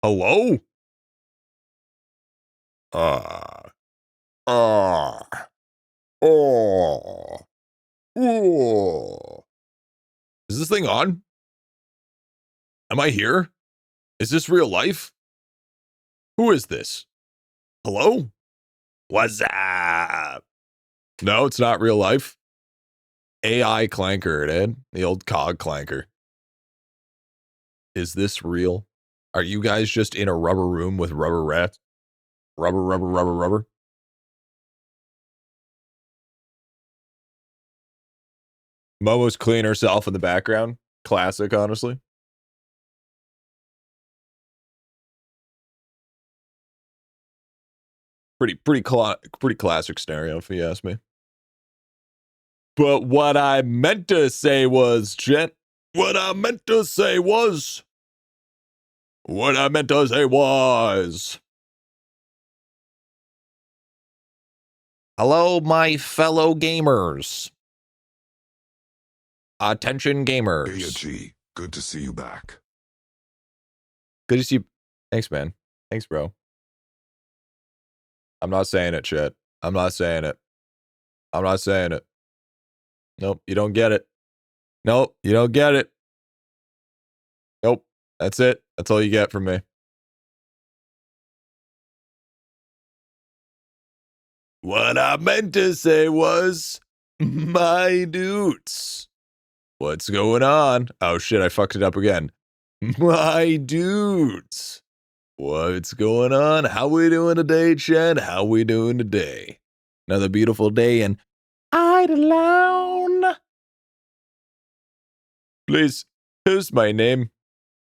Hello? Uh, uh, oh, oh. Is this thing on? Am I here? Is this real life? Who is this? Hello? What's up? No, it's not real life. AI clanker, dude. The old cog clanker. Is this real? Are you guys just in a rubber room with rubber rats? Rubber, rubber, rubber, rubber. Momo's cleaning herself in the background. Classic, honestly. Pretty classic scenario, if you ask me. But what I meant to say was, Jet. What I meant to say was. Hello, my fellow gamers. Attention, gamers. Hey, G. Good to see you back. Good to see you. Thanks, man. Thanks, bro. I'm not saying it, Chet. I'm not saying it. I'm not saying it. Nope, you don't get it. Nope, you don't get it. Nope, that's it. That's all you get from me. What I meant to say was, my dudes. What's going on? Oh shit, I fucked it up again. My dudes. What's going on? How we doing today, Chad? How we doing today? Another beautiful day in IdleOn. Please, here's my name.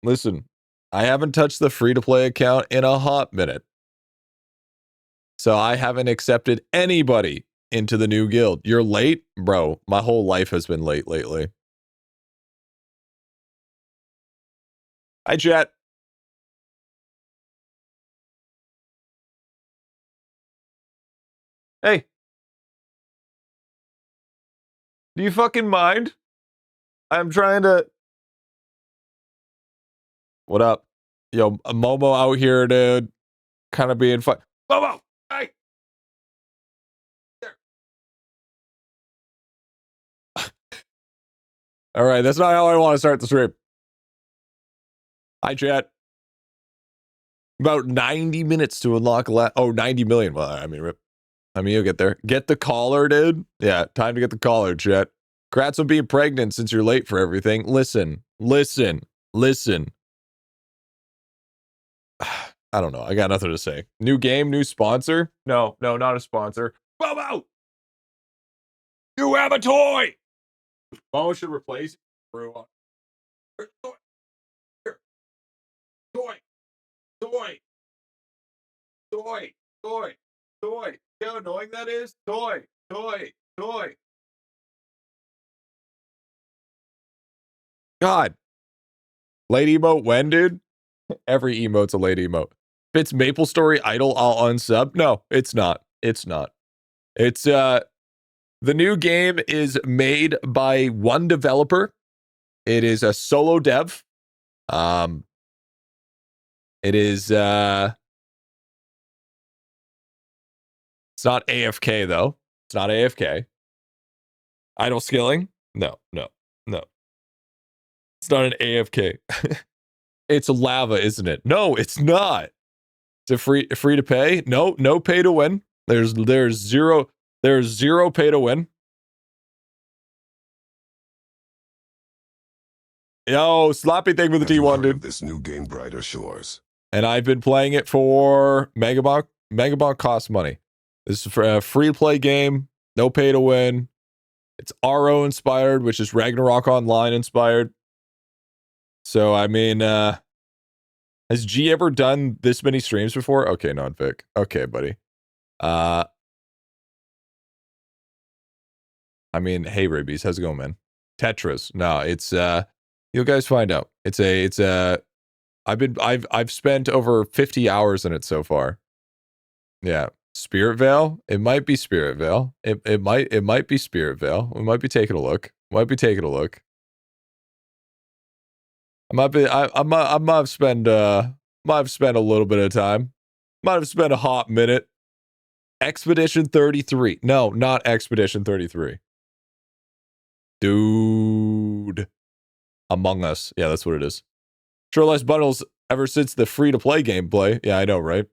Listen, I haven't touched the free-to-play account in a hot minute. So I haven't accepted anybody into the new guild. You're late? Bro, my whole life has been late lately. Hi, chat. Hey. Do you fucking mind? I'm trying to... What up? Yo, Momo out here, dude. Kind of being fun. Momo! Hey! There. All right, that's not how I want to start the stream. Hi, chat. About 90 minutes to unlock 90 million. Well, I mean, you'll get there. Get the collar, dude. Yeah, time to get the collar, chat. Congrats on being pregnant since you're late for everything. Listen. I don't know. I got nothing to say. New game, new sponsor? No, not a sponsor. Momo! You have a toy! Momo should replace it. Toy. See how annoying that is? Toy. God. Late emote when, dude? Every emote's a late emote. If it's Maple Story Idle, I'll unsub. No, it's not. It's the new game is made by one developer. It is a solo dev. It is it's not AFK though. It's not AFK. Idle skilling? No. It's not an AFK. It's lava, isn't it? No, it's not. It's a free to pay? No pay to win. There's zero pay to win. Yo, sloppy thing with the T1, dude. This new game, Brighter Shores. And I've been playing it for Megabot. Megabot costs money. This is a free play game, no pay to win. It's RO inspired, which is Ragnarok Online inspired. So, I mean, has G ever done this many streams before? Okay, not Vic. Okay, buddy. I mean, hey, Ribbies, how's it going, man? Tetris. No, it's, you guys find out. I've spent over 50 hours in it so far. Yeah. SpiritVale? It might be SpiritVale. It might be SpiritVale. We might be taking a look. I might have spent Might have spent a little bit of time. Might have spent a hot minute. Expedition 33. No, not Expedition 33. Dude. Among Us. Yeah, that's what it is. Sure less bundles ever since the free-to-play gameplay. Yeah, I know, right?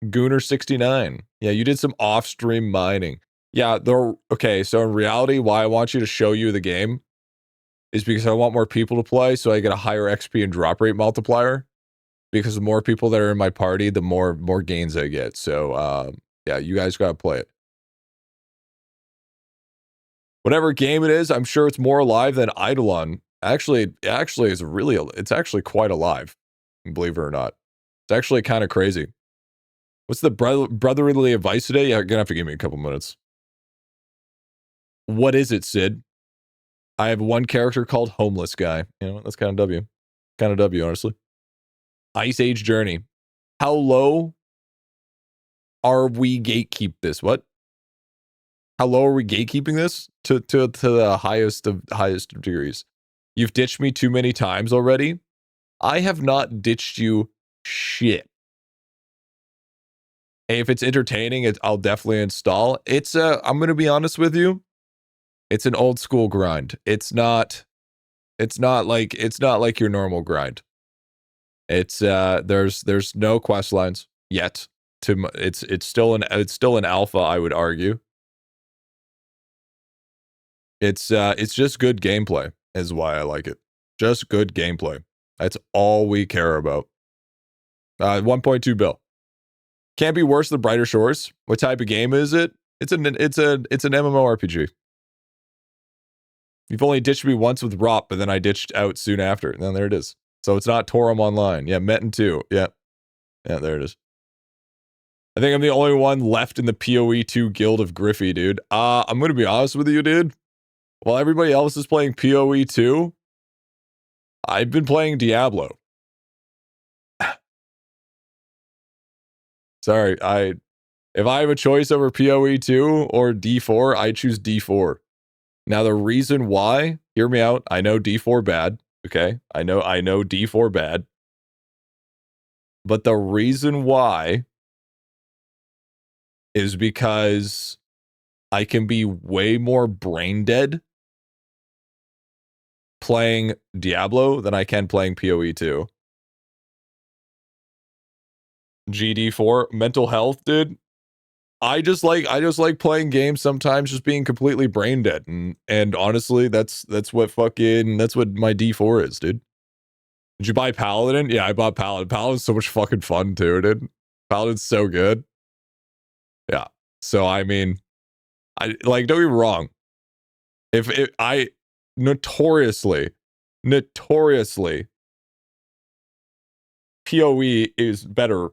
Gooner69. Yeah, you did some off-stream mining. Yeah, okay, so in reality, why I want you to show you the game is because I want more people to play, so I get a higher XP and drop rate multiplier. Because the more people that are in my party, the more gains I get. So, yeah, you guys gotta play it. Whatever game it is, I'm sure it's more alive than IdleOn. Actually, it's actually quite alive, believe it or not. It's actually kind of crazy. What's the brotherly advice today? Yeah, you're gonna have to give me a couple minutes. What is it, Sid? I have one character called Homeless Guy. You know, that's kind of W. Kind of W, honestly. Ice Age Journey. How low are we gatekeep this? What? How low are we gatekeeping this? To the highest of degrees. You've ditched me too many times already. I have not ditched you shit. Hey, if it's entertaining, I'll definitely install. I'm gonna be honest with you. It's an old school grind. It's not like your normal grind. It's there's no quest lines yet. It's still an alpha, I would argue. It's just good gameplay is why I like it. Just good gameplay. That's all we care about. 1.2 bill. Can't be worse than Brighter Shores. What type of game is it? It's an MMORPG. You've only ditched me once with ROP, but then I ditched out soon after. And then there it is. So it's not Torum Online. Yeah, Metin 2. Yeah. Yeah, there it is. I think I'm the only one left in the PoE 2 guild of Griffy, dude. I'm gonna be honest with you, dude. While everybody else is playing PoE 2, I've been playing Diablo. Sorry, if I have a choice over PoE 2 or D4, I choose D4. Now the reason why, hear me out. I know D4 bad, okay? I know D4 bad. But the reason why is because I can be way more brain dead playing Diablo than I can playing PoE 2. GD4, mental health, dude. I just like playing games sometimes just being completely brain dead. And honestly, that's what my D4 is, dude. Did you buy Paladin? Yeah, I bought Paladin. Paladin's so much fucking fun too, dude. Paladin's so good. Yeah. So I mean, don't get me wrong. I notoriously PoE is better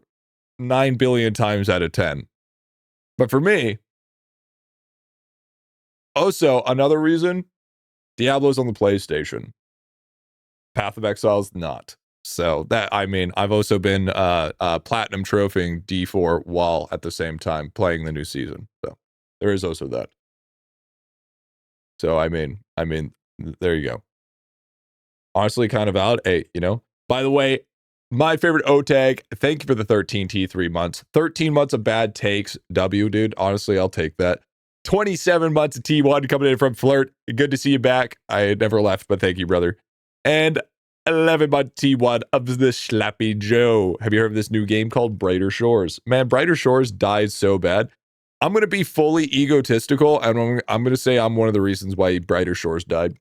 9 billion times out of 10. But for me, also another reason, Diablo's on the PlayStation. Path of Exile's not. So that, I mean, I've also been platinum trophying D4 while at the same time playing the new season. So there is also that. So I mean, there you go. Honestly, kind of out. Hey, you know. By the way, my favorite O-tag. Thank you for the 13 T3 months. 13 months of bad takes. W, dude. Honestly, I'll take that. 27 months of T1 coming in from Flirt. Good to see you back. I had never left, but thank you, brother. And 11 month T1 of the Slappy Joe. Have you heard of this new game called Brighter Shores? Man, Brighter Shores died so bad. I'm going to be fully egotistical, and I'm going to say I'm one of the reasons why Brighter Shores died.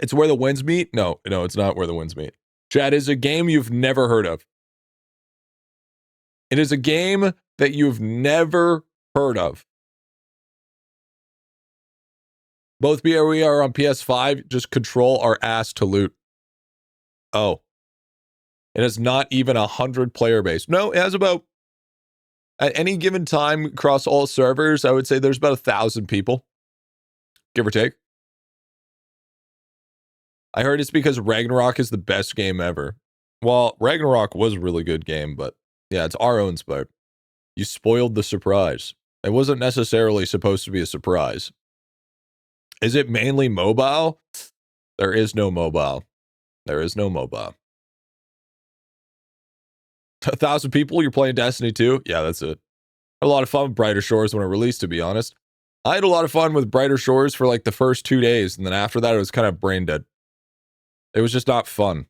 It's where the winds meet? No, it's not where the winds meet. Chad, is a game you've never heard of. It is a game that you've never heard of. Both BOE are on PS5. Just control our ass to loot. Oh. It has not even 100 player base. No, it has about, at any given time across all servers, I would say there's about 1,000 people. Give or take. I heard it's because Ragnarok is the best game ever. Well, Ragnarok was a really good game, but yeah, it's our own sport. You spoiled the surprise. It wasn't necessarily supposed to be a surprise. Is it mainly mobile? There is no mobile. There is no mobile. 1,000 people, you're playing Destiny 2? Yeah, that's it. A lot of fun with Brighter Shores when it released, to be honest. I had a lot of fun with Brighter Shores for like the first 2 days, and then after that, it was kind of brain dead. It was just not fun.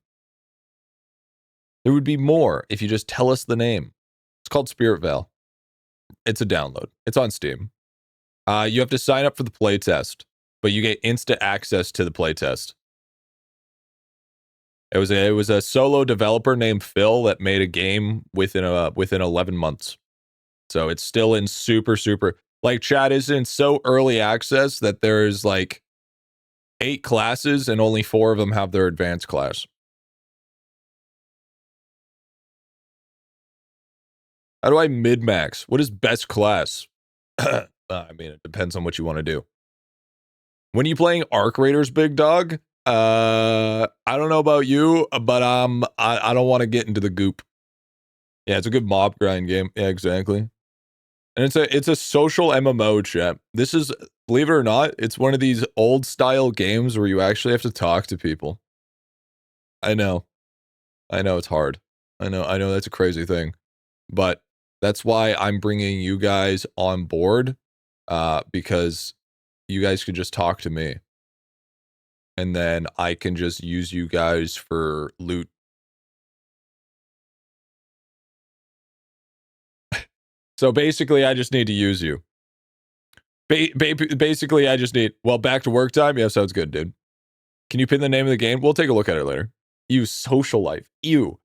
There would be more if you just tell us the name. It's called SpiritVale. It's a download. It's on Steam. You have to sign up for the playtest, but you get instant access to the playtest. It was a solo developer named Phil that made a game within 11 months. So it's still in super like chat is in so early access that there's like 8 classes and only 4 of them have their advanced class. How do I mid-max? What is best class? I mean, it depends on what you want to do. When are you playing Arc Raiders, big dog? I don't know about you, but I don't want to get into the goop. Yeah, it's a good mob grind game. Yeah, exactly. And it's a social MMO, chat. This is, believe it or not, it's one of these old style games where you actually have to talk to people. I know it's hard. I know that's a crazy thing, but that's why I'm bringing you guys on board, because you guys can just talk to me, and then I can just use you guys for loot. So basically, I just need to use you. Basically, I just need, well, back to work time? Yeah, sounds good, dude. Can you pin the name of the game? We'll take a look at it later. You social life. You.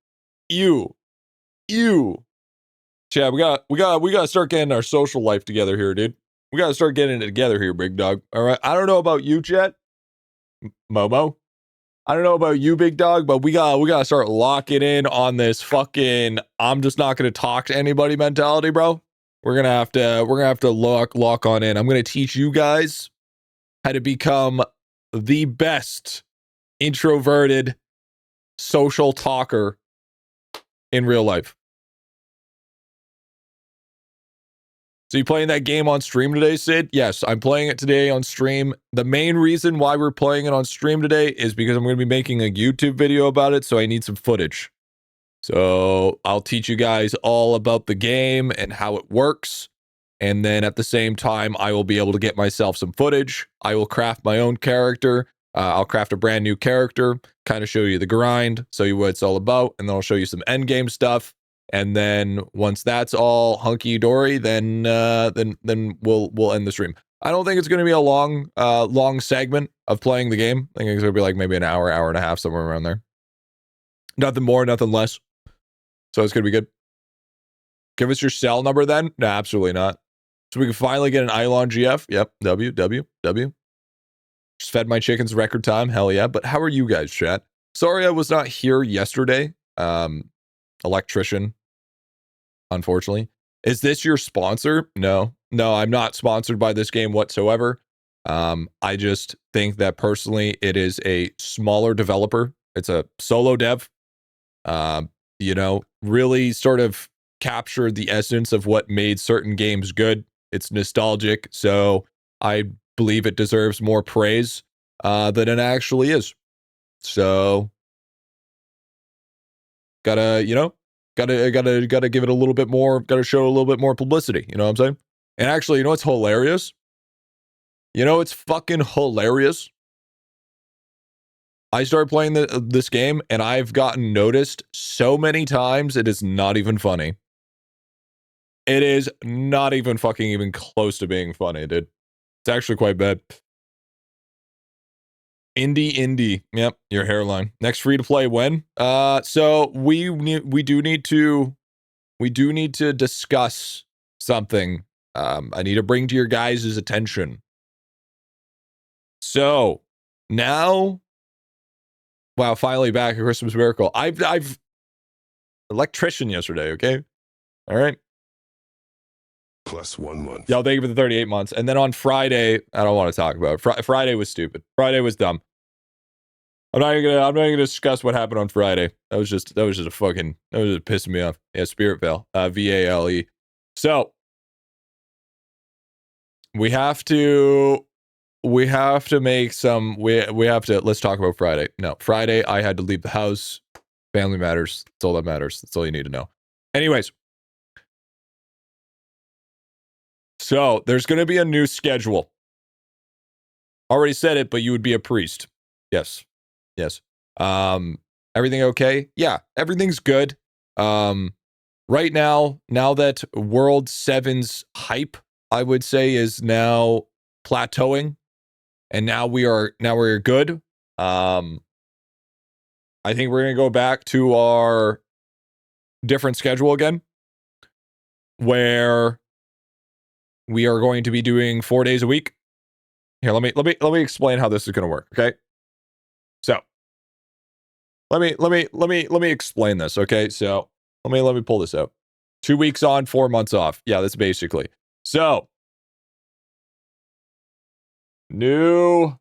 Chad, we gotta start getting our social life together here, dude. We gotta start getting it together here, big dog. All right. I don't know about you, Chad. Momo. I don't know about you, big dog, but we gotta start locking in on this fucking I'm just not gonna talk to anybody mentality, bro. We're gonna have to lock on in. I'm gonna teach you guys how to become the best introverted social talker in real life. So you playing that game on stream today, Sid? Yes, I'm playing it today on stream. The main reason why we're playing it on stream today is because I'm going to be making a YouTube video about it, so I need some footage. So I'll teach you guys all about the game and how it works. And then at the same time, I will be able to get myself some footage. I will craft my own character. I'll craft a brand new character, kind of show you the grind, show you what it's all about, and then I'll show you some end game stuff. And then once that's all hunky dory, then we'll end the stream. I don't think it's going to be a long segment of playing the game. I think it's going to be like maybe an hour and a half, somewhere around there. Nothing more, nothing less. So it's going to be good. Give us your cell number then? No, absolutely not. So we can finally get an IdleOn GF. Yep. W. Just fed my chickens record time. Hell yeah. But how are you guys, chat? Sorry I was not here yesterday. Electrician, unfortunately. Is this your sponsor? No, I'm not sponsored by this game whatsoever. I just think that personally it is a smaller developer. It's a solo dev. Really sort of captured the essence of what made certain games good. It's nostalgic, so I believe it deserves more praise than it actually is. So gotta give it a little bit more, gotta show a little bit more publicity, you know what I'm saying? And actually, you know what's hilarious? It's fucking hilarious. I started playing this game and I've gotten noticed so many times it is not even funny. It is not even close to being funny, dude. It's actually quite bad. Indie. Yep, your hairline. Next free to play when? So we do need to discuss something. I need to bring to your guys' attention. So now, wow, finally back at Christmas Miracle. I've electrician yesterday. Okay, all right. Plus 1 month. Yo, thank you for the 38 months. And then on Friday, I don't want to talk about it. Friday was stupid. Friday was dumb. I'm not even gonna discuss what happened on Friday. That was just pissing me off. Yeah, SpiritVale. VALE. So we have to make some let's talk about Friday. No, Friday I had to leave the house. Family matters. That's all that matters. That's all you need to know. Anyways, so there's going to be a new schedule. Already said it, but you would be a priest. Yes. Yes. Everything okay? Yeah, everything's good. Right now that World 7's hype, I would say, is now plateauing, and now we're good. I think we're gonna go back to our different schedule again, where we are going to be doing 4 days a week. Here, let me explain how this is gonna work. Okay, so let me explain this. Okay, so let me pull this out. 2 weeks on, 4 months off. Yeah, that's basically. So, new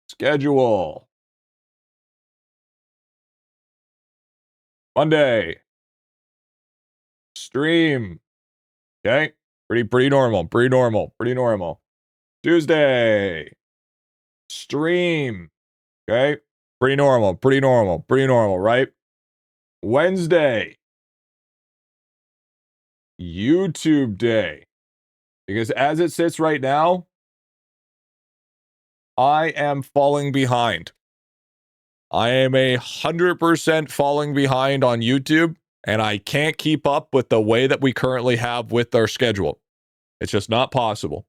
schedule. Monday. Stream. Okay. Pretty normal. Tuesday. Stream. Okay. Pretty normal, right? Wednesday. YouTube day. Because as it sits right now, I am falling behind. I am 100% falling behind on YouTube, and I can't keep up with the way that we currently have with our schedule. It's just not possible.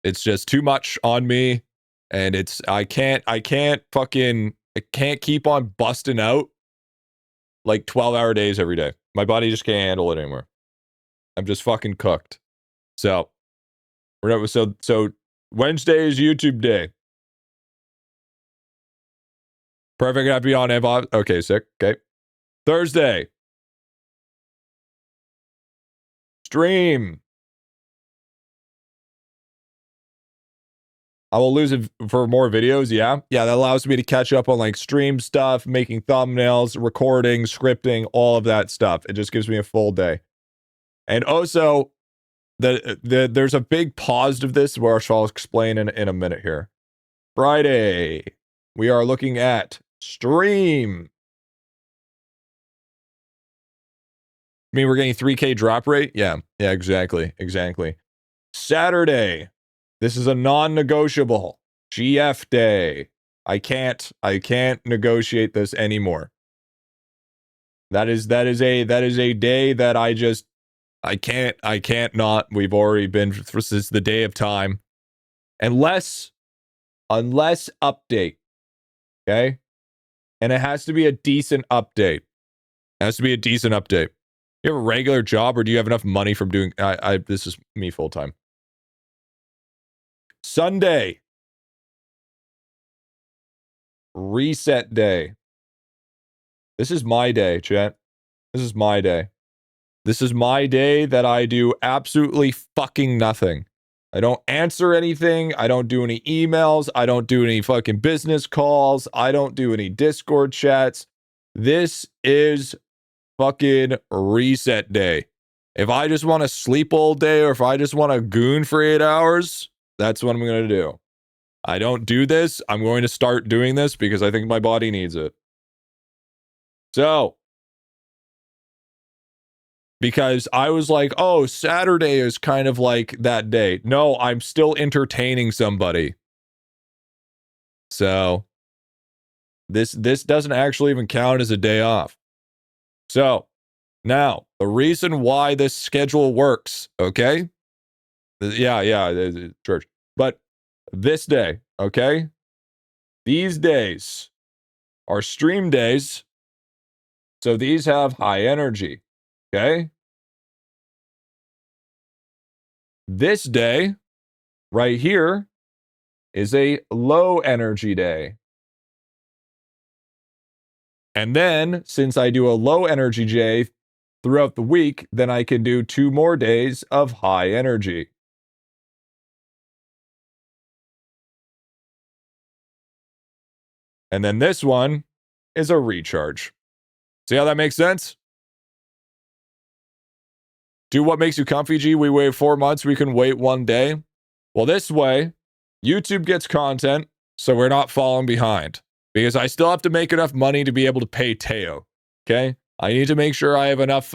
It's just too much on me, and I can't keep on busting out like 12-hour days every day. My body just can't handle it anymore. I'm just fucking cooked. So Wednesday is YouTube day. Perfect. I'll be on Vod. Okay, sick. Okay. Thursday. Stream. I will lose it for more videos. Yeah. Yeah, that allows me to catch up on like stream stuff, making thumbnails, recording, scripting, all of that stuff. It just gives me a full day. And also, there's a big positive this, which I'll explain in a minute here. Friday, we are looking at stream. I mean, we're getting 3K drop rate? Yeah, exactly. Saturday, this is a non-negotiable. GF day. I can't negotiate this anymore. That is a day that I can't not. We've already been through this is the day of time. Unless update. Okay? And it has to be a decent update. You have a regular job, or do you have enough money from doing this is me full time. Sunday. Reset day. This is my day, chat. This is my day. This is my day that I do absolutely fucking nothing. I don't answer anything. I don't do any emails. I don't do any fucking business calls. I don't do any Discord chats. This is fucking reset day. If I just want to sleep all day, or if I just want to goon for 8 hours, that's what I'm going to do. I don't do this. I'm going to start doing this because I think my body needs it. So, because I was like, oh, Saturday is kind of like that day. No, I'm still entertaining somebody. So, this doesn't actually even count as a day off. So, now, the reason why this schedule works, okay? Yeah, church. But this day, okay? These days are stream days. So these have high energy, okay? This day, right here, is a low energy day. And then, since I do a low energy day throughout the week, then I can do 2 more days of high energy. And then this one is a recharge. See how that makes sense? Do what makes you comfy, G. We wait 4 months, we can wait 1 day. Well, this way, YouTube gets content, so we're not falling behind. Because I still have to make enough money to be able to pay Teo. Okay? I need to make sure I have enough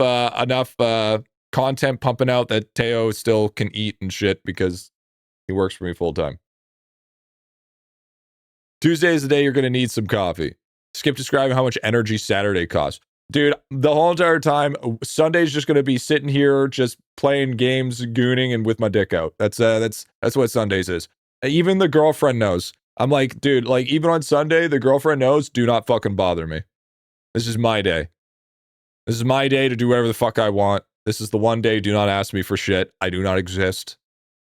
content pumping out that Teo still can eat and shit because he works for me full time. Tuesday is the day you're going to need some coffee. Skip describing how much energy Saturday costs. Dude, the whole entire time, Sunday's just going to be sitting here just playing games, gooning, and with my dick out. That's what Sundays is. Even the girlfriend knows. I'm like, dude, like, even on Sunday, the girlfriend knows, do not fucking bother me. This is my day. This is my day to do whatever the fuck I want. This is the one day, do not ask me for shit. I do not exist.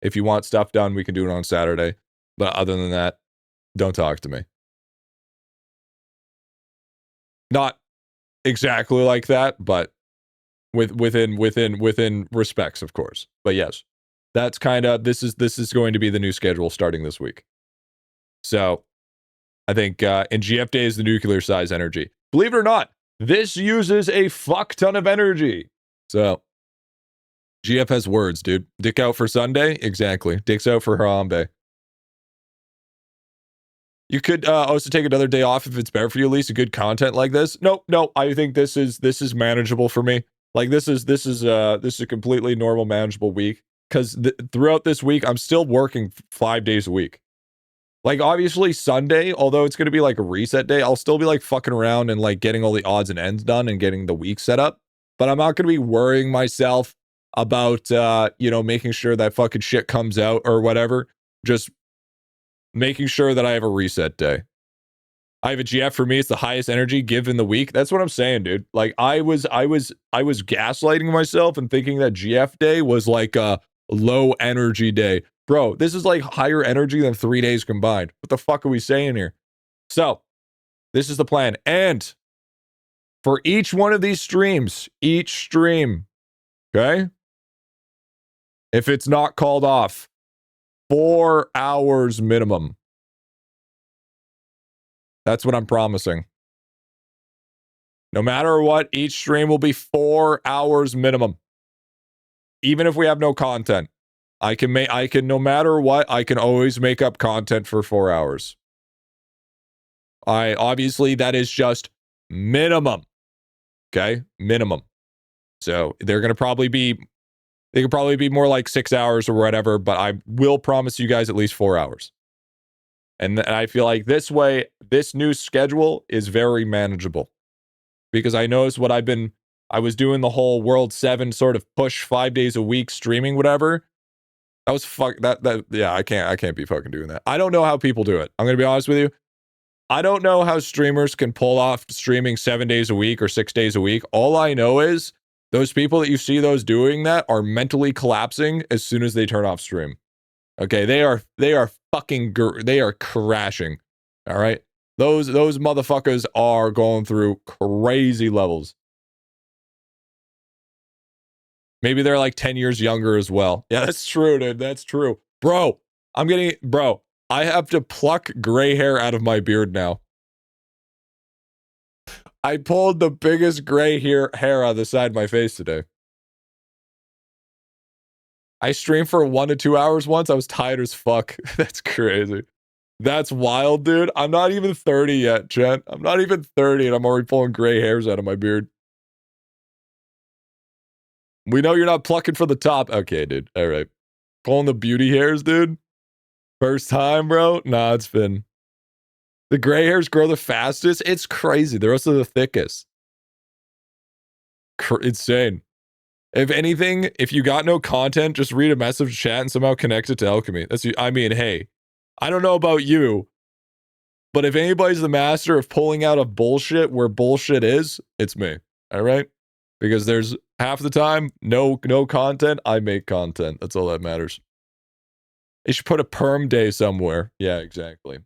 If you want stuff done, we can do it on Saturday. But other than that, don't talk to me. Not exactly like that, but within respects, of course. But yes, that's kind of this is going to be the new schedule starting this week. So I think in GF days, the nuclear size energy. Believe it or not, this uses a fuck ton of energy. So GF has words, dude. Dick out for Sunday? Exactly. Dick's out for Harambe. You could also take another day off if it's better for you, at least. A good content like this. No, I think this is manageable for me. Like this is a completely normal, manageable week. Because throughout this week, I'm still working 5 days a week. Like obviously Sunday, although it's gonna be like a reset day, I'll still be like fucking around and like getting all the odds and ends done and getting the week set up. But I'm not gonna be worrying myself about making sure that fucking shit comes out or whatever. Just making sure that I have a reset day. I have a GF for me. It's the highest energy given the week. That's what I'm saying, dude. Like I was gaslighting myself and thinking that GF day was like a low energy day. Bro, this is like higher energy than 3 days combined. What the fuck are we saying here? So this is the plan. And for each one of these streams, each stream, okay? If it's not called off, 4 hours minimum. That's what I'm promising. No matter what, each stream will be 4 hours minimum. Even if we have no content. I can no matter what, I can always make up content for 4 hours. Obviously that is just minimum. Okay? Minimum. So they could probably be more like 6 hours or whatever, but I will promise you guys at least 4 hours. And I feel like this way, this new schedule is very manageable. Because I noticed I was doing the whole World 7 sort of push 5 days a week streaming, whatever. That was yeah, I can't be fucking doing that. I don't know how people do it. I'm going to be honest with you. I don't know how streamers can pull off streaming 7 days a week or 6 days a week. All I know is those people that you see those doing that are mentally collapsing as soon as they turn off stream. Okay, they are crashing. All right? Those motherfuckers are going through crazy levels. Maybe they're like 10 years younger as well. Yeah, that's true, dude. That's true. Bro, I have to pluck gray hair out of my beard now. I pulled the biggest gray hair out of the side of my face today. I streamed for 1 to 2 hours once. I was tired as fuck. That's crazy. That's wild, dude. I'm not even 30 yet, Jen. I'm not even 30 and I'm already pulling gray hairs out of my beard. We know you're not plucking for the top. Okay, dude. All right. Pulling the beauty hairs, dude. First time, bro. Nah, it's been... The gray hairs grow the fastest. It's crazy. They're also the thickest. Insane. If anything, if you got no content, just read a message chat and somehow connect it to alchemy. Hey, I don't know about you, but if anybody's the master of pulling out of bullshit where bullshit is, it's me. All right? Because there's half the time, no content, I make content. That's all that matters. They should put a perm day somewhere. Yeah, exactly.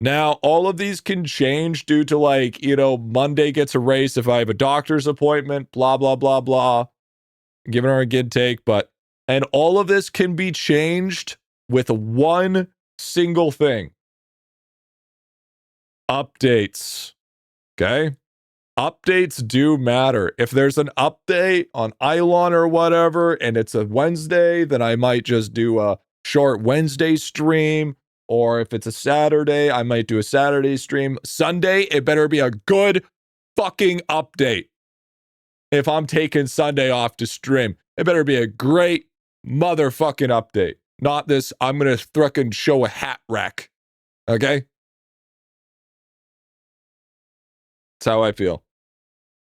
Now, all of these can change due to Monday gets erased if I have a doctor's appointment, blah, blah, blah, blah. Giving her a good take, and all of this can be changed with one single thing. Updates. Okay? Updates do matter. If there's an update on IdleOn or whatever, and it's a Wednesday, then I might just do a short Wednesday stream. Or if it's a Saturday, I might do a Saturday stream. Sunday, it better be a good fucking update. if I'm taking Sunday off to stream. It better be a great motherfucking update. Not this, I'm going to frickin' show a hat rack. Okay? That's how I feel.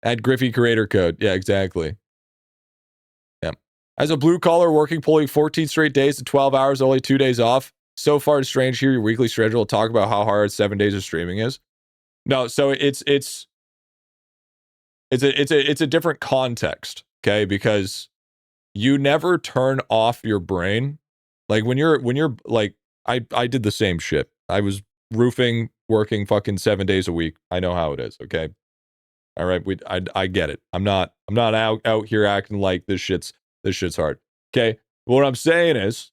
Add Griffy creator code. Yeah, exactly. Yeah. As a blue collar working, pulling 14 straight days to 12 hours, only 2 days off. So far, it's strange here. Your weekly schedule talk about how hard 7 days of streaming is. No, so it's a different context, okay? Because you never turn off your brain. Like when you're like, I did the same shit. I was roofing, working fucking 7 days a week. I know how it is, okay? All right, I get it. I'm not out here acting like this shit's hard. Okay? What I'm saying is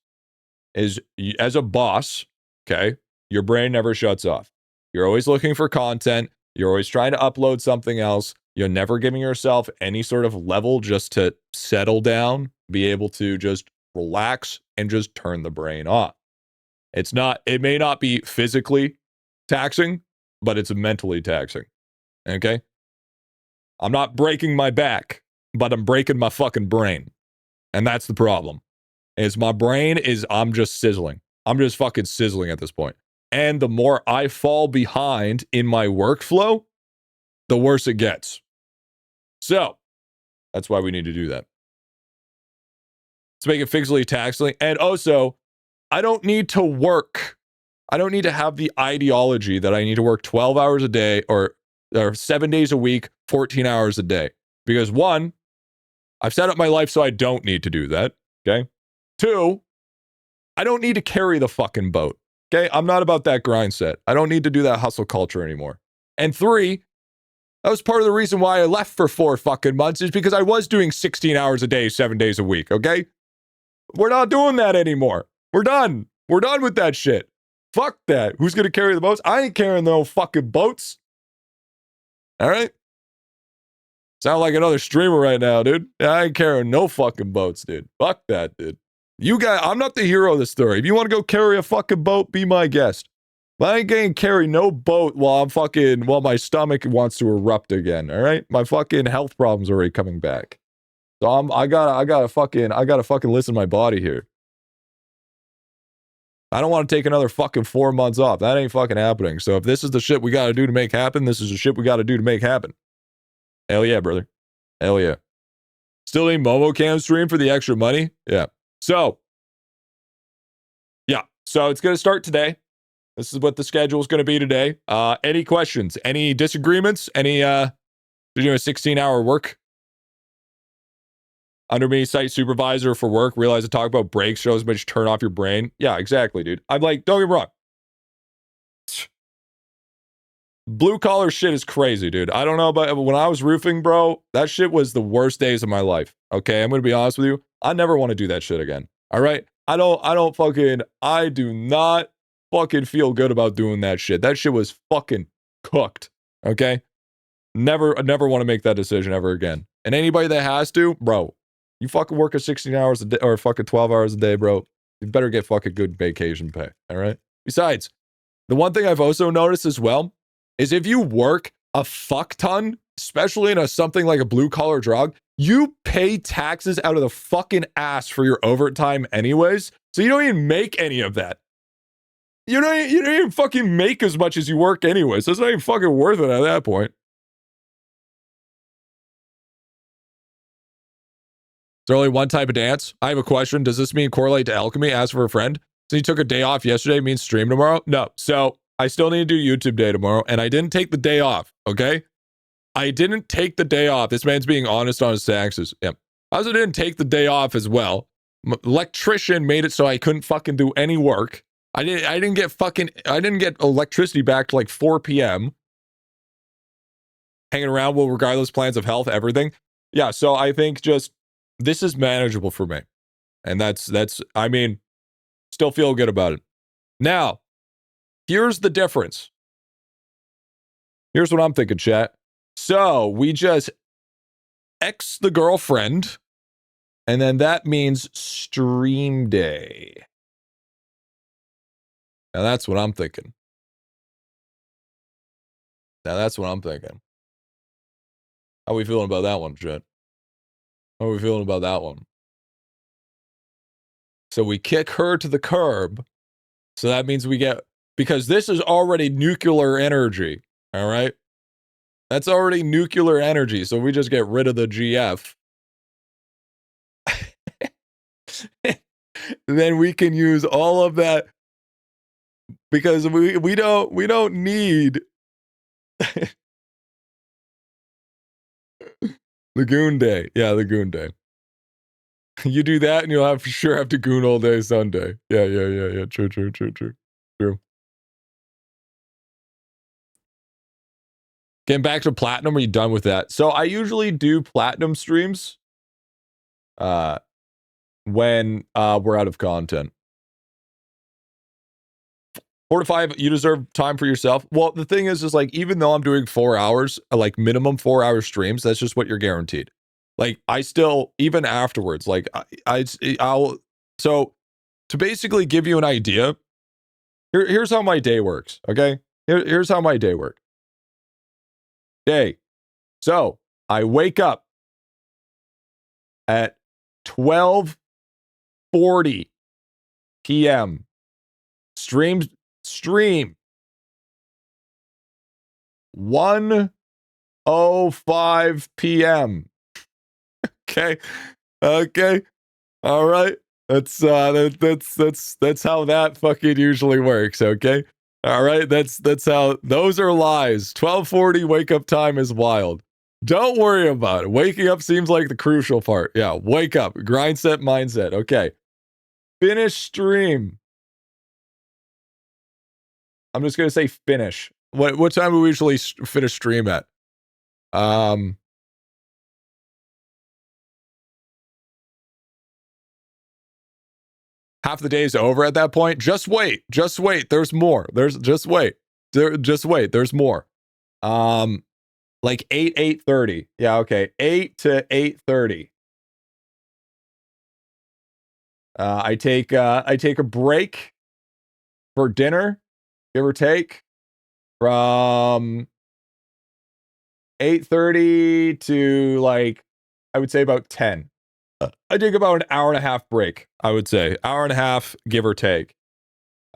as a boss, okay, your brain never shuts off. You're always looking for content. You're always trying to upload something else. You're never giving yourself any sort of level just to settle down, be able to just relax and just turn the brain off. It may not be physically taxing, but it's mentally taxing. Okay? I'm not breaking my back, but I'm breaking my fucking brain. And that's the problem. Is my brain I'm just sizzling. I'm just fucking sizzling at this point. And the more I fall behind in my workflow, the worse it gets. So, that's why we need to do that. Let's make it physically taxing. And also, I don't need to work. I don't need to have the ideology that I need to work 12 hours a day or 7 days a week, 14 hours a day. Because one, I've set up my life so I don't need to do that. Okay. Two, I don't need to carry the fucking boat. Okay. I'm not about that grind set. I don't need to do that hustle culture anymore. And three, that was part of the reason why I left for 4 fucking months is because I was doing 16 hours a day, 7 days a week. Okay. We're not doing that anymore. We're done. We're done with that shit. Fuck that. Who's going to carry the boats? I ain't carrying no fucking boats. All right. Sound like another streamer right now, dude. I ain't carrying no fucking boats, dude. Fuck that, dude. You guys, I'm not the hero of the story. If you want to go carry a fucking boat, be my guest. But I ain't gonna carry no boat while my stomach wants to erupt again. All right, my fucking health problems are already coming back. So I gotta fucking listen to my body here. I don't want to take another fucking 4 months off. That ain't fucking happening. So if this is the shit we gotta do to make happen, this is the shit we gotta do to make happen. Hell yeah, brother. Hell yeah. Still need MomoCam stream for the extra money? Yeah. So, yeah. So it's going to start today. This is what the schedule is going to be today. Any questions? Any disagreements? Any, did you do a 16-hour work? Under me, site supervisor for work. Realize to talk about breaks shows much turn off your brain. Yeah, exactly, dude. I'm like, don't get me wrong. Blue collar shit is crazy, dude. I don't know, but when I was roofing, bro, that shit was the worst days of my life. Okay, I'm gonna be honest with you. I never want to do that shit again. All right, I do not fucking feel good about doing that shit. That shit was fucking cooked. Okay, never want to make that decision ever again. And anybody that has to, bro, you fucking work a 16 hours a day or fucking 12 hours a day, bro. You better get fucking good vacation pay. All right. Besides, the one thing I've also noticed as well is if you work a fuck ton, especially in something like a blue collar job, you pay taxes out of the fucking ass for your overtime anyways. So you don't even make any of that. You don't even fucking make as much as you work anyways. So it's not even fucking worth it at that point. Is there only one type of dance? I have a question. Does this mean correlate to alchemy? Ask for a friend. So you took a day off yesterday, means stream tomorrow? No. So I still need to do YouTube day tomorrow, and I didn't take the day off, okay? I didn't take the day off. This man's being honest on his taxes. Yep. I also didn't take the day off as well. Electrician made it so I couldn't fucking do any work. I didn't get electricity back to like 4 p.m. Hanging around with regardless plans of health, everything. Yeah, so I think just this is manageable for me. And that's I mean, still feel good about it. Now, here's the difference. Here's what I'm thinking, chat. So we just X the girlfriend, and then that means stream day. Now that's what I'm thinking. How we feeling about that one, chat? How are we feeling about that one? So we kick her to the curb. So that means we get, because this is already nuclear energy. All right. That's already nuclear energy. So we just get rid of the GF. Then we can use all of that because we don't need the goon day. Yeah, the goon day. You do that and you'll have for sure have to goon all day Sunday. Yeah. True. Getting back to platinum, are you done with that? So I usually do platinum streams when we're out of content. 4 to 5, you deserve time for yourself. Well, the thing is like, even though I'm doing 4 hours, like minimum 4-hour streams, that's just what you're guaranteed. Like, I still, even afterwards, like, I'll, so to basically give you an idea, here's how my day works, okay? Here's how my day works. So, I wake up at 12:40 p.m. Stream 1:05 p.m. Okay. All right. That's how that fucking usually works, okay? All right. That's how, those are lies. 12:40 wake up time is wild. Don't worry about it. Waking up seems like the crucial part. Yeah, wake up. Grind set mindset. Okay. Finish stream. I'm just going to say finish. What time do we usually finish stream at? Half the day is over at that point. Just wait. There's more. Just wait. There's more. Like 8:30. Yeah, okay. 8 to 8:30. I take a break for dinner, give or take, from 8:30 to, like, I would say about 10. I take about an hour and a half break, I would say. Hour and a half, give or take.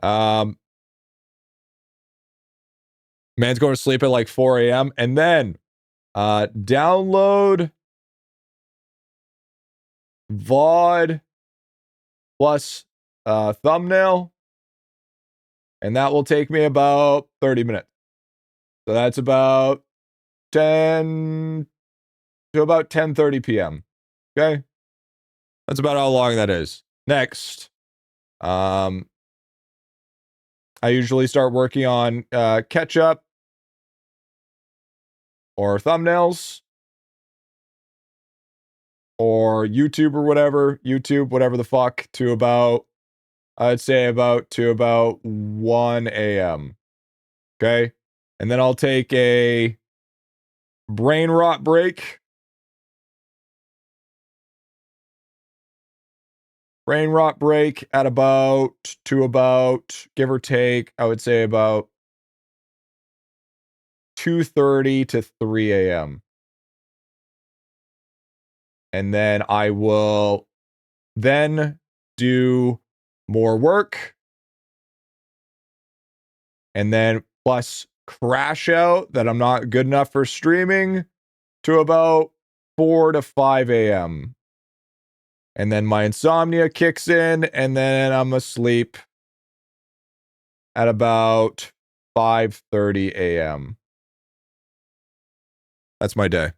Man's going to sleep at like 4 a.m. and then download Vod plus thumbnail, and that will take me about 30 minutes. So that's about 10 to about 10:30 p.m. Okay? That's about how long that is. Next, I usually start working on catch-up or thumbnails or YouTube or whatever. YouTube, whatever the fuck, to about, I'd say to about 1 a.m. Okay? And then I'll take a brain rot break. Brain rot break at about, give or take, I would say about 2:30 to 3 a.m. And then I will then do more work. And then plus crash out that I'm not good enough for streaming to about 4 to 5 a.m. And then my insomnia kicks in, and then I'm asleep at about 5:30 a.m. That's my day.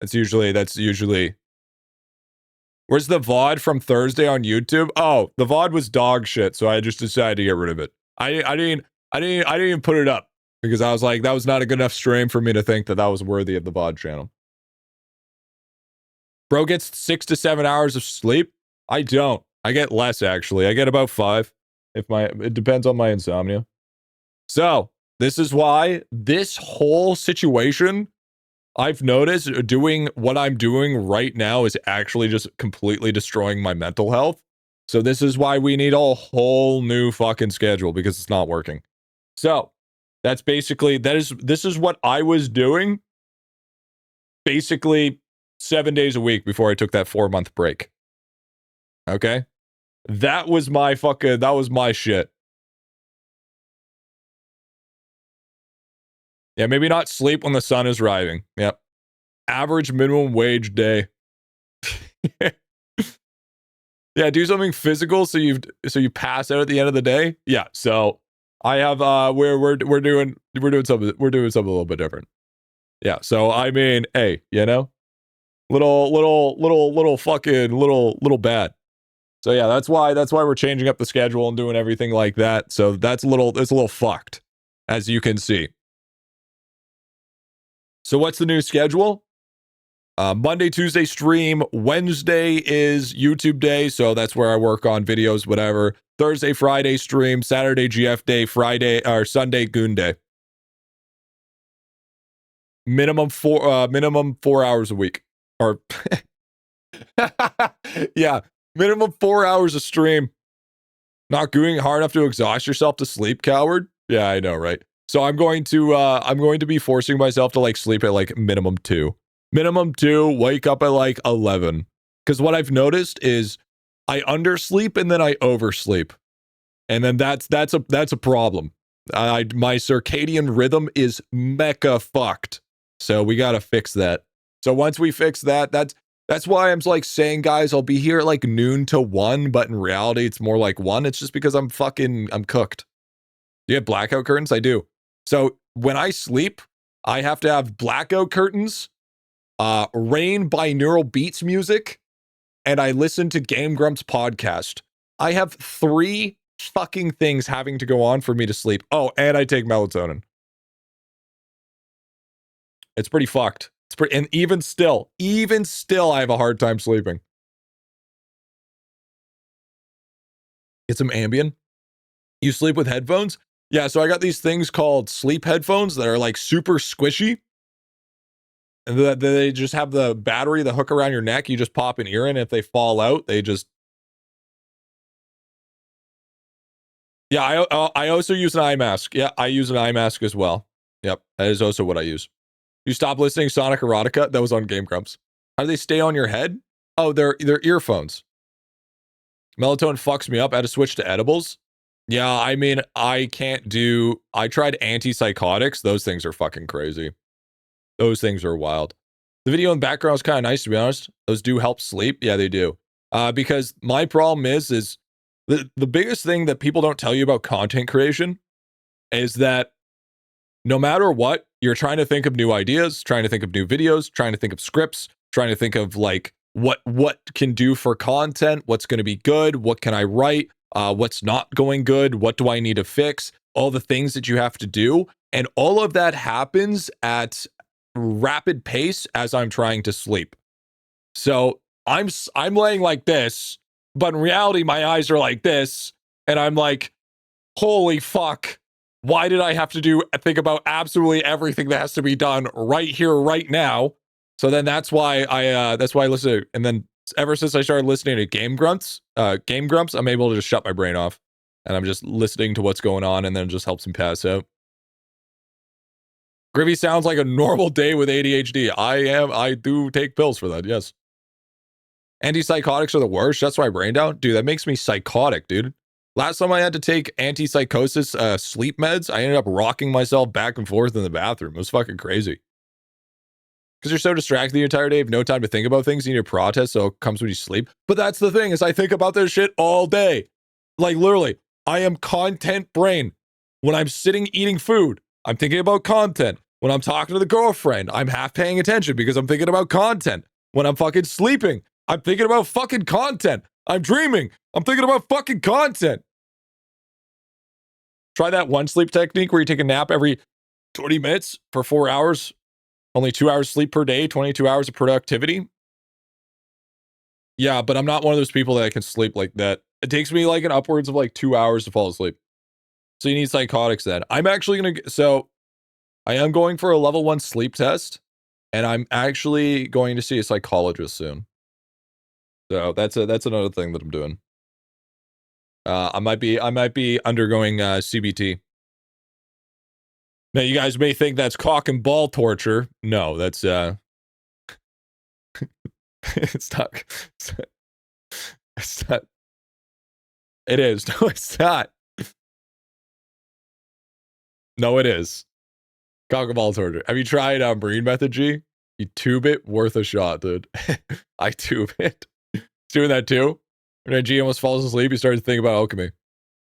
That's usually. Where's the VOD from Thursday on YouTube? Oh, the VOD was dog shit, so I just decided to get rid of it. I didn't even put it up because I was like, that was not a good enough stream for me to think that was worthy of the VOD channel. Bro gets 6 to 7 hours of sleep. I don't. I get less, actually. I get about 5. It depends on my insomnia. So this is why this whole situation, I've noticed doing what I'm doing right now is actually just completely destroying my mental health. So this is why we need a whole new fucking schedule, because it's not working. So that's basically, this is what I was doing basically 7 days a week before I took that 4-month break. Okay? That was my shit. Yeah, maybe not sleep when the sun is rising. Yep. Average minimum wage day. Yeah, do something physical so you pass out at the end of the day. Yeah, so I have we're doing something a little bit different. Yeah, so I mean, hey, you know, little bad. So yeah, that's why we're changing up the schedule and doing everything like that. So it's a little fucked, as you can see. So what's the new schedule? Monday, Tuesday stream. Wednesday is YouTube day, so that's where I work on videos, whatever. Thursday, Friday stream. Saturday, GF day. Friday or Sunday, Goon day. Minimum 4 hours a week. Or yeah, minimum 4 hours of stream. Not going hard enough to exhaust yourself to sleep, coward. Yeah, I know, right? So I'm going to be forcing myself to like sleep at like minimum 2. Minimum 2, wake up at like 11. Because what I've noticed is I undersleep and then I oversleep. And then that's a problem. My circadian rhythm is mecha fucked. So we gotta fix that. So once we fix that, that's why I'm like saying, guys, I'll be here at like noon to 1, but in reality it's more like 1. It's just because I'm cooked. Do you have blackout curtains? I do. So when I sleep, I have to have blackout curtains, rain binaural beats music, and I listen to Game Grumps podcast. I have 3 fucking things having to go on for me to sleep. Oh, and I take melatonin. It's pretty fucked. And even still, I have a hard time sleeping. Get some Ambien. You sleep with headphones? Yeah, so I got these things called sleep headphones that are like super squishy. And they just have the battery, the hook around your neck. You just pop an ear in. If they fall out, they just... Yeah, I also use an eye mask. Yeah, I use an eye mask as well. Yep, that is also what I use. You stop listening Sonic Erotica? That was on Game Grumps. How do they stay on your head? Oh, they're earphones. Melatonin fucks me up. I had to switch to edibles. Yeah, I mean, I tried antipsychotics. Those things are fucking crazy. Those things are wild. The video in the background is kind of nice, to be honest. Those do help sleep. Yeah, they do. Because my problem is the biggest thing that people don't tell you about content creation is that no matter what, you're trying to think of new ideas, trying to think of new videos, trying to think of scripts, trying to think of like what can do for content, what's going to be good, what can I write, what's not going good, what do I need to fix, all the things that you have to do. And all of that happens at rapid pace as I'm trying to sleep. So I'm laying like this, but in reality, my eyes are like this. And I'm like, holy fuck. Why did I have to think about absolutely everything that has to be done right here, right now? So then that's why I listen. And then ever since I started listening to Game Grumps, I'm able to just shut my brain off. And I'm just listening to what's going on, and then it just helps me pass out. Griffy sounds like a normal day with ADHD. I do take pills for that, yes. Antipsychotics are the worst. Shuts my brain down. Dude, that makes me psychotic, dude. Last time I had to take antipsychosis sleep meds, I ended up rocking myself back and forth in the bathroom. It was fucking crazy. Because you're so distracted the entire day, you have no time to think about things, you need to protest, so it comes when you sleep. But that's the thing, is I think about this shit all day. Like, literally, I am content brain. When I'm sitting eating food, I'm thinking about content. When I'm talking to the girlfriend, I'm half paying attention because I'm thinking about content. When I'm fucking sleeping, I'm thinking about fucking content. I'm dreaming, I'm thinking about fucking content. Try that one sleep technique where you take a nap every 20 minutes for 4 hours. Only 2 hours sleep per day, 22 hours of productivity. Yeah, but I'm not one of those people that can sleep like that. It takes me like an upwards of like 2 hours to fall asleep. So you need psychotics then. I'm actually going to, so I am going for a level 1 sleep test, and I'm actually going to see a psychologist soon. So that's another thing that I'm doing. I might be undergoing CBT. Now you guys may think that's cock and ball torture. No, that's It's not. It's not. It is. No, it's not. No, it is. Cockaball torture. Have you tried Marine Method G? You tube it, worth a shot, dude. I tube it. He's doing that too. When G almost falls asleep, he started to think about alchemy.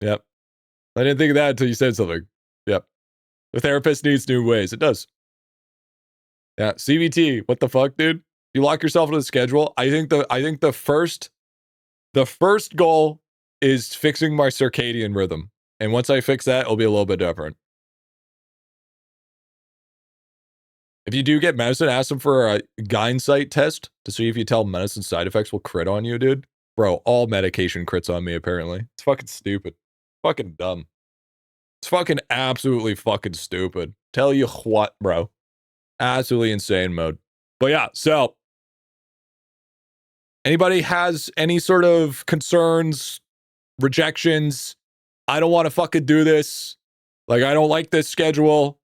Yep. I didn't think of that until you said something. Yep. The therapist needs new ways. It does. Yeah. CVT. What the fuck, dude? You lock yourself into the schedule. I think the first goal is fixing my circadian rhythm. And once I fix that, it'll be a little bit different. If you do get medicine, ask them for a Gynsight test to see if you tell medicine side effects will crit on you, dude. Bro, all medication crits on me, apparently. It's fucking stupid. Fucking dumb. It's fucking absolutely fucking stupid. Tell you what, bro. Absolutely insane mode. But yeah, so anybody has any sort of concerns, rejections? I don't want to fucking do this. Like, I don't like this schedule.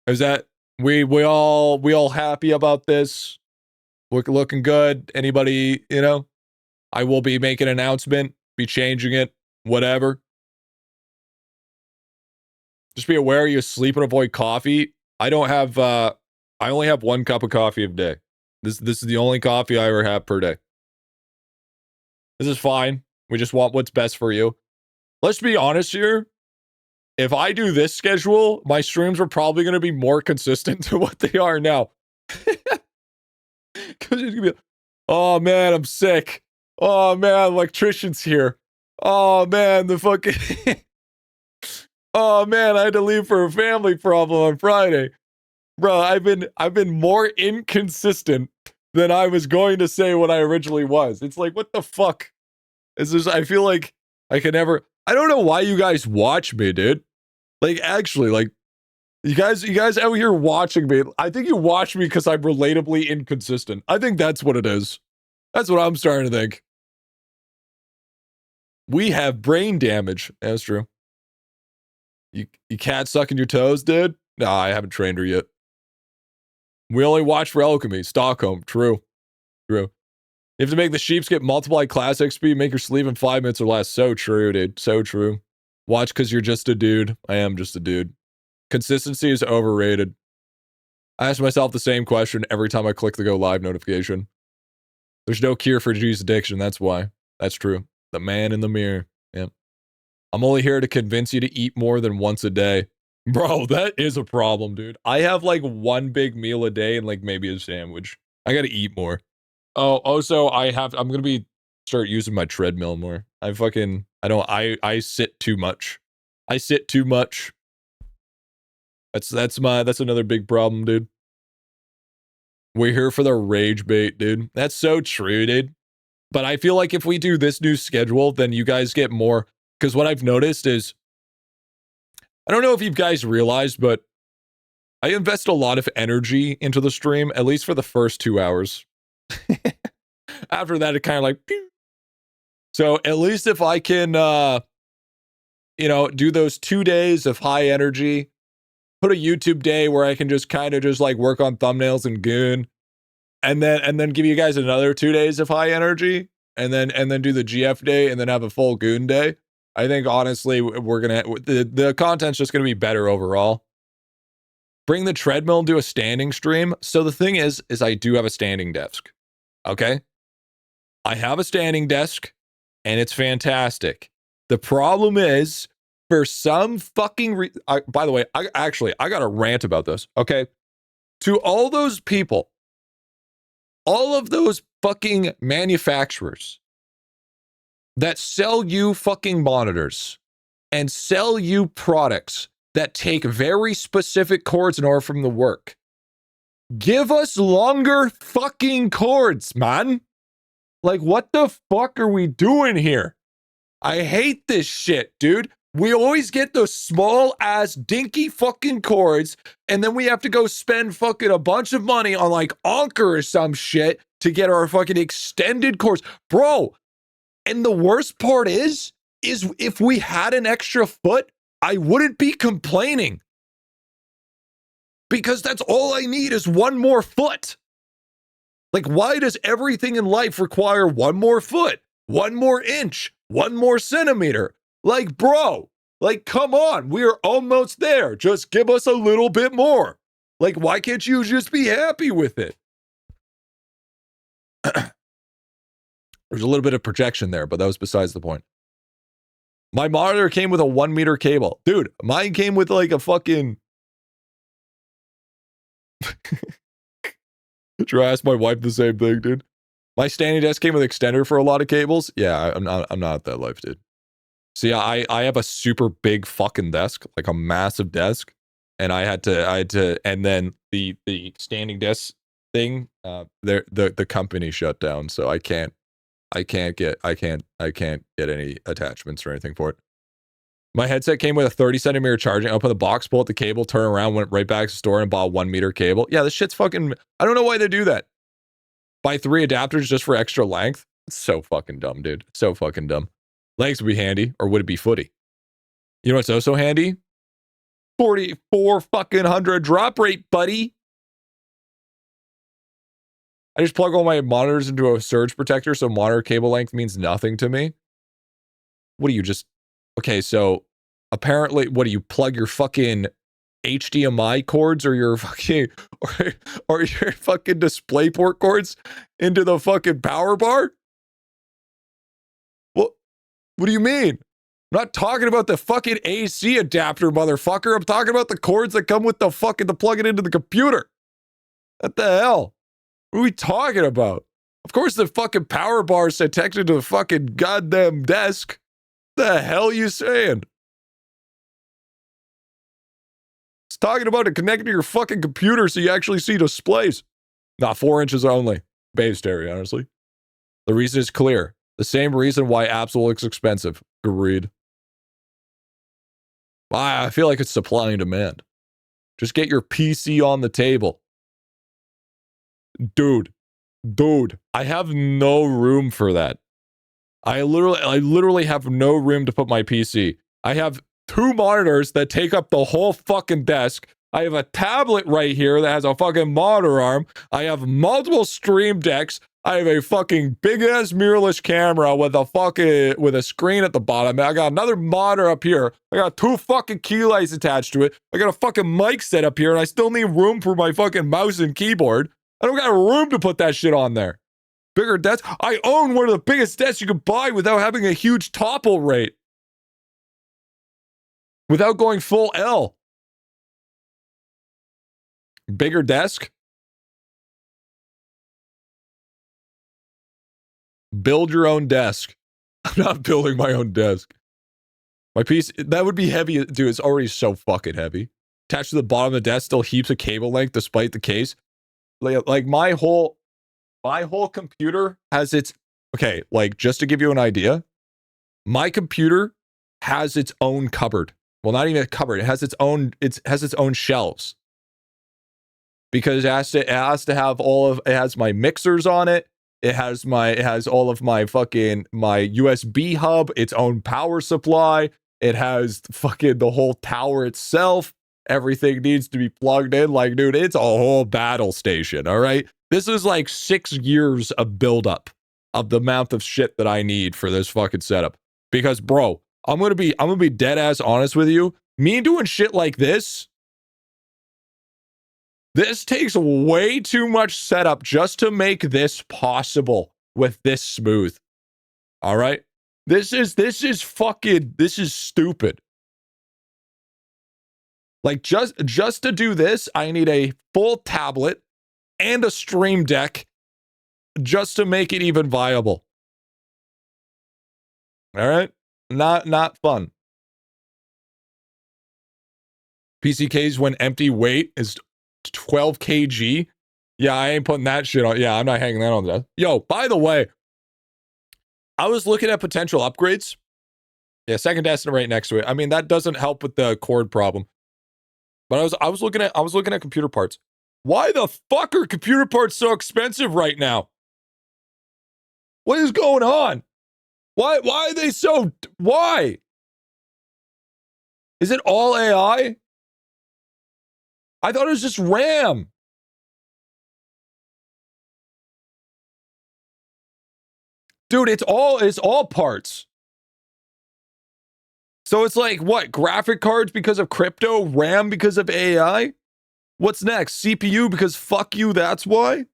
Is that we all happy about this? We're looking good. Anybody, you know? I will be making an announcement, be changing it, whatever. Just be aware you sleep and avoid coffee. I don't have I only have 1 cup of coffee a day. This is the only coffee I ever have per day. This is fine. We just want what's best for you. Let's be honest here. If I do this schedule, my streams are probably going to be more consistent to what they are now. Because it's going to be, oh man, I'm sick. Oh man, electrician's here. Oh man, the fucking... Oh man, I had to leave for a family problem on Friday. Bro, I've been more inconsistent than I was going to say what I originally was. It's like, what the fuck? It's just, I feel like I can never... I don't know why you guys watch me, dude. Like, actually, like, you guys out here watching me. I think you watch me because I'm relatably inconsistent. I think that's what it is. That's what I'm starting to think. We have brain damage. That's true. You cat sucking your toes, dude? Nah, I haven't trained her yet. We only watch for alchemy. Stockholm. True. True. You have to make the sheeps get multiplied class XP, make her sleep in 5 minutes or less. So true, dude. So true. Watch because you're just a dude. I am just a dude. Consistency is overrated. I ask myself the same question every time I click the go live notification. There's no cure for G's addiction. That's why. That's true. The man in the mirror. Yep. I'm only here to convince you to eat more than once a day. Bro, that is a problem, dude. I have like 1 big meal a day and like maybe a sandwich. I gotta eat more. Oh, also I'm gonna start using my treadmill more. I sit too much. I sit too much. That's another big problem, dude. We're here for the rage bait, dude. That's so true, dude. But I feel like if we do this new schedule, then you guys get more. Because what I've noticed is, I don't know if you guys realized, but I invest a lot of energy into the stream, at least for the first 2 hours. After that, it kind of like, pew. So at least if I can, do those 2 days of high energy, put a YouTube day where I can just kind of just like work on thumbnails and goon, and then give you guys another 2 days of high energy, and then do the GF day, and then have a full goon day. I think honestly, the content's just gonna be better overall. Bring the treadmill and do a standing stream. So the thing is I do have a standing desk. Okay, I have a standing desk, and it's fantastic. The problem is, for some fucking by the way, I got a rant about this. Okay, to all those people, all of those fucking manufacturers that sell you fucking monitors and sell you products that take very specific cords in order for them to work. Give us longer fucking cords, man. Like, what the fuck are we doing here? I hate this shit, dude. We always get those small ass dinky fucking cords, and then we have to go spend fucking a bunch of money on like Anker or some shit to get our fucking extended cords. Bro, and the worst part is if we had an extra foot, I wouldn't be complaining. Because that's all I need is 1 more foot. Like, why does everything in life require 1 more foot, 1 more inch, 1 more centimeter? Like, bro, like, come on, we're almost there. Just give us a little bit more. Like, why can't you just be happy with it? There's a little bit of projection there, but that was besides the point. My monitor came with a 1 meter cable. Dude, mine came with like a fucking... Try to ask my wife the same thing, dude. My standing desk came with extender for a lot of cables. Yeah, I'm not at that life, dude. See, I have a super big fucking desk, like a massive desk, and I had to, and then the standing desk thing, the company shut down, so I can't get any attachments or anything for it. My headset came with a 30 centimeter charging. I opened the box, pulled out the cable, turn around, went right back to the store and bought a 1 meter cable. Yeah, this shit's fucking, I don't know why they do that. Buy 3 adapters just for extra length. It's so fucking dumb, dude. So fucking dumb. Legs would be handy, or would it be footy? You know what's also handy? 44 fucking 100 drop rate, buddy. I just plug all my monitors into a surge protector, so monitor cable length means nothing to me. What do you just... Okay, so apparently, what do you plug your fucking HDMI cords or your fucking... or your fucking DisplayPort cords into the fucking power bar? What do you mean? I'm not talking about the fucking AC adapter, motherfucker. I'm talking about the cords that come with the fucking... to plug it into the computer. What the hell? What are we talking about? Of course the fucking power bar is connected to the fucking goddamn desk. The hell you saying? It's talking about it connected to your fucking computer so you actually see displays. Not 4 inches only. Based area, honestly. The reason is clear. The same reason why apps looks expensive. Agreed. I feel like it's supply and demand. Just get your PC on the table. Dude, I have no room for that. I literally have no room to put my PC. I have 2 monitors that take up the whole fucking desk. I have a tablet right here that has a fucking monitor arm. I have multiple stream decks. I have a fucking big ass mirrorless camera with a screen at the bottom. I got another monitor up here. I got 2 fucking key lights attached to it. I got a fucking mic set up here, and I still need room for my fucking mouse and keyboard. I don't got room to put that shit on there. Bigger desk. I own one of the biggest desks you could buy without having a huge topple rate. Without going full L. Bigger desk. Build your own desk. I'm not building my own desk. My piece, that would be heavy. Dude, it's already so fucking heavy. Attached to the bottom of the desk, still heaps of cable length despite the case. Like my whole computer has its... Okay, like, just to give you an idea, my computer has its own cupboard. Well, not even a cupboard. It has its own shelves. Because it has to have it has my mixers on it. It has all of my USB hub, its own power supply. It has fucking the whole tower itself. Everything needs to be plugged in. Like, dude, it's a whole battle station, all right? This is like 6 years of buildup of the amount of shit that I need for this fucking setup. Because, bro, I'm gonna be dead ass honest with you. Me doing shit like this takes way too much setup just to make this possible with this smooth. All right? This is stupid. Like, just to do this, I need a full tablet and a stream deck just to make it even viable. All right? Not fun. PCK's when empty weight is 12 kg. Yeah, I ain't putting that shit on. Yeah, I'm not hanging that on the desk. Yo, by the way, I was looking at potential upgrades. Yeah, second desk right next to it. I mean, that doesn't help with the cord problem. But I was looking at computer parts. Why the fuck are computer parts so expensive right now? What is going on? Why are they so... Why? Is it all AI? I thought it was just RAM. Dude, it's all parts. So it's like, what? Graphic cards because of crypto? RAM because of AI? What's next? CPU because fuck you, that's why?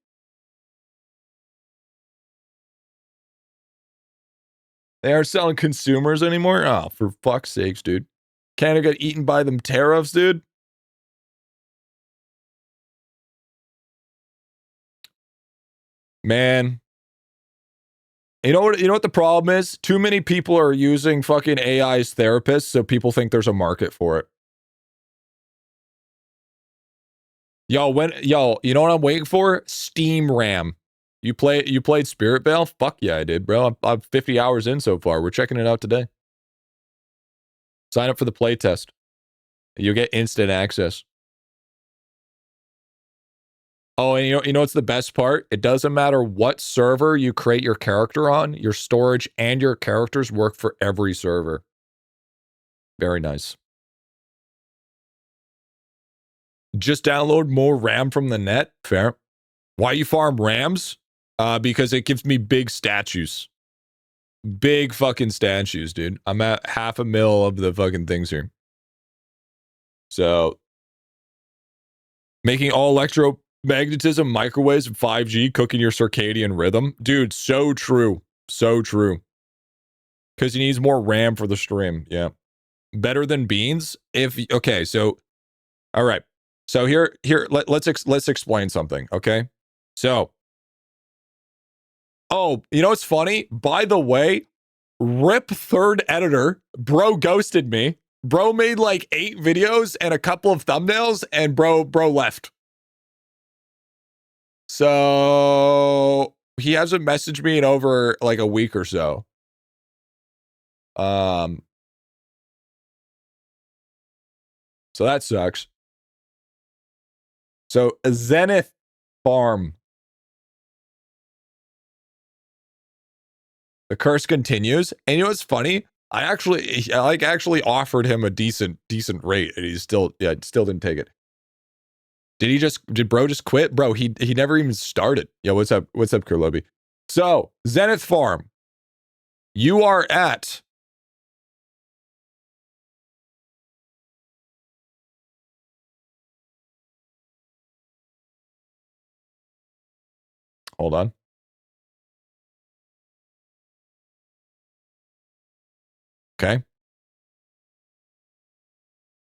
They aren't selling consumers anymore? Oh, for fuck's sakes, dude. Canada got eaten by them tariffs, dude. Man. You know what the problem is? Too many people are using fucking AI as therapists, so people think there's a market for it. Yo, you know what I'm waiting for? Steam RAM. You played SpiritVale? Fuck yeah, I did, bro. I'm 50 hours in so far. We're checking it out today. Sign up for the playtest. You'll get instant access. Oh, and you know what's the best part? It doesn't matter what server you create your character on, your storage and your characters work for every server. Very nice. Just download more RAM from the net. Fair. Why you farm RAMs? Because it gives me big statues. Big fucking statues, dude. I'm at 500,000 of the fucking things here. So, making all electromagnetism microwaves and 5G, cooking your circadian rhythm. Dude, so true. So true. Because he needs more RAM for the stream. Yeah. Better than beans? Okay, so, all right. So let's explain something, okay? So, oh, you know what's funny? By the way, rip third editor, bro ghosted me. Bro made like 8 videos and a couple of thumbnails, and bro left. So he hasn't messaged me in over like a week or so. So that sucks. So Zenith Farm. The curse continues. And you know what's funny? I actually offered him a decent rate, and he still didn't take it. Did bro just quit? Bro, he never even started. Yo, what's up, Kurlobi? So, Zenith Farm. You are at hold on. Okay.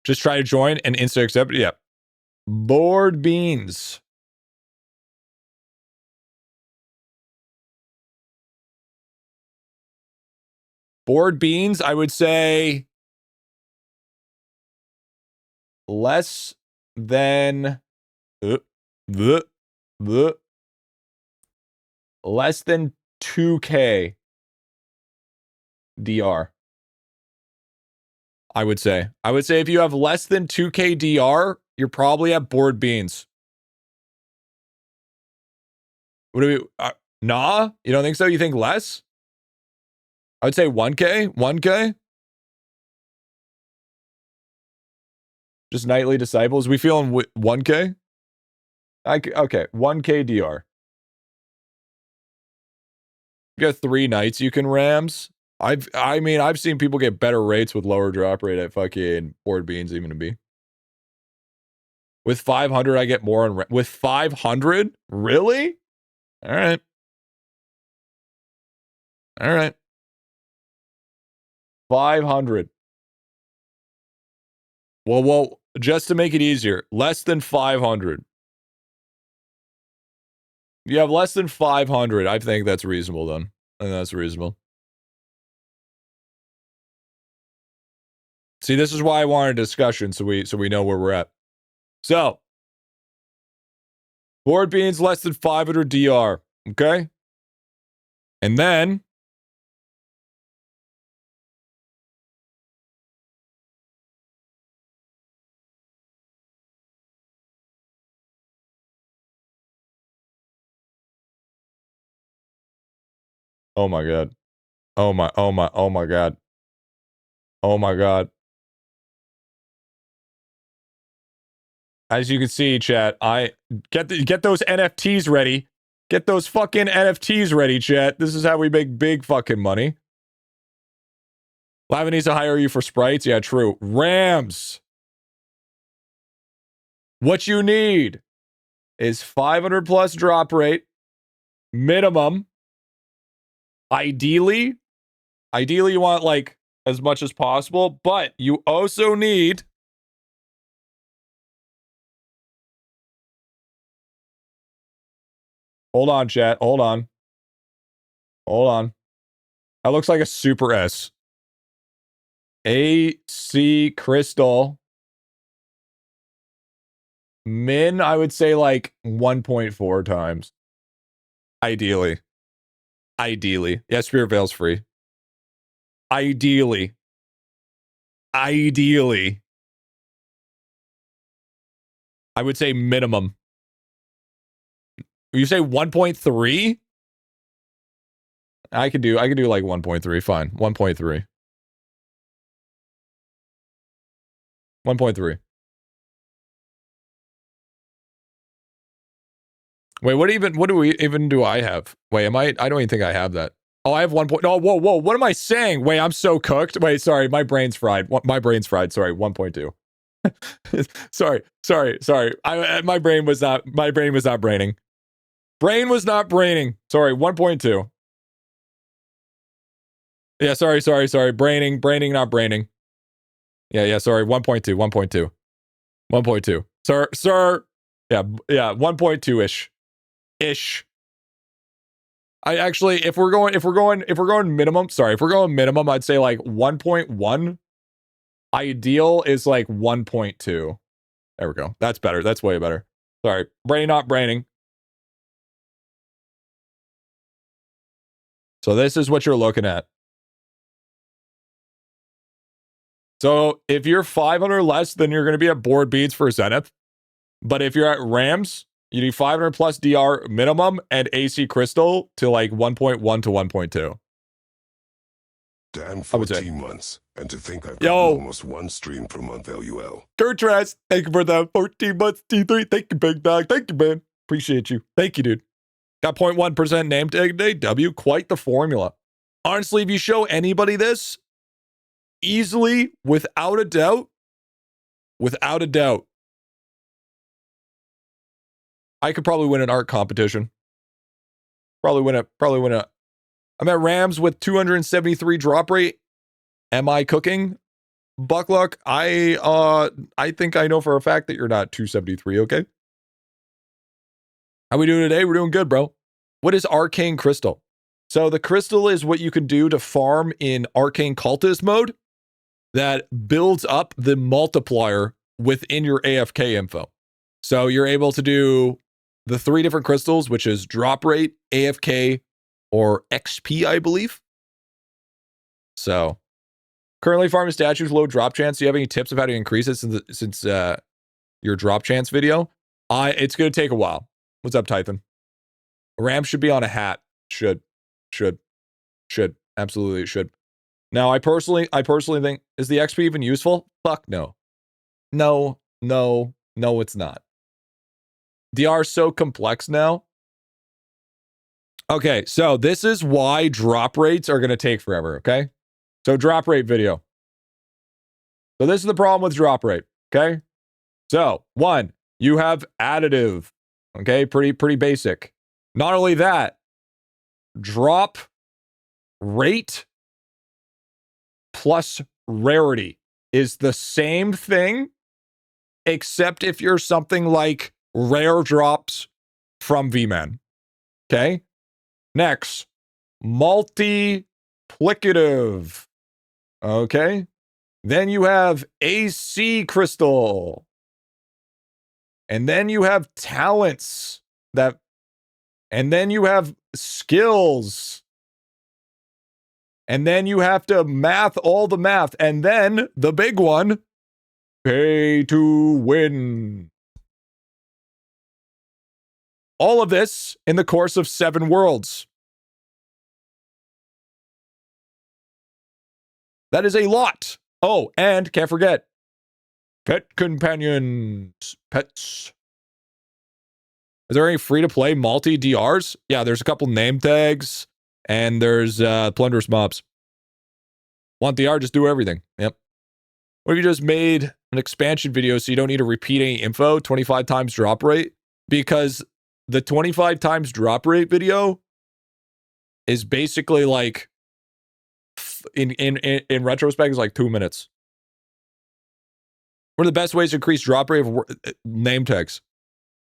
Just try to join and instant accept. Yeah. Board beans. Board beans, I would say less than less than 2K DR. I would say if you have less than 2K DR, you're probably at board beans. What do we nah? You don't think so? You think less? I would say 1K. 1K. Just nightly disciples. We feeling 1K? Okay, 1K DR. You got 3 nights you can rams. I've seen people get better rates with lower drop rate at fucking board beans even to be. With 500, I get more on with 500? Really? All right. All right. 500. Well, just to make it easier, less than 500. You have less than 500. I think that's reasonable then. I think that's reasonable. See, this is why I wanted a discussion so we know where we're at. So, board beans less than 500 DR, okay? And then oh my god. Oh my god. Oh my god. As you can see, chat, I get those NFTs ready. Get those fucking NFTs ready, chat. This is how we make big fucking money. Lava needs to hire you for sprites. Yeah, true. Rams. What you need is 500 plus drop rate. Minimum. Ideally, you want like as much as possible, but you also need hold on, chat. Hold on. That looks like a super S. AC crystal. Min, I would say like 1.4 times. Ideally. Yeah, SpiritVale's free. Ideally. I would say minimum. You say 1.3? I could do like 1.3. Fine. 1.3. 1.3. Wait, what do I have? Wait, I don't even think I have that. Oh, I have 1. Oh, whoa, what am I saying? Wait, I'm so cooked. Wait, sorry, my brain's fried. Sorry, 1.2. sorry. My brain was not braining. Brain was not braining. Sorry, 1.2. Yeah, sorry. Braining, not braining. Yeah, sorry, 1.2. 1.2. Sir. Yeah, 1.2-ish. I actually, if we're going minimum, I'd say like 1.1. Ideal is like 1.2. There we go. That's better. That's way better. Sorry. Brain not braining. So this is what you're looking at. So if you're 500 less, then you're going to be at board beats for Zenith. But if you're at Rams, you need 500 plus DR minimum and AC crystal to like 1.1 to 1.2. Damn, 14 months. And to think I've got almost one stream per month, LUL. Kurtras, thank you for that 14 months, T3. Thank you, big dog. Thank you, man. Appreciate you. Thank you, dude. Got 0.1% name tag today. W, quite the formula. Honestly, if you show anybody this, easily, without a doubt, I could probably win an art competition. Probably win a. I'm at Rams with 273 drop rate. Am I cooking? Buckluck, I think I know for a fact that you're not 273, okay? How we doing today? We're doing good, bro. What is Arcane Crystal? So the crystal is what you can do to farm in Arcane Cultist mode that builds up the multiplier within your AFK info. So you're able to do the 3 different crystals, which is drop rate, AFK, or XP, I believe. So currently farming statues, low drop chance. Do you have any tips of how to increase it since your drop chance video? It's going to take a while. What's up, Tython? Ram should be on a hat. Should. Absolutely should. Now, I personally think, is the XP even useful? Fuck no. No, it's not. DR is so complex now. Okay, so this is why drop rates are going to take forever, okay? So drop rate video. So this is the problem with drop rate, okay? So, 1, you have additive, okay? Pretty basic. Not only that, drop rate plus rarity is the same thing, except if you're something like rare drops from V-Man, okay? Next, multiplicative, okay? Then you have AC crystal. And then you have talents and then you have skills. And then you have to math all the math. And then the big one, pay to win. All of this in the course of 7 worlds. That is a lot. Oh, and can't forget, pet companions, pets. Is there any free-to-play multi-DRs? Yeah, there's a couple name tags, and there's plunderous mobs. Want DR, just do everything. Yep. What if you just made an expansion video so you don't need to repeat any info, 25 times drop rate? Because the 25 times drop rate video is basically like, in retrospect, is like 2 minutes. What are the best ways to increase drop rate of name tags?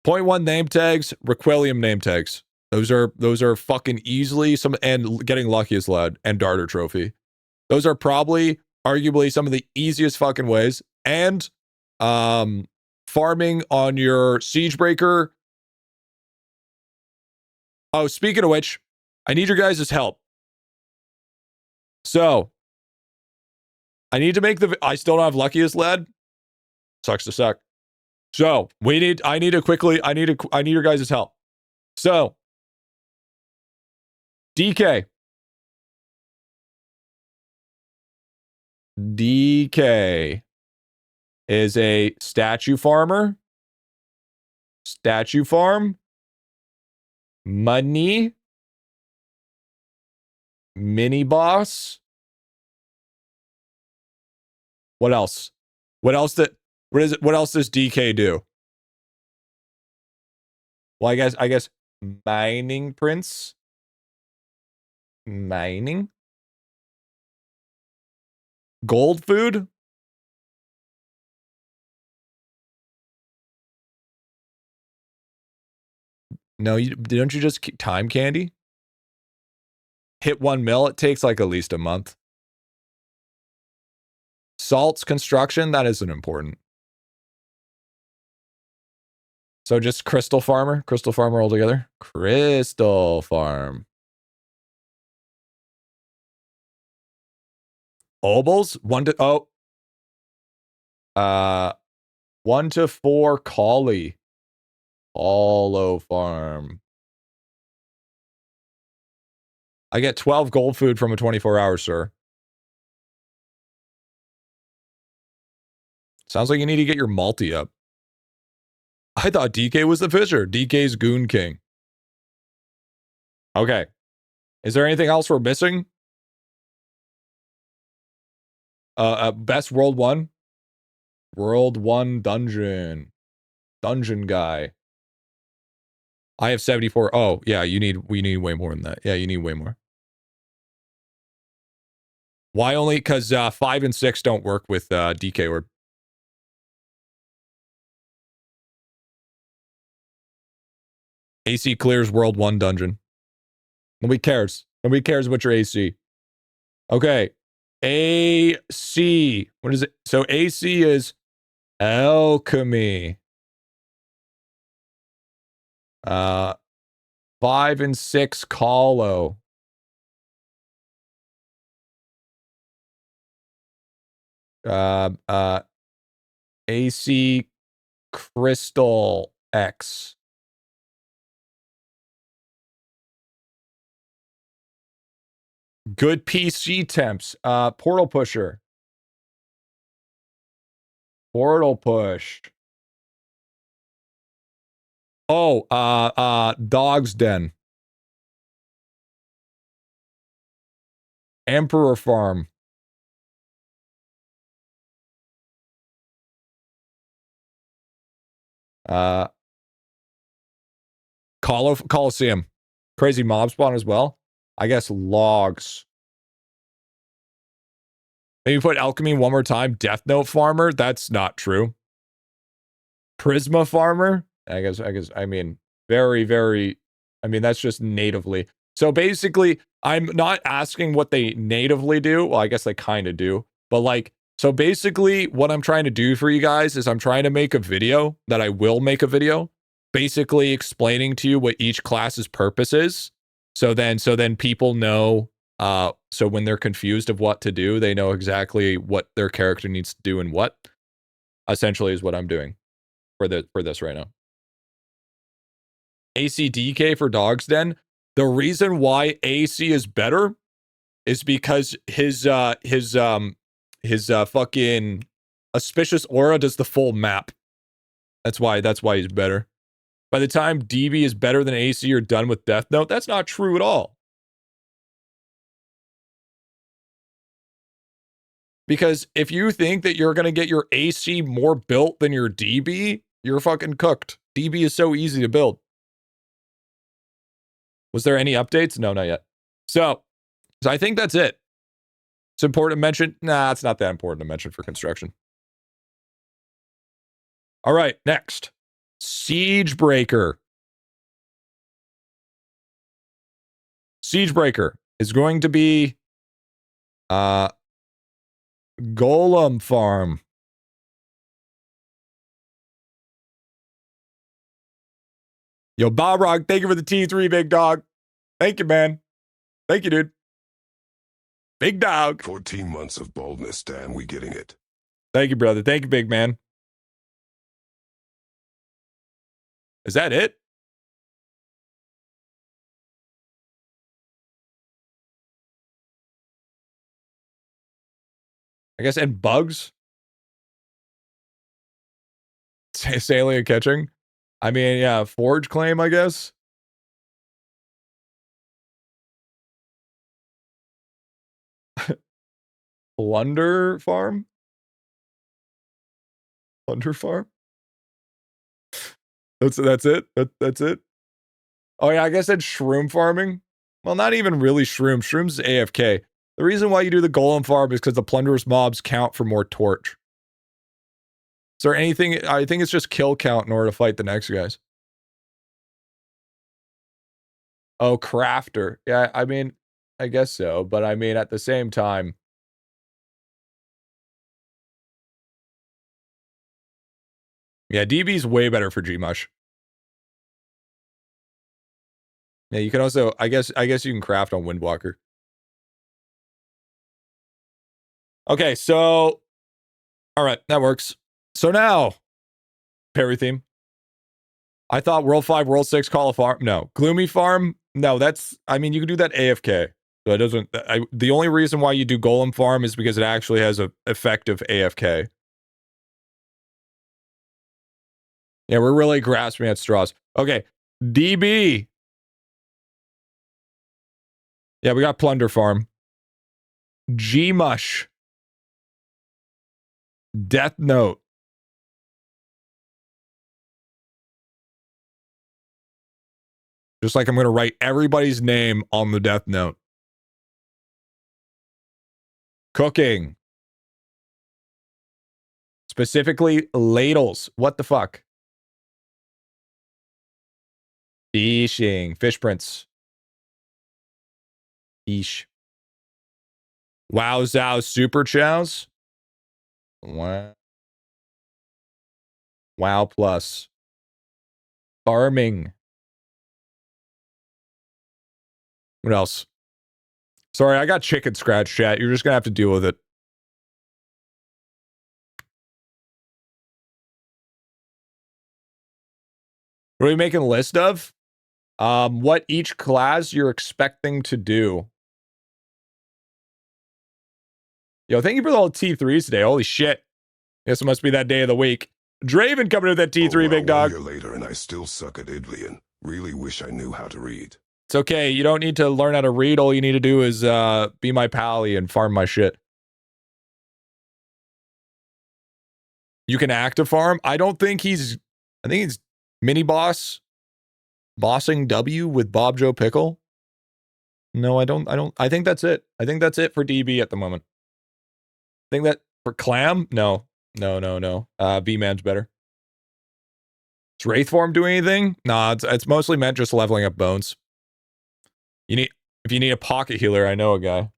0.1 name tags, Requilium name tags. Those are fucking easily some, and getting luckiest lad and darter trophy. Those are probably arguably some of the easiest fucking ways. And farming on your siege breaker. Oh, speaking of which, I need your guys' help. So I need to make I still don't have luckiest lad. Sucks to suck. So I need your guys' help. So DK is a statue farmer. Statue farm. Money. Mini boss. What else? What else does DK do? Well, I guess mining prince. Mining. Gold food. No, don't you just keep time candy? Hit 1 mil, it takes like at least a month. Salts construction, that isn't important. So just crystal farmer altogether. Crystal farm. Obols, 1 to 4 collie. Hollow farm. I get 12 gold food from a 24-hour, sir. Sounds like you need to get your multi up. I thought DK was the fisher. DK's Goon King. Okay. Is there anything else we're missing? Best World 1? World 1 dungeon. Dungeon guy. I have 74. Oh, yeah, we need way more than that. Yeah, you need way more. Why only? Because 5 and 6 don't work with DK Orb. AC clears World 1 dungeon. Nobody cares. Nobody cares about your AC. Okay. AC. What is it? So AC is alchemy. 5 and 6 Colo. AC Crystal X. Good PC temps. Portal Pusher. Portal Push. Oh, Dog's Den. Emperor Farm. Coliseum. Crazy mob spawn as well. I guess logs. Maybe put alchemy one more time. Death Note Farmer. That's not true. Prisma Farmer. I mean, very. I mean, that's just natively. So basically, I'm not asking what they natively do. Well, I guess they kind of do. But like, so basically, what I'm trying to do for you guys is I'm trying to make a video that I will make a video, basically explaining to you what each class's purpose is. So then people know, so when they're confused of what to do, they know exactly what their character needs to do and what, essentially, is what I'm doing for this right now. ACDK for Dog's Den. The reason why AC is better is because his fucking auspicious aura does the full map. That's why he's better. by the time DB is better than AC, you're done with Death Note. That's not true at all. Because if you think that you're going to get your AC more built than your DB, you're fucking cooked. DB is so easy to build. Was there any updates? No, not yet. So I think that's it. It's important to mention. Nah, it's not that important to mention for construction. All right, next. Siegebreaker. Siegebreaker is going to be Golem Farm. Yo, Bob Rock, thank you for the T3, big dog. Thank you, man. Thank you, dude. Big dog. 14 months of boldness, Dan. We getting it. Thank you, brother. Thank you, big man. Is that it? I guess, and bugs. Sailing and catching. I mean, yeah, forge claim, I guess. Plunder farm? Plunder farm? That's it? That's it? Oh, yeah, I guess that's shroom farming. Well, not even really shroom. Shroom's AFK. The reason why you do the golem farm is because the plunderous mobs count for more torch. Is there anything? I think it's just kill count in order to fight the next guys. Oh, crafter. Yeah, I mean, I guess so. But I mean, at the same time. Yeah, DB's way better for Gmush. Yeah, you can also, I guess you can craft on Windwalker. Okay, so, all right, that works. So now, parry theme. I thought World 5, World 6, Call of Farm. No. Gloomy Farm? No, that's, I mean, you can do that AFK. So it doesn't, the only reason why you do Golem Farm is because it actually has an effective AFK. Yeah, we're really grasping at straws. Okay, DB. Yeah, we got Plunder Farm. Gmush. Death Note. Just like I'm going to write everybody's name on the Death Note. Cooking. Specifically, ladles. What the fuck? Fishing. Fish prints. Fish. Wow Zow Super Chows. Wow. Wow Plus. Farming. What else? Sorry, I got chicken scratch, chat. You're just going to have to deal with it. What are we making a list of? What each class you're expecting to do. Yo, thank you for all the T3s today. Holy shit. Guess it must be that day of the week. Draven coming to that T3, big dog. 1 year later and I still suck at IdleOn. Really wish I knew how to read. It's okay. You don't need to learn how to read. All you need to do is be my pally and farm my shit. You can active farm. I think he's mini boss. Bossing W with Bob Joe Pickle. No, I don't. I think that's it. I think that's it for DB at the moment. I think that for Clam? No. B-Man's better. Does Wraith Form do anything? Nah, it's mostly meant just leveling up bones. If you need a pocket healer, I know a guy.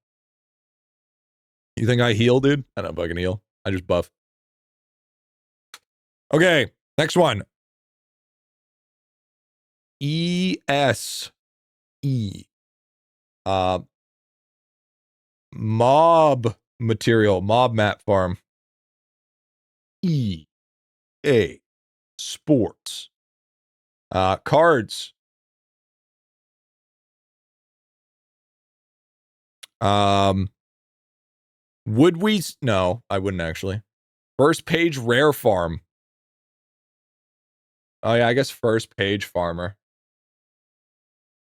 You think I heal, dude? I don't fucking heal. I just buff. Okay, next one. ESE. Mob material, mob mat farm. EA Sports. Cards. Would we? No, I wouldn't actually. First page rare farm. Oh yeah, I guess first page farmer.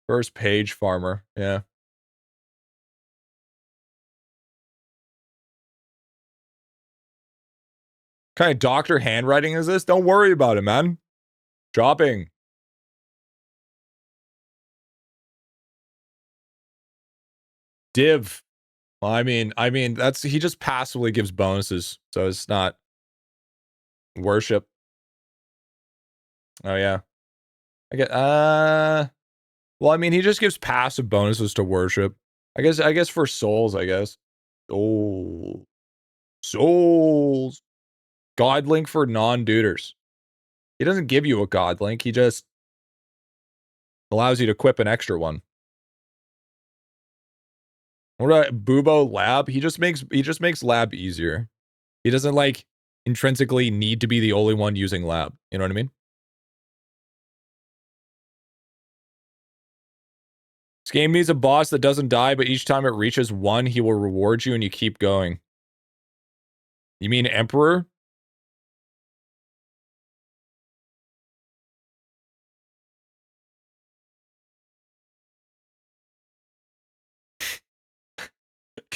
First page farmer, yeah. What kind of doctor handwriting is this? Don't worry about it, man. Dropping. Div. Well, I mean, that's he just passively gives bonuses, so it's not worship. Oh yeah. I get well, I mean, he just gives passive bonuses to worship. I guess for souls, I guess. Oh. Souls. God link for non-duders. He doesn't give you a god link, he just allows you to equip an extra one. What about Bubo Lab? He just makes lab easier. He doesn't like intrinsically need to be the only one using lab. You know what I mean? This game needs a boss that doesn't die, but each time it reaches 1, he will reward you and you keep going. You mean Emperor?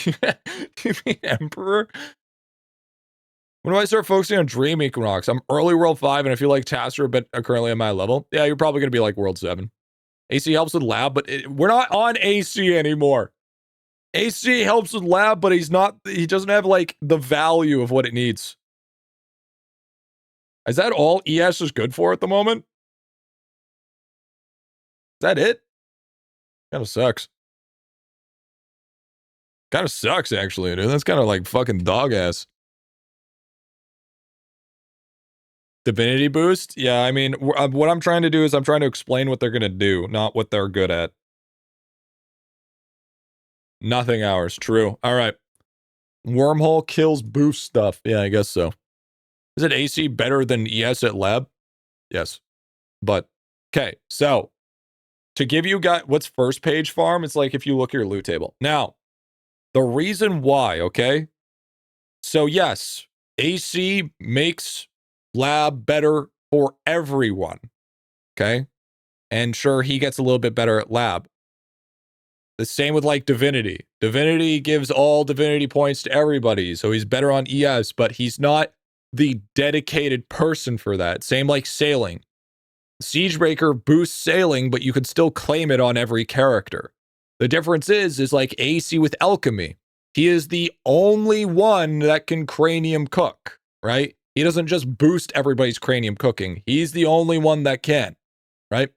You mean Emperor? When do I start focusing on Dream Equinox? I'm early World 5 and I feel like tasks are a bit currently at my level. Yeah, you're probably going to be like World 7. AC helps with lab, but we're not on AC anymore. AC helps with lab, but he doesn't have like the value of what it needs. Is that all ES is good for at the moment? Is that it? Kind of sucks. Kind of sucks, actually, dude. That's kind of like fucking dog ass. Divinity boost? Yeah, I mean, what I'm trying to do is I'm trying to explain what they're going to do, not what they're good at. Nothing hours. True. All right. Wormhole kills boost stuff. Yeah, I guess so. Is it AC better than ES at lab? Yes. But, okay, so to give you guys what's first page farm, it's like if you look at your loot table. Now, the reason why, okay? So, yes, AC makes lab better for everyone, okay? And sure, he gets a little bit better at lab. The same with like Divinity. Divinity gives all Divinity points to everybody, so he's better on ES, but he's not the dedicated person for that. Same like Sailing. Siegebreaker boosts Sailing, but you can still claim it on every character. The difference is like AC with Alchemy. He is the only one that can cranium cook, right? He doesn't just boost everybody's cranium cooking. He's the only one that can, right?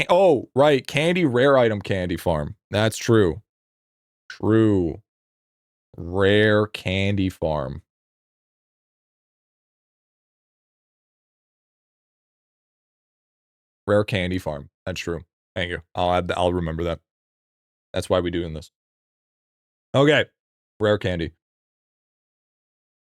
Oh, right. Candy, rare item candy farm. That's true. True. Rare candy farm. Rare candy farm. That's true. Thank you. I'll remember that. That's why we're doing this. Okay. Rare candy.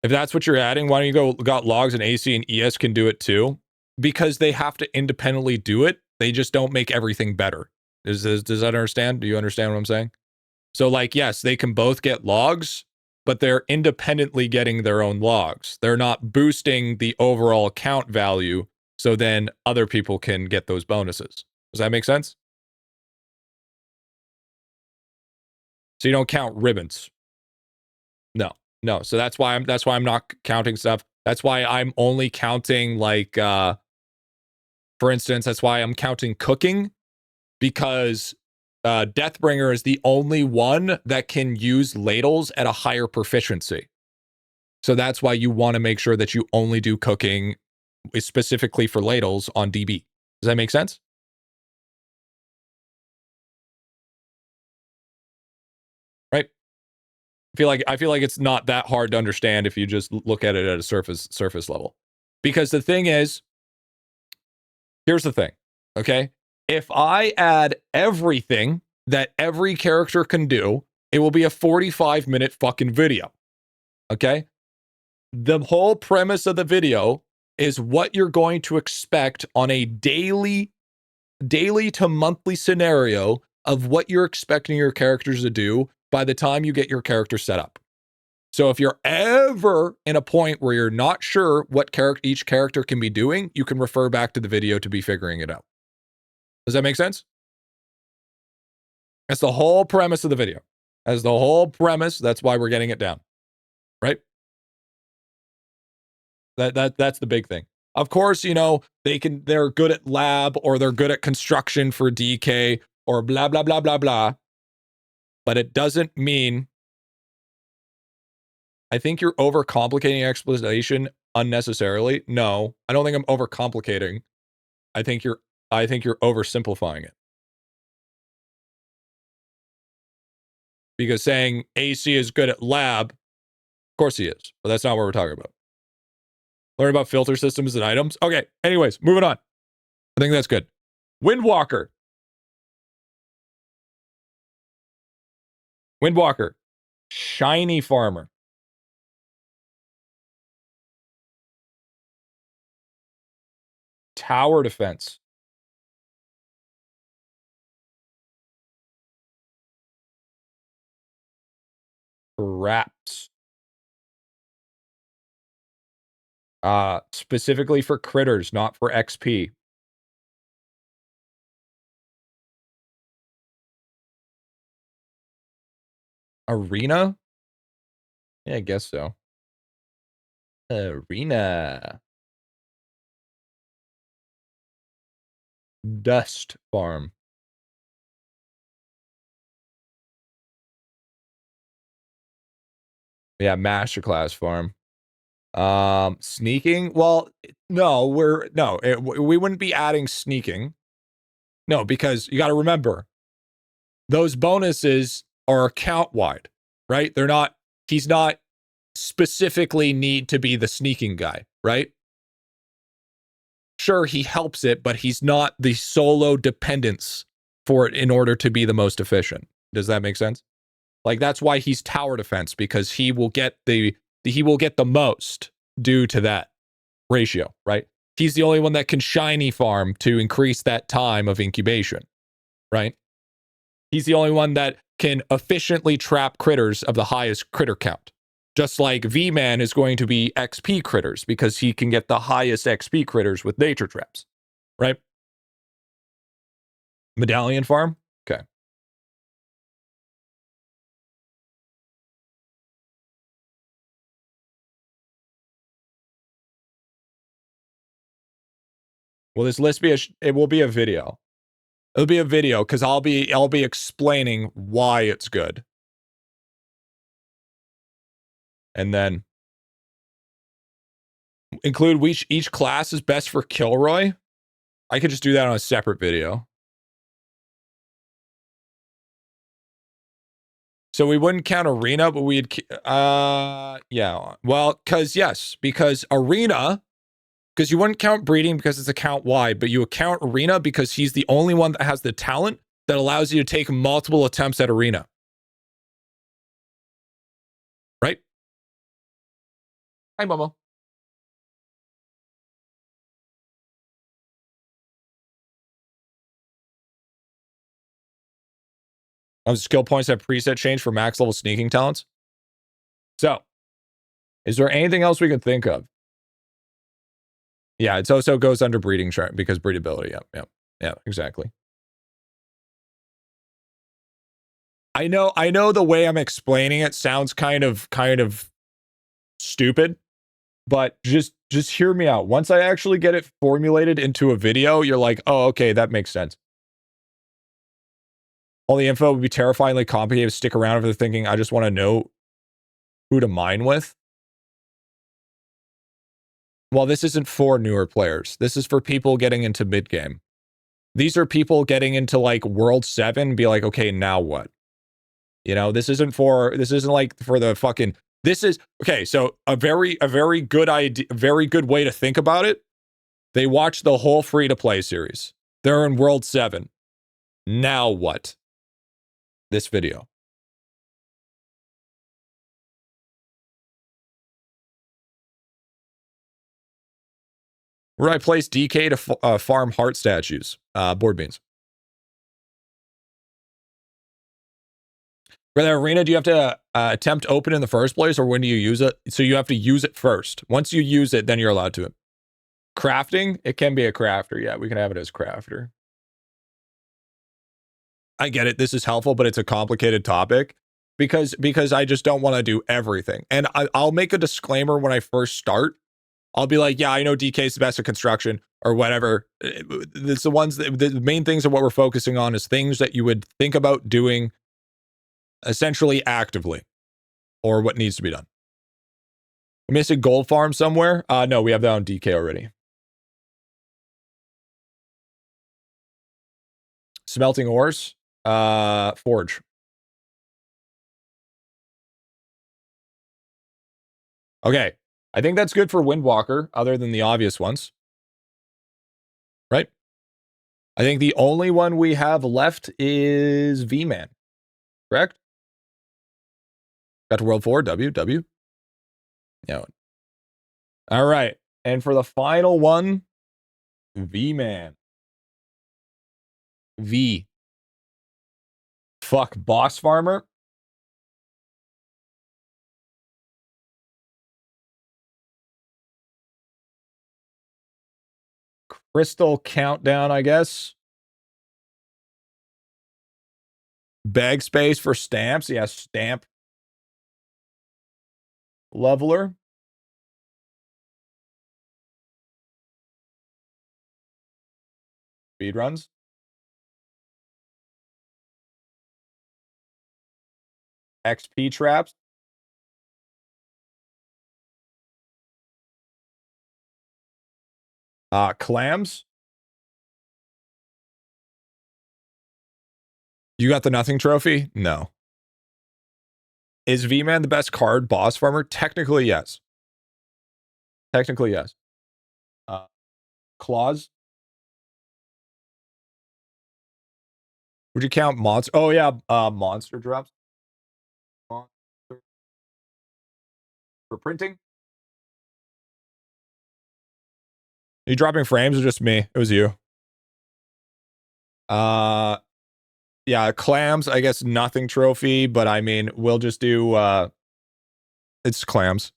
If that's what you're adding, why don't you got logs and AC and ES can do it too? Because they have to independently do it. They just don't make everything better. Does that understand? Do you understand what I'm saying? So like, yes, they can both get logs, but they're independently getting their own logs. They're not boosting the overall count value, so then other people can get those bonuses. Does that make sense? So you don't count ribbons. No. So that's why I'm not counting stuff. That's why I'm only counting like for instance, that's why I'm counting cooking, because Deathbringer is the only one that can use ladles at a higher proficiency. So that's why you want to make sure that you only do cooking specifically for ladles on DB. Does that make sense? Right? I feel like it's not that hard to understand if you just look at it at a surface level. Because the thing is, here's the thing, okay? If I add everything that every character can do, it will be a 45-minute fucking video. Okay? The whole premise of the video is what you're going to expect on a daily to monthly scenario of what you're expecting your characters to do by the time you get your character set up. So if you're ever in a point where you're not sure what each character can be doing, you can refer back to the video to be figuring it out. Does that make sense? That's the whole premise of the video. That's the whole premise. That's why we're getting it down. Right? That's the big thing. Of course, you know, they're good at lab or they're good at construction for DK or blah, blah, blah, blah, blah. But it doesn't mean, I think you're overcomplicating explanation unnecessarily. No, I don't think I'm overcomplicating. I think you're oversimplifying it. Because saying AC is good at lab, of course he is, but that's not what we're talking about. Learn about filter systems and items. Okay, anyways, moving on. I think that's good. Windwalker. Windwalker. Shiny farmer. Tower defense. Traps. Specifically for critters, not for XP. Arena? Yeah, I guess so. Arena. Dust farm. Yeah, masterclass farm. Sneaking? Well, no, we wouldn't be adding sneaking. No, because you got to remember, those bonuses are account wide, right? He's not specifically need to be the sneaking guy, right? Sure, he helps it, but he's not the solo dependence for it in order to be the most efficient. Does that make sense? Like, that's why he's tower defense, because he will get the most due to that ratio, right? He's the only one that can shiny farm to increase that time of incubation, right? He's the only one that can efficiently trap critters of the highest critter count. Just like V-Man is going to be XP critters because he can get the highest XP critters with nature traps, right? Medallion farm? Okay. Will this list be it will be a video. It'll be a video because I'll be explaining why it's good. And then include which each class is best for Kilroy. I could just do that on a separate video. So we wouldn't count arena, but we'd yeah. Well, because arena, because you wouldn't count breeding because it's account wide, but you account arena because he's the only one that has the talent that allows you to take multiple attempts at arena. Right? Hi, Momo. Skill points have preset change for max level sneaking talents. So, is there anything else we could think of? Yeah, it also goes under breeding chart because breedability. Yeah, exactly. I know the way I'm explaining it sounds kind of stupid, but just hear me out. Once I actually get it formulated into a video, you're like, oh, okay, that makes sense. All the info would be terrifyingly complicated. Stick around if they're thinking, I just want to know who to mine with. Well, this isn't for newer players. This is for people getting into mid-game. These are people getting into like World 7, be like, okay, now what? You know, this isn't like for the fucking, this is, okay, so a very good idea, very good way to think about it. They watch the whole free-to-play series. They're in World 7. Now what? This video. Where do I place DK to farm heart statues? Board beans. For the arena, do you have to attempt open in the first place, or when do you use it? So you have to use it first. Once you use it, then you're allowed to. Crafting, it can be a crafter. Yeah, we can have it as crafter. I get it. This is helpful, but it's a complicated topic because I just don't want to do everything. And I'll make a disclaimer when I first start. I'll be like, yeah, I know DK is the best at construction or whatever. It's the ones that the main things of what we're focusing on is things that you would think about doing essentially actively or what needs to be done. I missed a gold farm somewhere. No, we have that on DK already. Smelting ores. Forge. Okay. I think that's good for Windwalker, other than the obvious ones. Right? I think the only one we have left is V-Man. Correct? Got to World 4, W. No. All right. And for the final one, V-Man. V. Fuck, Boss Farmer. Crystal Countdown, I guess. Bag space for stamps. Yeah, stamp. Leveler. Speedruns. XP traps. Clams. You got the nothing trophy? No. Is V-Man the best card boss farmer? Technically, yes. Technically, yes. Claws. Would you count monster? Oh, yeah. Monster drops. Monster. For printing. Are you dropping frames or just me? It was you. Yeah, clams, I guess nothing trophy, but I mean, we'll just do, it's clams.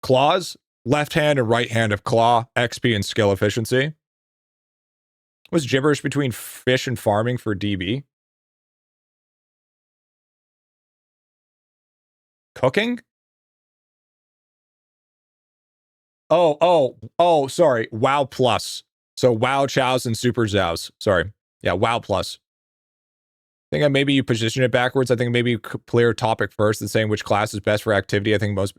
Claws, left hand and right hand of claw, XP and skill efficiency. What's gibberish between fish and farming for DB? Cooking? Oh, sorry. WoW plus. So WoW chows and super zows. Sorry. Yeah, WoW plus. I think maybe you position it backwards. I think maybe you clear topic first and saying which class is best for activity. I think most...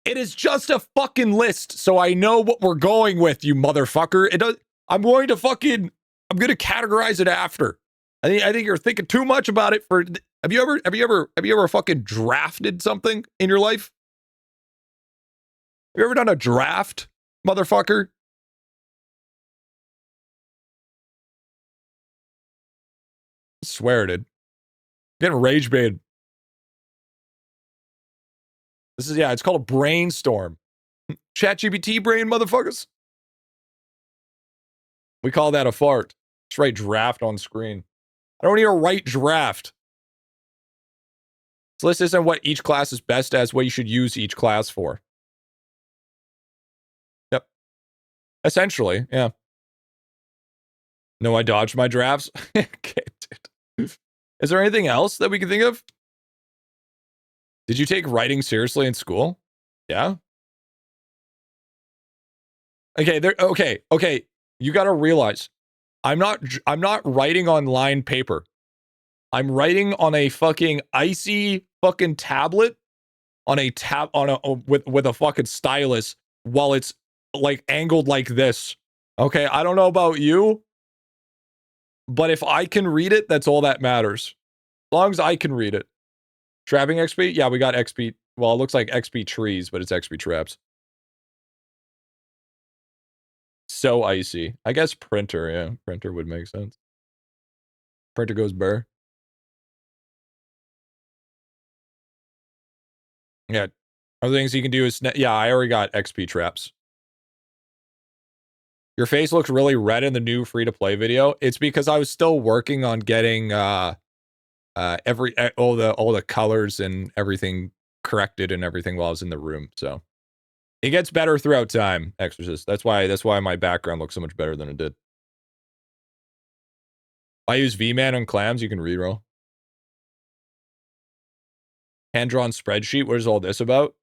It is just a fucking list, so I know what we're going with, you motherfucker. It does... I'm going to categorize it after. I think you're thinking too much about it for... Have you ever fucking drafted something in your life? Have you ever done a draft, motherfucker? I swear it did. Getting rage bait. This is, yeah, it's called a brainstorm. ChatGPT brain, motherfuckers. We call that a fart. Just write draft on screen. I don't need to write draft. This list isn't what each class is best as, what you should use each class for. Yep. Essentially, yeah. No, I dodged my drafts. Okay, dude. Is there anything else that we can think of? Did you take writing seriously in school? Yeah. Okay. You got to realize, I'm not writing on lined paper. I'm writing on a fucking icy fucking tablet with a fucking stylus while it's like angled like this. Okay, I don't know about you, but if I can read it, that's all that matters. As long as I can read it. Trapping XP? Yeah, we got XP. Well, it looks like XP trees, but it's XP traps. So icy. I guess printer, yeah. Printer would make sense. Printer goes burr. Yeah. Other things you can do is... Yeah, I already got XP traps. Your face looks really red in the new free-to-play video. It's because I was still working on getting all the colors and everything corrected and everything while I was in the room. So it gets better throughout time, Exorcist. That's why my background looks so much better than it did. I use VMan on clams, you can reroll. Hand-drawn spreadsheet, what is all this about?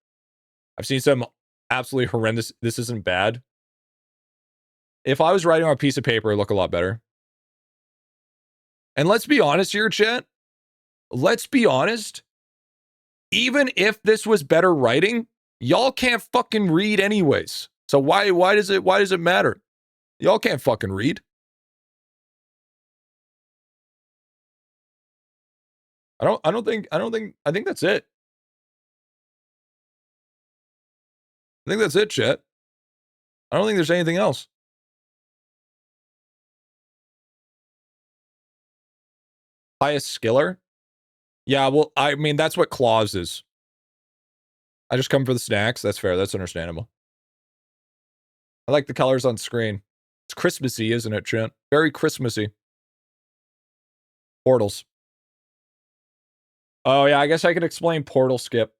I've seen some absolutely horrendous, this isn't bad. If I was writing on a piece of paper, it'd look a lot better. And let's be honest here, chat. Let's be honest. Even if this was better writing, y'all can't fucking read anyways. So why does it matter? Y'all can't fucking read. I think that's it. I think that's it, chat. I don't think there's anything else. Highest skiller? Yeah, well, I mean, that's what claws is. I just come for the snacks. That's fair. That's understandable. I like the colors on screen. It's Christmassy, isn't it, chat? Very Christmassy. Portals. Oh, yeah, I guess I could explain portal skip.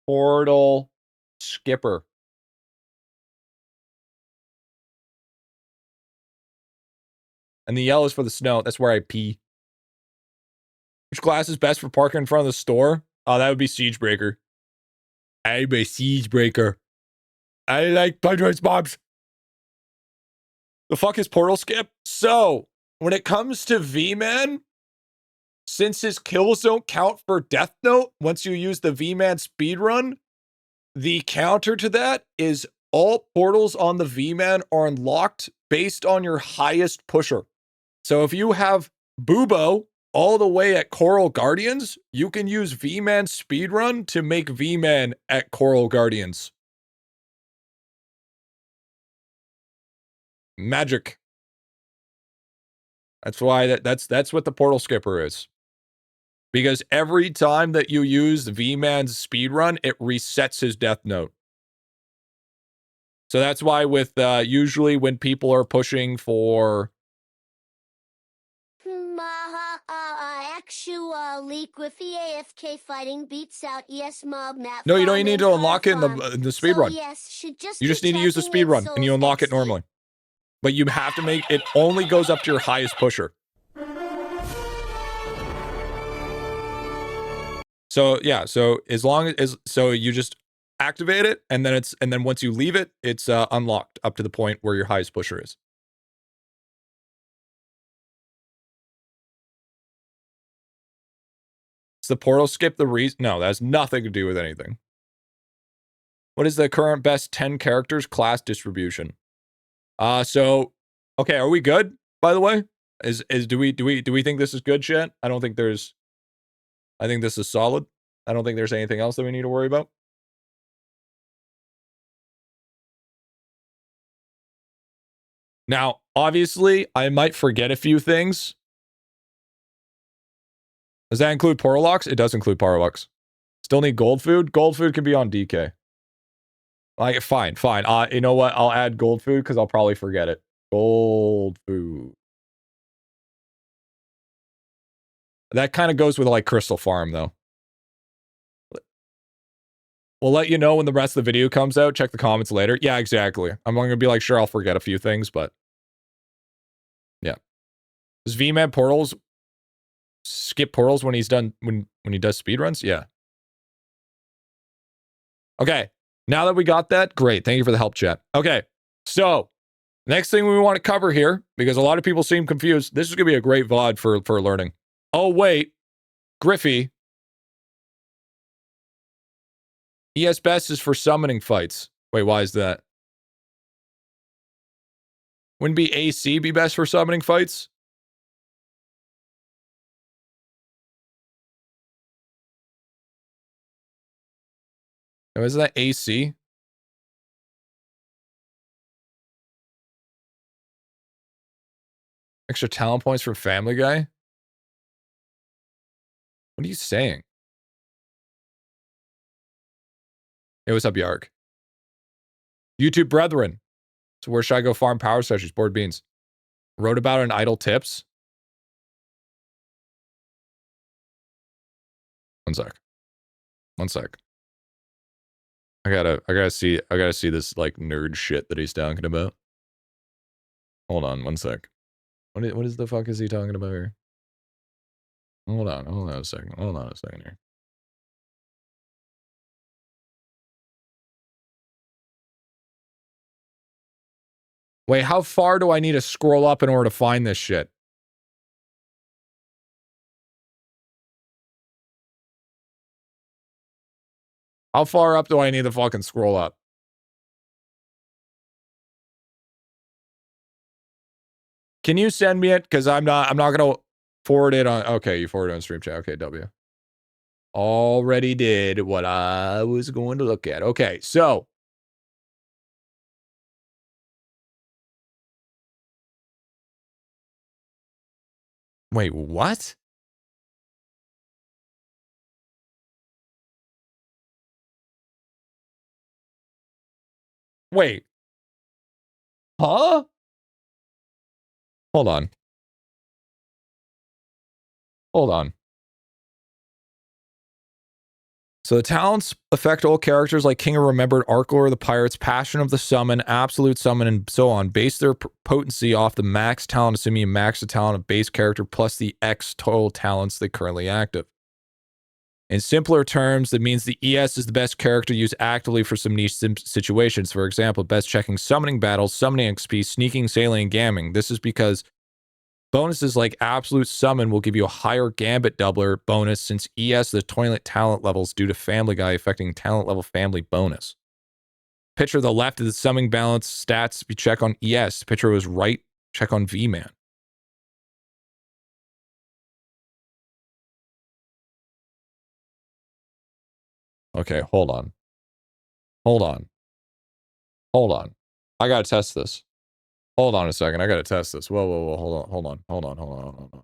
Portal skipper. And the yellow is for the snow. That's where I pee. Which class is best for parking in front of the store? Oh, that would be Siegebreaker. I'm a Siegebreaker. I like punch bombs. The fuck is portal skip? So, when it comes to V-Man, since his kills don't count for Death Note, once you use the V-Man speedrun, the counter to that is all portals on the V-Man are unlocked based on your highest pusher. So if you have Bubo all the way at Coral Guardians, you can use V-Man speedrun to make V-Man at Coral Guardians. Magic. That's why that's what the portal skipper is. Because every time that you use V-Man's speedrun, it resets his Death Note. So that's why with usually when people are pushing for actually Griffy AFK fighting beats out mob map. No, you don't need to unlock it in the speedrun. So yes, you just need to use the speedrun and you unlock it normally. But you have to make it only goes up to your highest pusher. So yeah, so as long as so you just activate it and then once you leave it, it's unlocked up to the point where your highest pusher is. Is the portal skip the reason? No, that has nothing to do with anything. What is the current best 10 characters class distribution? So okay, are we good, by the way? Do we think this is good shit? I don't think there's I think this is solid. I don't think there's anything else that we need to worry about. Now, obviously, I might forget a few things. Does that include portal locks? It does include portal locks. Still need gold food? Gold food can be on DK. Like, fine. You know what? I'll add gold food because I'll probably forget it. Gold food. That kind of goes with like Crystal Farm, though. We'll let you know when the rest of the video comes out. Check the comments later. Yeah, exactly. I'm going to be like, sure, I'll forget a few things, but yeah. Does V-Man portals skip portals when he's done when he does speedruns? Yeah. Okay. Now that we got that, great. Thank you for the help, chat. Okay. So, next thing we want to cover here, because a lot of people seem confused. This is going to be a great VOD for learning. Oh, wait. Griffy. ES best is for summoning fights. Wait, why is that? Wouldn't be AC be best for summoning fights? Oh, isn't that AC? Extra talent points for Family Guy? What are you saying? Hey, what's up, Yark? YouTube brethren. So where should I go farm power sessions? Board beans. Wrote about it in Idle Tips. One sec. One sec. I gotta see this like nerd shit that he's talking about. Hold on, one sec. What is the fuck is he talking about here? Hold on a second. Hold on a second here. Wait, how far do I need to scroll up in order to find this shit? How far up do I need to fucking scroll up? Can you send me it? Because I'm not gonna forward it on. Okay, you forward it on stream chat. Okay, W. Already did what I was going to look at. Okay, so. Wait, what? Wait. Huh? Hold on. Hold on. So the talents affect all characters like King of Remembered, Arklore, the Pirates, Passion of the Summon, Absolute Summon, and so on. Base their potency off the max talent, assuming you max the talent of base character plus the X total talents they currently active. In simpler terms, that means the ES is the best character used actively for some niche situations. For example, best checking summoning battles, summoning XP, sneaking, sailing, and gamming. This is because bonuses like Absolute Summon will give you a higher Gambit doubler bonus since ES the toilet talent levels due to Family Guy affecting talent level family bonus. Picture the left of the summoning balance stats if you check on ES. Picture was right, check on V-Man. Okay, hold on. Hold on. Hold on. I gotta test this. Hold on a second. I gotta test this. Whoa, whoa, whoa. Hold on. Hold on. Hold on. Hold on. Hold on.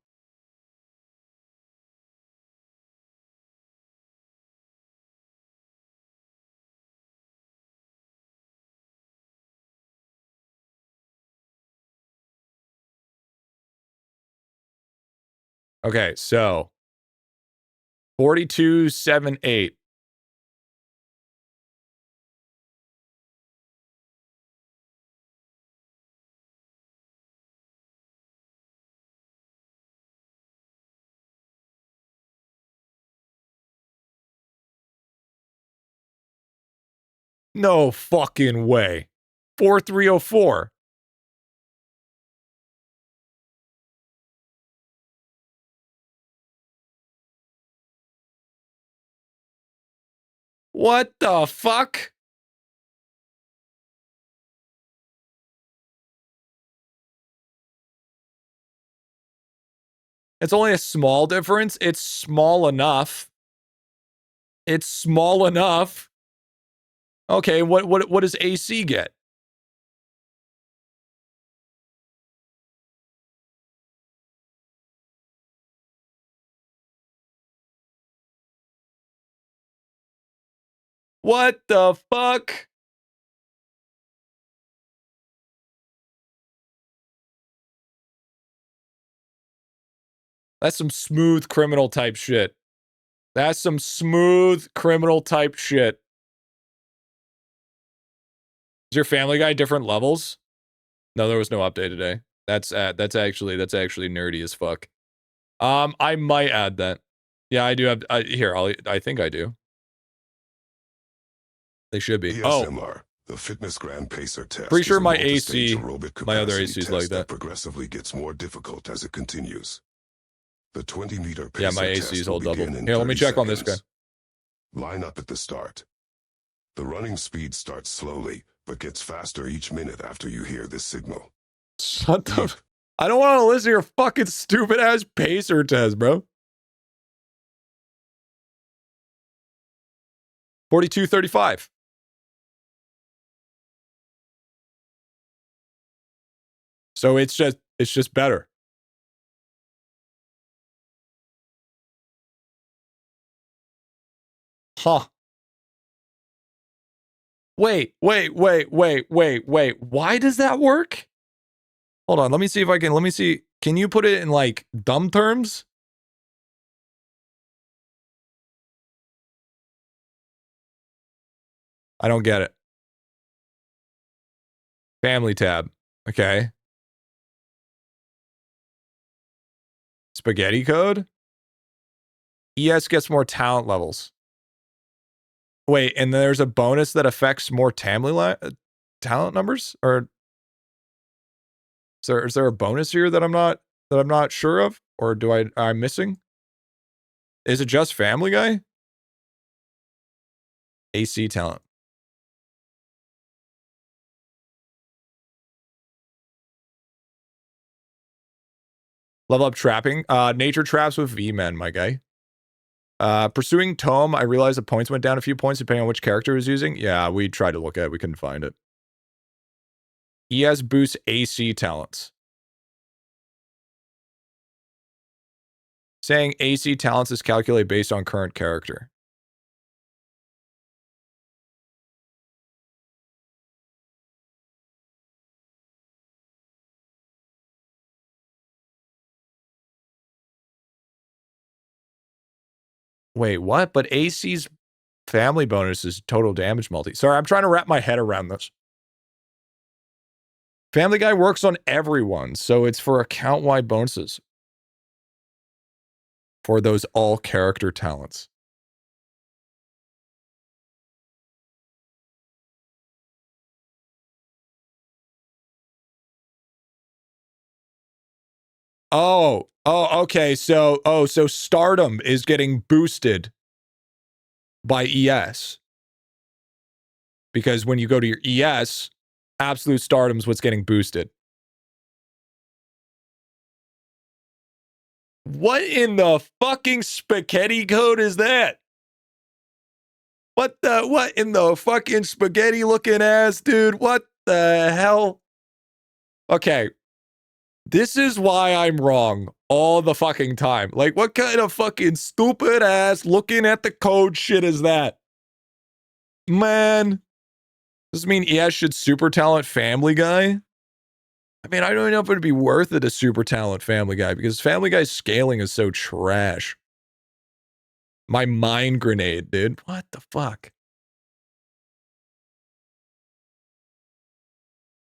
Okay, so 4278. No fucking way. 4304. What the fuck? It's only a small difference. It's small enough. It's small enough. Okay, what does AC get? What the fuck? That's some smooth criminal type shit. That's some smooth criminal type shit. Is your Family Guy different levels? No, there was no update today. That's actually nerdy as fuck. I might add that. Yeah, I do have. I think I do. They should be. ESMR, the Fitness Grand Pacer test. Pretty sure is a my multi-stage AC, aerobic my other capacity AC is test like that. progressively gets more difficult as it continues. The 20-meter pacer Yeah, my AC test is will all double. begin in Here, let me 30 check on this guy. seconds. Line up at the start. The running speed starts slowly, but gets faster each minute after you hear this signal. Shut the. I don't want to listen to your fucking stupid ass pacer test, bro. 4235. So it's just better. Huh. Wait. Why does that work? Hold on. Let me see if I can. Let me see. Can you put it in like dumb terms? I don't get it. Family tab. Okay. Spaghetti code? ES gets more talent levels. Wait, and there's a bonus that affects more talent numbers? Or is there a bonus here that I'm not sure of? Or I'm missing? Is it just Family Guy? AC talent. Level up trapping. Nature traps with V-Men, my guy. Pursuing Tome, I realized the points went down a few points depending on which character was using. Yeah, we tried to look at it. We couldn't find it. ES boosts AC talents. Saying AC talents is calculated based on current character. Wait, what? But AC's family bonus is total damage multi. Sorry, I'm trying to wrap my head around this. Family Guy works on everyone, so it's for account-wide bonuses. For those all-character talents. Oh, okay. So Stardom is getting boosted by ES. Because when you go to your ES, Absolute Stardom's what's getting boosted. What in the fucking spaghetti code is that? What in the fucking spaghetti looking ass, dude? What the hell? Okay. This is why I'm wrong all the fucking time. Like, what kind of fucking stupid ass looking at the code shit is that? Man. Does this mean ES should super talent Family Guy? I mean, I don't even know if it'd be worth it to super talent Family Guy because Family Guy's scaling is so trash. My mind grenade, dude. What the fuck?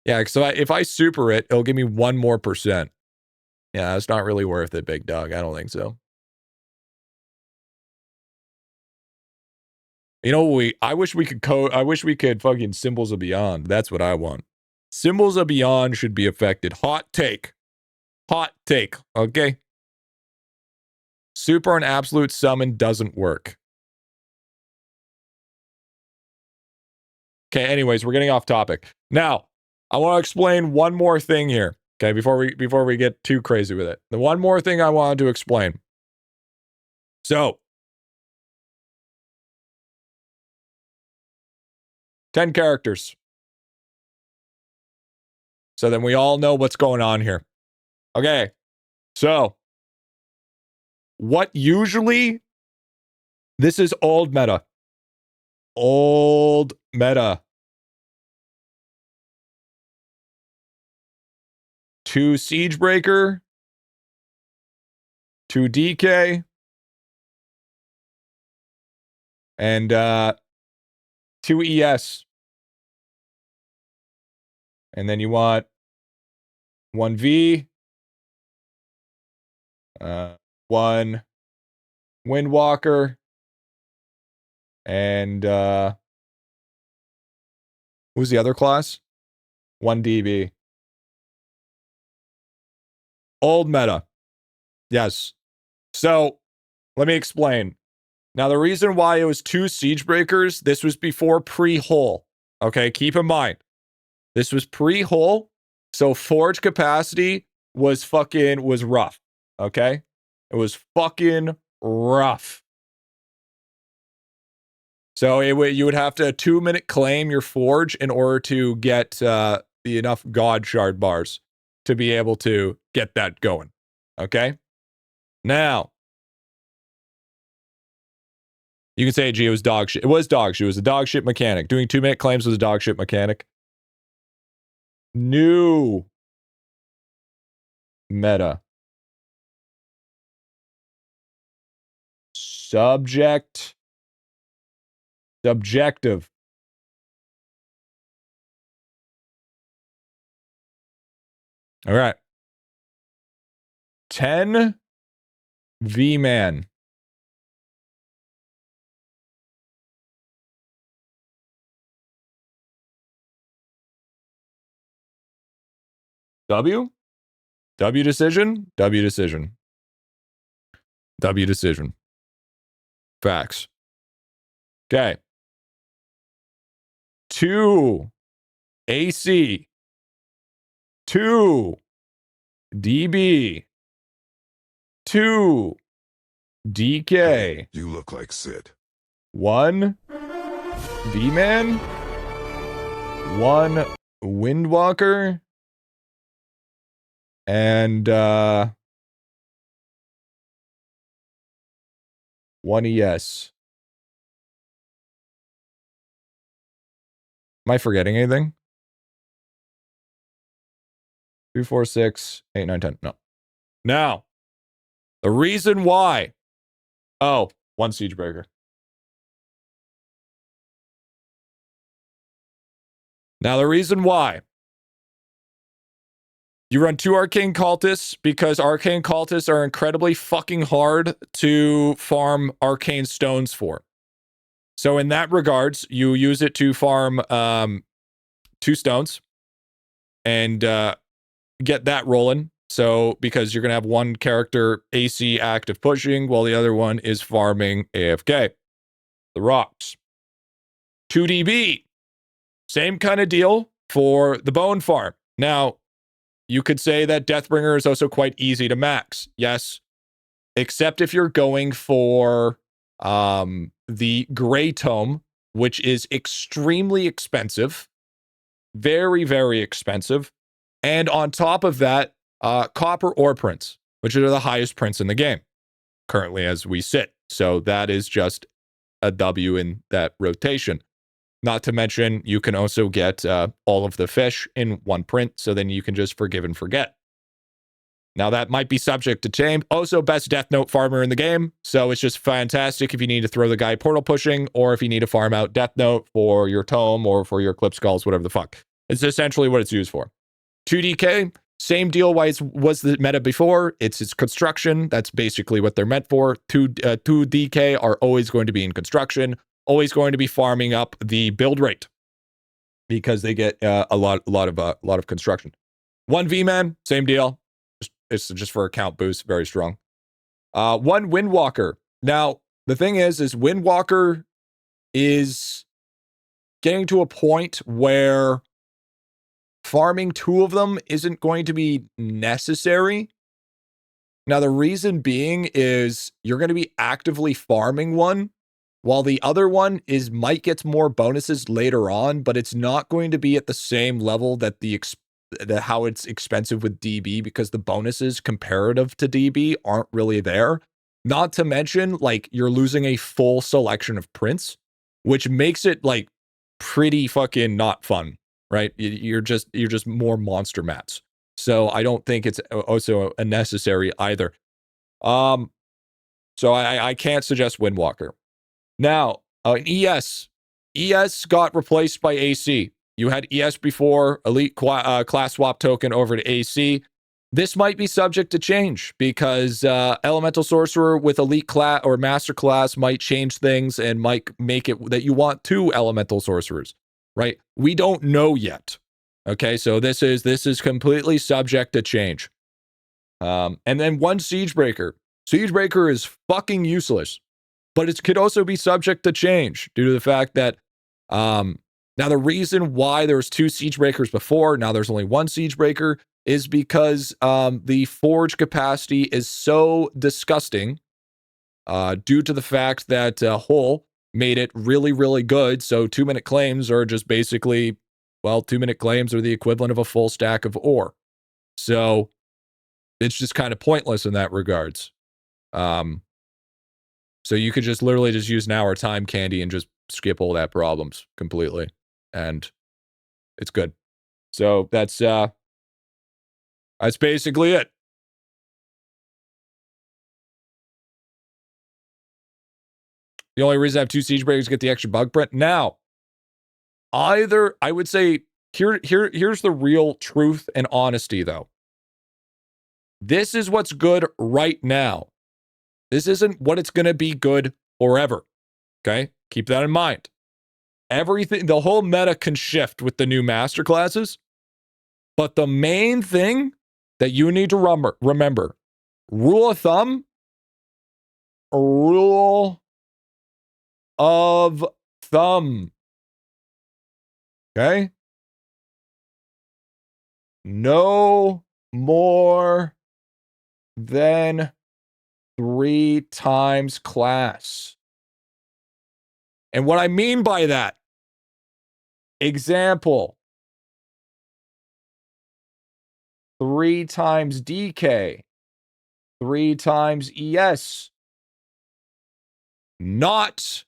Yeah, so if I super it, it'll give me 1% more. Yeah, it's not really worth it, big dog. I don't think so. You know, I wish we could fucking Symbols of Beyond. That's what I want. Symbols of Beyond should be affected. Hot take. Hot take, okay? Super and absolute summon doesn't work. Okay, anyways, we're getting off topic. Now, I want to explain one more thing here. Okay, before we get too crazy with it. The one more thing I wanted to explain. So, 10 characters. So then we all know what's going on here. Okay. So, what usually this is old meta. Old meta. 2 Siegebreaker, 2 DK, and 2 ES. And then you want 1 V, 1 Windwalker, and who's the other class? 1 DB. Old meta. Yes. So, let me explain. Now, the reason why it was 2 Siegebreakers, this was before pre-hole. Okay, keep in mind. This was pre-hole, so forge capacity was rough. Okay? It was fucking rough. So you would have to 2-minute claim your forge in order to get the enough God Shard bars to be able to get that going. Okay? Now, you can say, gee, it was dog shit. It was dog shit. It was a dog shit mechanic. Doing 2-minute claims was a dog shit mechanic. New meta. Subjective. All right. 10 V-Man. W? W decision? W decision. W decision. Facts. Okay. 2 AC. 2 DB. 2 DK. Hey, you look like Sid. 1 V-Man. 1 Windwalker. And 1 ES. Am I forgetting anything? 2, 4, 6, 8, 9, 10. No. Now, the reason why. Oh, 1 Siegebreaker. Now, the reason why. You run 2 Arcane Cultists because Arcane Cultists are incredibly fucking hard to farm Arcane Stones for. So in that regards, you use it to farm 2 stones and get that rolling. So because you're going to have 1 character AC active pushing while the other one is farming AFK. The rocks. 2 DB. Same kind of deal for the bone farm. Now, you could say that Deathbringer is also quite easy to max. Yes. Except if you're going for the Grey Tome, which is extremely expensive. Very, very expensive. And on top of that, Copper Ore Prints, which are the highest prints in the game, currently as we sit. So that is just a W in that rotation. Not to mention, you can also get all of the fish in 1 print, so then you can just forgive and forget. Now, that might be subject to change. Also, best Death Note farmer in the game, so it's just fantastic if you need to throw the guy portal pushing, or if you need to farm out Death Note for your tome, or for your Clip Skulls, whatever the fuck. It's essentially what it's used for. 2DK, same deal why it was the meta before. It's its construction. That's basically what they're meant for. 2DK are always going to be in construction. Always going to be farming up the build rate because they get a lot of construction. 1 V-Man, same deal. It's just for a count boost, very strong. 1 Windwalker. Now, the thing is Windwalker is getting to a point where farming 2 of them isn't going to be necessary. Now, the reason being is you're going to be actively farming 1. While the other one might get more bonuses later on, but it's not going to be at the same level that how it's expensive with DB because the bonuses comparative to DB aren't really there. Not to mention, like, you're losing a full selection of prints, which makes it like pretty fucking not fun, right? You're just more monster mats. So I don't think it's also a necessary either. So I can't suggest Windwalker. Now, ES got replaced by AC. You had ES before, Elite class swap token over to AC. This might be subject to change because Elemental Sorcerer with Elite class or Master class might change things and might make it that you want 2 Elemental Sorcerers, right? We don't know yet. Okay, so this is completely subject to change. And then 1 Siegebreaker. Siegebreaker is fucking useless. But it could also be subject to change due to the fact that now the reason why there was 2 Siegebreakers before, now there's only 1 Siegebreaker, is because the forge capacity is so disgusting due to the fact that Hull made it really, really good. So 2-minute claims are just basically, well, 2-minute claims are the equivalent of a full stack of ore. So it's just kind of pointless in that regards. So you could just literally just use an hour time candy and just skip all that problems completely. And it's good. So that's basically it. The only reason I have 2 Siegebreakers is to get the extra bug print. Now, I would say here's the real truth and honesty though. This is what's good right now. This isn't what it's going to be good forever. Okay? Keep that in mind. Everything, the whole meta can shift with the new master classes. But the main thing that you need to remember, rule of thumb, rule of thumb. Okay? No more than 3 times class. And what I mean by that, example, 3 times DK, 3 times ES. Not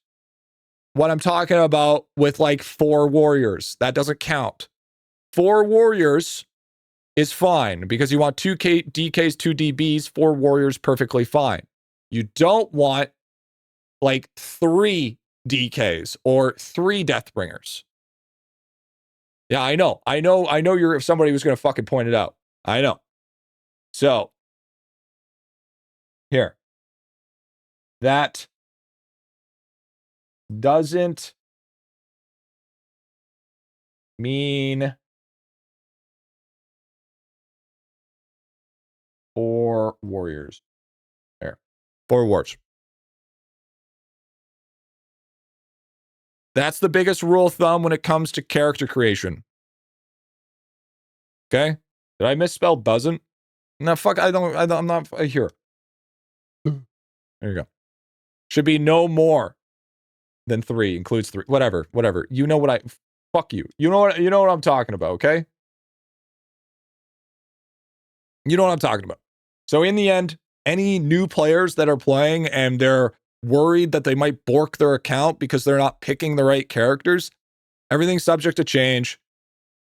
what I'm talking about with like 4 warriors. That doesn't count. 4 warriors is fine because you want 2 DKs, 2 DBs, 4 warriors, perfectly fine. You don't want like 3 DKs or 3 Deathbringers. Yeah, I know you're somebody who's going to fucking point it out. I know. So, here. That doesn't mean 4 warriors. There. 4 wars. That's the biggest rule of thumb when it comes to character creation. Okay? Did I misspell doesn't? No, fuck, I'm not here. There you go. Should be no more than 3, includes 3. Whatever. You know what fuck you. You know what I'm talking about, okay? You know what I'm talking about. So in the end, any new players that are playing and they're worried that they might bork their account because they're not picking the right characters, everything's subject to change.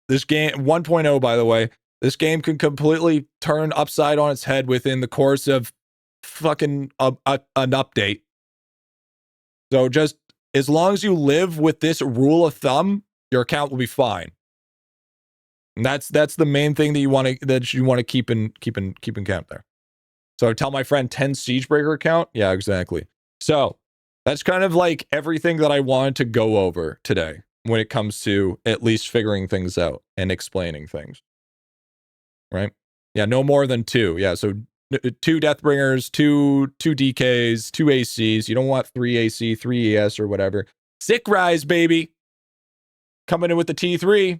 This game, 1.0, by the way, this game can completely turn upside on its head within the course of fucking an update. So just as long as you live with this rule of thumb, your account will be fine. And that's the main thing that you want to keep in count there. So I tell my friend 10 Siegebreaker account. Yeah, exactly. So that's kind of like everything that I wanted to go over today when it comes to at least figuring things out and explaining things. Right? Yeah, no more than 2. Yeah, so 2 Deathbringers, 2 DKs, 2 ACs. You don't want 3 AC, 3 ES or whatever. Sick Rise, baby. Coming in with the T3.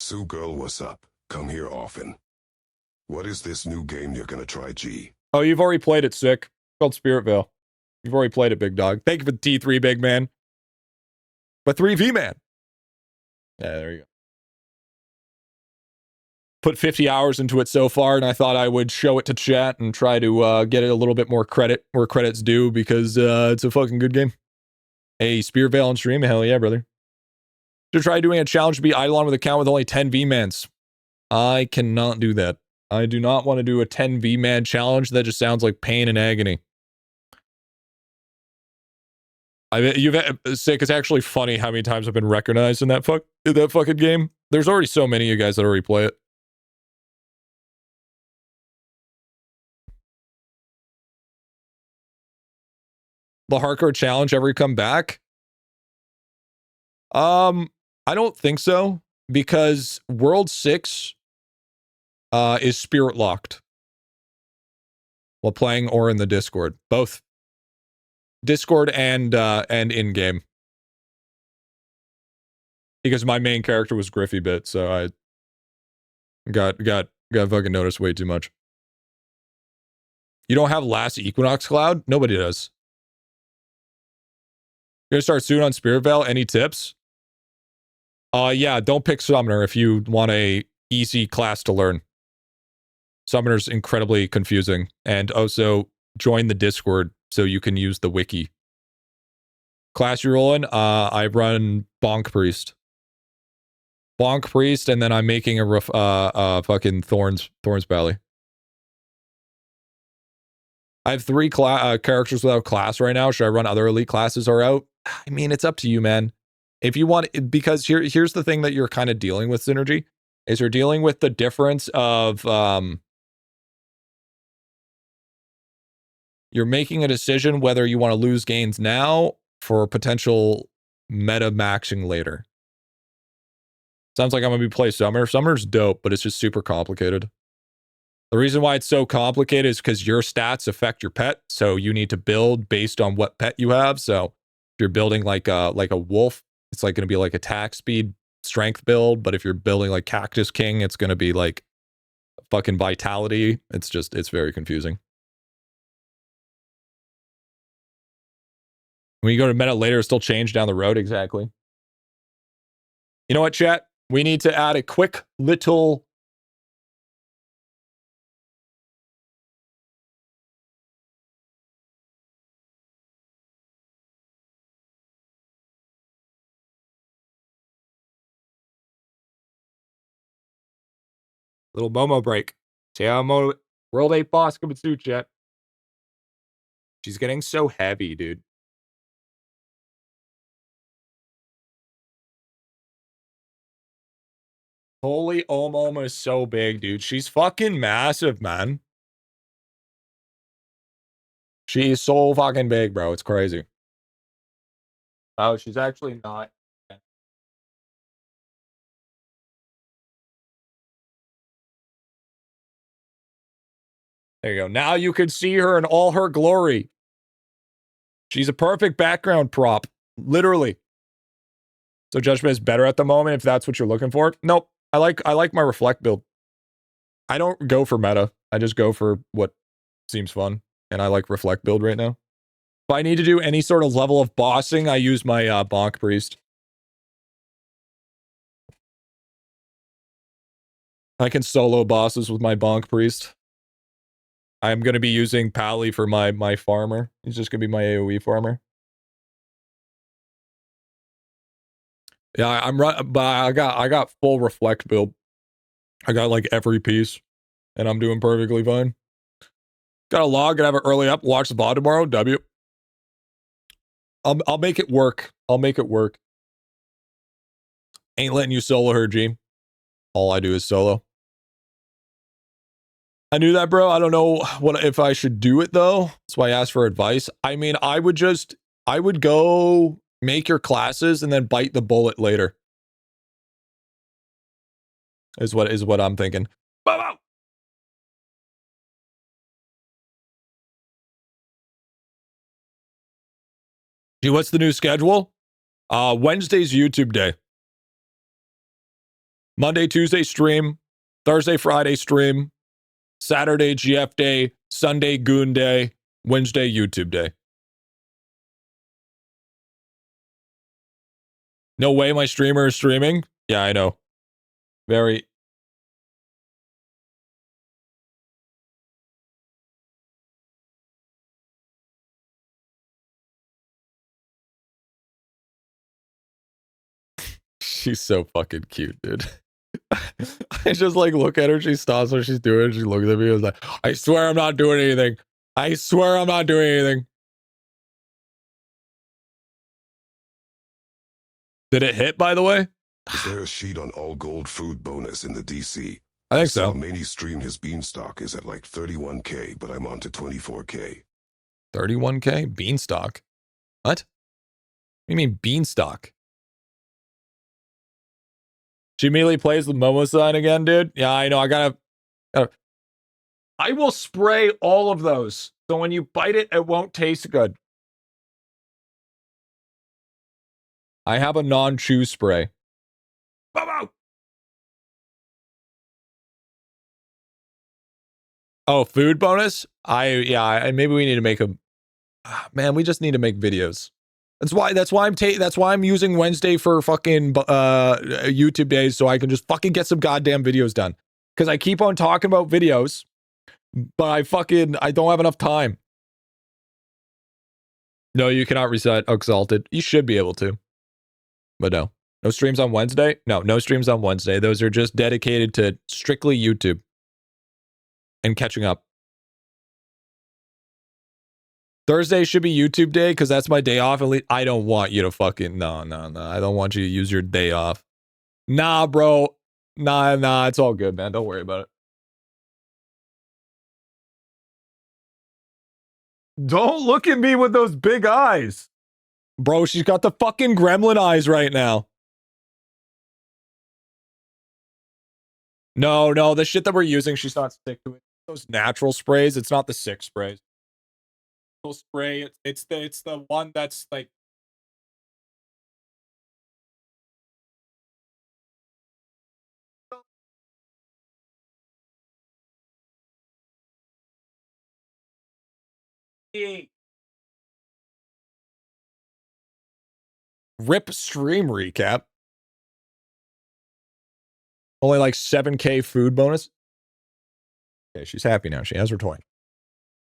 Sue girl, what's up? Come here often. What is this new game you're gonna try, G? Oh, you've already played it, Sick. It's called SpiritVale. You've already played it, big dog. Thank you for the T3, big man. But 3V man. Yeah, there you go. Put 50 hours into it so far, and I thought I would show it to chat and try to get it a little bit more credit where credit's due because it's a fucking good game. Hey, SpiritVale on stream? Hell yeah, brother. To try doing a challenge to be IdleOn with an account with only 10 V-mans. I cannot do that. I do not want to do a 10 V-man challenge. That just sounds like pain and agony. Sick. It's actually funny how many times I've been recognized in that fucking game. There's already so many of you guys that already play it. The hardcore challenge ever come back? I don't think so, because World 6 is spirit locked while playing or in the Discord. Both Discord and in-game. Because my main character was GriffyBit, so I got fucking noticed way too much. You don't have Last Equinox Cloud? Nobody does. You're gonna start soon on SpiritVale. Any tips? Yeah, don't pick Summoner if you want a easy class to learn. Summoner's incredibly confusing. And also, join the Discord so you can use the wiki. Class you're rolling? I run Bonk Priest. Bonk Priest, and then I'm making a fucking Thorns Valley. I have 3 characters without class right now. Should I run other elite classes are out? I mean, it's up to you, man. If you want, because here's the thing that you're kind of dealing with, Synergy. is you're dealing with the difference of you're making a decision whether you want to lose gains now for potential meta maxing later. Sounds like I'm gonna be play Summer. Summer's dope, but it's just super complicated. The reason why it's so complicated is because your stats affect your pet, so you need to build based on what pet you have. So if you're building like a wolf, it's like gonna be like attack speed, strength build. But if you're building like Cactus King, it's gonna be like fucking vitality. It's very confusing. When you go to meta later, it'll still change down the road. Exactly. You know what, chat? We need to add a quick little Momo break. World 8 boss coming soon, chat. She's getting so heavy, dude. Holy Omo is so big, dude. She's fucking massive, man. She's so fucking big, bro. It's crazy. Oh, she's actually not. There you go. Now you can see her in all her glory. She's a perfect background prop. Literally. So Judgment is better at the moment if that's what you're looking for. Nope. I like my reflect build. I don't go for meta. I just go for what seems fun. And I like reflect build right now. If I need to do any sort of level of bossing, I use my Bonk Priest. I can solo bosses with my Bonk Priest. I'm going to be using Pally for my farmer. He's just going to be my AoE farmer. Yeah, but I got full reflect build. I got like every piece, and I'm doing perfectly fine. Got a log and have it early up. Watch the Vod tomorrow. W. I'll make it work. I'll make it work. Ain't letting you solo her, G. All I do is solo. I knew that, bro. I don't know if I should do it though. That's why I asked for advice. I mean, I would go make your classes and then bite the bullet later. Is what I'm thinking. Bow, bow. Gee, what's the new schedule? Wednesday's YouTube day. Monday, Tuesday stream. Thursday, Friday stream. Saturday, GF day. Sunday, Goon day. Wednesday, YouTube day. No way my streamer is streaming? Yeah, I know. Very. She's so fucking cute, dude. I just like look at her. She stops what she's doing. She looks at me and was like, I swear I'm not doing anything. I swear I'm not doing anything. Did it hit, by the way? Is there a sheet on all gold food bonus in the DC? I think so. Manny stream his beanstalk is at like 31K, but I'm on to 24K. 31K? Beanstalk? What? What do you mean beanstalk? She immediately plays the Momo sign again, dude. Yeah, I know. I gotta. I will spray all of those. So when you bite it, it won't taste good. I have a non-chew spray. Momo! Oh, food bonus? Maybe we need to make a. Man, we just need to make videos. That's why I'm using Wednesday for fucking YouTube days so I can just fucking get some goddamn videos done. Because I keep on talking about videos, but I don't have enough time. No, you cannot reset Exalted. You should be able to. But no. No streams on Wednesday? No streams on Wednesday. Those are just dedicated to strictly YouTube. And catching up. Thursday should be YouTube day because that's my day off. At least I don't want you to fucking no. I don't want you to use your day off. Nah, bro. Nah, it's all good, man. Don't worry about it. Don't look at me with those big eyes. Bro, she's got the fucking gremlin eyes right now. No, the shit that we're using, she's not sick to it. Those natural sprays, it's not the sick sprays. Spray, it's the one that's like RIP stream recap. Only like 7K food bonus. Okay, she's happy now. She has her toy.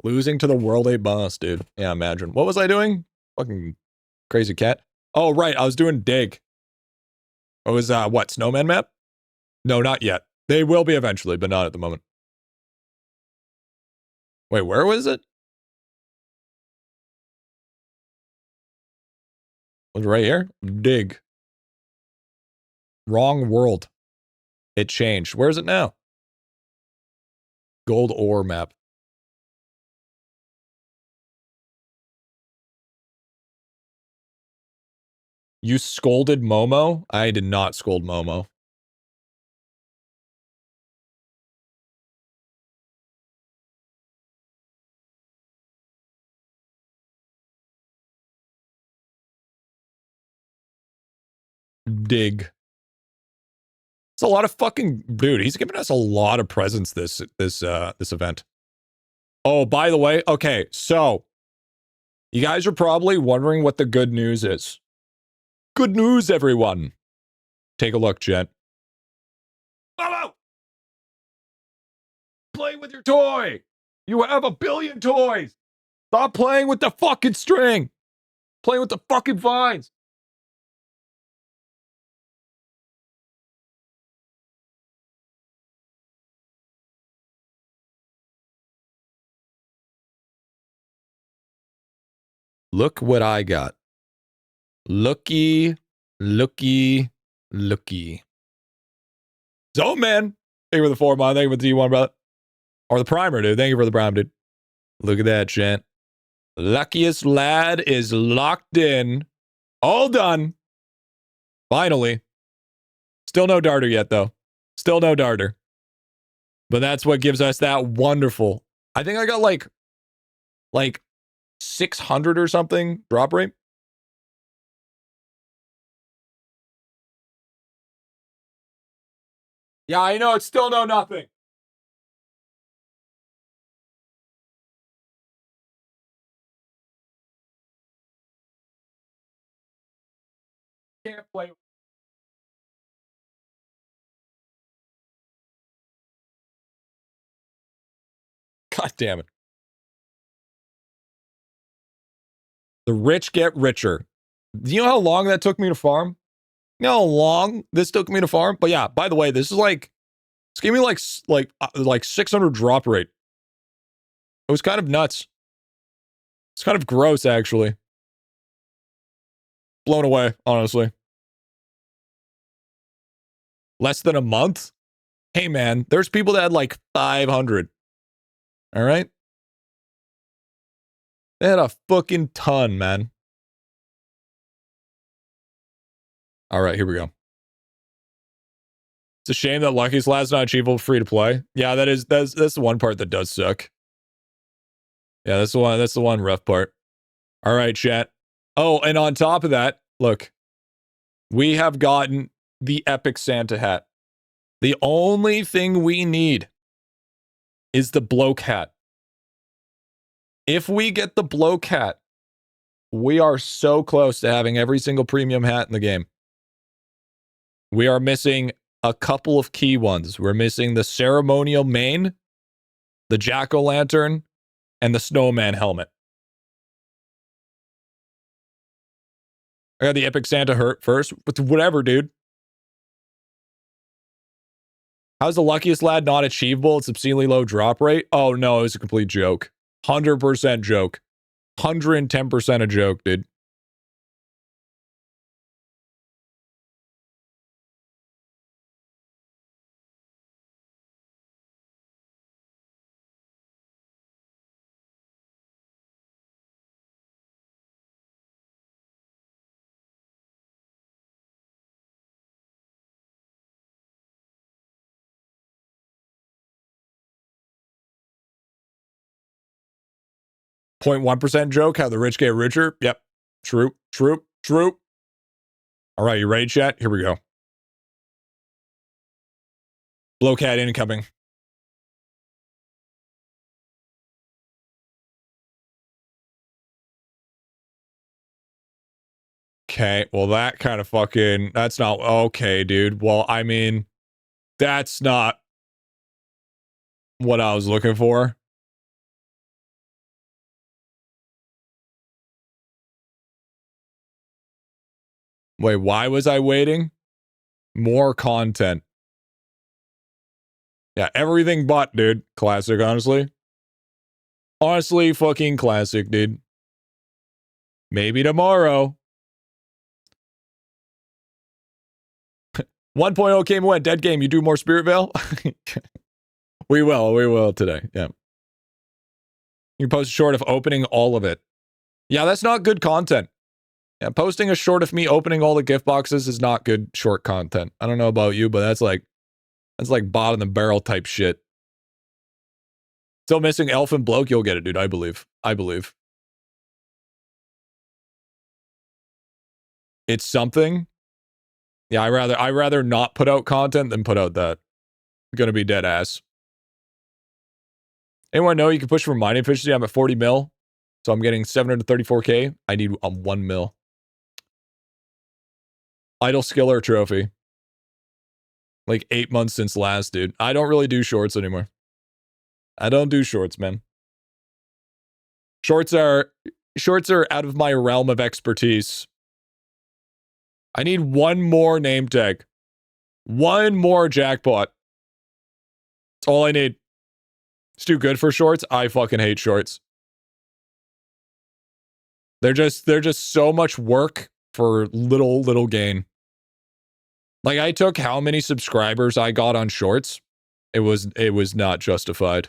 Losing to the World 8 boss, dude. Yeah, imagine. What was I doing? Fucking crazy cat. Oh, right. I was doing dig. It was, what, snowman map? No, not yet. They will be eventually, but not at the moment. Wait, where was it? Was it right here? Dig. Wrong world. It changed. Where is it now? Gold ore map. You scolded Momo? I did not scold Momo. Dig. It's a lot of fucking dude. He's giving us a lot of presents this event. Oh, by the way, okay, so you guys are probably wondering what the good news is. Good news, everyone. Take a look, Jet. Momo! Play with your toy. You have 1 billion toys. Stop playing with the fucking string. Playing with the fucking vines. Look what I got. Looky. Zone Man. Thank you for the 4 month. Thank you for the D1, brother. Or the primer, dude. Thank you for the prime, dude. Look at that, gent. Luckiest lad is locked in. All done. Finally. Still no darter yet, though. Still no darter. But that's what gives us that wonderful. I think I got like 600 or something drop rate. Yeah, I know. It's still no nothing. Can't play. God damn it. The rich get richer. Do you know how long that took me to farm? You know how long this took me to farm? But yeah, by the way, this is like, it's giving me like 600 drop rate. It was kind of nuts. It's kind of gross, actually. Blown away, honestly. Less than a month? Hey, man, there's people that had like 500. All right? They had a fucking ton, man. All right, here we go. It's a shame that Lucky's Lad's not achievable free to play. Yeah, that's the one part that does suck. Yeah, that's the one rough part. All right, chat. Oh, and on top of that, look, we have gotten the epic Santa hat. The only thing we need is the bloke hat. If we get the bloke hat, we are so close to having every single premium hat in the game. We are missing a couple of key ones. We're missing the ceremonial mane, the jack-o'-lantern, and the snowman helmet. I got the epic Santa hurt first, but whatever, dude. How's the luckiest lad not achievable? It's obscenely low drop rate. Oh no, it was a complete joke. 100% joke. 110% a joke, dude. 0.1% joke, how the rich get richer. Yep. True. All right, you ready, chat? Here we go. Blowcat incoming. Okay, well, that kind of fucking... That's not... Okay, dude. Well, I mean, that's not what I was looking for. Wait, why was I waiting? More content. Yeah, everything but, dude. Classic, honestly. Honestly, fucking classic, dude. Maybe tomorrow. 1.0 came and went. Dead game. You do more SpiritVale? We will today. Yeah. You post a short of opening all of it. Yeah, that's not good content. Yeah, posting a short of me opening all the gift boxes is not good short content. I don't know about you, but that's like bottom of the barrel type shit. Still missing Elfin Bloke. You'll get it, dude. I believe. It's something. Yeah, I rather not put out content than put out that. I'm gonna be dead ass. Anyone know you can push for mining efficiency? I'm at 40 mil. So I'm getting 734k. I need 1 mil. Idle Skiller trophy. Like 8 months since last, dude. I don't really do shorts anymore. I don't do shorts, man. Shorts are out of my realm of expertise. I need one more name tag. One more jackpot. That's all I need. It's too good for shorts. I fucking hate shorts. They're just so much work for little gain. Like, I took how many subscribers I got on shorts. It was not justified.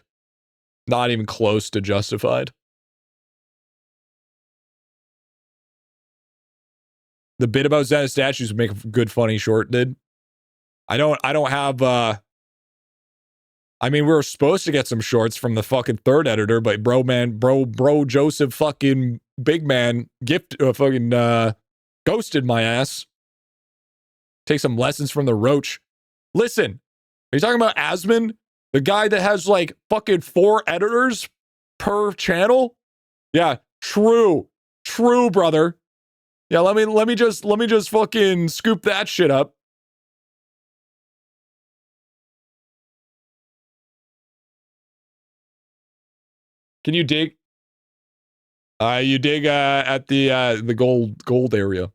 Not even close to justified. The bit about Zenith statues would make a good funny short, did. I don't have I mean, we were supposed to get some shorts from the fucking third editor, but bro Joseph fucking big man ghosted my ass. Take some lessons from the roach. Listen, are you talking about Asmon? The guy that has like fucking 4 editors per channel? Yeah, true, brother. Yeah, let me just fucking scoop that shit up. Can you dig? You dig at the gold area.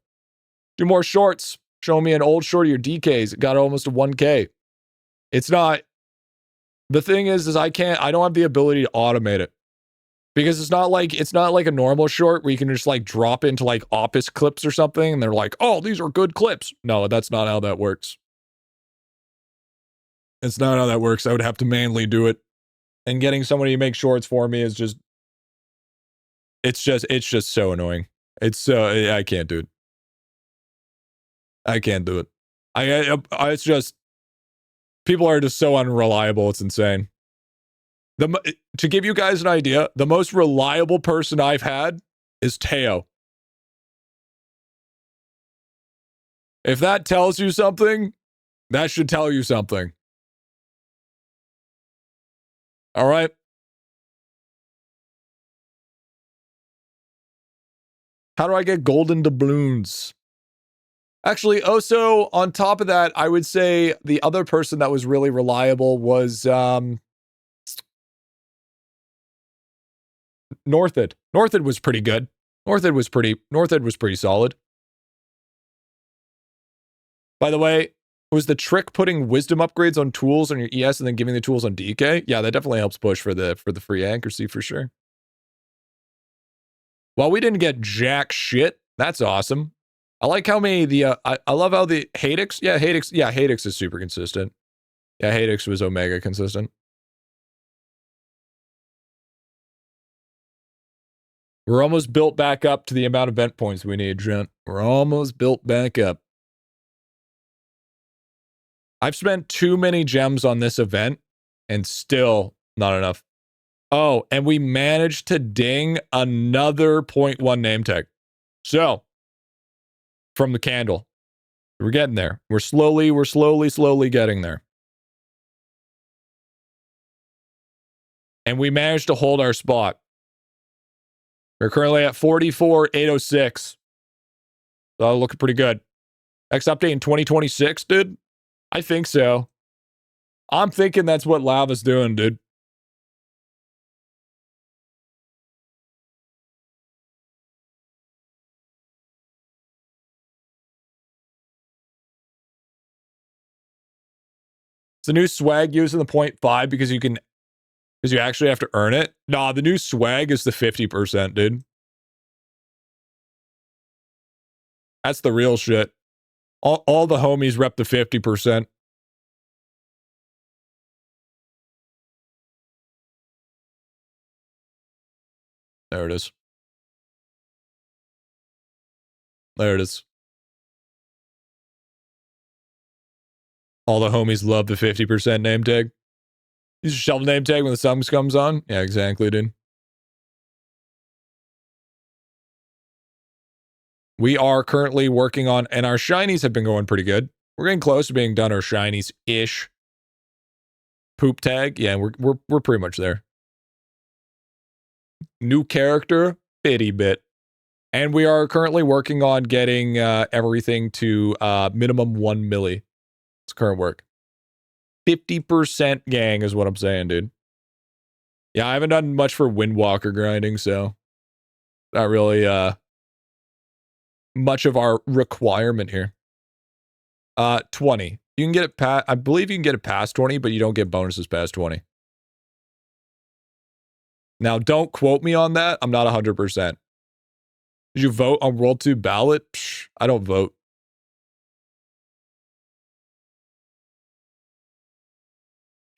Do more shorts. Show me an old short of your DKs. It got almost a 1K. It's not. The thing is I don't have the ability to automate it. Because it's not like a normal short where you can just like drop into like Opus clips or something and they're like, oh, these are good clips. No, that's not how that works. It's not how that works. I would have to manually do it. And getting somebody to make shorts for me is just it's just so annoying. I can't do it. I can't do it. It's just people are just so unreliable. It's insane. To give you guys an idea, the most reliable person I've had is Teo. If that tells you something, that should tell you something. All right. How do I get golden doubloons? Actually, also, on top of that, I would say the other person that was really reliable was Northid. Northid was pretty good. Northid was pretty solid. By the way, was the trick putting wisdom upgrades on tools on your ES and then giving the tools on DK? Yeah, that definitely helps push for the free accuracy for sure. Well, we didn't get jack shit. That's awesome. I like how many I love how the Hadix. Yeah, Hadix is super consistent. Yeah, Hadix was Omega consistent. We're almost built back up to the amount of event points we need, gent. We're almost built back up. I've spent too many gems on this event and still not enough. Oh, and we managed to ding another 0.1 name tag. So, from the candle, we're getting there. We're slowly getting there. And we managed to hold our spot. We're currently at 44,806. So looking pretty good. Next update in 2026, dude? I think so. I'm thinking that's what Lava's doing, dude. It's a new swag using the 0.5 because you actually have to earn it. Nah, the new swag is the 50%, dude. That's the real shit. All the homies rep the 50%. There it is. There it is. All the homies love the 50% name tag. Use your shovel name tag when the sun comes on. Yeah, exactly, dude. We are currently working on, and our shinies have been going pretty good. We're getting close to being done our shinies-ish. Poop tag. Yeah, we're pretty much there. New character, GriffyBit. And we are currently working on getting everything to minimum 1 milli. It's current work. 50% gang is what I'm saying, dude. Yeah, I haven't done much for Windwalker grinding, so not really much of our requirement here. 20. You can get it past, I believe you can get it past 20, but you don't get bonuses past 20. Now, don't quote me on that. I'm not 100%. Did you vote on World 2 ballot? Psh, I don't vote.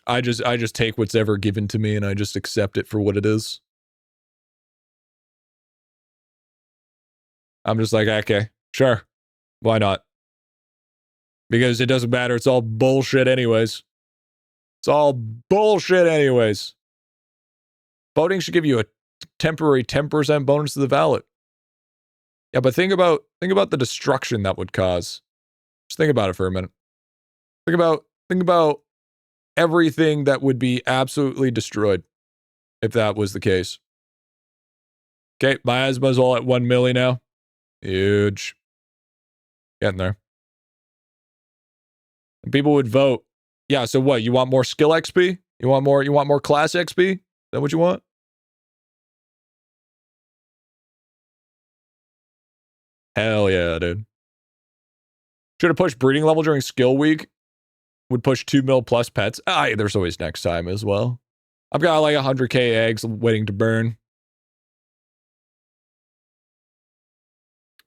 I just take what's ever given to me and I just accept it for what it is. I'm just like, okay, sure. Why not? Because it doesn't matter. It's all bullshit anyways. It's all bullshit anyways. Voting should give you a temporary 10% bonus to the ballot. Yeah, but think about the destruction that would cause. Just think about it for a minute. Think about everything that would be absolutely destroyed if that was the case. Okay, my asthma's all at 1 milli now. Huge. Getting there. And people would vote. Yeah, so what? You want more skill XP? You want more class XP? Is that what you want? Hell yeah, dude. Should have pushed breeding level during skill week. Would push 2 mil plus pets. There's always next time as well. I've got like 100k eggs waiting to burn.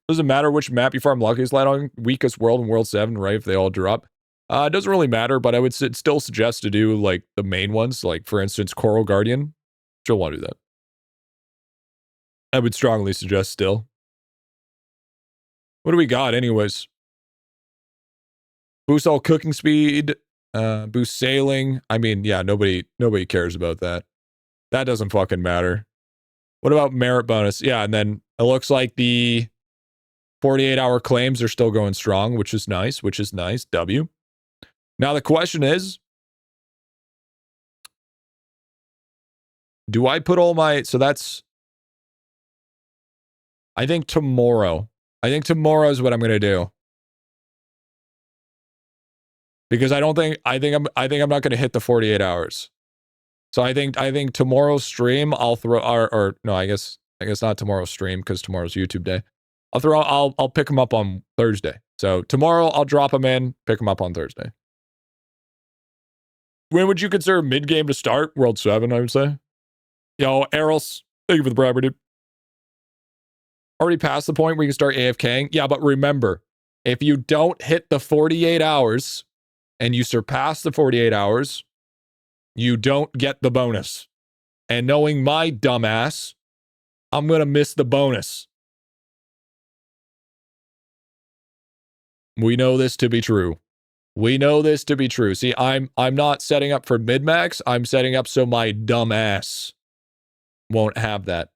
Doesn't matter which map you farm Lucky's Light on. Weakest world and world 7, right? If they all drop. It doesn't really matter, but I would still suggest to do like the main ones. Like for instance, Coral Guardian. You'll want to do that. I would strongly suggest still. What do we got anyways? Boost all cooking speed, boost sailing. I mean, yeah, nobody cares about that. That doesn't fucking matter. What about merit bonus? Yeah, and then it looks like the 48-hour claims are still going strong, which is nice, W. Now the question is, do I put all my, so that's, I think tomorrow is what I'm going to do. Because I think I'm not going to hit the 48 hours. So I think tomorrow's stream I'll throw or no, I guess not tomorrow's stream because tomorrow's YouTube day. I'll pick them up on Thursday. So tomorrow I'll drop them in, pick them up on Thursday. When would you consider mid game to start? World 7, I would say. Yo, Errol's, thank you for the bribery, dude. Already past the point where you can start AFKing. Yeah, but remember, if you don't hit the 48 hours and you surpass the 48 hours, you don't get the bonus. And knowing my dumbass, I'm going to miss the bonus. We know this to be true. See, I'm not setting up for mid-max. I'm setting up so my dumbass won't have that.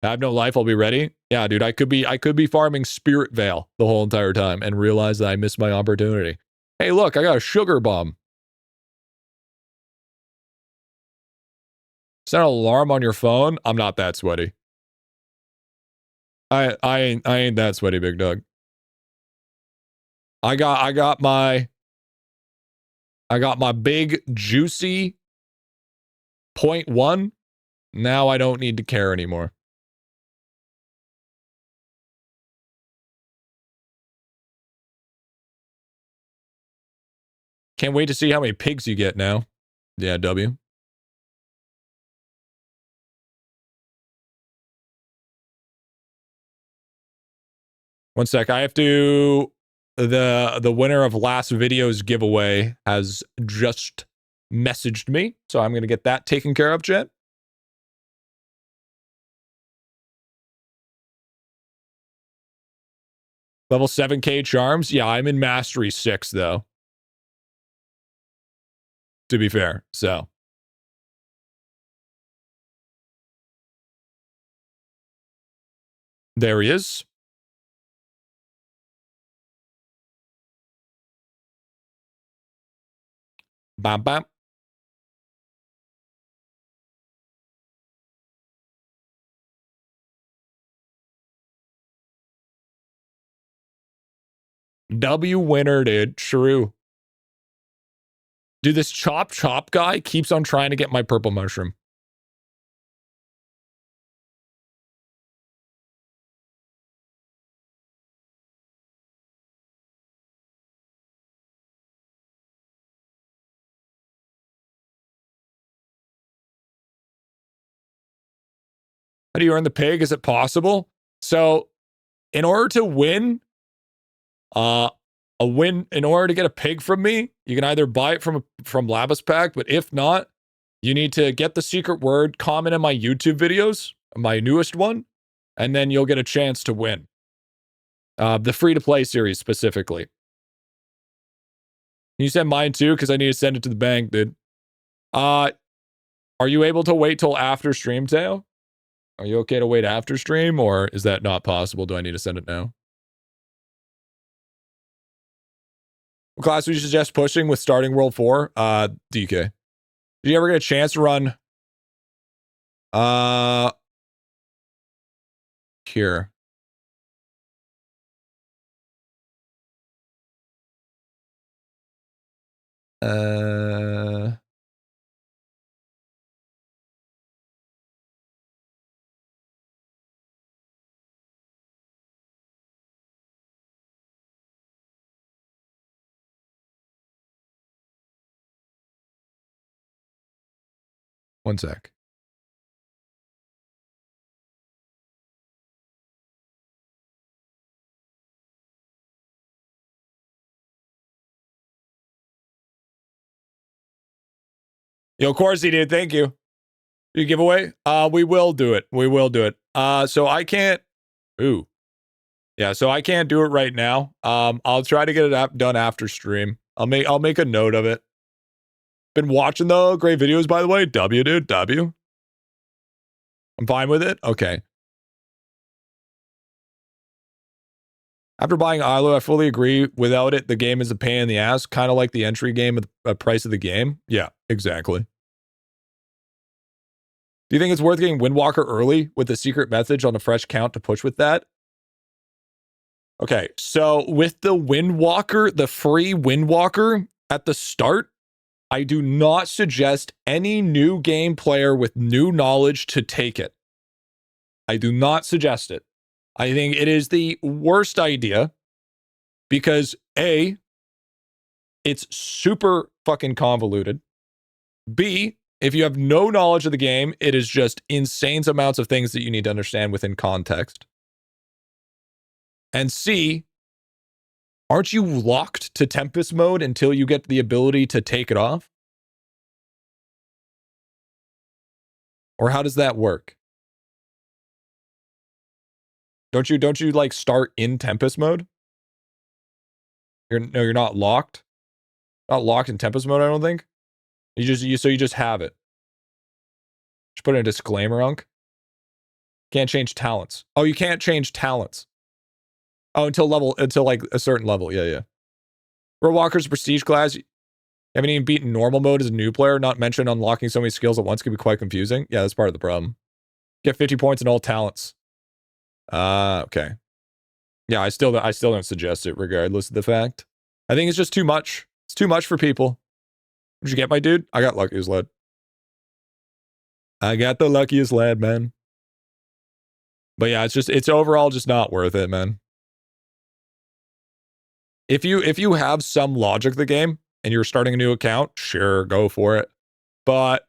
I have no life, I'll be ready. Yeah, dude, I could be farming SpiritVale the whole entire time and realize that I missed my opportunity. Hey, look, I got a sugar bomb. Is that an alarm on your phone? I'm not that sweaty. I ain't that sweaty, big dog. I got my big juicy 0.1. Now I don't need to care anymore. Can't wait to see how many pigs you get now. Yeah, W. One sec. I have to... The winner of last video's giveaway has just messaged me. So I'm going to get that taken care of, chat. Level 7k charms? Yeah, I'm in Mastery 6, though. To be fair, so. There he is. Bam, bam. W winner, dude. True. Dude, this Chop Chop guy keeps on trying to get my purple mushroom. How do you earn the pig? Is it possible? So, in order to win, in order to get a pig from me, you can either buy it from Labus Pack, but if not, you need to get the secret word, comment in my YouTube videos, my newest one, and then you'll get a chance to win. The free-to-play series specifically. Can you send mine too? Because I need to send it to the bank, dude. Are you able to wait till after stream, Teo? Are you okay to wait after stream, or is that not possible? Do I need to send it now? What class would you suggest pushing with starting World 4? DK. Did you ever get a chance to run? Here. One sec. Yo, of course he did. Thank you. You giveaway? We will do it. We will do it. So I can't. Ooh. Yeah, so I can't do it right now. I'll try to get it done after stream. I'll make a note of it. Been watching though. Great videos, by the way. W, dude. W. I'm fine with it. Okay. After buying ILO, I fully agree. Without it, the game is a pain in the ass. Kind of like the entry game at the price of the game. Yeah, exactly. Do you think it's worth getting Windwalker early with the secret message on a fresh count to push with that? Okay, so with the Windwalker, the free Windwalker at the start, I do not suggest any new game player with new knowledge to take it. I do not suggest it. I think it is the worst idea because A, it's super fucking convoluted. B, if you have no knowledge of the game, it is just insane amounts of things that you need to understand within context. And C, aren't you locked to Tempest mode until you get the ability to take it off? Or how does that work? Don't you like start in Tempest mode? You're not locked. Not locked in Tempest mode, I don't think. You just have it. Just put in a disclaimer, Unk. Can't change talents. Oh, you can't change talents. Oh, until like a certain level. Yeah, yeah. World Walker's prestige class. You haven't even beaten normal mode as a new player. Not mentioned unlocking so many skills at once can be quite confusing. Yeah, that's part of the problem. Get 50 points in all talents. Okay. Yeah, I still don't suggest it regardless of the fact. I think it's just too much. It's too much for people. Did you get my dude? I got luckiest lad. I got the luckiest lad, man. But yeah, it's overall just not worth it, man. If you have some logic to the game and you're starting a new account, sure, go for it. But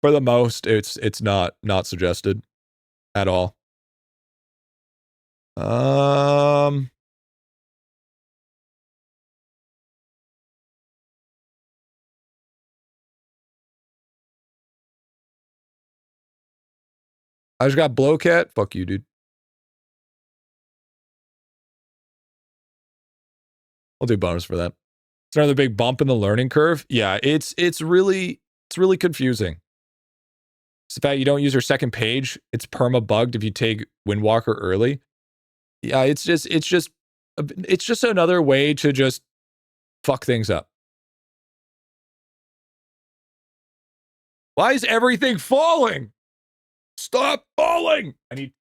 for the most, it's not suggested at all. I just got Blowcat. Fuck you, dude. I'll do bonus for that. It's another big bump in the learning curve. Yeah, it's really confusing. It's the fact you don't use your second page. It's perma bugged if you take Windwalker early. Yeah, it's just another way to just fuck things up. Why is everything falling? Stop falling! I need...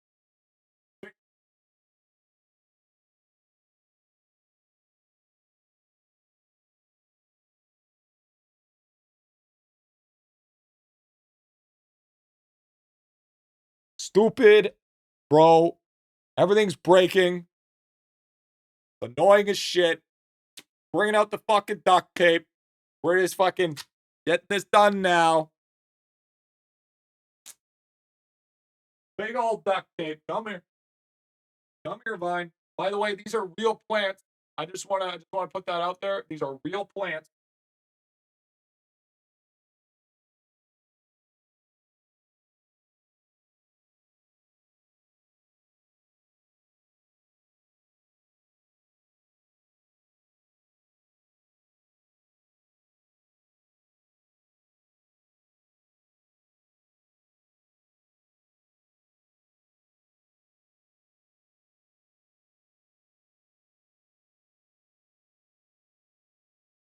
Stupid, bro. Everything's breaking. Annoying as shit. Bringing out the fucking duct tape. We're just fucking get this done now. Big old duct tape. Come here. Come here, Vine. By the way, these are real plants. I just wanna put that out there. These are real plants.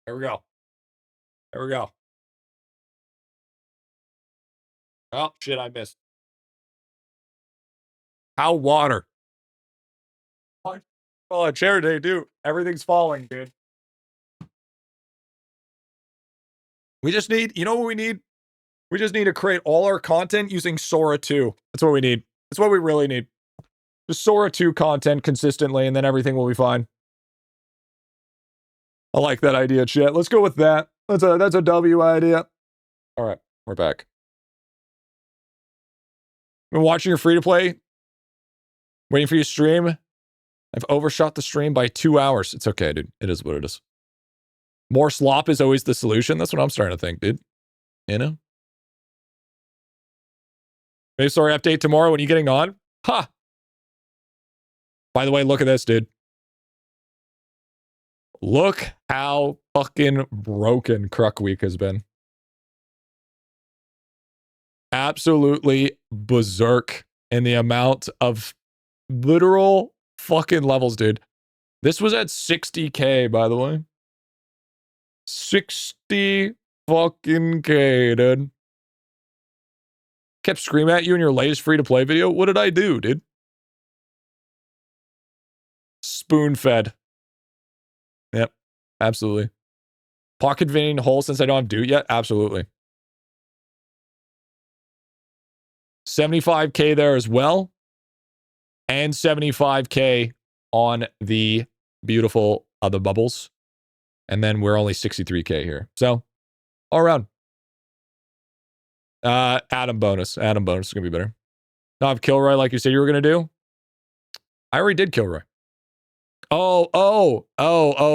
There we go. There we go. Oh, shit, I missed. How water? Well, a chair day, dude. Everything's falling, dude. We just need, you know what we need? We just need to create all our content using Sora 2. That's what we need. That's what we really need. Just Sora 2 content consistently, and then everything will be fine. I like that idea, chat. Let's go with that. That's a W idea. All right, we're back. Been watching your free-to-play. Waiting for you to stream. I've overshot the stream by 2 hours. It's okay, dude. It is what it is. More slop is always the solution. That's what I'm starting to think, dude. You know? Maybe story update tomorrow. When are you getting on? Ha! Huh. By the way, look at this, dude. Look how fucking broken Kruk Week has been. Absolutely berserk in the amount of literal fucking levels, dude. This was at 60k, by the way. 60 fucking K, dude. Kept screaming at you in your latest free-to-play video. What did I do, dude? Spoon-fed. Yep, absolutely. Pocket vein hole since I don't have Dude yet? Absolutely. 75k there as well. And 75k on the beautiful other bubbles. And then we're only 63k here. So, all around. Adam bonus. Adam bonus is going to be better. Now have Kilroy like you said you were going to do. I already did Kilroy. Oh,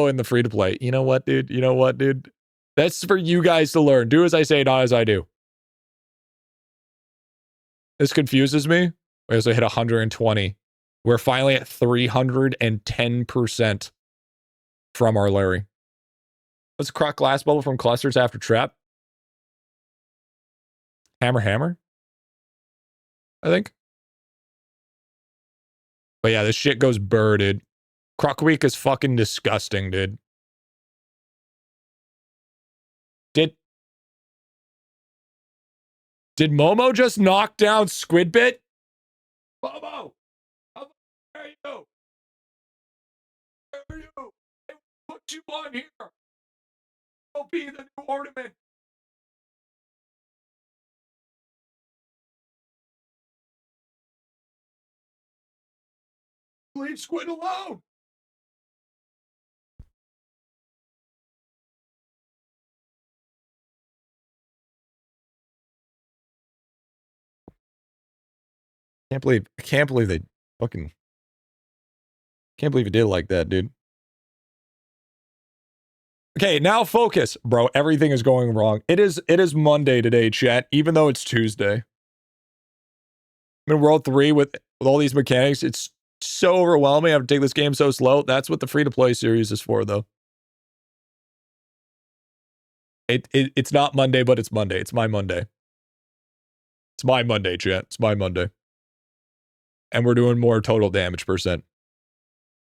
in the free-to-play. You know what, dude? You know what, dude? That's for you guys to learn. Do as I say, not as I do. This confuses me. We also hit 120. We're finally at 310% from our Larry. Let's crack glass bubble from clusters after trap. Hammer. I think. But yeah, this shit goes burr, dude. Croc Week is fucking disgusting, dude. Did Momo just knock down SquidBit? Momo! How dare you? How dare you? They put you on here. Don't be the new ornament. Leave Squid alone. I can't believe they fucking, can't believe you did it like that, dude. Okay, now focus, bro. Everything is going wrong. It is Monday today, chat, even though it's Tuesday. I'm in World 3 with all these mechanics. It's so overwhelming. I have to take this game so slow. That's what the free-to-play series is for, though. It's not Monday, but it's Monday. It's my Monday. It's my Monday, chat. It's my Monday. And we're doing more total damage percent.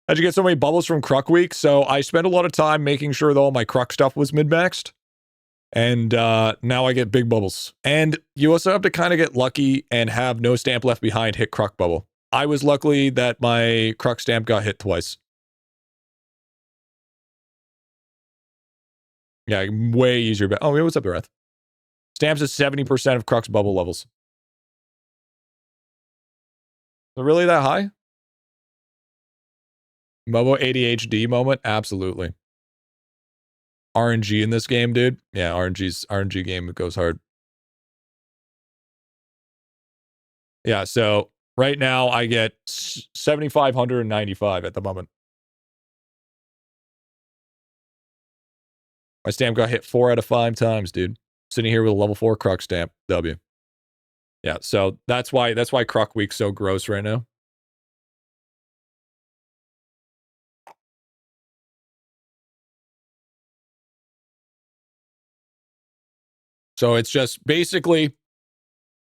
How'd you get so many bubbles from Croc Week? So I spent a lot of time making sure that all my Croc stuff was mid-maxed. And now I get big bubbles. And you also have to kind of get lucky and have no stamp left behind hit Croc bubble. I was lucky that my Croc stamp got hit twice. Yeah, way easier. Oh, what's up, Beth? Stamps is 70% of Croc's bubble levels. So really that high? Momo ADHD moment? Absolutely. RNG in this game, dude. Yeah, RNG game goes hard. Yeah, so right now I get 7,595 at the moment. My stamp got hit 4 out of 5 times, dude. Sitting here with a level 4 Croc stamp. W. Yeah, so that's why Croc Week's so gross right now. So it's just basically,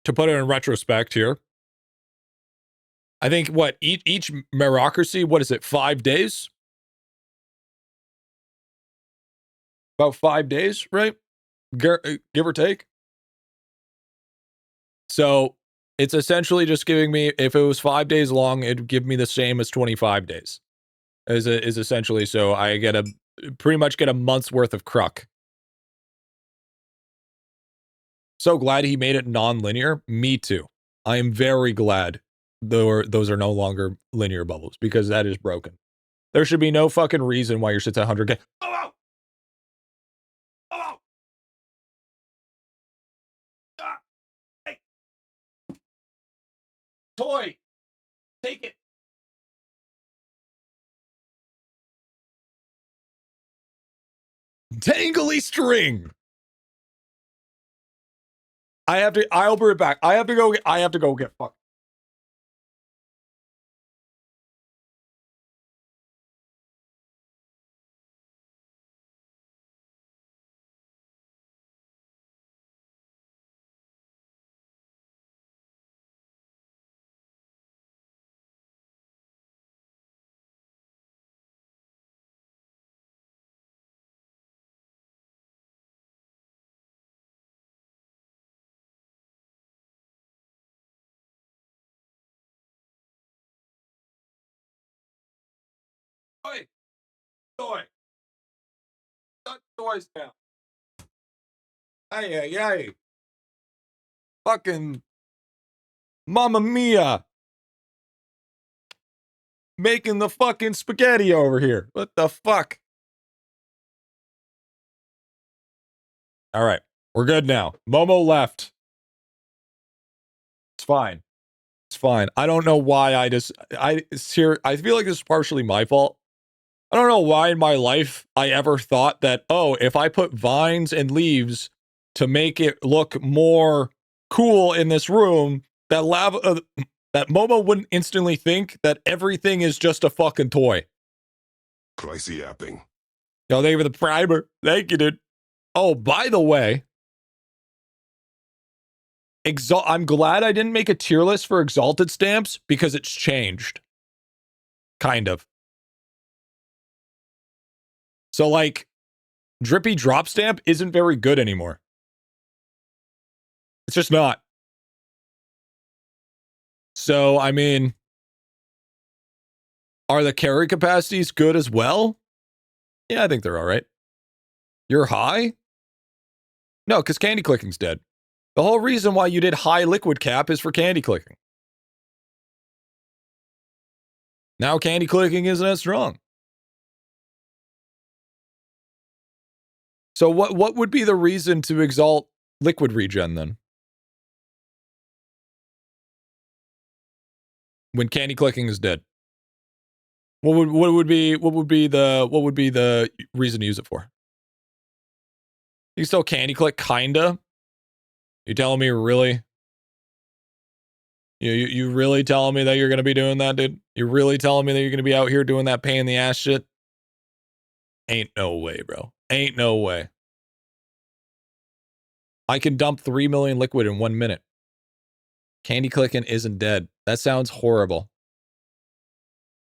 to put it in retrospect here, I think what each merocracy, what is it, 5 days? About 5 days, right? Give or take. So it's essentially just giving me, if it was 5 days long, it'd give me the same as 25 days. Is essentially, so I pretty much get a month's worth of Croc. So glad he made it non-linear. Me too. I am very glad those are no longer linear bubbles, because that is broken. There should be no fucking reason why your shit's at 100k. Oh! Oh! Ah! Hey! Toy! Take it! Tangly string! I'll bring it back. I have to go get fucked. Toy! Toy! Shut toys down. Hey. Fucking Mamma Mia. Making the fucking spaghetti over here. What the fuck? All right. We're good now. Momo left. It's fine. It's fine. I don't know why I feel like this is partially my fault. I don't know why in my life I ever thought that, oh, if I put vines and leaves to make it look more cool in this room, that that Momo wouldn't instantly think that everything is just a fucking toy. Pricey yapping. Yo, thank you for the primer. Thank you, dude. Oh, by the way, I'm glad I didn't make a tier list for exalted stamps because it's changed. Kind of. So like Drippy drop stamp isn't very good anymore. It's just not. So, I mean, are the carry capacities good as well? Yeah, I think they're all right. You're high? No, because candy clicking's dead. The whole reason why you did high liquid cap is for candy clicking. Now candy clicking isn't as strong. So what would be the reason to exalt liquid regen then? When candy clicking is dead. What would be the reason to use it for? You still candy click kinda? You telling me really? You really telling me that you're gonna be doing that, dude? You really telling me that you're gonna be out here doing that pain in the ass shit? Ain't no way, bro. Ain't no way. I can dump 3 million liquid in 1 minute. Candy clicking isn't dead. That sounds horrible.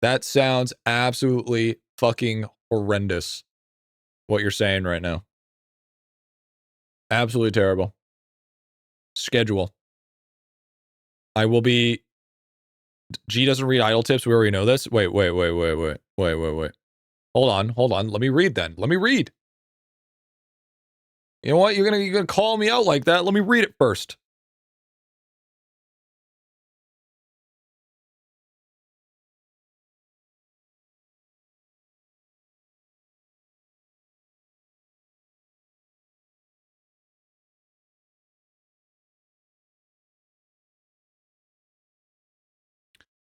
That sounds absolutely fucking horrendous. What you're saying right now. Absolutely terrible. Schedule. I will be... G doesn't read idle tips. We already know this. Wait. Hold on. Let me read then. Let me read. You know what? You're gonna call me out like that. Let me read it first.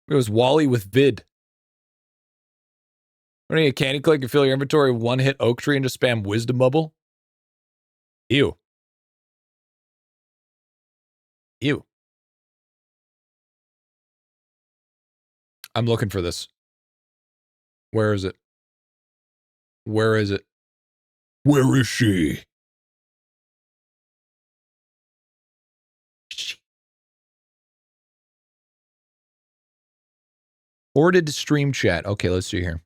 It was Wally with vid. When you candy click and fill your inventory, one hit oak tree and just spam wisdom bubble. Ew. Ew. I'm looking for this. Where is it? Where is it? Where is she? Ordered stream chat. Okay, let's see here.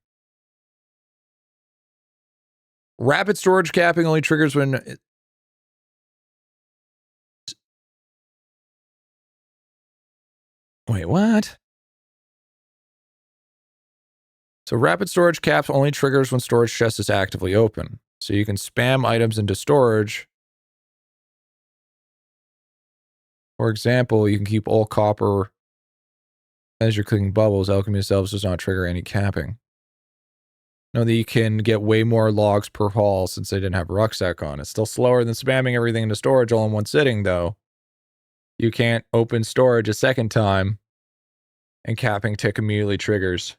Rapid storage capping only triggers when... Wait, what? So rapid storage caps only triggers when storage chest is actively open. So you can spam items into storage. For example, you can keep all copper as you're clicking bubbles. Alchemy itself does not trigger any capping. Know that you can get way more logs per haul since they didn't have rucksack on. It's still slower than spamming everything into storage all in one sitting, though. You can't open storage a second time, and capping tick immediately triggers.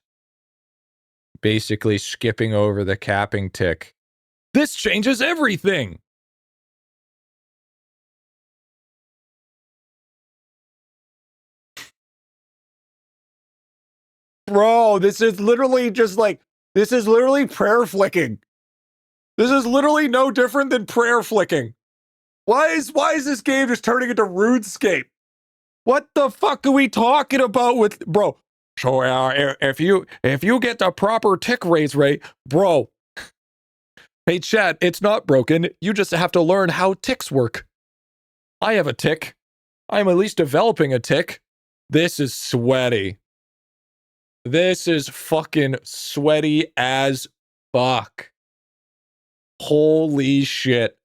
Basically skipping over the capping tick. This changes everything! Bro, this is literally just like, this is literally prayer flicking. This is literally no different than prayer flicking. Why is this game just turning into RuneScape? What the fuck are we talking about with, bro? So if you get the proper tick raise rate, bro. Hey chat, it's not broken. You just have to learn how ticks work. I have a tick. I am at least developing a tick. This is sweaty. This is fucking sweaty as fuck. Holy shit.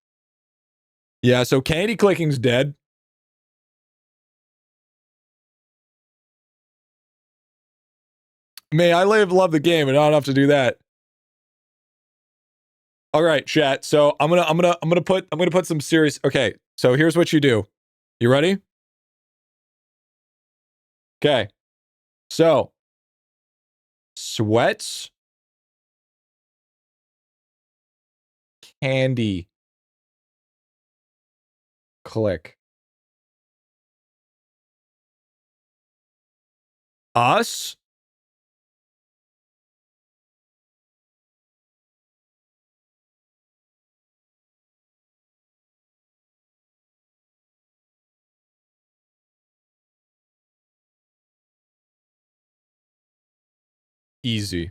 Yeah, so candy clicking's dead. May I love the game and not have to do that. All right, chat. So I'm gonna put some serious. Okay, so here's what you do. You ready? Okay. So sweats, candy, click. Us. Easy.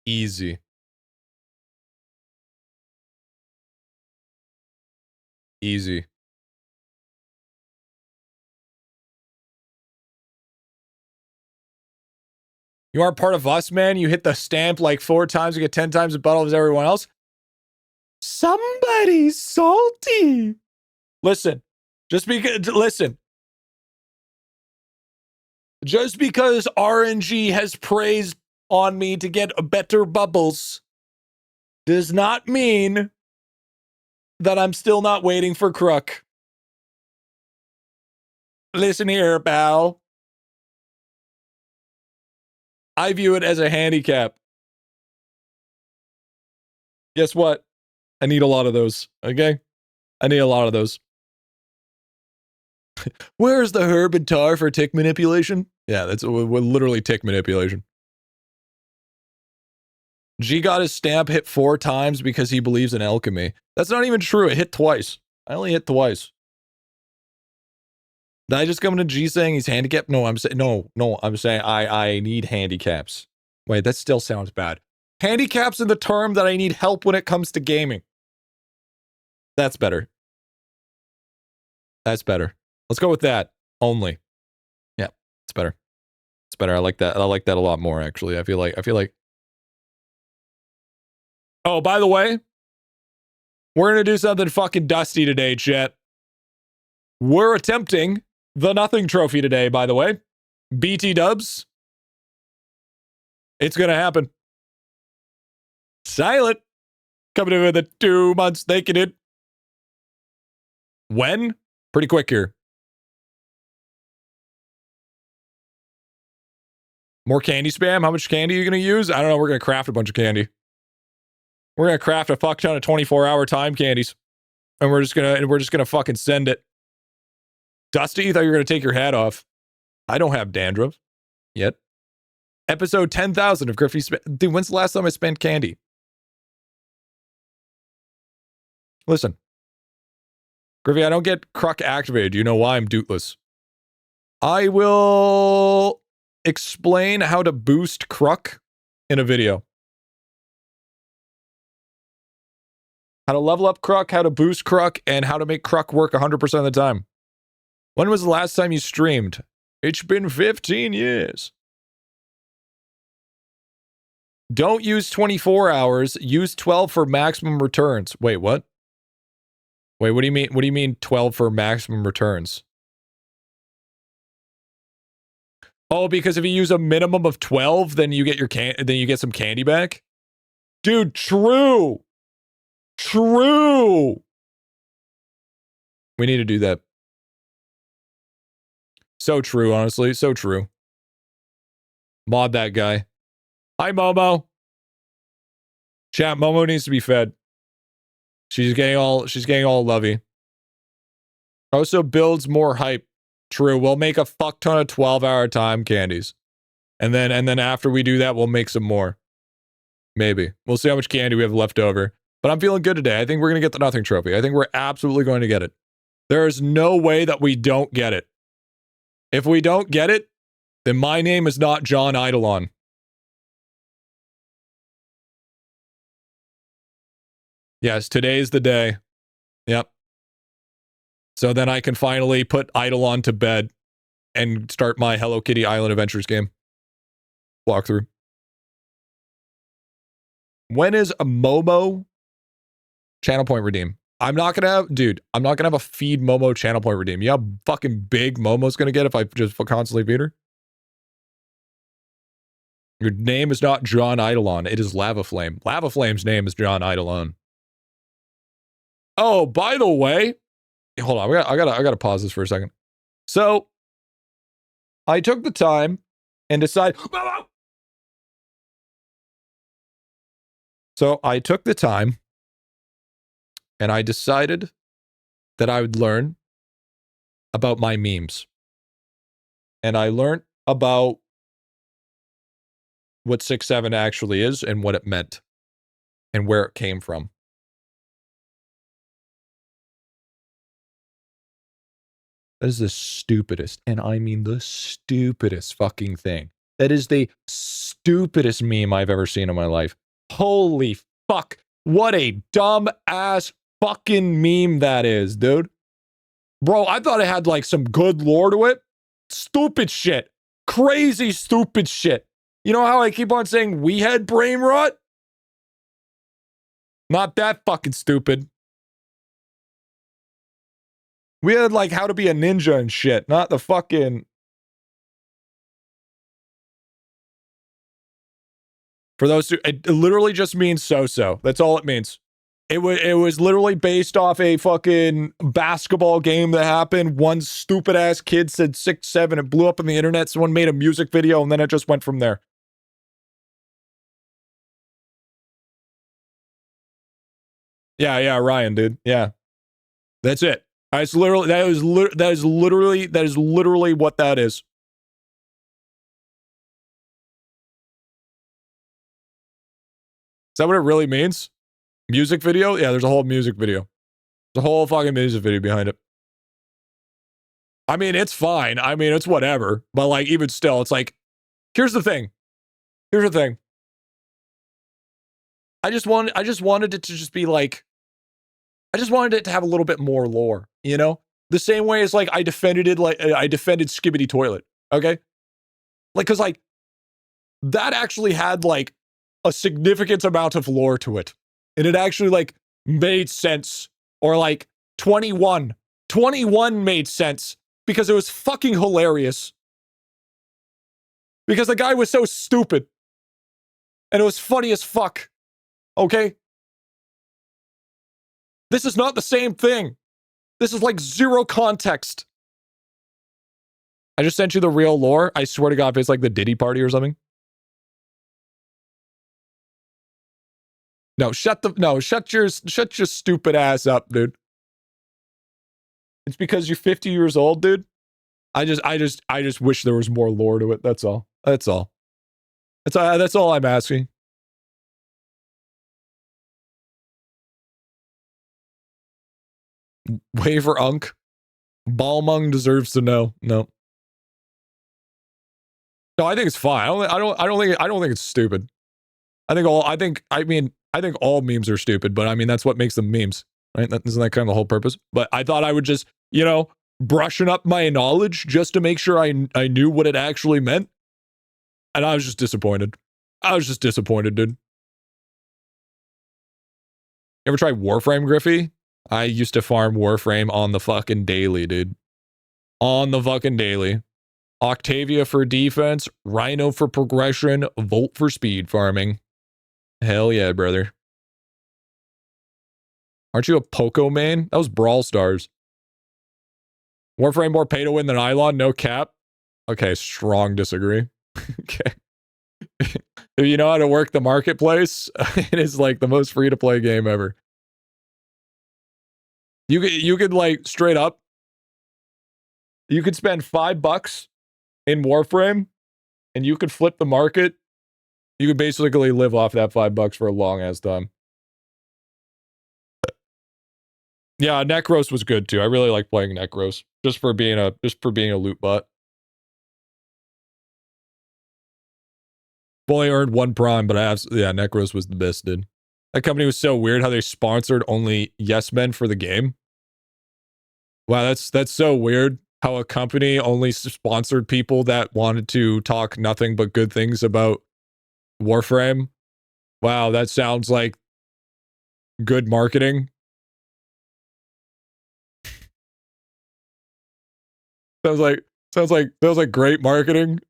Easy. Easy. You aren't part of us, man. You hit the stamp like 4 times, you get 10 times the bottle as everyone else. Somebody's salty. Listen, just because RNG has praised on me to get better bubbles does not mean that I'm still not waiting for Crook. Listen here, pal. I view it as a handicap. Guess what? I need a lot of those, okay? I need a lot of those. Where's the herb and tar for tick manipulation? Yeah, that's literally tick manipulation. G got his stamp hit 4 times because he believes in alchemy. That's not even true. It hit twice. I only hit twice. Did I just come to G saying he's handicapped? No, I'm saying no. I'm saying I need handicaps. Wait, that still sounds bad. Handicaps in the term that I need help when it comes to gaming. That's better. That's better. Let's go with that only. Yeah, it's better. It's better. I like that. I like that a lot more, actually. I feel like. Oh, by the way, we're gonna do something fucking dusty today, chat. We're attempting the nothing trophy today, by the way. BT dubs. It's gonna happen. Silent. Coming in with the 2 months thinking it. When? Pretty quick here. More candy spam? How much candy are you gonna use? I don't know. We're gonna craft a bunch of candy. We're gonna craft a fuck ton of 24-hour time candies. And we're just gonna fucking send it. Dusty, you thought you were gonna take your hat off. I don't have dandruff yet. Episode 10,000 of Griffy Spam. Dude, when's the last time I spent candy? Listen. Griffy, I don't get Cruck activated. You know why? I'm dootless. I will explain how to boost Cruck in a video. How to level up Cruck, how to boost Cruck, and how to make Cruck work 100% of the time. When was the last time you streamed? It's been 15 years. Don't use 24 hours. Use 12 for maximum returns. Wait, what? Wait, what do you mean? What do you mean 12 for maximum returns? Oh, because if you use a minimum of 12, then you get some candy back? Dude, true. True. We need to do that. So true, honestly. So true. Mod that guy. Hi, Momo. Chat, Momo needs to be fed. She's getting all lovey. Also builds more hype. True. We'll make a fuck ton of 12-hour time candies. And then after we do that, we'll make some more. Maybe. We'll see how much candy we have left over. But I'm feeling good today. I think we're going to get the nothing trophy. I think we're absolutely going to get it. There is no way that we don't get it. If we don't get it, then my name is not John IdleOn. Yes, today's the day. Yep. So then I can finally put IdleOn to bed and start my Hello Kitty Island Adventures game. Walkthrough. When is a Momo channel point redeem? I'm not going to have a feed Momo channel point redeem. You know how fucking big Momo's going to get if I just constantly feed her? Your name is not John IdleOn. It is Lava Flame. Lava Flame's name is John IdleOn. Oh, by the way, hold on. I gotta pause this for a second. So, I took the time and decided. So I took the time and I decided that I would learn about my memes. And I learned about what 6'7" actually is and what it meant and where it came from. That is the stupidest, and I mean the stupidest fucking thing That is the stupidest meme I've ever seen in my life. Holy fuck. What a dumb ass fucking meme that is, dude. Bro, I thought it had like some good lore to it. Stupid shit. Crazy stupid shit. You know how I keep on saying we had brain rot? Not that fucking stupid. We had like how to be a ninja and shit, not the fucking... For those who, it literally just means so-so. That's all it means. It was literally based off a fucking basketball game that happened. One stupid ass kid said 6'7". It blew up on the internet. Someone made a music video and then it just went from there. Yeah, Ryan, dude. Yeah. That's it. It's literally that is literally what that is. Is that what it really means? Music video? Yeah, there's a whole music video. There's a whole fucking music video behind it. I mean, it's fine. I mean, it's whatever. But like, even still, it's like, here's the thing. Here's the thing. I just wanted it to just be like, I just wanted it to have a little bit more lore, you know? The same way as like I defended Skibbity Toilet, okay? Like, cause like, that actually had like a significant amount of lore to it. And it actually like made sense. Or like 21 made sense because it was fucking hilarious. Because the guy was so stupid. And it was funny as fuck. Okay? This is not the same thing. This is like zero context. I just sent you the real lore. I swear to God, if it's like the Diddy party or something. No, shut your stupid ass up, dude. It's because you're 50 years old, dude. I just wish there was more lore to it. That's all. That's all. That's all I'm asking. Waver Unk. Balmung deserves to know. No. No, I think it's fine. I don't think it's stupid. I think all memes are stupid, but I mean that's what makes them memes. Right? Isn't that kind of the whole purpose? But I thought I would just, you know, brushing up my knowledge just to make sure I knew what it actually meant. And I was just disappointed. I was just disappointed, dude. You ever try Warframe, Griffy? I used to farm Warframe on the fucking daily, dude. On the fucking daily. Octavia for defense, Rhino for progression, Volt for speed farming. Hell yeah, brother. Aren't you a Poco main? That was Brawl Stars. Warframe more pay to win than idelon, no cap. Okay, strong disagree. Okay. If you know how to work the marketplace, it is like the most free to play game ever. You could like straight up, you could spend $5 in Warframe and you could flip the market. You could basically live off that $5 for a long ass time. Yeah, Necros was good too. I really like playing Necros just for being a loot bot. I've only earned 1 prime, but Necros was the best, dude. That company was so weird how they sponsored only yes men for the game. Wow, that's so weird how a company only sponsored people that wanted to talk nothing but good things about Warframe. Wow, that sounds like good marketing. Sounds like great marketing.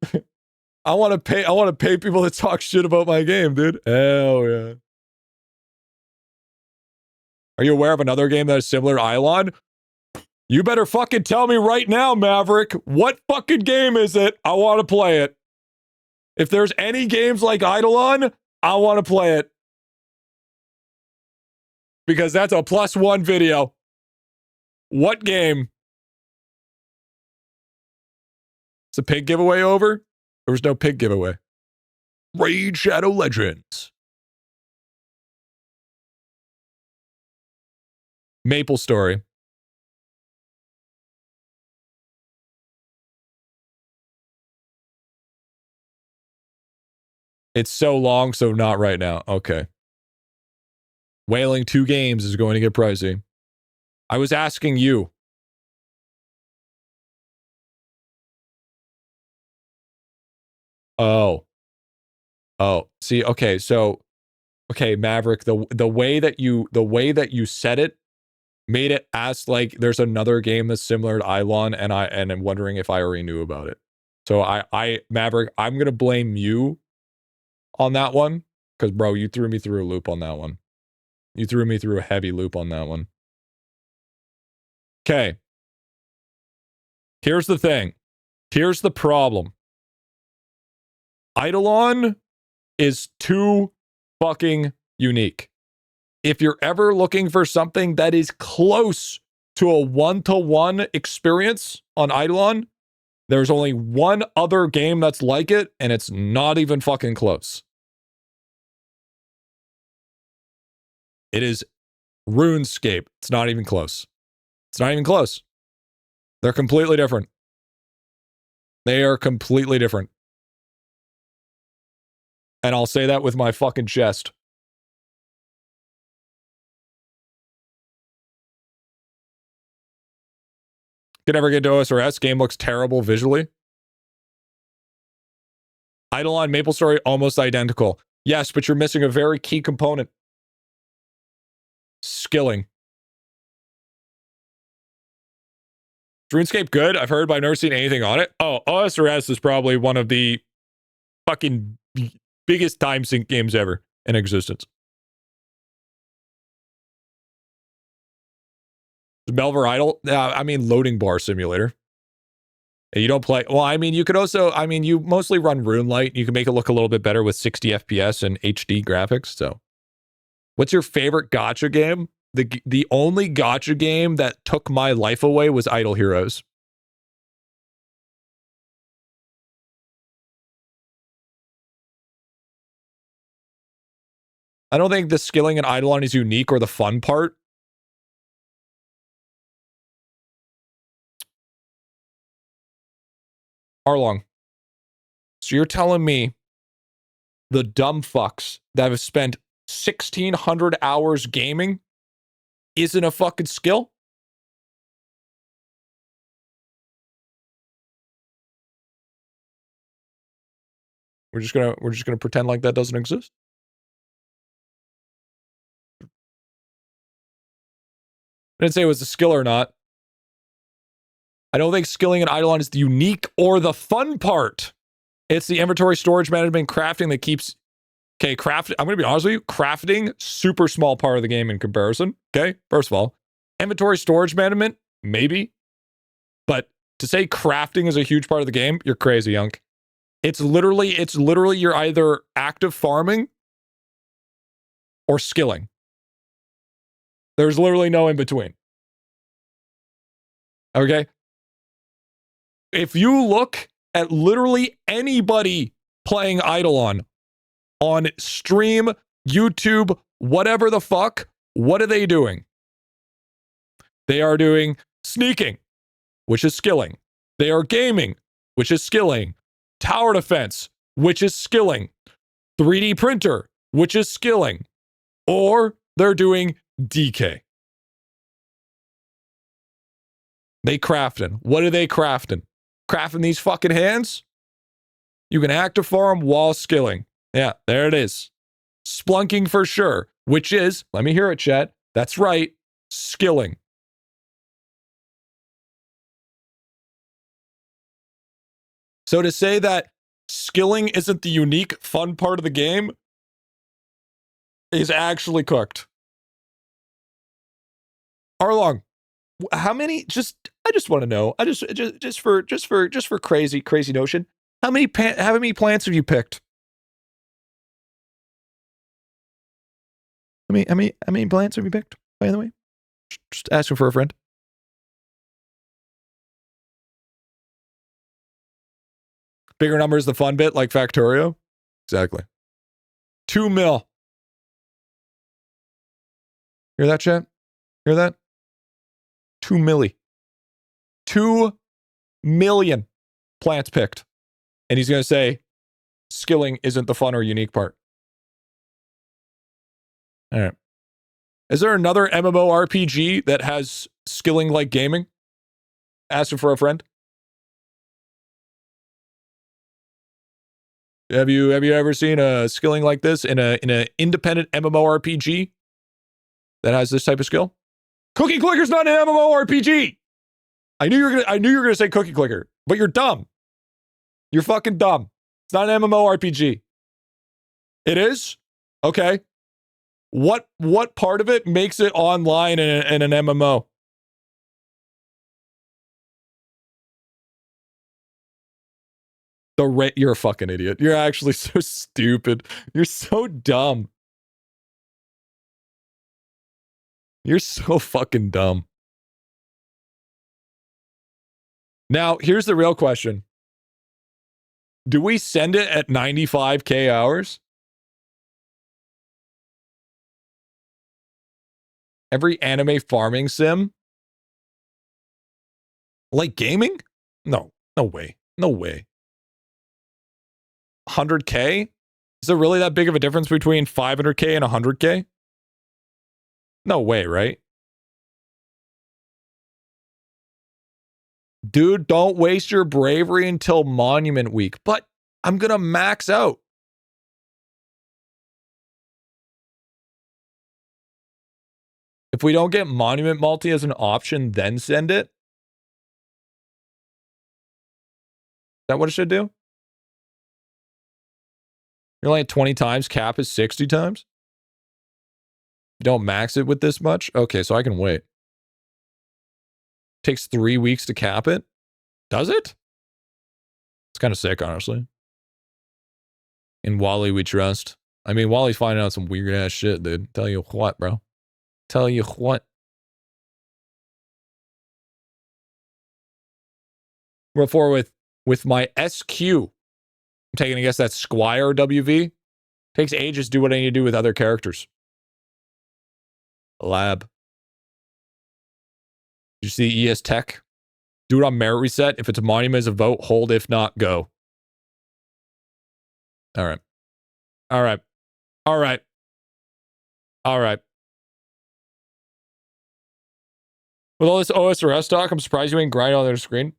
I want to pay people that talk shit about my game, dude. Hell yeah. Are you aware of another game that is similar to idelon? You better fucking tell me right now, Maverick. What fucking game is it? I want to play it. If there's any games like idelon, I want to play it. Because that's a +1 video. What game? Is the pig giveaway over? There was no pig giveaway. Raid Shadow Legends. Maple Story. It's so long, so not right now. Okay. Whaling 2 games is going to get pricey. I was asking you. Oh. Oh. See, okay, so okay, Maverick, the way that you said it made it as like there's another game that's similar to idelon, and I'm wondering if I already knew about it. So I Maverick, I'm gonna blame you on that one, because bro, you threw me through a loop on that one. You threw me through a heavy loop on that one. Okay. Here's the thing. Here's the problem. IdleOn is too fucking unique. If you're ever looking for something that is close to a one-to-one experience on IdleOn, there's only one other game that's like it, and it's not even fucking close. It is RuneScape. It's not even close. It's not even close. They're completely different. They are completely different. And I'll say that with my fucking chest. Could never get to OSRS. Game looks terrible visually. IdleOn, MapleStory, almost identical. Yes, but you're missing a very key component. Skilling. Is RuneScape good? I've heard, but I've never seen anything on it. Oh, OSRS is probably one of the fucking biggest time sink games ever in existence. Melver Idle? I mean, loading bar simulator. You don't play. Well, I mean, you could also, I mean, you mostly run RuneLite. You can make it look a little bit better with 60 FPS and HD graphics. So, what's your favorite gacha game? The only gacha game that took my life away was Idle Heroes. I don't think the skilling in IdleOn is unique or the fun part. Arlong. So you're telling me the dumb fucks that have spent 1,600 hours gaming isn't a fucking skill? We're just gonna pretend like that doesn't exist? I didn't say it was a skill or not. I don't think skilling in IdleOn is the unique or the fun part. It's the inventory storage management crafting that keeps... Okay, I'm going to be honest with you. Crafting, super small part of the game in comparison. Okay, first of all. Inventory storage management, maybe. But to say crafting is a huge part of the game, you're crazy, Yunk. It's literally you're either active farming or skilling. There's literally no in between. Okay? If you look at literally anybody playing IdleOn on stream, YouTube, whatever the fuck, what are they doing? They are doing sneaking, which is skilling. They are gaming, which is skilling. Tower defense, which is skilling. 3D printer, which is skilling. Or they're doing DK. They crafting. What are they crafting? Crafting these fucking hands? You can active farm while skilling. Yeah, there it is. Splunking for sure, which is, let me hear it, chat. That's right, skilling. So to say that skilling isn't the unique fun part of the game is actually cooked. Arlong, how many? I just want to know. Just for crazy notion. How many plants have you picked? How many plants have you picked? By the way, just asking for a friend. Bigger numbers, the fun bit, like Factorio. Exactly. 2 mil. Hear that, chat? Hear that? 2 milli. 2 million plants picked. And he's going to say, skilling isn't the fun or unique part. All right. Is there another MMORPG that has skilling like gaming? Asking for a friend. Have you ever seen a skilling like this in a independent MMORPG that has this type of skill? Cookie Clicker's not an MMORPG. I knew you were gonna say Cookie Clicker, but you're dumb. You're fucking dumb. It's not an MMORPG. It is? Okay. What part of it makes it online in an MMO? You're a fucking idiot. You're actually so stupid. You're so dumb. You're so fucking dumb. Now, here's the real question. Do we send it at 95K hours? Every anime farming sim? Like gaming? No way. No way. 100K? Is there really that big of a difference between 500K and 100K? No way, right? Dude, don't waste your bravery until Monument Week. But I'm going to max out. If we don't get Monument Multi as an option, then send it? Is that what it should do? You're only at 20 times, cap is 60 times? You don't max it with this much? Okay, so I can wait. Takes 3 weeks to cap it? Does it? It's kind of sick, honestly. In Wally we trust. I mean, Wally's finding out some weird ass shit, dude. Tell you what, bro. Tell you what. Roll 4 with my SQ. I'm taking a guess that's Squire WV. Takes ages to do what I need to do with other characters. Lab. Did you see ES Tech? Do it on merit reset. If it's a monument as a vote, hold. If not, go. All right. All right. All right. All right. With all this OSRS talk, I'm surprised you ain't grind on their screen.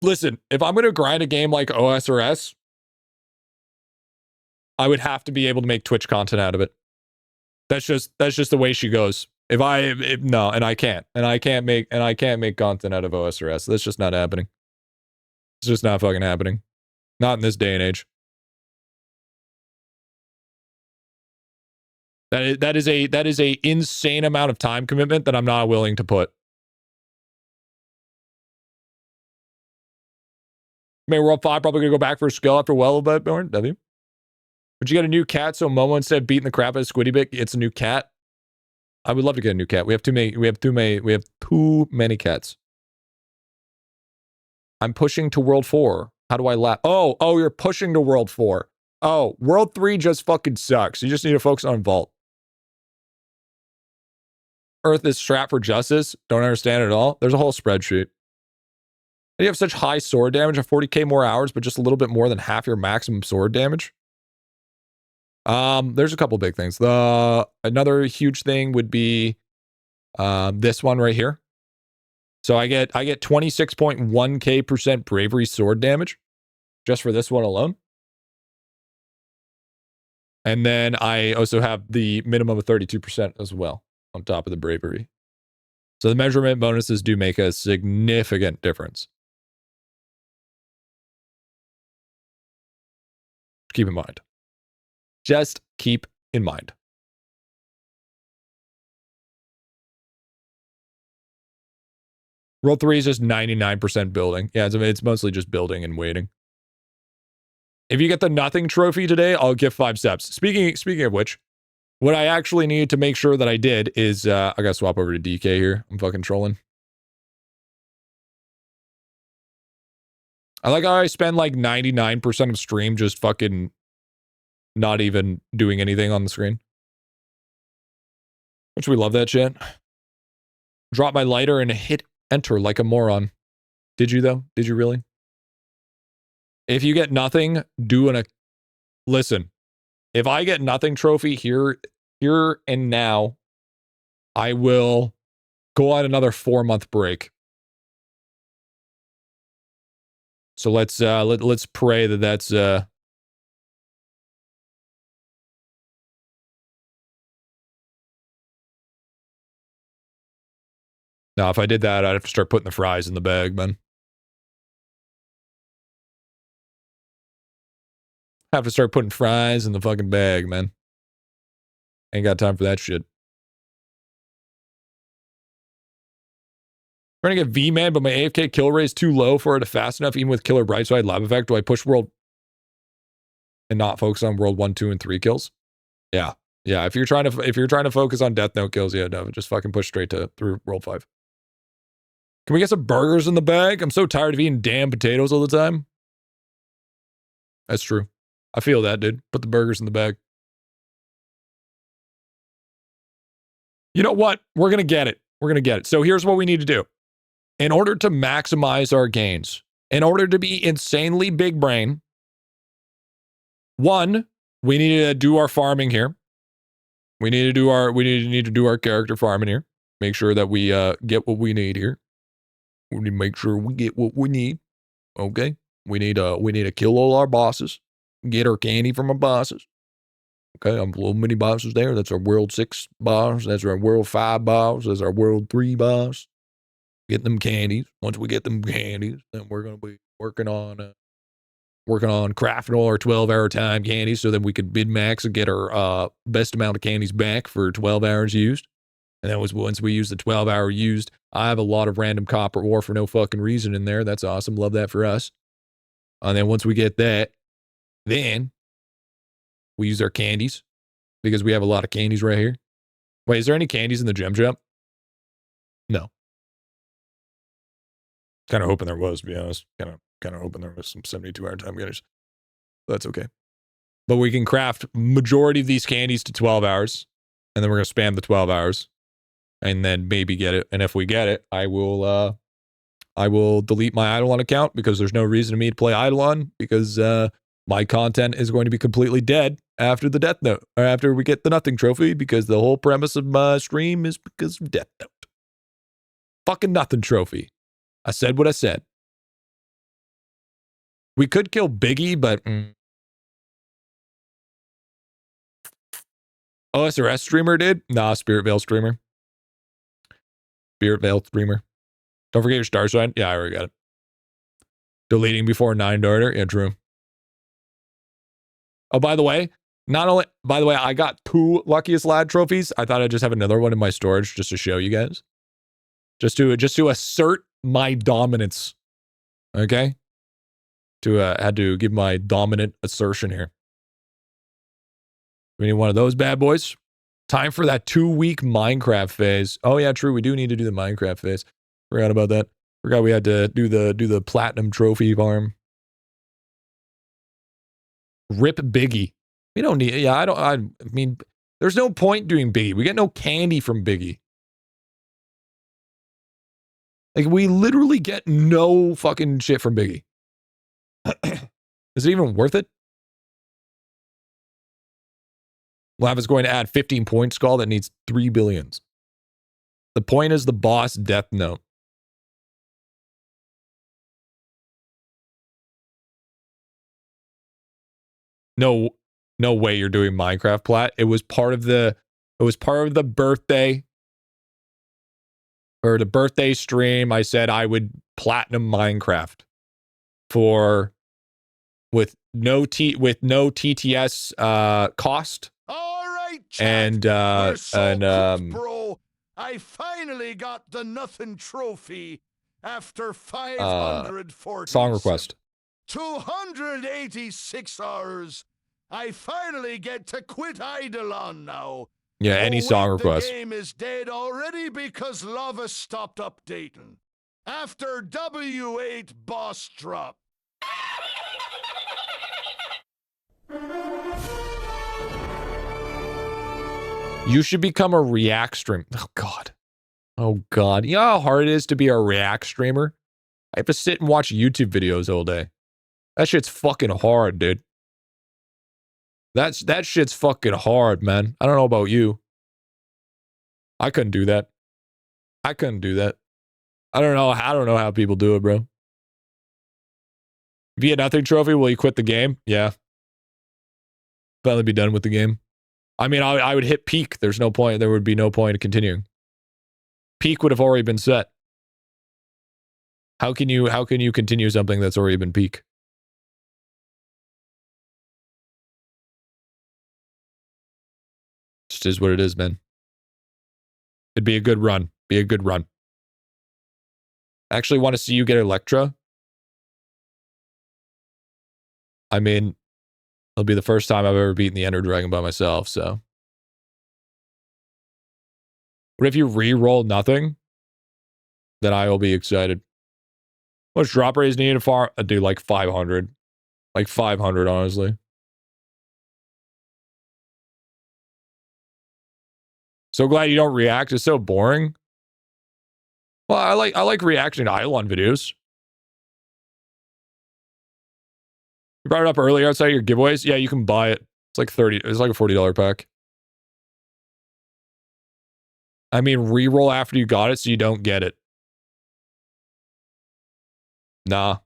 Listen, if I'm going to grind a game like OSRS, I would have to be able to make Twitch content out of it. That's just the way she goes. No, and I can't make content out of OSRS. That's just not happening. It's just not fucking happening. Not in this day and age. That is a insane amount of time commitment that I'm not willing to put. Maybe we're up 5, probably gonna go back for a skill after well a bit more. W. Would you get a new cat so Momo, instead of beating the crap out of SquidiBit, it's a new cat? I would love to get a new cat. We have too many cats. I'm pushing to World 4. How do I laugh? Oh, you're pushing to World 4. Oh, World 3 just fucking sucks. You just need to focus on Vault. Earth is strapped for justice. Don't understand it at all. There's a whole spreadsheet. You have such high sword damage of 40k more hours, but just a little bit more than half your maximum sword damage. There's a couple big things. Another huge thing would be this one right here. So I get 26.1k% bravery sword damage just for this one alone. And then I also have the minimum of 32% as well on top of the bravery. So the measurement bonuses do make a significant difference. Keep in mind. Just keep in mind. Roll 3 is just 99% building. Yeah, it's mostly just building and waiting. If you get the nothing trophy today, I'll give 5 steps. Speaking of which, what I actually needed to make sure that I did is I gotta swap over to DK here. I'm fucking trolling. I like how I spend like 99% of stream just fucking not even doing anything on the screen. Which we love that shit. Drop my lighter and hit enter like a moron. Did you though? Did you really? If you get nothing, do listen, if I get nothing trophy here and now, I will go on another 4-month break. So let's pray that that's now if I did that, I'd have to start putting the fries in the bag, man. Have to start putting fries in the fucking bag, man. Ain't got time for that shit. Trying to get V-Man, but my AFK kill rate is too low for it to fast enough, even with Killer Brightside Lab Effect. Do I push World and not focus on World 1, 2, and 3 kills? Yeah. Yeah, if you're trying to focus on Death Note kills, yeah, no, just fucking push straight through World 5. Can we get some burgers in the bag? I'm so tired of eating damn potatoes all the time. That's true. I feel that, dude. Put the burgers in the bag. You know what? We're going to get it. We're going to get it. So here's what we need to do. In order to maximize our gains, in order to be insanely big brain, one, we need to do our farming here. We need to do our character farming here. Make sure that we get what we need here. We need to make sure we get what we need. Okay? We need to kill all our bosses. Get our candy from our bosses. Okay, I'm little mini bosses there. That's our World 6 boss. That's our World 5 boss. That's our World 3 boss. Get them candies. Once we get them candies, then we're going to be working on crafting all our 12-hour time candies so that we could bid max and get our best amount of candies back for 12 hours used. And then once we use the 12-hour used, I have a lot of random copper ore for no fucking reason in there. That's awesome. Love that for us. And then once we get that, then we use our candies because we have a lot of candies right here. Wait, is there any candies in the gem jump? No. Kind of hoping there was, to be honest. Kind of hoping there was some 72-hour time candies. That's okay. But we can craft majority of these candies to 12 hours, and then we're going to spam the 12 hours, and then maybe get it. And if we get it, I will delete my IdleOn account because there's no reason to me to play IdleOn because my content is going to be completely dead after the Death Note, or after we get the Nothing Trophy, because the whole premise of my stream is because of Death Note. Fucking Nothing Trophy. I said what I said. We could kill Biggie, but OSRS streamer did? Nah, SpiritVale streamer. SpiritVale streamer. Don't forget your star sign. Yeah, I already got it. Deleting before 9 darter. Yeah, true. Oh, by the way, I got 2 Luckiest Lad trophies. I thought I'd just have another one in my storage just to show you guys. Just to assert my dominance. Okay? Had to give my dominant assertion here. We need one of those bad boys. Time for that 2-week Minecraft phase. Oh yeah, true. We do need to do the Minecraft phase. Forgot about that. Forgot we had to do the platinum trophy farm. Rip Biggie. We don't need. Yeah, I mean, there's no point doing Biggie. We get no candy from Biggie. Like, we literally get no fucking shit from Biggie. Is it even worth it? Lava's going to add 15 point skull that needs 3 billions. The point is the boss Death Note. No way you're doing Minecraft plat. It was part of the birthday, or the birthday stream. I said I would platinum Minecraft with no TTS cost. All right, chat. Bro, I finally got the Nothing Trophy after 540 song request. 286 hours. I finally get to quit IdleOn now. Yeah, any song request. The game is dead already because Lava stopped updating. After W8 boss drop. You should become a React streamer. Oh God. You know how hard it is to be a React streamer? I have to sit and watch YouTube videos all day. That shit's fucking hard, dude. That shit's fucking hard, man. I don't know about you. I couldn't do that. I couldn't do that. I don't know how people do it, bro. If you get nothing trophy, will you quit the game? Yeah. Finally be done with the game. I mean, I would hit peak. There's no point. There would be no point in continuing. Peak would have already been set. How can you continue something that's already been peak? Just is what it is, man. It'd be a good run. Be a good run. I actually want to see you get Electra. I mean, it'll be the first time I've ever beaten the Ender Dragon by myself, so. But if you re-roll nothing, then I will be excited. How much drop rate is needed to farm? Dude, like 500. Like 500, honestly. So glad you don't react. It's so boring. Well, I like reacting to IdleOn videos. You brought it up earlier outside of your giveaways. Yeah, you can buy it. It's like $30. It's like a $40 pack. I mean, reroll after you got it so you don't get it. Nah.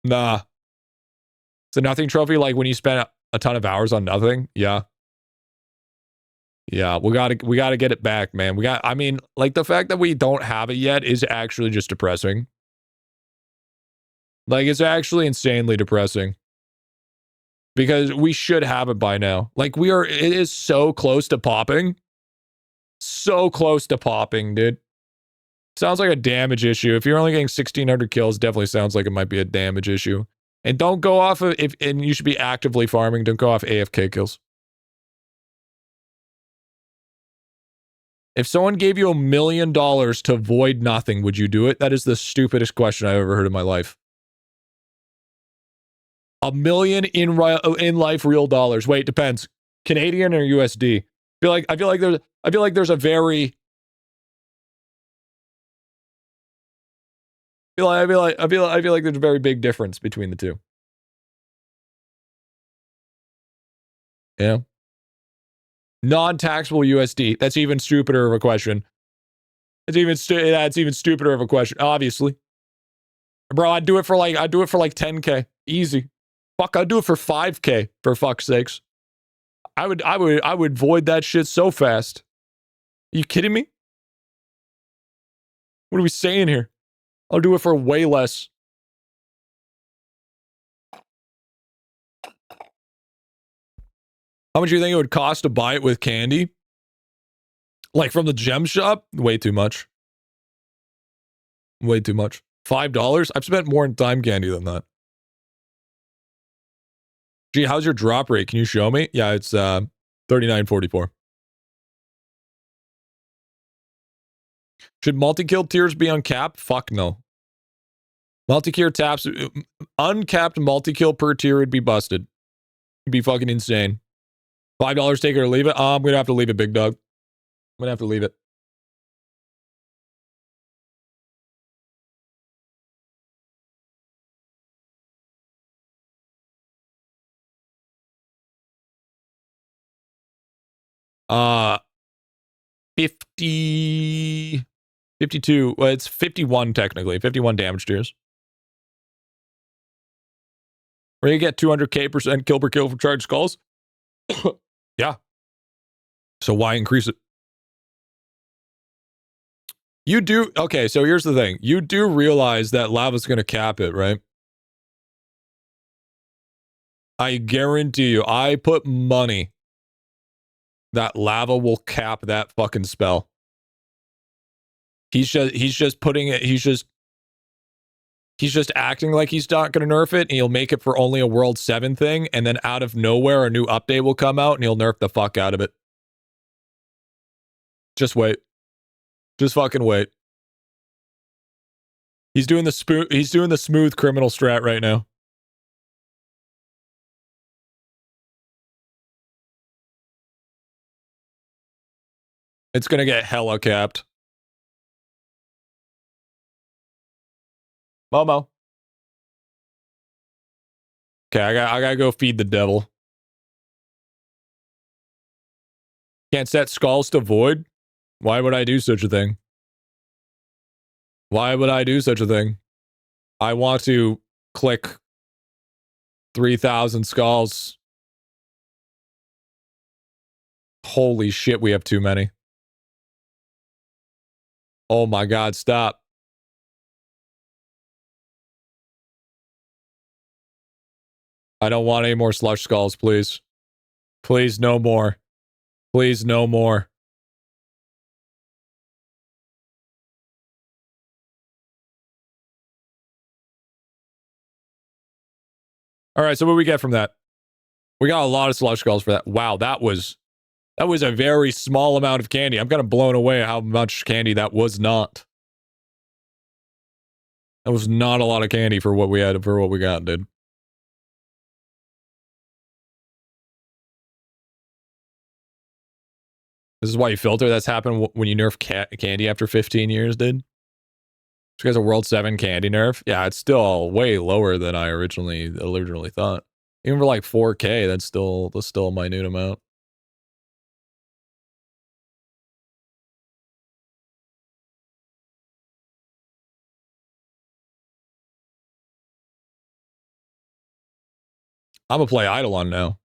Nah. It's a nothing trophy like when you spend a ton of hours on nothing. Yeah. Yeah, we gotta get it back, man. I mean, like the fact that we don't have it yet is actually just depressing. Like, it's actually insanely depressing. Because we should have it by now. Like, it is so close to popping. So close to popping, dude. Sounds like a damage issue. If you're only getting 1,600 kills, definitely sounds like it might be a damage issue. And don't go off of, and you should be actively farming. Don't go off AFK kills. If someone gave you $1 million to void nothing, would you do it? That is the stupidest question I've ever heard in my life. $1 million in life real dollars. Wait, depends. Canadian or USD? I feel like there's a very. I feel like there's a very big difference between the two. Yeah. Non-taxable USD. That's even stupider of a question. That's even stupider of a question. Obviously, bro, I'd do it for like 10K, easy. Fuck, I'd do it for 5K for fuck's sakes. I would void that shit so fast. Are you kidding me? What are we saying here? I'll do it for way less. How much do you think it would cost to buy it with candy? Like from the gem shop? Way too much. Way too much. $5? I've spent more in time candy than that. Gee, how's your drop rate? Can you show me? Yeah, it's 39.44. Should multi-kill tiers be uncapped? Fuck no. Multi-kill taps, uncapped multi-kill per tier would be busted. It'd be fucking insane. $5, take it or leave it? I'm gonna have to leave it, big dog. I'm gonna have to leave it. Uh, 50, 52. Well, it's 51 technically. 51 damage tiers. Where you get 200k% kill per kill for charged skulls. Yeah. So why increase it? You do. Okay, so here's the thing. You do realize that lava's going to cap it, right? I guarantee you, I put money that lava will cap that fucking spell. He's just putting it, he's just acting like he's not going to nerf it, and he'll make it for only a World 7 thing, and then out of nowhere, a new update will come out, and he'll nerf the fuck out of it. Just wait. Just fucking wait. He's doing the smooth criminal strat right now. It's gonna get hella capped. Momo. Okay, I gotta go feed the devil. Can't set skulls to void? Why would I do such a thing? Why would I do such a thing? I want to click 3,000 skulls. Holy shit, we have too many. Oh my god, stop. I don't want any more slush skulls, please. Please, no more. Please, no more. All right, so what do we get from that? We got a lot of slush skulls for that. Wow, that was a very small amount of candy. I'm kind of blown away how much candy that was not. That was not a lot of candy for what we had, for what we got, dude. This is why you filter. That's happened when you nerf candy after 15 years, dude. This guy's a World 7 candy nerf. Yeah, it's still way lower than I originally thought. Even for like 4K, that's still a minute amount. I'm gonna play IdleOn now.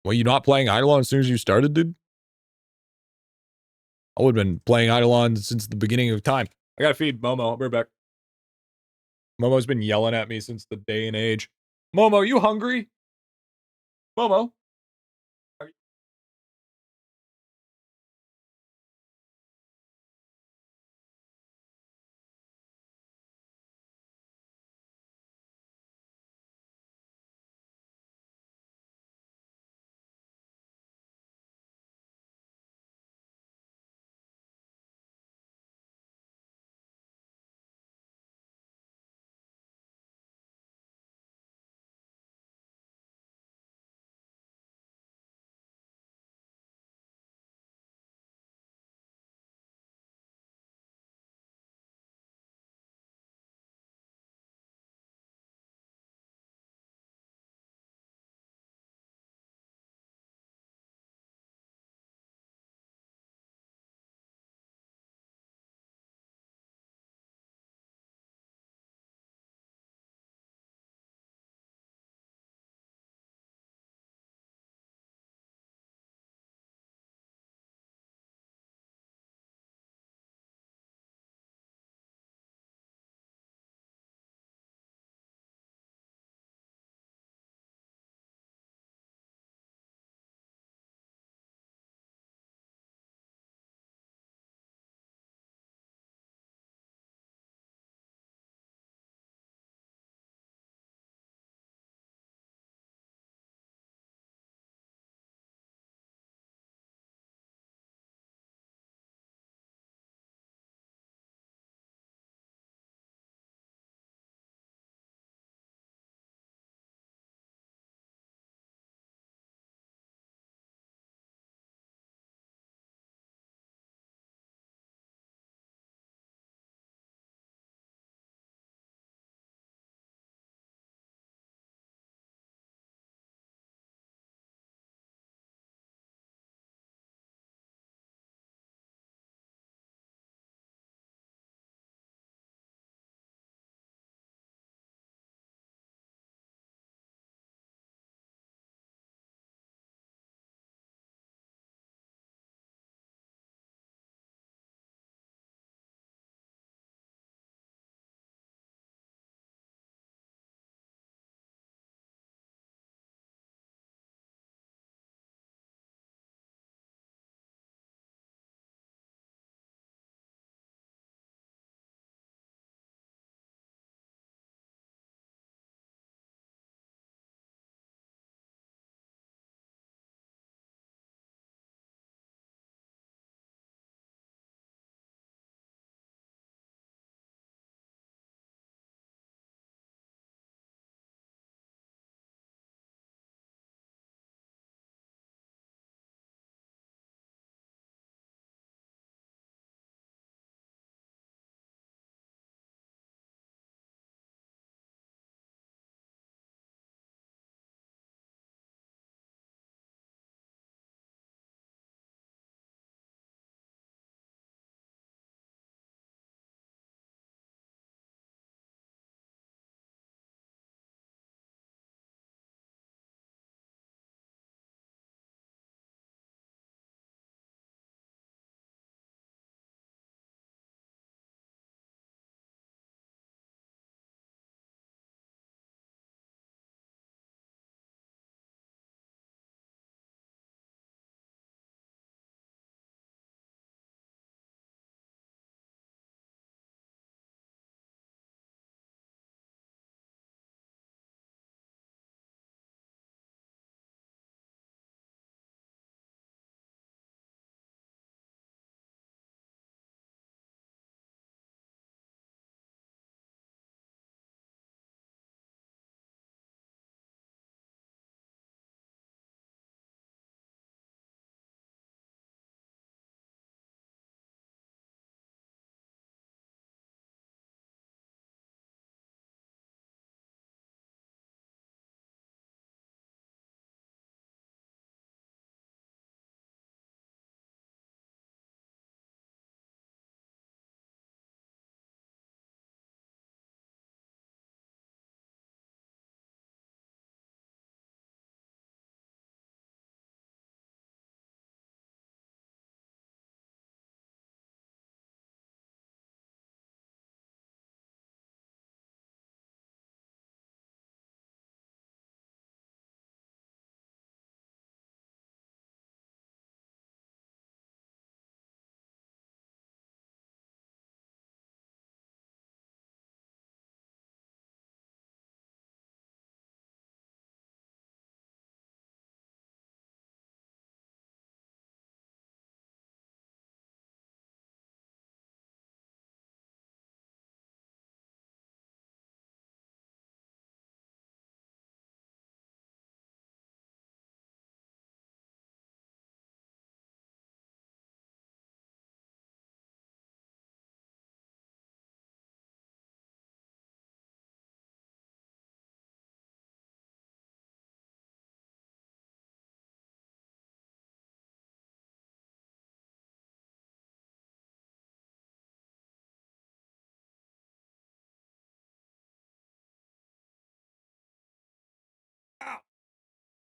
Well, you not playing IdleOn as soon as you started, dude? I would have been playing IdleOn since the beginning of time. I gotta feed Momo. I'll be right back. Momo's been yelling at me since the day and age. Momo, you hungry? Momo?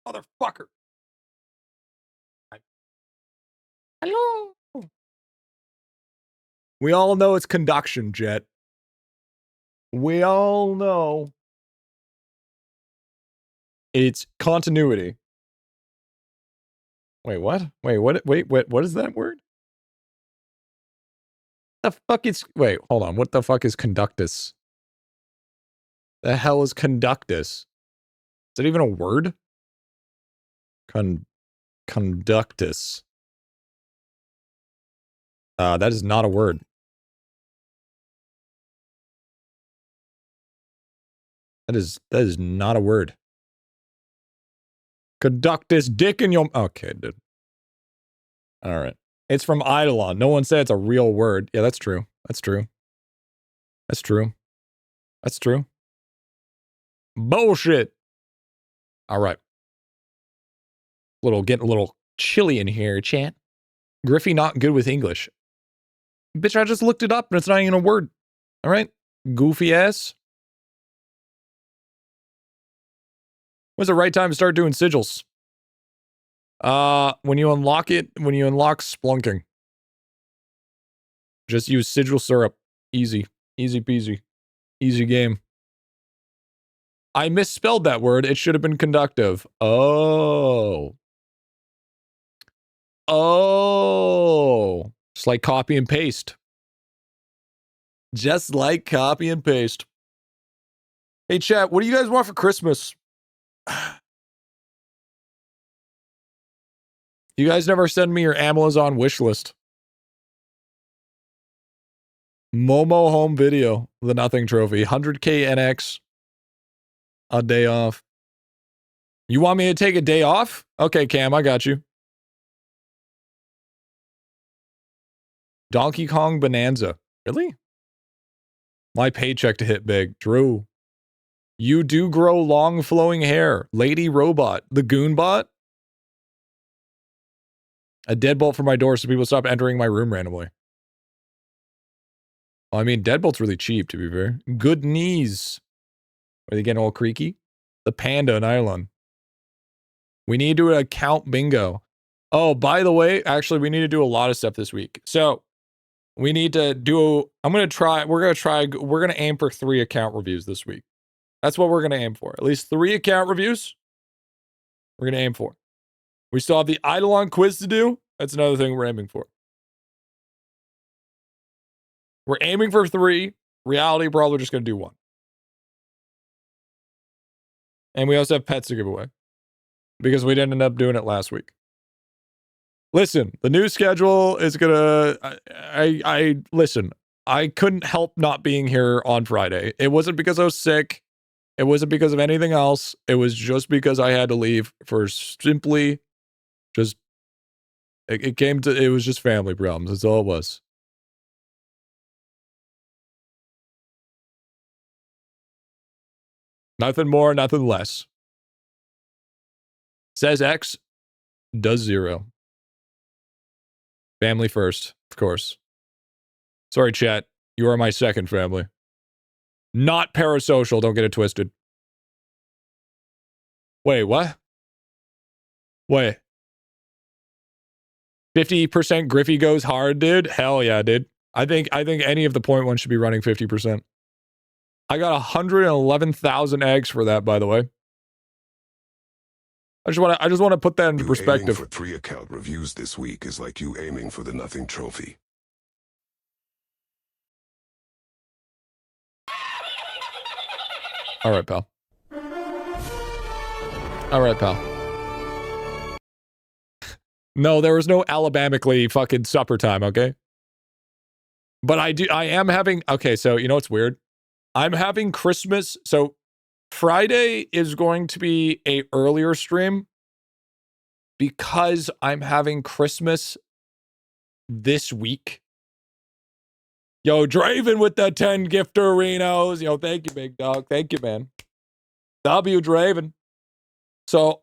Motherfucker. Hello. We all know it's conduction, Jet. We all know it's continuity. Wait, what? Wait, what? Wait, what is that word? The fuck is... Wait, hold on. What the fuck is conductus? The hell is conductus? Is it even a word? Conductus. That is not a word. That is not a word. Conductus dick in your... Okay, dude. All right. It's from IdleOn. No one said it's a real word. Yeah, that's true. That's true. That's true. That's true. Bullshit. All right. Getting a little chilly in here, chat. Griffy not good with English. Bitch, I just looked it up and it's not even a word. All right. Goofy ass. When's the right time to start doing sigils? When you unlock Splunking. Just use sigil syrup. Easy. Easy peasy. Easy game. I misspelled that word. It should have been conductive. Oh. Oh. Just like copy and paste. Just like copy and paste. Hey, chat, what do you guys want for Christmas? You guys never send me your Amazon wish list. Momo home video, the nothing trophy, 100K NX, a day off. You want me to take a day off? Okay, Cam, I got you. Donkey Kong Bonanza. Really? My paycheck to hit big. Drew. You do grow long flowing hair. Lady Robot. The Goonbot. A deadbolt for my door so people stop entering my room randomly. Well, I mean, deadbolt's really cheap, to be fair. Good knees. Are they getting all creaky? The Panda and IdleOn. We need to do an account bingo. Oh, by the way, actually, we need to do a lot of stuff this week. So, we need to do... we're going to aim for 3 account reviews this week. That's what we're going to aim for. At least 3 account reviews. We're going to aim for. We still have the IdleOn quiz to do. That's another thing we're aiming for. We're aiming for 3. Reality, probably just going to do 1. And we also have pets to give away. Because we didn't end up doing it last week. Listen, the new schedule is going to... Listen, I couldn't help not being here on Friday. It wasn't because I was sick. It wasn't because of anything else. It was just because I had to leave for simply just... It was just family problems. That's all it was. Nothing more, nothing less. Says X, does 0. Family first, of course. Sorry, chat. You are my second family. Not parasocial, don't get it twisted. Wait, what? Wait. 50% Griffy goes hard, dude? Hell yeah, dude. I think any of the point ones should be running 50%. I got 111,000 eggs for that, by the way. I just want to put that into perspective. Aiming for 3 account reviews this week is like you aiming for the nothing trophy. All right, pal. All right, pal. No, there was no Alabamically fucking supper time, okay? But I am having, okay, so you know what's weird? I'm having Christmas, so Friday is going to be a earlier stream because I'm having Christmas this week. Yo, Draven with the 10 gifterinos. Yo, thank you, big dog. Thank you, man. W Draven. So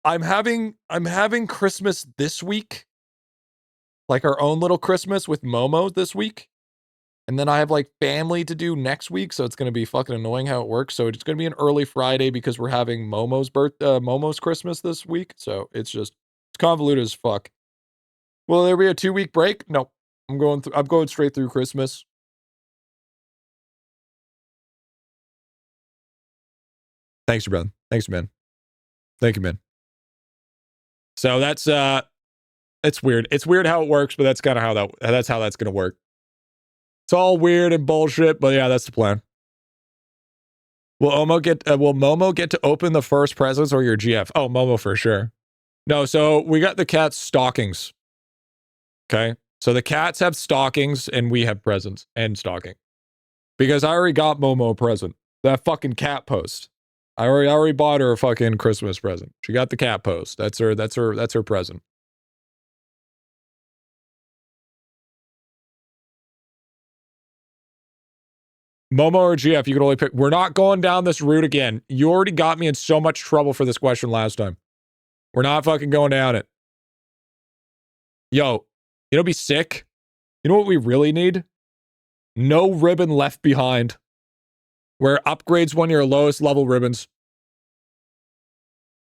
I'm having Christmas this week. Like our own little Christmas with Momo this week. And then I have like family to do next week, so it's going to be fucking annoying how it works. So it's going to be an early Friday because we're having Momo's Christmas this week. So it's convoluted as fuck. Will there be a 2-week break? No, I'm going straight through Christmas. Thanks, brother. Thanks, man. Thank you, man. So that's it's weird. It's weird how it works, but that's kind of how that's going to work. It's all weird and bullshit, but yeah, that's the plan. Will Momo get to open the first presents or your GF? Oh, Momo for sure. No, so we got the cat's stockings. Okay, so the cats have stockings and we have presents and stocking. Because I already got Momo a present. That fucking cat post. I already bought her a fucking Christmas present. She got the cat post. That's her present. Momo or GF, you can only pick. We're not going down this route again. You already got me in so much trouble for this question last time. We're not fucking going down it. Yo, it'll be sick. You know what we really need? No ribbon left behind. Where upgrades one of your lowest level ribbons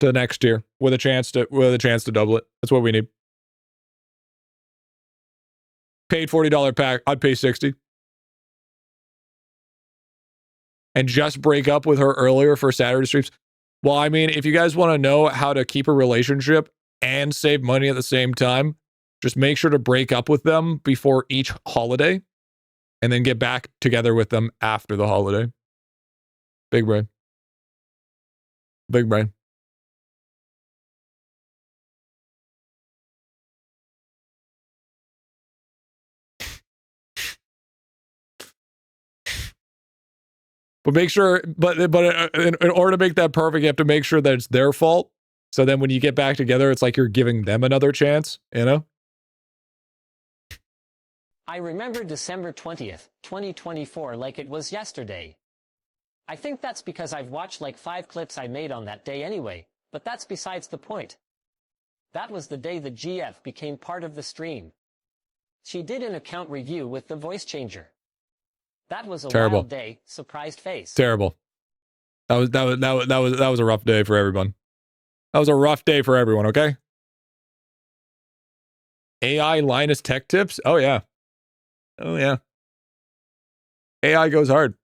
to the next tier with a chance to double it. That's what we need. Paid $40 pack. I'd pay $60. And just break up with her earlier for Saturday streams. Well, I mean, if you guys want to know how to keep a relationship and save money at the same time, just make sure to break up with them before each holiday and then get back together with them after the holiday. Big brain. Big brain. But make sure, but in order to make that perfect, you have to make sure that it's their fault. So then when you get back together, it's like you're giving them another chance, you know? I remember December 20th, 2024 like it was yesterday. I think that's because I've watched like 5 clips I made on that day anyway, but that's besides the point. That was the day the GF became part of the stream. She did an account review with the voice changer. That was a Terrible. wild day, surprised face. Terrible. That was a rough day for everyone. That was a rough day for everyone, okay? AI Linus tech tips? Oh yeah. Oh yeah. AI goes hard.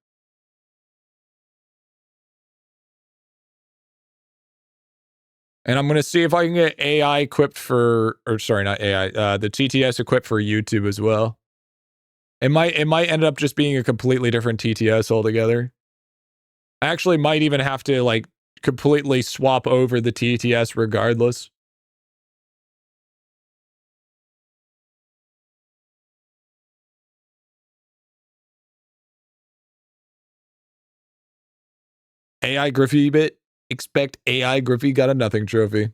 And I'm going to see if I can get AI equipped for, or sorry, not AI, the TTS equipped for YouTube as well. It might end up just being a completely different TTS altogether. I actually might even have to like completely swap over the TTS regardless. AI GriffyBit. Expect AI Griffy got a nothing trophy.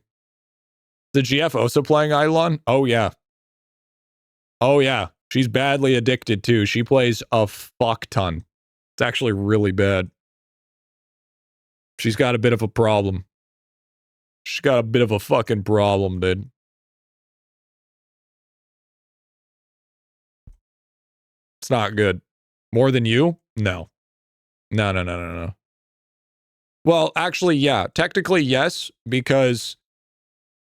The GF also playing IdleOn? Oh yeah. Oh yeah. She's badly addicted too. She plays a fuck ton. It's actually really bad. She's got a bit of a problem. She's got a bit of a fucking problem, dude. It's not good. More than you? No. No. Well, actually, yeah. Technically, yes, because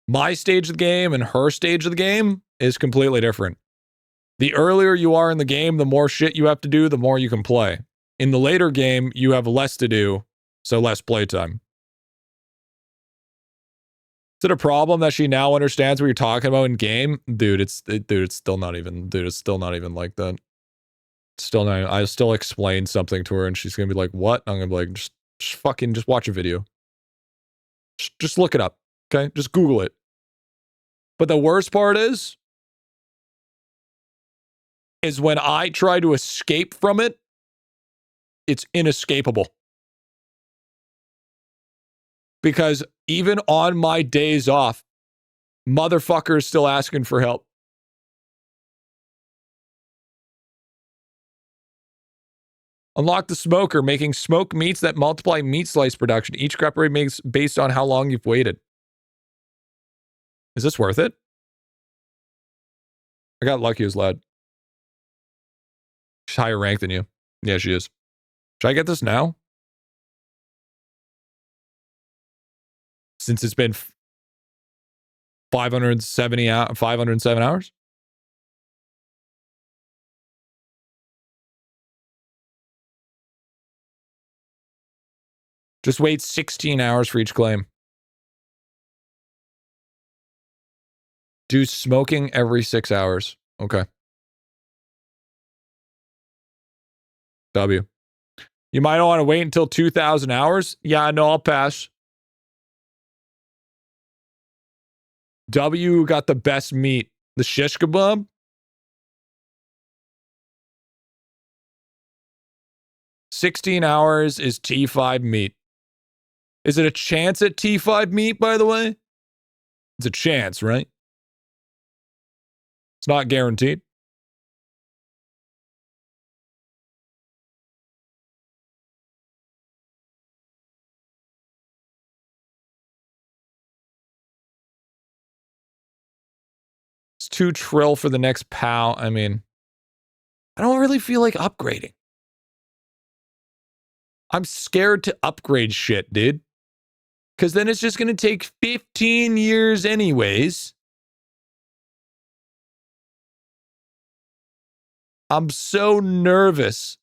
my stage of the game and her stage of the game is completely different. The earlier you are in the game, the more shit you have to do, the more you can play. In the later game, you have less to do, so less playtime. Is it a problem that she now understands what you're talking about in game? Dude, it's still not even like that. Still not, I still explain something to her and she's gonna be like, what? I'm gonna be like, just watch a video. Just look it up, okay? Just Google it. But the worst part is when I try to escape from it, it's inescapable. Because even on my days off, motherfucker is still asking for help. Unlock the smoker, making smoked meats that multiply meat slice production. Each crop rate makes based on how long you've waited. Is this worth it? I got lucky as lad. She's higher ranked than you. Yeah, she is. Should I get this now? Since it's been 507 hours? Just wait 16 hours for each claim. Do smoking every 6 hours. Okay. W. You might want to wait until 2,000 hours. Yeah, no, I'll pass. W got the best meat. The shish kebab. 16 hours is T5 meat. Is it a chance at T5 meat, by the way? It's a chance, right? It's not guaranteed. It's 2 trill for the next POW. I mean, I don't really feel like upgrading. I'm scared to upgrade shit, dude. Because then it's just going to take 15 years anyways. I'm so nervous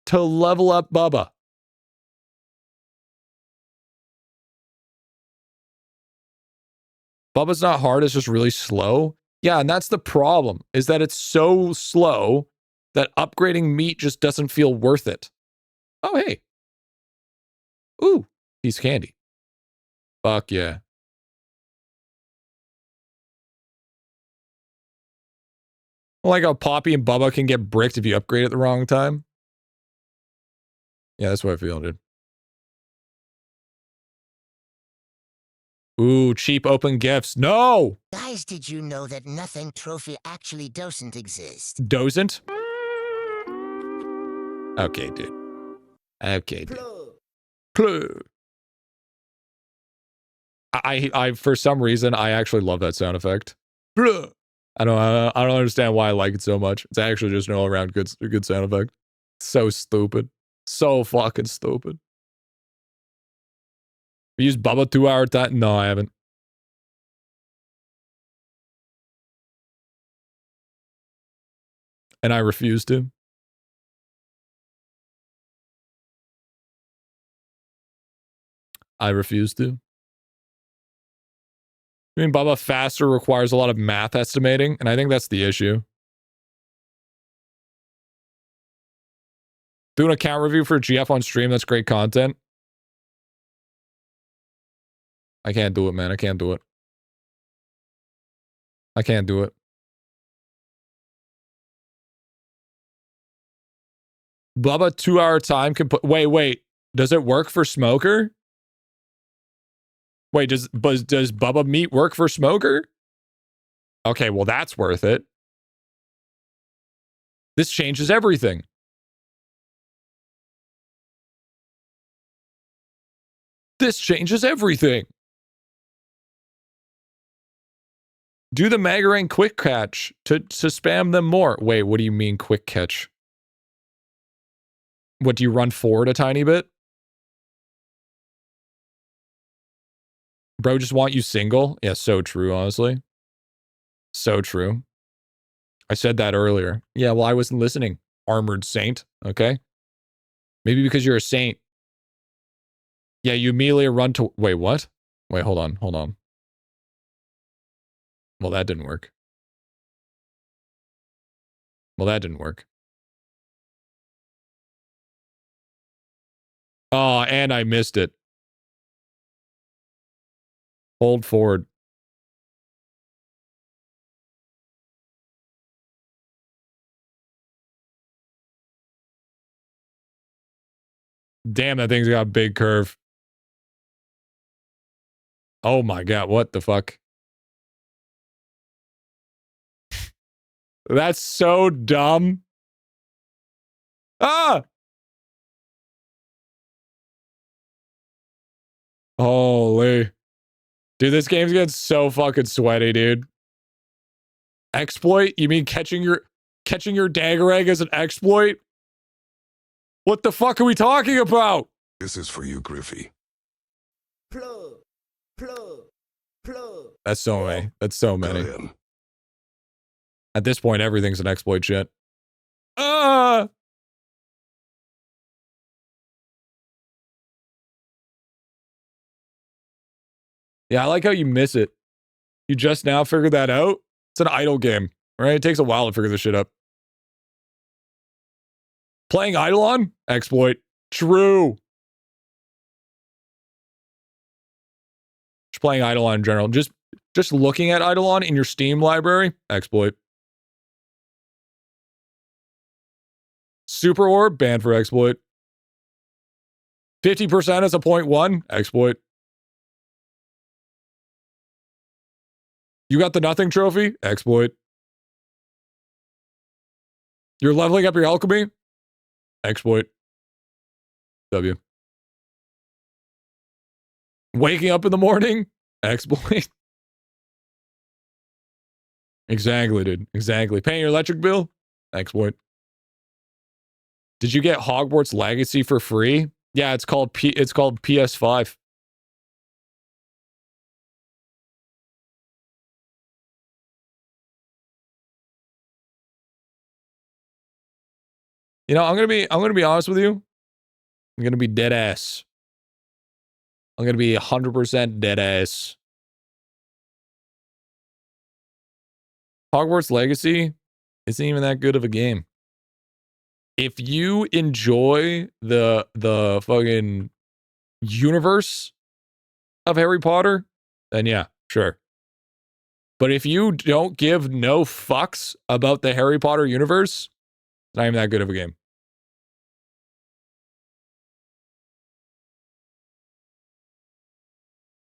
to level up Bubba. Bubba's not hard, it's just really slow. Yeah, and that's the problem, is that it's so slow that upgrading meat just doesn't feel worth it. Oh, hey. Ooh, he's candy. Fuck yeah. I like how Poppy and Bubba can get bricked if you upgrade at the wrong time. Yeah, that's what I feel, dude. Ooh, cheap open gifts. No! Guys, did you know that nothing trophy actually doesn't exist? Doesn't? Okay, dude. Okay, dude. Clue. I for some reason, I actually love that sound effect. I don't understand why I like it so much. It's actually just an all-around good sound effect. So stupid. So fucking stupid. We used Bubba 2-hour time? No, I haven't. And I refuse to. I refuse to. I mean, Bubba faster requires a lot of math estimating, and I think that's the issue. Do an account review for GF on stream, that's great content. I can't do it, man. I can't do it. I can't do it. Bubba 2-hour time can put... Wait. Does it work for Smoker? Wait, does Bubba meat work for Smoker? Okay, well, that's worth it. This changes everything. This changes everything. Do the Magarang quick catch to spam them more. Wait, what do you mean quick catch? What, do you run forward a tiny bit? Bro, just want you single? Yeah, so true, honestly. So true. I said that earlier. Yeah, well, I wasn't listening. Armored saint, okay? Maybe because you're a saint. Yeah, you immediately run to... Wait, what? Wait, hold on. Well, that didn't work. Oh, and I missed it. Hold forward. Damn, that thing's got a big curve. Oh my god, what the fuck? That's so dumb. Ah! Holy. Dude, this game's getting so fucking sweaty, dude. Exploit? You mean catching your... Catching your dagger egg as an exploit? What the fuck are we talking about? This is for you, Griffy. Plug, plug, plug. That's so many. That's so Got many. him. At this point, everything's an exploit shit. Ah! Yeah, I like how you miss it. You just now figured that out? It's an idle game, right? It takes a while to figure this shit up. Playing IdleOn? Exploit. True. Just playing IdleOn in general. Just looking at IdleOn in your Steam library? Exploit. Super Orb? Banned for exploit. 50% as a 0.1? Exploit. You got the nothing trophy? Exploit. You're leveling up your alchemy? Exploit. W. Waking up in the morning? Exploit. Exactly, dude. Exactly. Paying your electric bill? Exploit. Did you get Hogwarts Legacy for free? Yeah, it's called PS5. You know, I'm gonna be honest with you. I'm gonna be dead ass. I'm gonna be 100% dead ass. Hogwarts Legacy isn't even that good of a game. If you enjoy the fucking universe of Harry Potter, then yeah, sure. But if you don't give no fucks about the Harry Potter universe, it's not even that good of a game.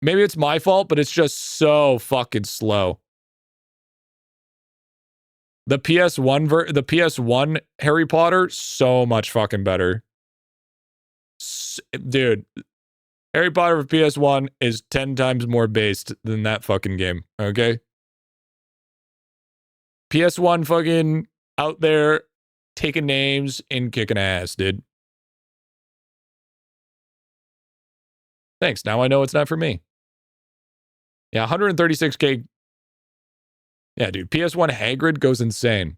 Maybe it's my fault, but it's just so fucking slow. The PS1 Harry Potter, so much fucking better. Dude, Harry Potter for PS1 is 10 times more based than that fucking game, okay? PS1 fucking out there taking names and kicking ass, dude. Thanks, now I know it's not for me. Yeah, 136k. Yeah, dude, PS1 Hagrid goes insane.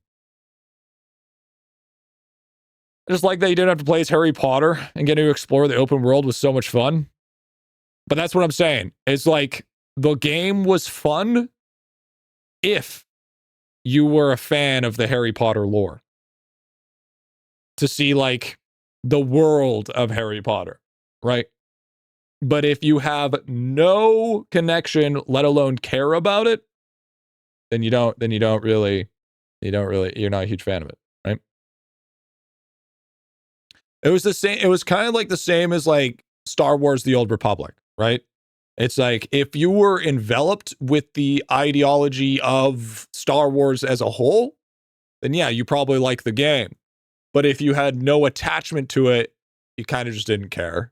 I just like that you didn't have to play as Harry Potter and get to explore the open world was so much fun. But that's what I'm saying. It's like the game was fun if you were a fan of the Harry Potter lore. To see like the world of Harry Potter, right? But if you have no connection, let alone care about it, then you're not a huge fan of it, right? It was the same, it was kind of like the same as like Star Wars The Old Republic, right? It's like if you were enveloped with the ideology of Star Wars as a whole, then yeah, you probably like the game. But if you had no attachment to it, you kind of just didn't care.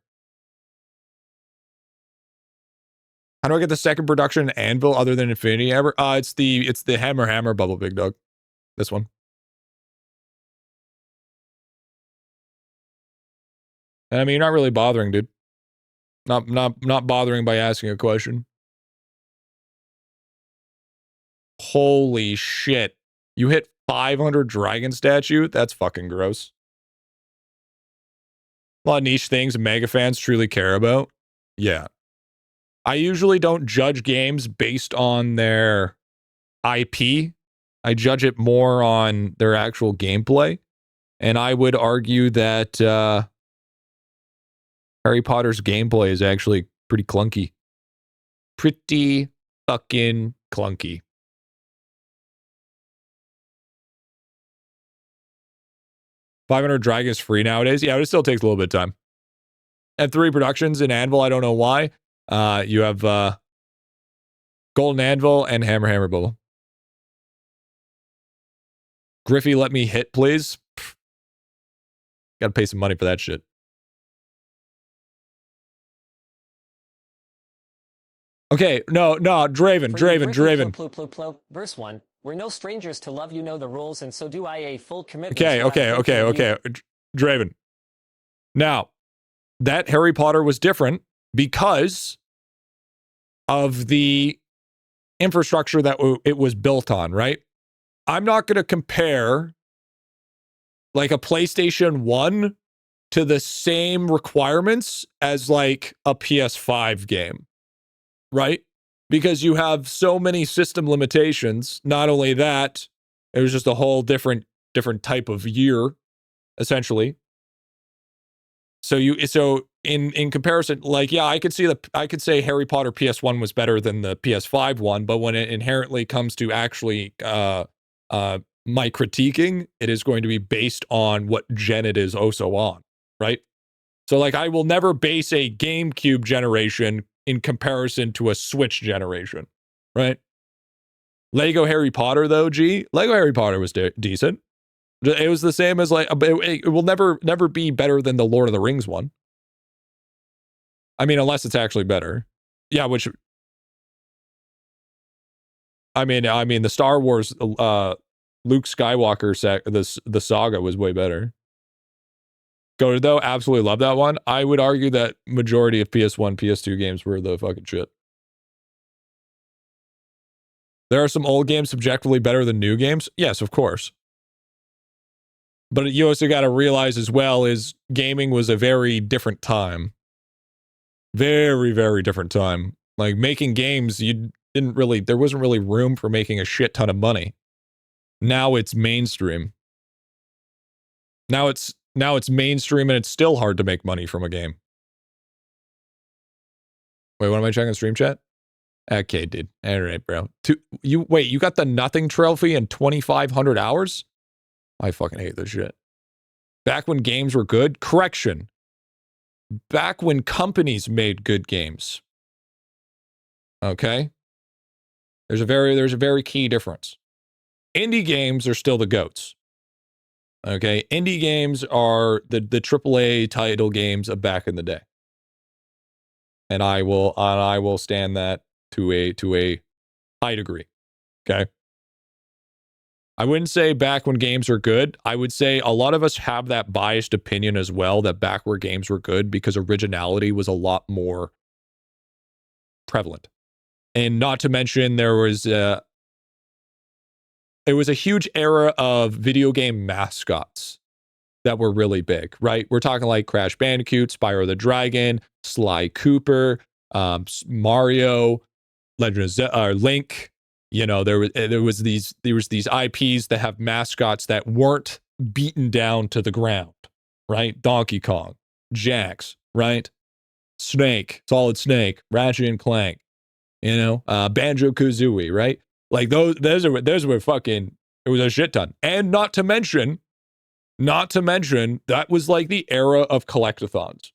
How do I get the second production Anvil other than Infinity Hammer? It's the Hammer Bubble Big Dog. This one. And I mean, you're not really bothering, dude. Not bothering by asking a question. Holy shit. You hit 500 dragon statue? That's fucking gross. A lot of niche things mega fans truly care about. Yeah. I usually don't judge games based on their IP. I judge it more on their actual gameplay. And I would argue that Harry Potter's gameplay is actually pretty clunky. Pretty fucking clunky. $500 Dragon is free nowadays. Yeah, but it still takes a little bit of time. And 3 productions in Anvil, I don't know why. You have Golden Anvil and Hammer Bubble. Griffy, let me hit, please. Gotta pay some money for that shit. Okay, no, Draven. Verse 1, Verse 1. We're no strangers to love, you know the rules, and so do I. A full commitment. Okay. Draven. Now, that Harry Potter was different because of the infrastructure that it was built on, right? I'm not going to compare like a PlayStation 1 to the same requirements as like a PS5 game, right? Because you have so many system limitations. Not only that, it was just a whole different type of year, essentially. So in comparison, like, yeah, I could say Harry Potter PS1 was better than the PS5 one, but when it inherently comes to actually my critiquing, it is going to be based on what gen it is also on, right? So like I will never base a GameCube generation in comparison to a Switch generation, right? Lego Harry Potter though, Lego Harry Potter was decent. It was the same as like it will never be better than the Lord of the Rings one. I mean, unless it's actually better. Yeah, which I mean the Star Wars Luke Skywalker the saga was way better. Goated though, absolutely love that one. I would argue that majority of PS1, PS2 games were the fucking shit. There are some old games subjectively better than new games. Yes, of course. But you also got to realize as well is gaming was a very different time. Very, very different time. Like making games, there wasn't really room for making a shit ton of money. Now it's mainstream. Now it's mainstream and it's still hard to make money from a game. Wait, what am I checking stream chat? Okay, dude. All right, bro. You got the nothing trophy in 2,500 hours? I fucking hate this shit. Back when games were good? Correction. Back when companies made good games. Okay? There's a very key difference. Indie games are still the GOATs. Okay? Indie games are the AAA title games of back in the day. And I will stand that to a high degree. Okay? I wouldn't say back when games were good. I would say a lot of us have that biased opinion as well, that back where games were good because originality was a lot more prevalent. And not to mention it was a huge era of video game mascots that were really big, right? We're talking like Crash Bandicoot, Spyro the Dragon, Sly Cooper, Mario, Legend of Zelda, Link. You know, there was these IPs that have mascots that weren't beaten down to the ground, right? Donkey Kong, Jax, right? Snake, Solid Snake, Ratchet and Clank, you know, Banjo-Kazooie, right? Like those were fucking, it was a shit ton. And not to mention, that was like the era of collectathons.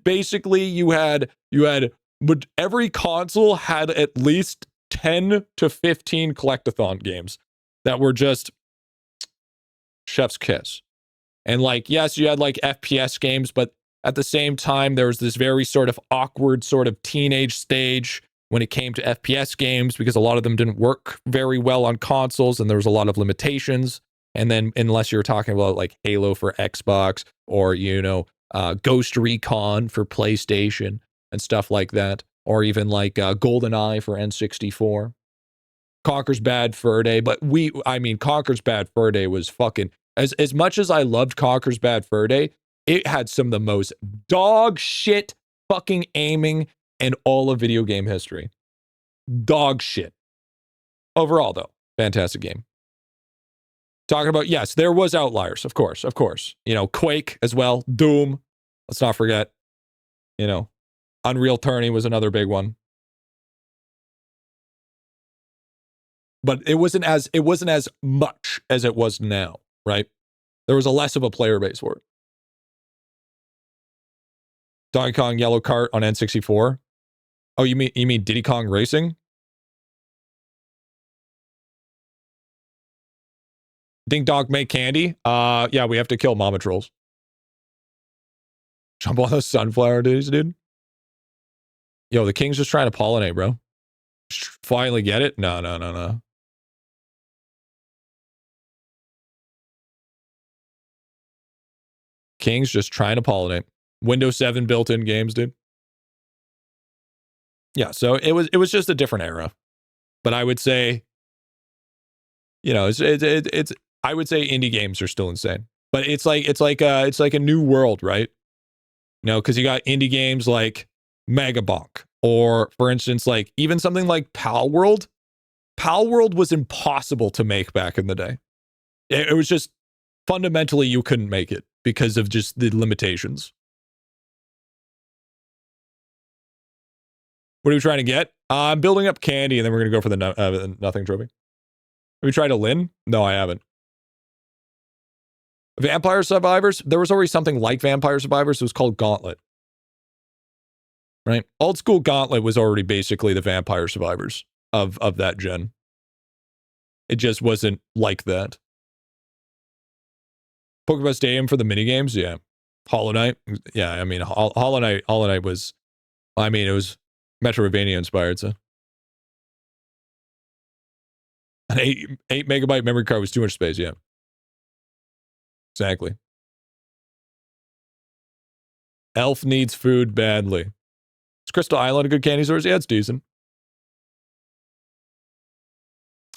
Basically you had but every console had at least 10 to 15 collectathon games that were just chef's kiss. And like, yes, you had like FPS games, but at the same time, there was this very sort of awkward sort of teenage stage when it came to FPS games because a lot of them didn't work very well on consoles and there was a lot of limitations. And then unless you're talking about like Halo for Xbox or, you know, Ghost Recon for PlayStation and stuff like that, or even like GoldenEye for N64, Conker's Bad Fur Day. But Conker's Bad Fur Day was fucking, as much as I loved Conker's Bad Fur Day, it had some of the most dog shit fucking aiming in all of video game history. Dog shit. Overall, though, fantastic game. Talking about, yes, there was outliers, of course. You know, Quake as well, Doom. Let's not forget. You know, Unreal Tourney was another big one. But it wasn't as much as it was now, right? There was a less of a player base for it. Donkey Kong Yellow Kart on N64. Oh, you mean Diddy Kong Racing? Ding Dog Make Candy? Yeah, we have to kill Mama Trolls. Jump on those sunflower dudes, dude. Yo, the king's just trying to pollinate, bro. Finally get it? No, no, no, no. King's just trying to pollinate. Windows 7 built-in games, dude. Yeah, so it was just a different era. But I would say, you know, it's I would say indie games are still insane. But it's like a new world, right? You know, because you got indie games like Megabonk, or for instance, like even something like Pal World. Pal World was impossible to make back in the day. It was just fundamentally you couldn't make it because of just the limitations. What are we trying to get? I'm building up candy, and then we're going to go for the nothing trophy. Have we tried a Lin? No, I haven't. Vampire Survivors? There was already something like Vampire Survivors. It was called Gauntlet. Right? Old school Gauntlet was already basically the Vampire Survivors of that gen. It just wasn't like that. Pokemon Stadium for the minigames? Yeah. Hollow Knight? Yeah, I mean, Hollow Knight was, I mean, it was Metroidvania inspired, so. An 8 megabyte memory card was too much space, yeah. Exactly. Elf needs food badly. Is Crystal Island a good candy source? Yeah, it's decent.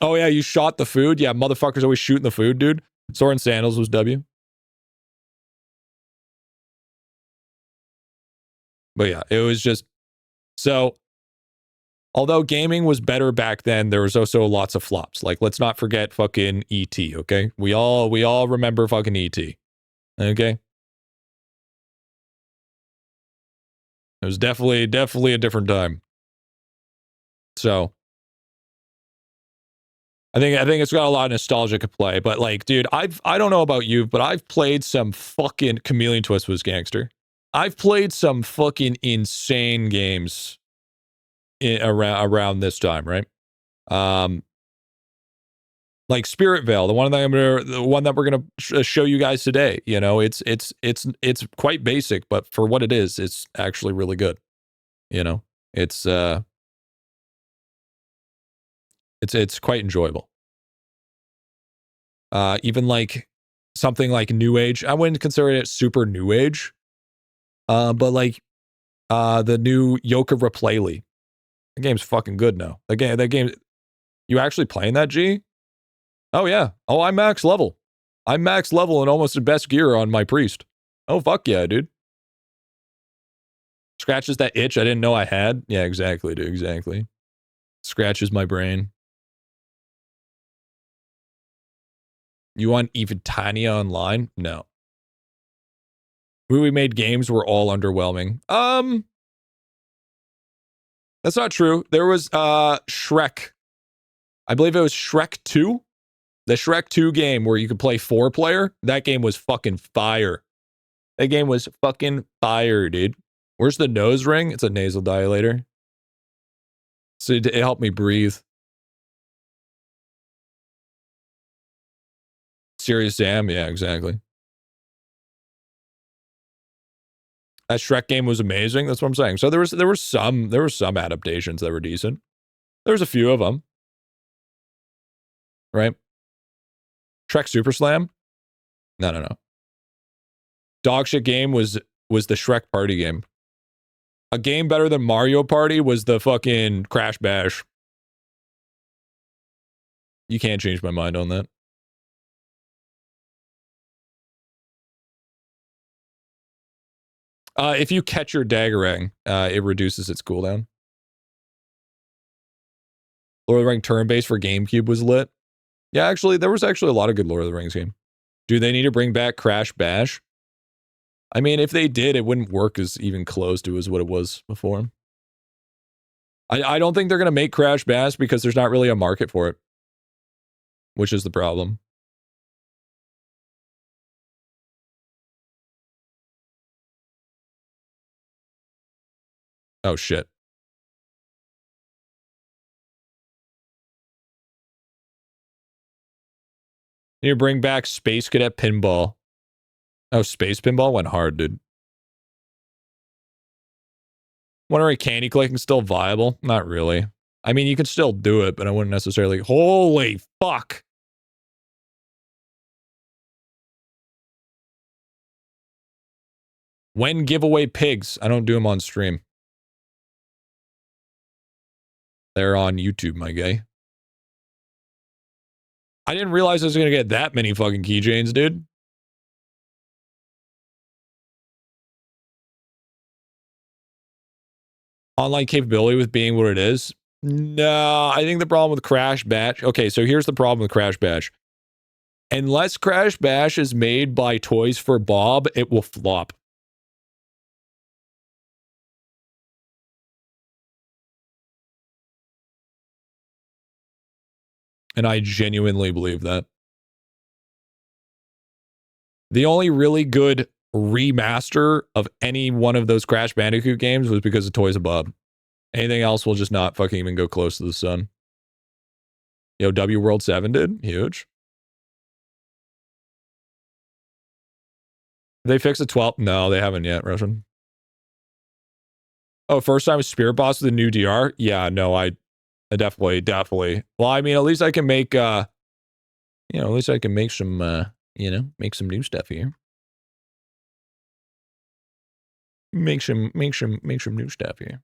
Oh yeah, you shot the food? Yeah, motherfuckers always shooting the food, dude. Soren Sandals was W. But yeah, it was just, so although gaming was better back then, there was also lots of flops. Like, let's not forget fucking E.T., okay? We all remember fucking E.T., okay? It was definitely a different time. So I think it's got a lot of nostalgia at play, but like, dude, I don't know about you, but I've played some fucking Chameleon Twist was gangster. I've played some fucking insane games around this time, right? Like SpiritVale, the one that we're gonna show you guys today. You know, it's quite basic, but for what it is, it's actually really good. You know, it's quite enjoyable. Even like something like New Age, I wouldn't consider it super New Age. But like the new Yoke of Replay. The game's fucking good now. That game, you actually playing that, G? Oh yeah. Oh, I'm max level. I'm max level and almost the best gear on my priest. Oh fuck yeah, dude. Scratches that itch I didn't know I had. Yeah, exactly, dude. Exactly. Scratches my brain. You want even tinier online? No. We made games were all underwhelming. That's not true. There was Shrek. I believe it was Shrek 2. The Shrek 2 game where you could play 4-player. That game was fucking fire. That game was fucking fire, dude. Where's the nose ring? It's a nasal dilator. So it helped me breathe. Serious Sam? Yeah, exactly. That Shrek game was amazing. That's what I'm saying. So there were some adaptations that were decent. There was a few of them. Right? Shrek Super Slam? No. Dogshit game was the Shrek Party game. A game better than Mario Party was the fucking Crash Bash. You can't change my mind on that. If you catch your Daggerang, it reduces its cooldown. Lord of the Rings turn-based for GameCube was lit. Yeah, actually, there was actually a lot of good Lord of the Rings game. Do they need to bring back Crash Bash? I mean, if they did, it wouldn't work as even close to as what it was before. I don't think they're going to make Crash Bash because there's not really a market for it, which is the problem. Oh, shit. You bring back Space Cadet Pinball. Oh, Space Pinball went hard, dude. Wondering Candy Collecting still viable? Not really. I mean, you can still do it, but I wouldn't necessarily. Holy fuck. When give away pigs? I don't do them on stream. They're on YouTube, my guy. I didn't realize I was going to get that many fucking keychains, dude. Online capability with being what it is. No, I think the problem with Crash Bash. Okay, so here's the problem with Crash Bash. Unless Crash Bash is made by Toys for Bob, it will flop. And I genuinely believe that. The only really good remaster of any one of those Crash Bandicoot games was because of Toys of Bob. Anything else will just not fucking even go close to the sun. Yo, W World 7 did? Huge. They fixed the 12? No, they haven't yet, Russian. Oh, first time with Spirit Boss with a new DR? Yeah, no, I definitely. Well, I mean, at least I can make, at least I can make some, make some new stuff here. Make some new stuff here.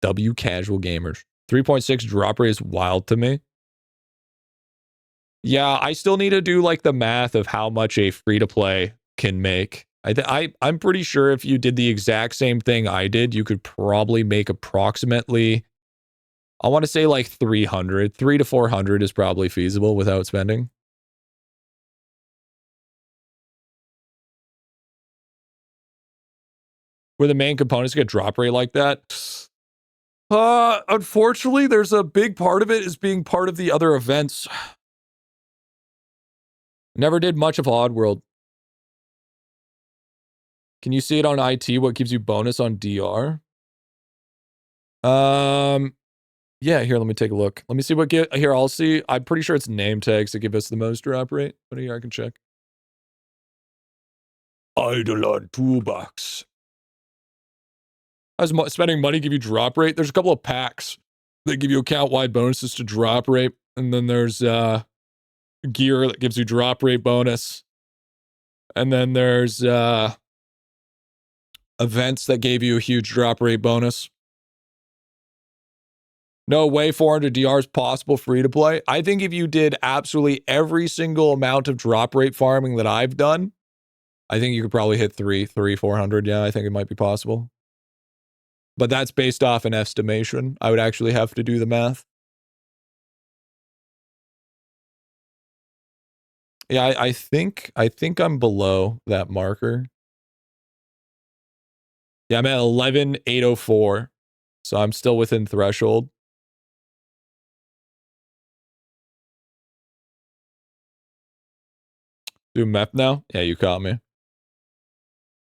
W casual gamers. 3.6 drop rate is wild to me. Yeah, I still need to do like the math of how much a free-to-play can make. I'm pretty sure if you did the exact same thing I did, you could probably make approximately, I want to say like 300. 300 to 400 is probably feasible without spending. Where the main components get drop rate like that. Unfortunately, there's a big part of it is being part of the other events. Never did much of Oddworld. Can you see it on IT? What gives you bonus on DR? Yeah, here, let me take a look. Let me see what here, I'll see. I'm pretty sure it's name tags that give us the most drop rate. But here, I can check. IdleOn toolbox. How does spending money give you drop rate? There's a couple of packs that give you account-wide bonuses to drop rate. And then there's gear that gives you drop rate bonus. And then there's events that gave you a huge drop rate bonus. No way 400 DR is possible free to play. I think if you did absolutely every single amount of drop rate farming that I've done, I think you could probably hit 400. Yeah, I think it might be possible. But that's based off an estimation. I would actually have to do the math. Yeah, I think I'm below that marker. Yeah, I'm at 11,804. So I'm still within threshold. Do meth now? Yeah, you caught me.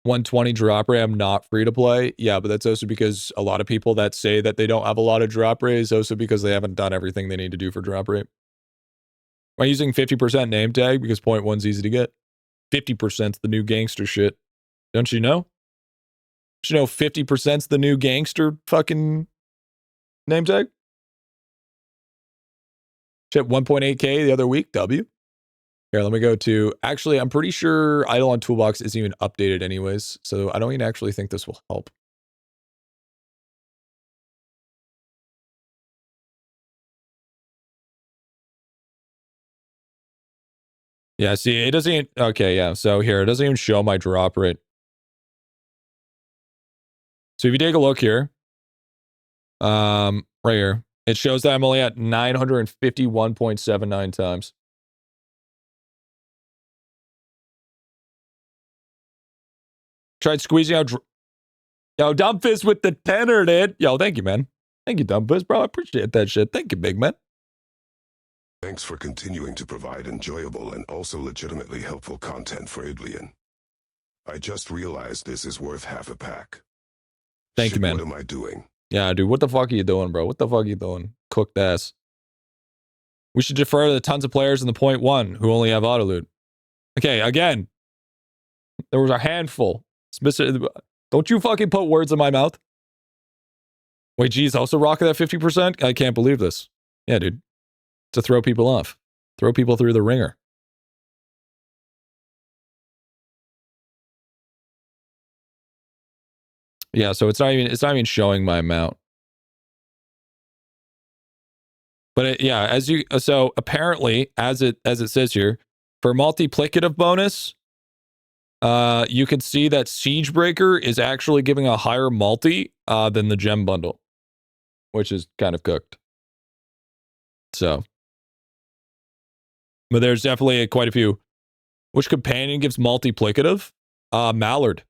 120 drop rate, I'm not free to play. Yeah, but that's also because a lot of people that say that they don't have a lot of drop rate is also because they haven't done everything they need to do for drop rate. Am I using 50% name tag because 0.1's easy to get? 50%'s the new gangster shit. Don't you know? Don't you know 50%'s the new gangster fucking name tag? Shit, 1.8K the other week, W. Here, let me go to, actually, I'm pretty sure IdleOn Toolbox isn't even updated anyways, so I don't even actually think this will help. Yeah, see, it doesn't even, okay, yeah, so here, it doesn't even show my drop rate. So if you take a look here, right here, it shows that I'm only at 951.79 times. Tried squeezing out. Yo, Dumbfist with the tenor, dude. Yo, thank you, man. Thank you, Dumbfist, bro. I appreciate that shit. Thank you, big man. Thanks for continuing to provide enjoyable and also legitimately helpful content for IdleOn. I just realized this is worth half a pack. Thank you, man. What am I doing? Yeah, dude. What the fuck are you doing, bro? What the fuck are you doing? Cooked ass. We should defer to the tons of players in the 0.1 who only have auto loot. Okay, again. There was a handful. Don't you fucking put words in my mouth. Wait, geez, also rocking that 50%? I can't believe this. Yeah, dude. To throw people off. Throw people through the ringer. Yeah, so it's not even showing my amount. But yeah, so apparently, as it says here, for multiplicative bonus, you can see that Siegebreaker is actually giving a higher multi than the gem bundle, which is kind of cooked. So, but there's definitely quite a few. Which companion gives multiplicative? Mallard.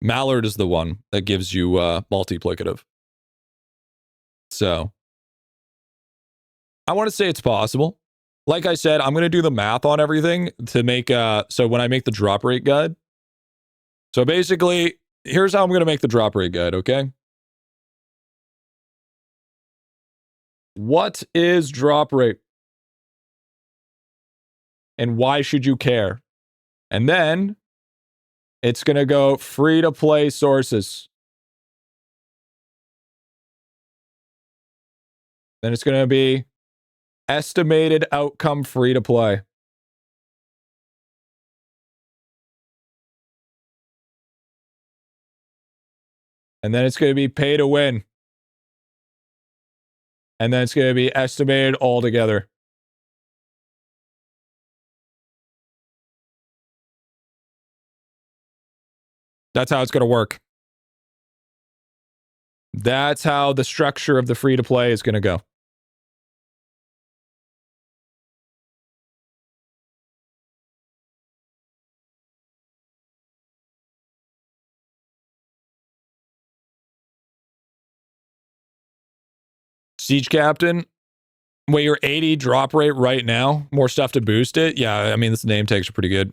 Mallard is the one that gives you multiplicative. So, I want to say it's possible. Like I said, I'm going to do the math on everything to make, so when I make the drop rate guide. So basically, here's how I'm going to make the drop rate guide, okay? What is drop rate? And why should you care? And then it's going to go free to play sources. Then it's going to be estimated outcome free to play. And then it's going to be pay to win. And then it's going to be estimated altogether. That's how it's going to work. That's how the structure of the free to play is going to go. Siege Captain, wait, you're 80 drop rate right now? More stuff to boost it? Yeah, I mean, this name tags are pretty good.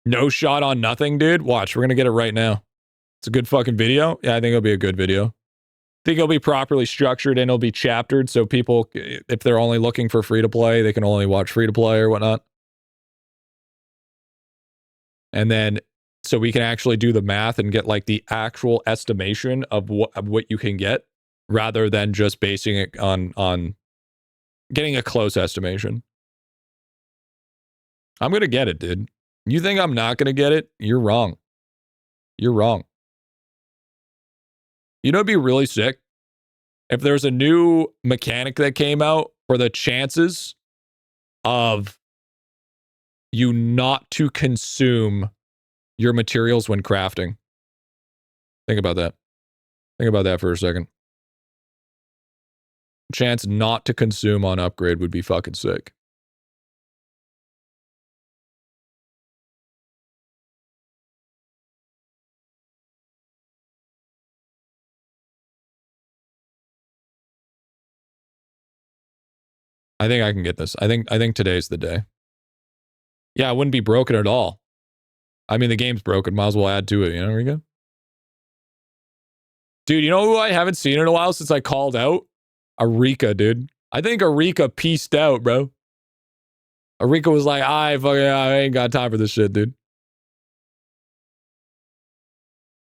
No shot on nothing, dude? Watch, we're going to get it right now. It's a good fucking video. Yeah, I think it'll be a good video. I think it'll be properly structured and it'll be chaptered so people, if they're only looking for free to play, they can only watch free to play or whatnot. And then, so we can actually do the math and get like the actual estimation of what you can get rather than just basing it on getting a close estimation. I'm going to get it, dude. You think I'm not going to get it? You're wrong. You're wrong. You know, it'd be really sick if there's a new mechanic that came out for the chances of you not to consume your materials when crafting. Think about that. Think about that for a second. Chance not to consume on upgrade would be fucking sick. I think I can get this. I think today's the day. Yeah, it wouldn't be broken at all. I mean, the game's broken. Might as well add to it. You know, Rika? Dude, you know who I haven't seen in a while since I called out? Arika, dude. I think Arika pieced out, bro. Arika was like, I ain't got time for this shit, dude.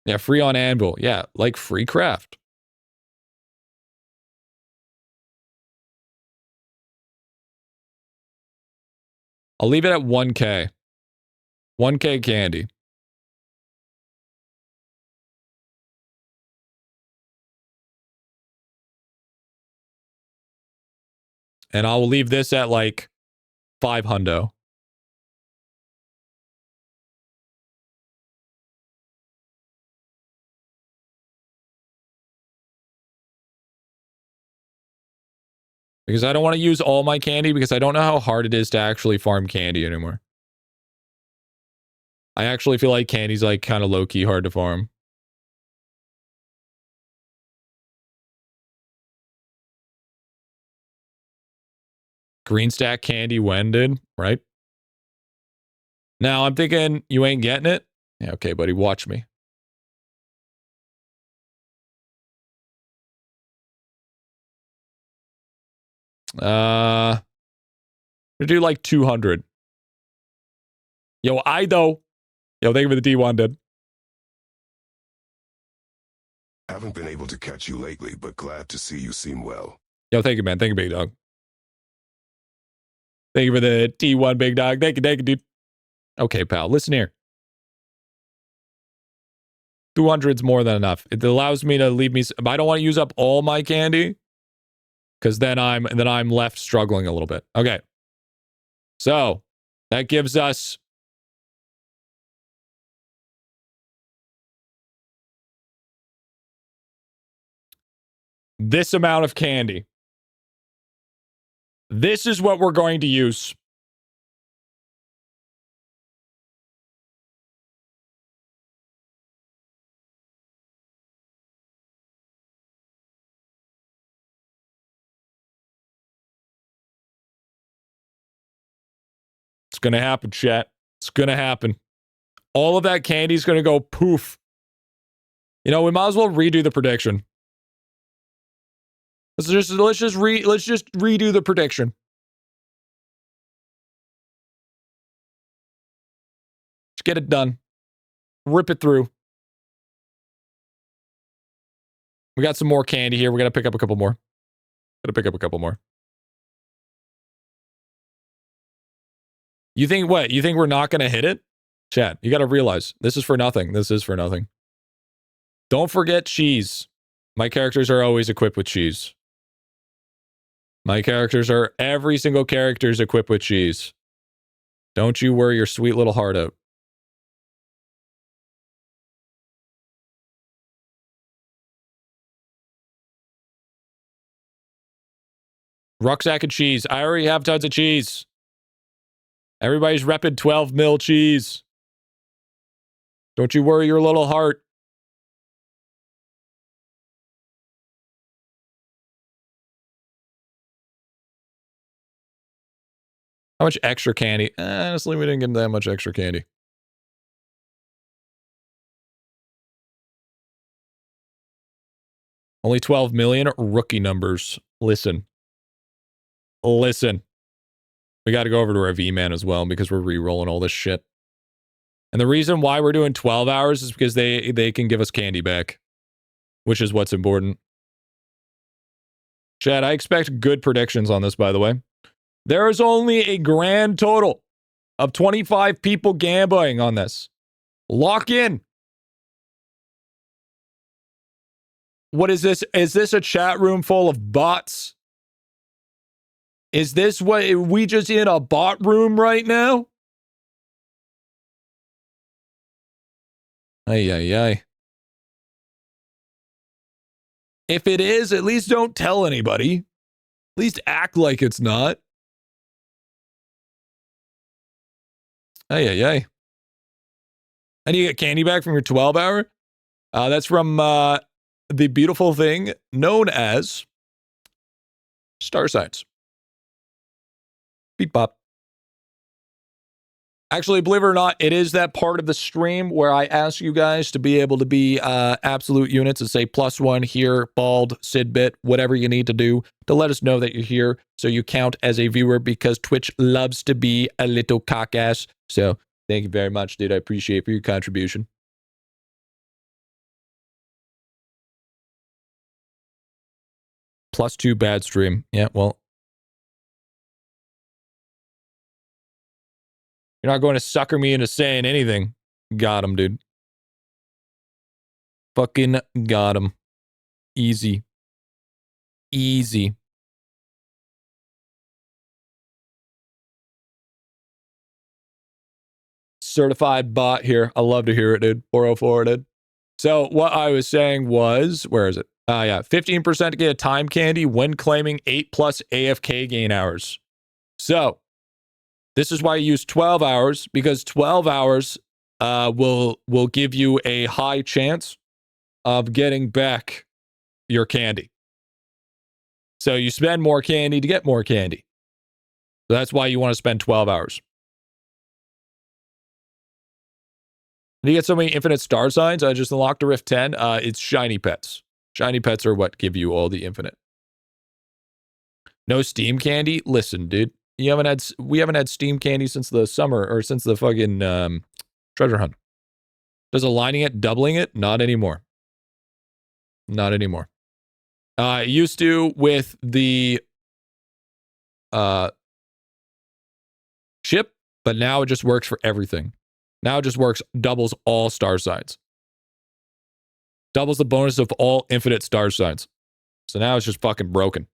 Yeah, free on Anvil. Yeah, like free craft. I'll leave it at 1K. 1K candy. And I will leave this at like 5 hundo. Because I don't want to use all my candy because I don't know how hard it is to actually farm candy anymore. I actually feel like candy's like kind of low-key hard to farm. Green stack candy when, dude? Right? Now, I'm thinking you ain't getting it. Yeah, okay, buddy, watch me. We'll do like 200. Yo, Ido. Yo, thank you for the D1, dude. Haven't been able to catch you lately, but glad to see you seem well. Yo, thank you, man. Thank you, big dog. Thank you for the T1, big dog. Thank you, dude. Okay, pal. Listen here. 200's more than enough. It allows me to leave me. I don't want to use up all my candy, because then I'm left struggling a little bit. Okay. So that gives us this amount of candy. This is what we're going to use. It's going to happen, chat. It's going to happen. All of that candy is going to go poof. You know, we might as well redo the prediction. Let's just redo the prediction. Let's get it done. Rip it through. We got some more candy here. We're going to pick up a couple more. You think what? You think we're not going to hit it? Chat, you got to realize this is for nothing. This is for nothing. Don't forget cheese. My characters are always equipped with cheese. Every single character is equipped with cheese. Don't you worry your sweet little heart out. Rucksack of cheese. I already have tons of cheese. Everybody's repping 12 mil cheese. Don't you worry your little heart. How much extra candy? Honestly, we didn't get that much extra candy. Only 12 million rookie numbers. Listen. We got to go over to our V-Man as well because we're re-rolling all this shit. And the reason why we're doing 12 hours is because they can give us candy back, which is what's important. Chad, I expect good predictions on this, by the way. There is only a grand total of 25 people gambling on this. Lock in. What is this? Is this a chat room full of bots? Is this what we just in a bot room right now? Ay. If it is, at least don't tell anybody. At least act like it's not. Ay. And you get candy back from your 12 hour? That's from the beautiful thing known as star signs. Beep bop. Actually, believe it or not, it is that part of the stream where I ask you guys to be able to be absolute units and say +1 here, bald, sidbit, whatever you need to do to let us know that you're here so you count as a viewer because Twitch loves to be a little cock-ass. So thank you very much, dude. I appreciate for your contribution. +2 bad stream. Yeah, well. You're not going to sucker me into saying anything. Got him, dude. Fucking got him. Easy. Certified bot here. I love to hear it, dude. 404, dude. So what I was saying was, where is it? Yeah, 15% to get a time candy when claiming 8+ AFK gain hours. So this is why you use 12 hours, because 12 hours will give you a high chance of getting back your candy. So you spend more candy to get more candy. So that's why you want to spend 12 hours. You get so many infinite star signs. I just unlocked a Rift 10. It's shiny pets. Shiny pets are what give you all the infinite. No Steam candy? Listen, dude. we haven't had Steam candy since the summer or since the fucking treasure hunt. Does aligning it, doubling it? Not anymore. Not anymore. It used to with the ship, but now it just works for everything. Now it just works, doubles all star signs. Doubles the bonus of all infinite star signs. So now it's just fucking broken.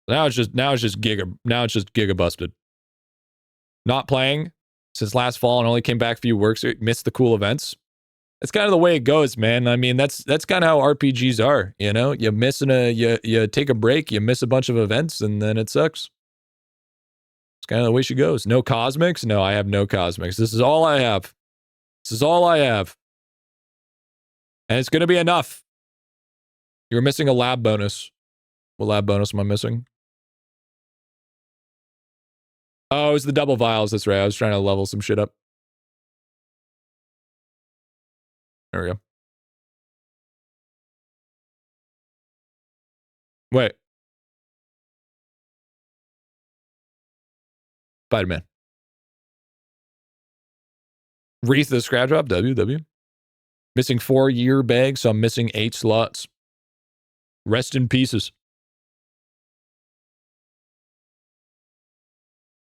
Now it's just giga busted. Not playing since last fall and only came back a few weeks, missed the cool events. It's kind of the way it goes, man. I mean, that's kind of how RPGs are, you know? You take a break, you miss a bunch of events, and then it sucks. It's kind of the way she goes. No cosmics? No, I have no cosmics. This is all I have. This is all I have. And it's going to be enough. You're missing a lab bonus. What lab bonus am I missing? Oh, it's the double vials. That's right. I was trying to level some shit up. There we go. Wait. Spider-Man. Wreath of the Scratch Drop. W. Missing 4-year bags, so I'm missing 8 slots. Rest in pieces.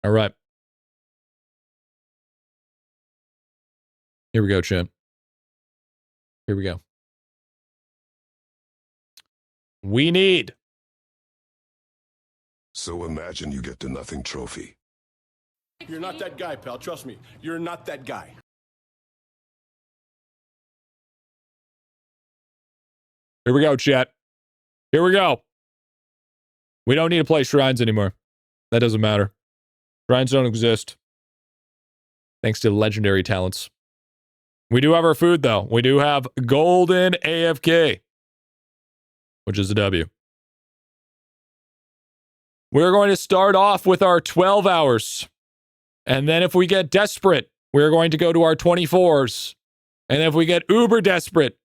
All right. Here we go, champ. Here we go. We need. So imagine you get the nothing trophy. You're not that guy, pal. Trust me. You're not that guy. Here we go, chat. Here we go. We don't need to play shrines anymore. That doesn't matter. Shrines don't exist. Thanks to legendary talents. We do have our food, though. We do have golden AFK, which is a W. We're going to start off with our 12 hours. And then if we get desperate, we're going to go to our 24s. And if we get uber desperate,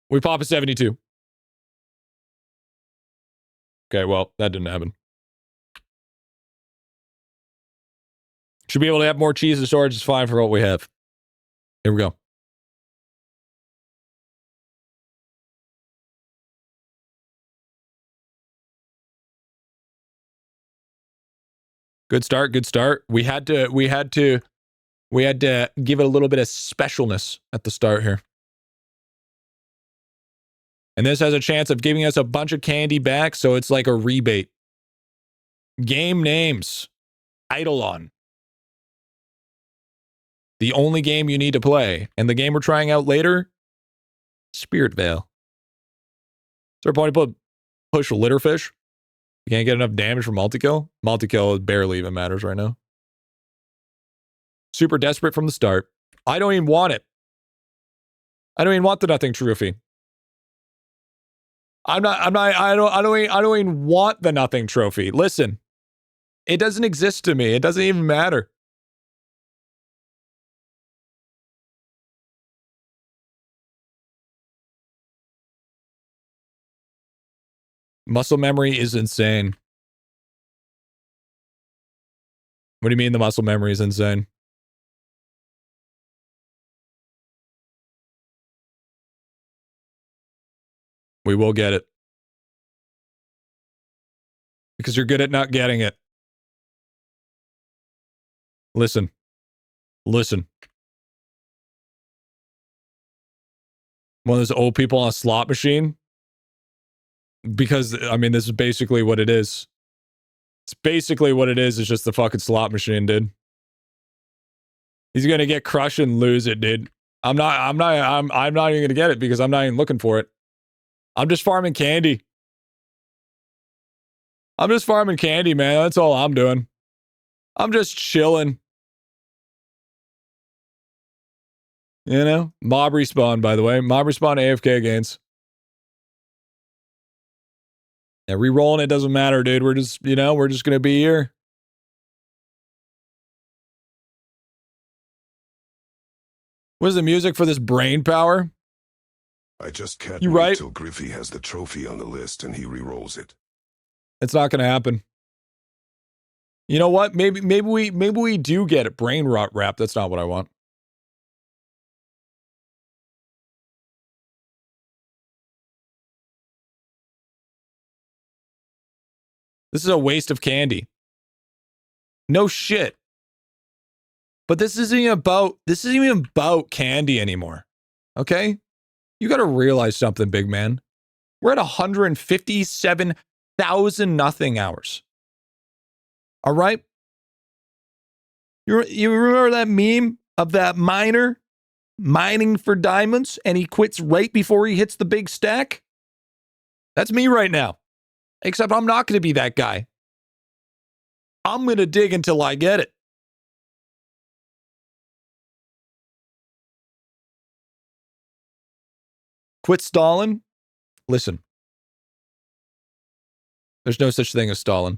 we pop a 72. Okay, well, that didn't happen. Should be able to have more cheese and storage. It's fine for what we have. Here we go. Good start, good start. We had to give it a little bit of specialness at the start here. And this has a chance of giving us a bunch of candy back, so it's like a rebate. Game names. IdleOn. The only game you need to play. And the game we're trying out later, SpiritVale. Is there a point to push Litterfish? You can't get enough damage from multi-kill? Multi-kill barely even matters right now. Super desperate from the start. I don't even want it. I don't even want the nothing trophy. I don't even want the nothing trophy. Listen, it doesn't exist to me. It doesn't even matter. Muscle memory is insane. What do you mean the muscle memory is insane? We will get it. Because you're good at not getting it. Listen. Listen. One of those old people on a slot machine. Because, I mean, this is basically what it is. It's basically what it is. It's just the fucking slot machine, dude. He's gonna get crushed and lose it, dude. I'm not even gonna get it because I'm not even looking for it. I'm just farming candy. I'm just farming candy, man. That's all I'm doing. I'm just chilling. You know? Mob respawn, by the way. Mob respawn AFK gains. Yeah, re-rolling it doesn't matter, dude. We're just, you know, we're just gonna be here. What is the music for this brain power? I just can't You wait right? till Griffy has the trophy on the list and he re-rolls it. It's not gonna happen. You know what? Maybe we do get it. Brain rot wrap. That's not what I want. This is a waste of candy. No shit. But this isn't even about candy anymore. Okay? You got to realize something, big man. We're at 157,000 nothing hours. All right? You remember that meme of that miner mining for diamonds and he quits right before he hits the big stack? That's me right now. Except I'm not going to be that guy. I'm going to dig until I get it. Quit stalling? Listen. There's no such thing as stalling.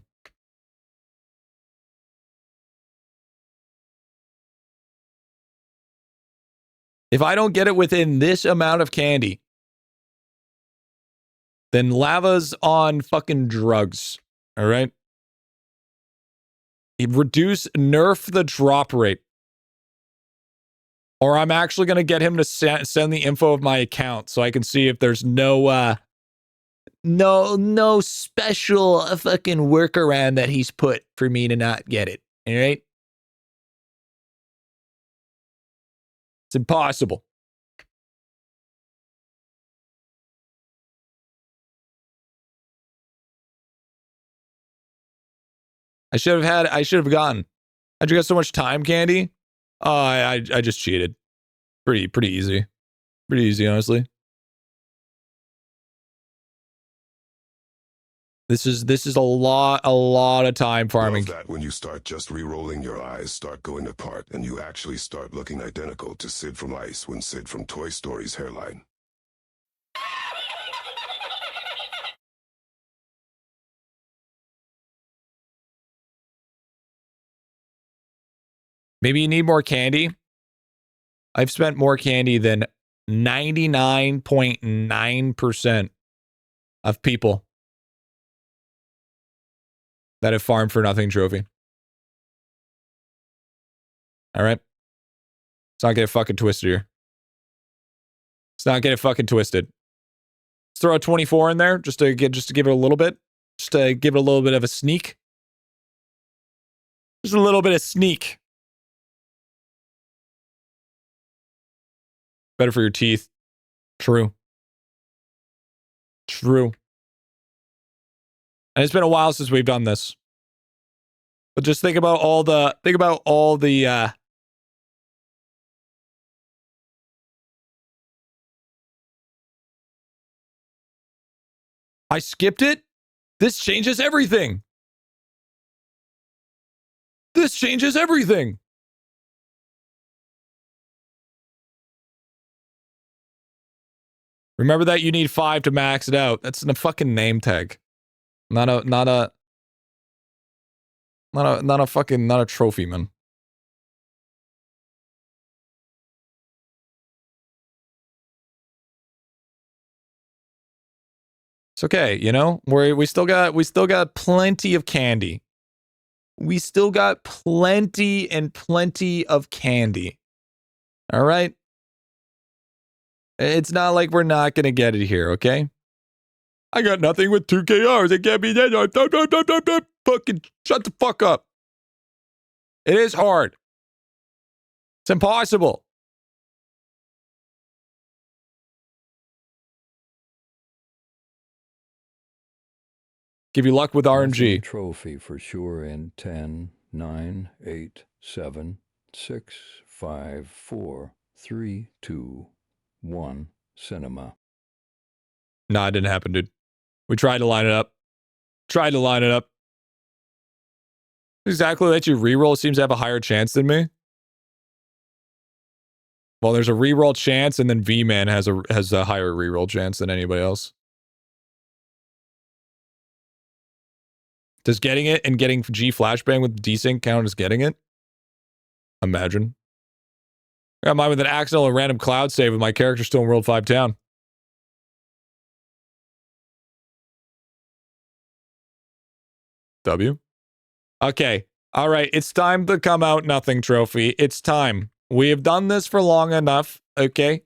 If I don't get it within this amount of candy, then lava's on fucking drugs. All right? Nerf the drop rate. Or I'm actually going to get him to send the info of my account so I can see if there's no special fucking workaround that he's put for me to not get it. All right? It's impossible. I should have gotten. How'd you get so much time candy? I just cheated. Pretty easy. Pretty easy, honestly. This is a lot of time farming. Love that when you start just re-rolling, your eyes start going apart and you actually start looking identical to Sid from Ice when Sid from Toy Story's hairline. Maybe you need more candy. I've spent more candy than 99.9% of people that have farmed for nothing trophy. All right? Let's not get it fucking twisted here. Let's not get it fucking twisted. Let's throw a 24 in there just to give it a little bit. Just to give it a little bit of a sneak. Just a little bit of sneak. Better for your teeth. True. True. And it's been a while since we've done this. But just think about all the I skipped it? This changes everything. This changes everything. Remember that you need 5 to max it out. That's a fucking name tag. Not a trophy, man. It's okay, you know? We still got plenty of candy. We still got plenty of candy. All right? It's not like we're not going to get it here, okay? I got nothing with 2K hours. It can't be that. Fucking shut the fuck up. It is hard. It's impossible. Give you luck with RNG. Trophy for sure in 10, 9, 8, 7, 6, 5, 4, 3, 2, 1, cinema. Nah, it didn't happen, dude. We tried to line it up. Exactly that you reroll seems to have a higher chance than me. Well, there's a reroll chance, and then V-Man has a higher reroll chance than anybody else. Does getting it and getting G flashbang with desync count as getting it? Imagine. I got mine with an accidental and random cloud save with my character still in World 5 Town. W? Okay. All right, it's time to come out nothing trophy. It's time. We have done this for long enough, okay?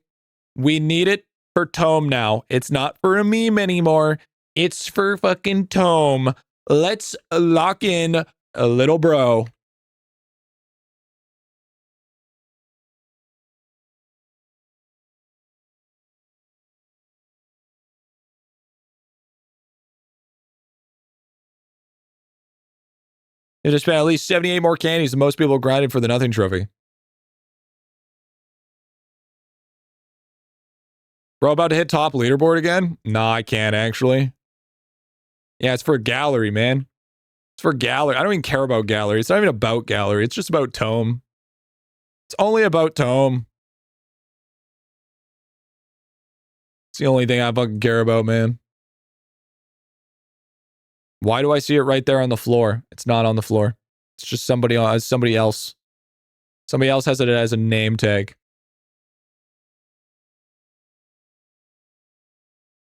We need it for Tome now. It's not for a meme anymore. It's for fucking Tome. Let's lock in a little bro. You just spent at least 78 more candies than most people grinded for the nothing trophy. Bro, about to hit top leaderboard again? Nah, I can't actually. Yeah, it's for a gallery, man. It's for gallery. I don't even care about gallery. It's not even about gallery. It's just about Tome. It's only about Tome. It's the only thing I fucking care about, man. Why do I see it right there on the floor? It's not on the floor. It's just somebody else. Somebody else has it as a name tag.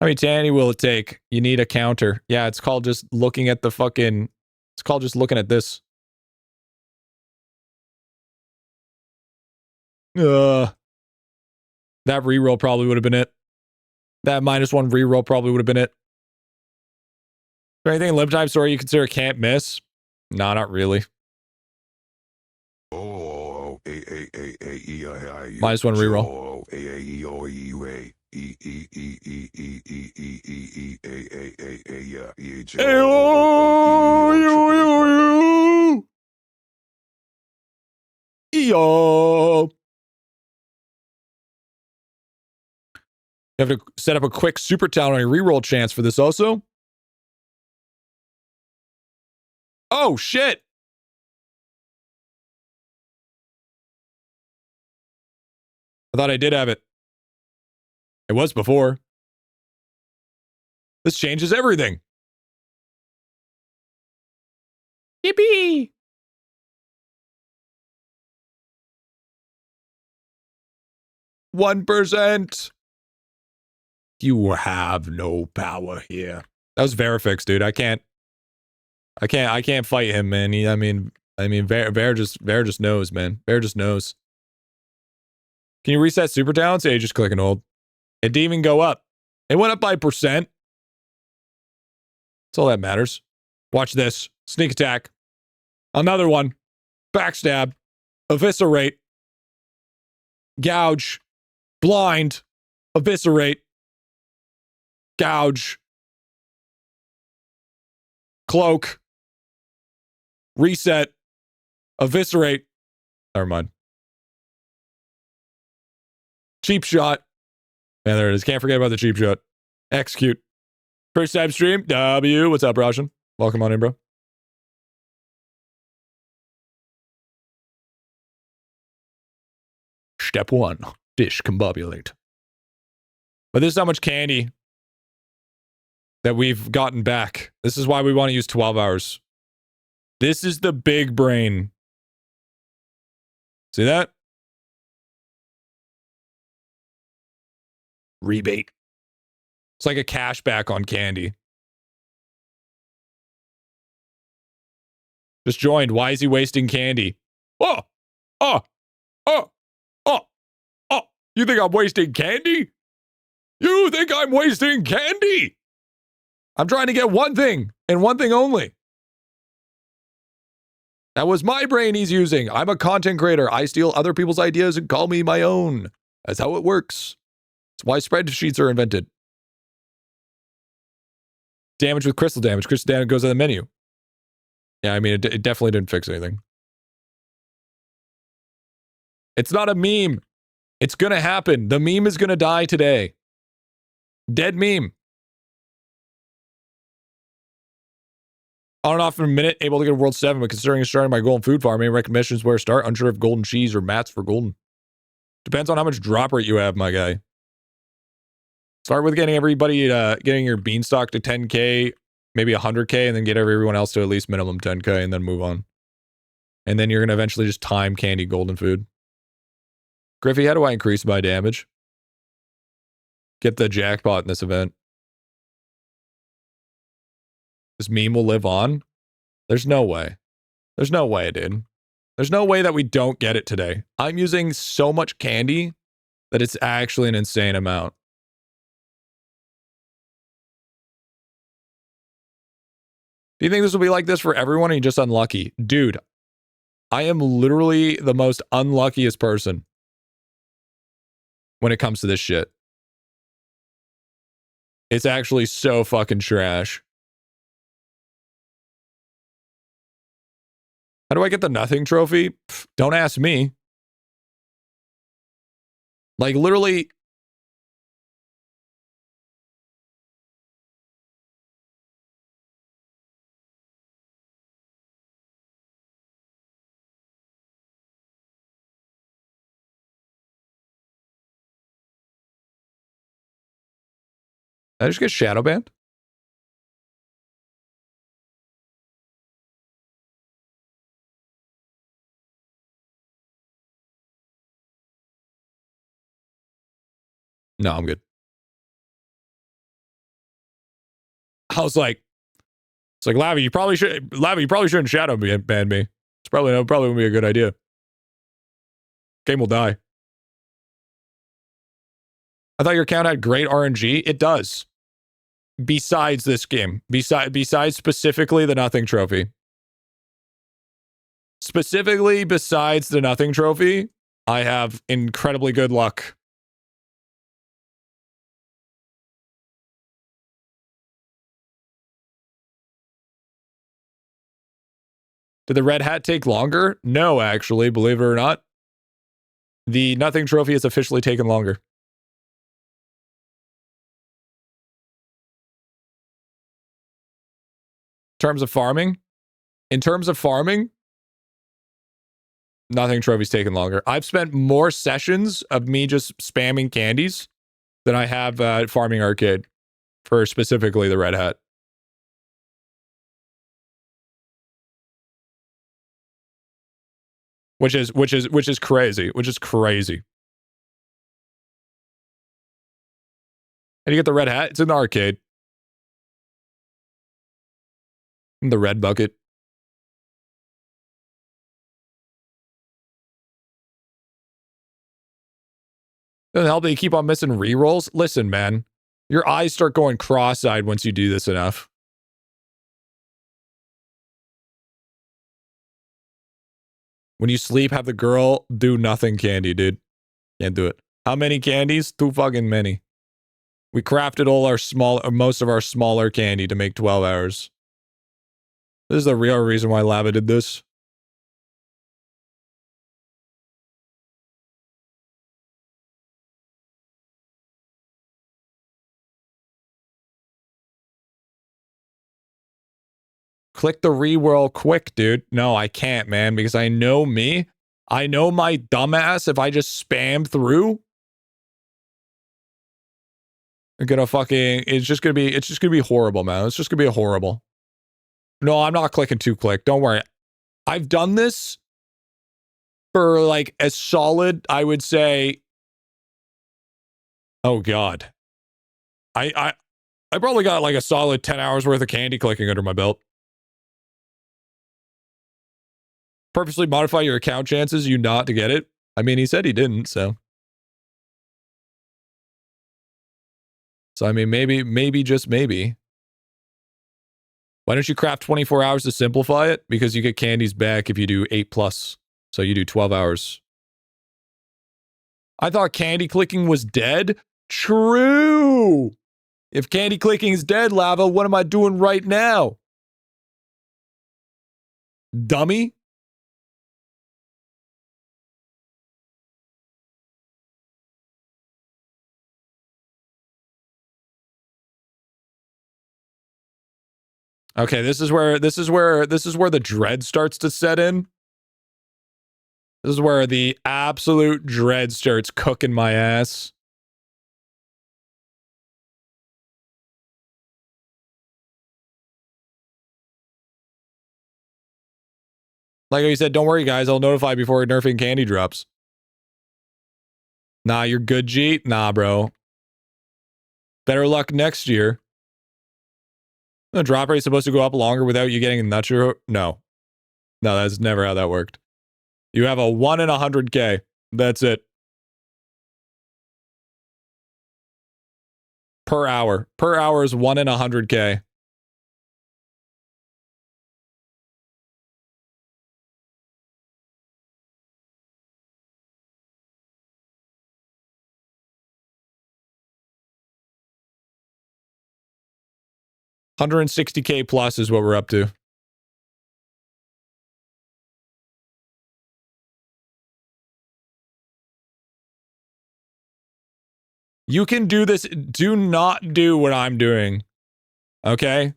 How many tanny will it take? You need a counter. Yeah, it's called just looking at the fucking... It's called just looking at this. That reroll probably would have been it. That -1 reroll probably would have been it. Is there anything in Libtime story you consider can't miss? Nah, not really. Oh, -1 reroll. You have to set up a quick super talent on your reroll chance for this also. Oh, shit. I thought I did have it. It was before. This changes everything. Yippee! %. You have no power here. That was Verifix, dude. I can't fight him, man. I mean, Ver just knows, man. Ver just knows. Can you reset super talents? Yeah, you just click an hold. It didn't even go up. It went up by %. That's all that matters. Watch this. Sneak attack. Another one. Backstab. Eviscerate. Gouge. Blind. Eviscerate. Gouge. Cloak. Reset. Eviscerate. Never mind. Cheap shot. Yeah, there it is. Can't forget about the cheap shot. Execute. First time stream. W. What's up, Roshan? Welcome on in, bro. Step 1. Dish combobulate. But this is how much candy that we've gotten back. This is why we want to use 12 hours. This is the big brain. See that? Rebate. It's like a cashback on candy. Just joined. Why is he wasting candy? Oh! Oh! Oh! Oh! Oh! You think I'm wasting candy? You think I'm wasting candy? I'm trying to get one thing, and one thing only. That was my brain he's using. I'm a content creator. I steal other people's ideas and call me my own. That's how it works. That's why spreadsheets are invented. Damage with crystal damage. Crystal damage goes on the menu. Yeah, I mean, it definitely didn't fix anything. It's not a meme. It's gonna happen. The meme is gonna die today. Dead meme. On and off in a minute, able to get a World 7, but considering starting my golden food farm, any recommendations where to start? Unsure if golden cheese or mats for golden. Depends on how much drop rate you have, my guy. Start with getting everybody, getting your beanstalk to 10k, maybe 100k, and then get everyone else to at least minimum 10k, and then move on. And then you're going to eventually just time candy golden food. Griffy, how do I increase my damage? Get the jackpot in this event. This meme will live on? There's no way. There's no way, dude. There's no way that we don't get it today. I'm using so much candy that it's actually an insane amount. Do you think this will be like this for everyone, or are you just unlucky? Dude, I am literally the most unluckiest person when it comes to this shit. It's actually so fucking trash. How do I get the nothing trophy? Pff, don't ask me. Like, literally... Did I just get shadow banned? No, I'm good. I was like, it's like, Lavi, you probably shouldn't shadow ban me. It's probably wouldn't be a good idea. Game will die. I thought your account had great RNG. It does. Besides this game. Besides specifically the nothing trophy. Specifically besides the nothing trophy, I have incredibly good luck. Did the red hat take longer? No, actually, believe it or not. The nothing trophy has officially taken longer. In terms of farming, nothing trophy's taken longer. I've spent more sessions of me just spamming candies than I have farming arcade for specifically the red hat. Which is crazy. Which is crazy. How do you get the red hat? It's in the arcade. In the red bucket. Doesn't help that you keep on missing rerolls. Listen, man. Your eyes start going cross-eyed once you do this enough. When you sleep, have the girl do nothing candy, dude. Can't do it. How many candies? Too fucking many. We crafted all our most of our smaller candy to make 12 hours. This is the real reason why Lava did this. Click the reroll quick, dude. No, I can't, man, because I know me. I know my dumbass, if I just spam through, I'm gonna fucking, it's just gonna be horrible, man. It's just gonna be horrible. No, I'm not clicking to click. Don't worry. I've done this for like a solid, I would say, oh God. I probably got like a solid 10 hours worth of candy clicking under my belt. Purposely modify your account chances you not to get it. I mean, he said he didn't, so. So, I mean, maybe, just maybe. Why don't you craft 24 hours to simplify it? Because you get candies back if you do 8+. So you do 12 hours. I thought candy clicking was dead. True. If candy clicking is dead, Lava, what am I doing right now? Dummy? Okay, this is where the dread starts to set in. This is where the absolute dread starts cooking my ass. Like I said, don't worry, guys. I'll notify before nerfing candy drops. Nah, you're good, G. Nah, bro. Better luck next year. The drop rate is supposed to go up longer without you getting a nutcher. No. No, that's never how that worked. You have a 1 in 100K. That's it. Per hour. Per hour is 1 in 100K. $160K plus is what we're up to. You can do this. Do not do what I'm doing. Okay?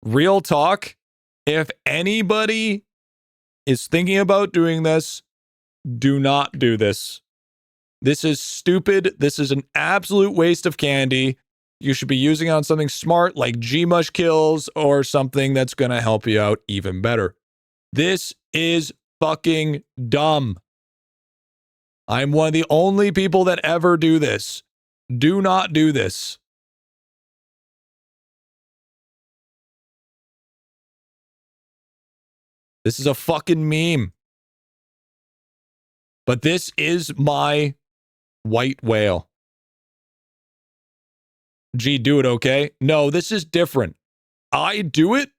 Real talk. If anybody is thinking about doing this, do not do this. This is stupid. This is an absolute waste of candy. You should be using it on something smart like Gmush kills or something that's going to help you out even better. This is fucking dumb. I'm one of the only people that ever do this. Do not do this. This is a fucking meme. But this is my white whale. Gee, do it, okay? No, this is different. I do it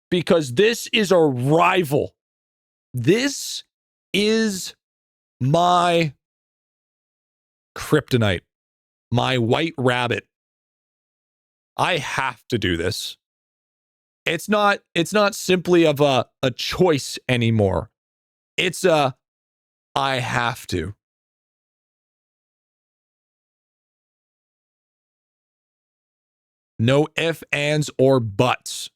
because this is a rival. This is my kryptonite, my white rabbit. I have to do this. It's not simply of a choice anymore. It's a I have to. No ifs, ands, or buts.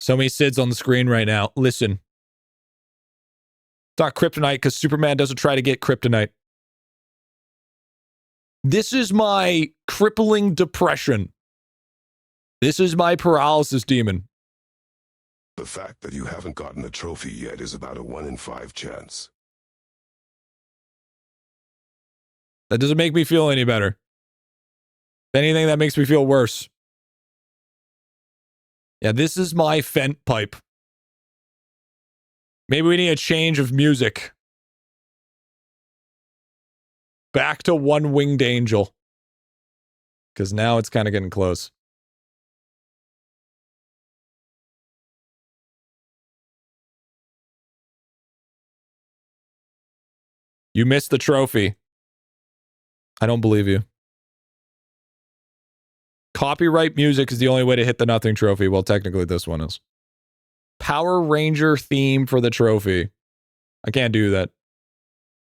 So many SIDS on the screen right now. Listen. It's not kryptonite because Superman doesn't try to get kryptonite. This is my crippling depression. This is my paralysis demon. The fact that you haven't gotten a trophy yet is about a 1 in 5 chance. That doesn't make me feel any better. If anything, that makes me feel worse. Yeah, this is my Fent pipe. Maybe we need a change of music. Back to One Winged Angel. Because now it's kind of getting close. You missed the trophy. I don't believe you. Copyright music is the only way to hit the nothing trophy. Well, technically this one is. Power Ranger theme for the trophy. I can't do that.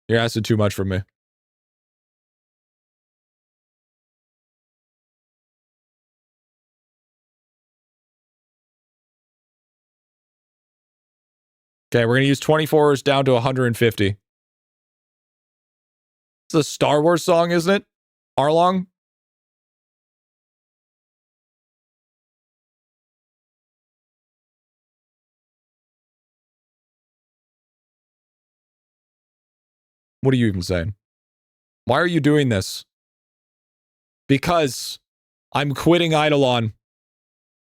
You're asking too much from me. Okay, we're going to use 24s down to 150. It's a Star Wars song, isn't it? Arlong? What are you even saying? Why are you doing this? Because I'm quitting IdleOn.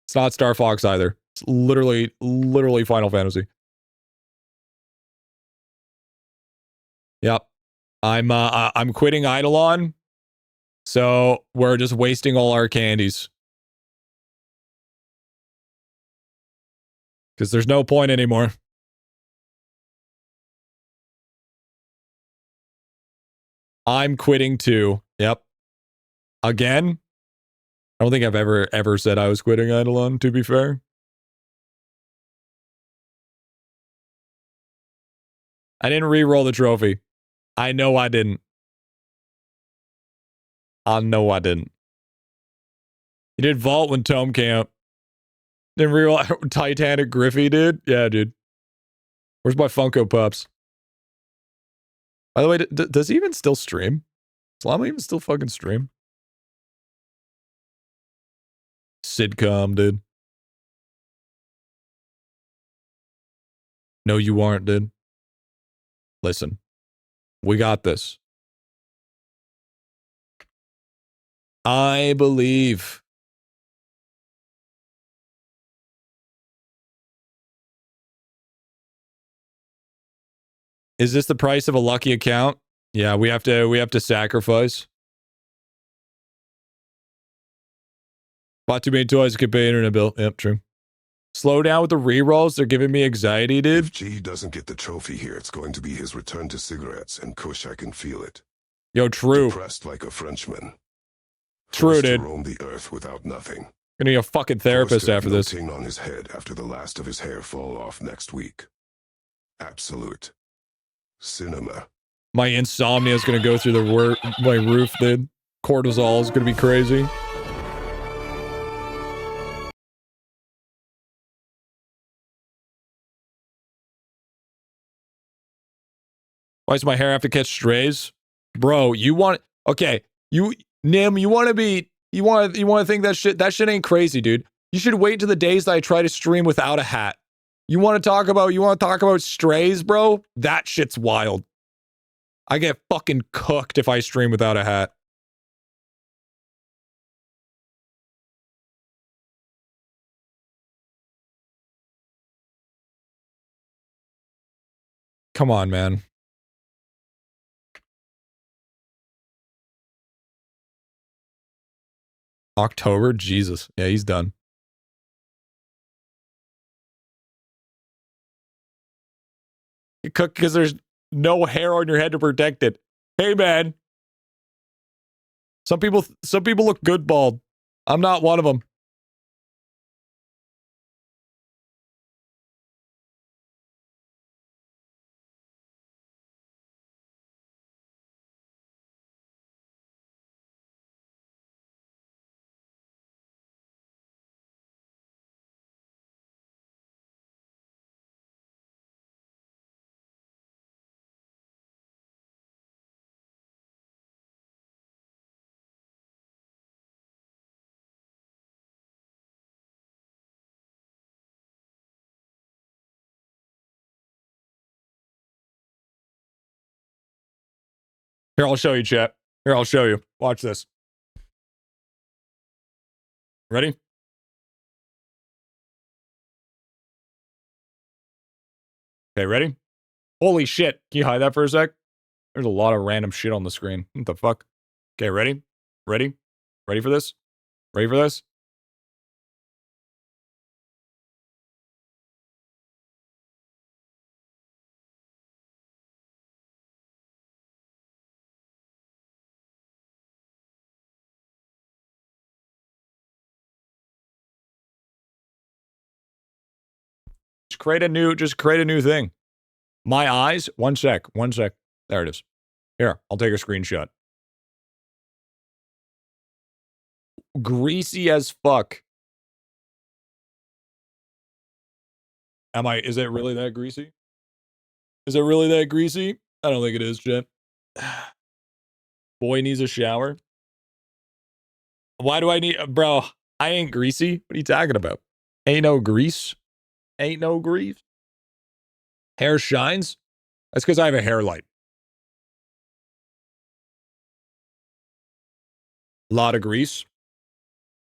It's not Star Fox either. It's literally Final Fantasy. Yep. I'm quitting IdleOn. So we're just wasting all our candies. Because there's no point anymore. I'm quitting too. Yep. Again? I don't think I've ever said I was quitting IdleOn, to be fair. I didn't re-roll the trophy. I know I didn't. I know I didn't. You did Vault when Tome came up. Didn't re-roll Titanic Griffy, dude? Yeah, dude. Where's my Funko Pops? By the way, does he even still stream? Does Llama even still fucking stream? Sitcom, dude. No, you aren't, dude. Listen. We got this. I believe. Is this the price of a lucky account? Yeah, we have to sacrifice. Bought too many toys, could pay internet bill. Yep, true. Slow down with the rerolls. They're giving me anxiety, dude. If G doesn't get the trophy here, it's going to be his return to cigarettes and Kush. I can feel it. Yo, true. Depressed like a Frenchman. True, Forced dude. to roam the earth without nothing. Gonna be a fucking therapist Forced to have after no this. ting on his head after the last of his hair fall off next week. Absolute cinema. My insomnia is gonna go through my roof, dude. Cortisol is gonna be crazy. Why does my hair have to catch strays? Bro, you want Nim, you want to think that shit ain't crazy, dude. You should wait till the days that I try to stream without a hat. You want to talk about strays, bro? That shit's wild. I get fucking cooked if I stream without a hat. Come on, man. October? Jesus. Yeah, he's done. You cook because there's no hair on your head to protect it. Hey, man. Some people look good bald. I'm not one of them. Here, I'll show you, chat. Here, I'll show you. Watch this. Ready? Okay, ready? Holy shit. Can you hide that for a sec? There's a lot of random shit on the screen. What the fuck? Okay, ready? Ready? Ready for this? Ready for this? Just create a new thing. My eyes? One sec. There it is. Here, I'll take a screenshot. Greasy as fuck. Is it really that greasy? Is it really that greasy? I don't think it is, Jet. Boy needs a shower. Why do I need, bro? I ain't greasy. What are you talking about? Ain't no grease. Ain't no grease. Hair shines? That's because I have a hair light. A lot of grease.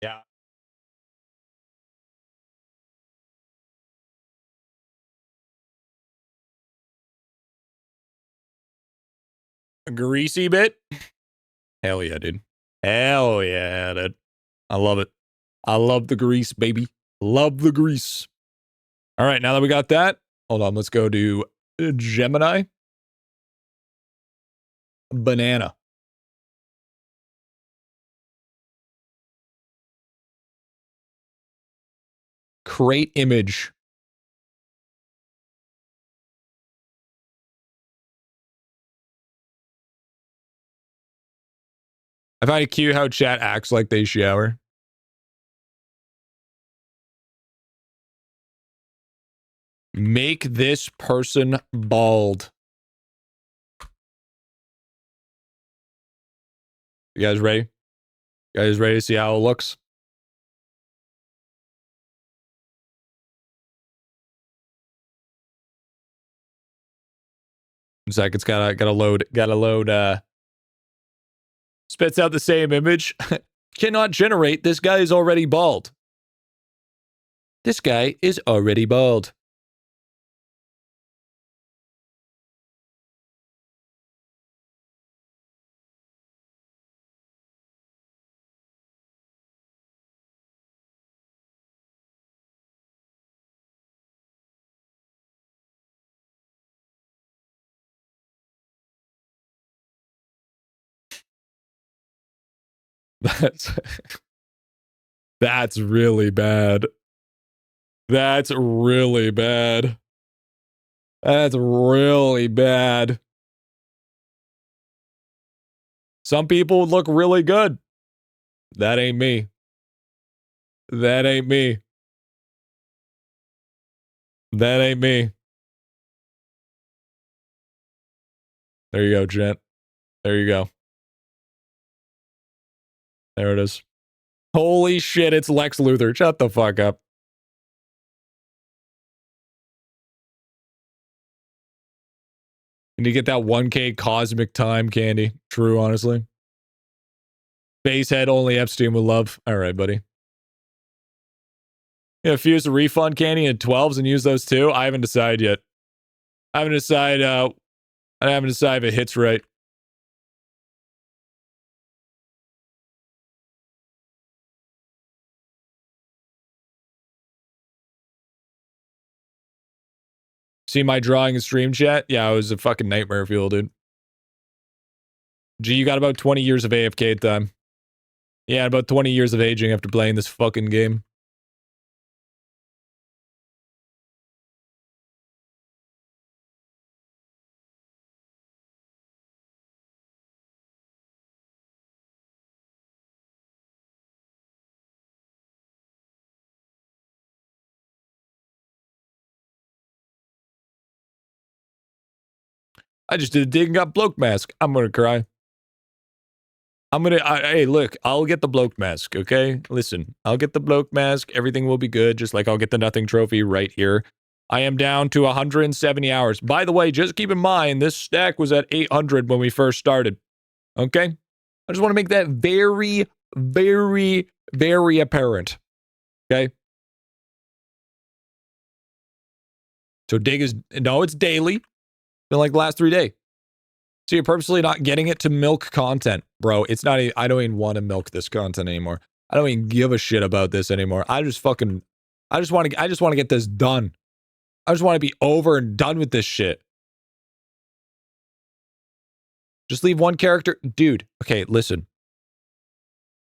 Yeah. A greasy bit? Hell yeah, dude. Hell yeah, dude. I love it. I love the grease, baby. Love the grease. All right, now that we got that, hold on. Let's go to Gemini. Banana. Create image. I find it cute how chat acts like they shower. Make this person bald. You guys ready? You guys ready to see how it looks? One sec, it's gotta load, spits out the same image. cannot generate. This guy is already bald. This guy is already bald. That's really bad. That's really bad. That's really bad. Some people look really good. That ain't me. That ain't me. That ain't me. There you go, gent. There you go. There it is. Holy shit, it's Lex Luthor. Shut the fuck up. And you get that 1K cosmic time candy. True, honestly. Basehead only Epstein would love. All right, buddy. Yeah, fuse the refund candy in 12s and use those too. I haven't decided yet. I haven't decided if it hits right. See my drawing in stream chat? Yeah, it was a fucking nightmare fuel, dude. Gee, you got about 20 years of AFK time. Yeah, about 20 years of aging after playing this fucking game. I just did a dig and got bloke mask. I'm gonna cry. Hey, look, I'll get the bloke mask, okay? Listen, I'll get the bloke mask. Everything will be good, just like I'll get the nothing trophy right here. I am down to 170 hours. By the way, just keep in mind, this stack was at 800 when we first started, okay? I just want to make that very, very, very apparent, okay? So dig is, no, it's daily. Been like the last 3 days. So you're purposely not getting it to milk content, bro. It's not, I don't even want to milk this content anymore. I don't even give a shit about this anymore. I just want to get this done. I just want to be over and done with this shit. Just leave one character. Dude, okay, listen.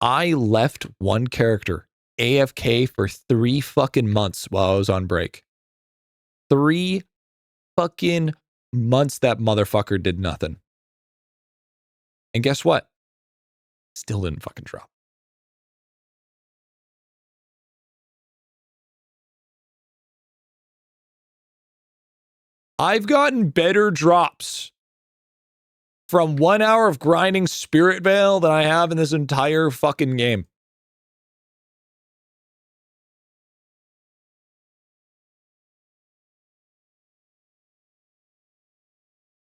I left one character AFK for 3 fucking months while I was on break. 3 fucking months that motherfucker did nothing. And guess what? Still didn't fucking drop. I've gotten better drops from 1 hour of grinding SpiritVale than I have in this entire fucking game.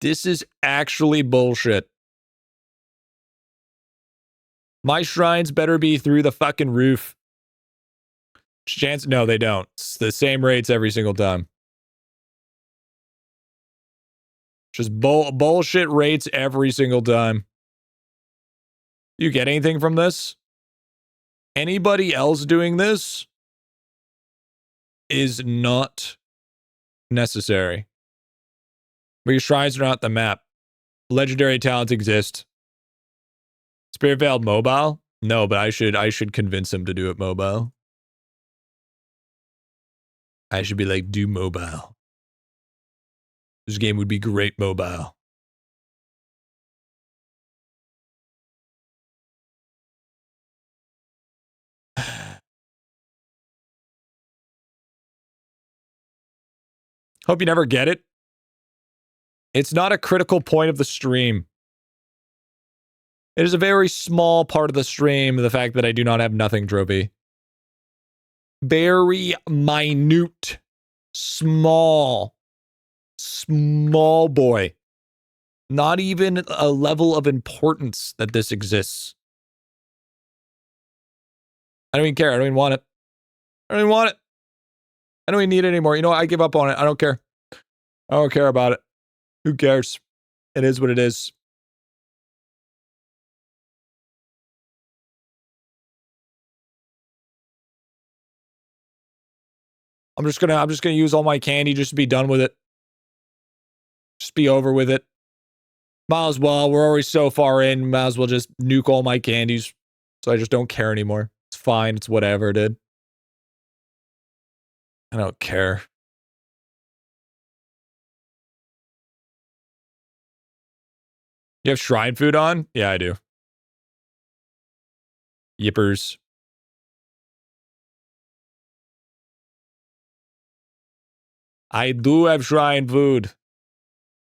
This is actually bullshit. My shrines better be through the fucking roof. Chance? No, they don't. It's the same rates every single time. Just bullshit rates every single time. You get anything from this? Anybody else doing this is not necessary. But your shrines are not the map. Legendary talents exist. SpiritVale mobile? No, but I should convince him to do it mobile. I should be like, do mobile. This game would be great mobile. Hope you never get it. It's not a critical point of the stream. It is a very small part of the stream, the fact that I do not have nothing trophy. Very minute. Small boy. Not even a level of importance that this exists. I don't even care. I don't even want it. I don't even want it. I don't even need it anymore. You know what? I give up on it. I don't care. I don't care about it. Who cares? It is what it is. I'm just gonna use all my candy just to be done with it. Just be over with it. Might as well. We're already so far in. Might as well just nuke all my candies. So I just don't care anymore. It's fine. It's whatever, dude. I don't care. You have shrine food on? Yeah, I do. Yippers. I do have shrine food.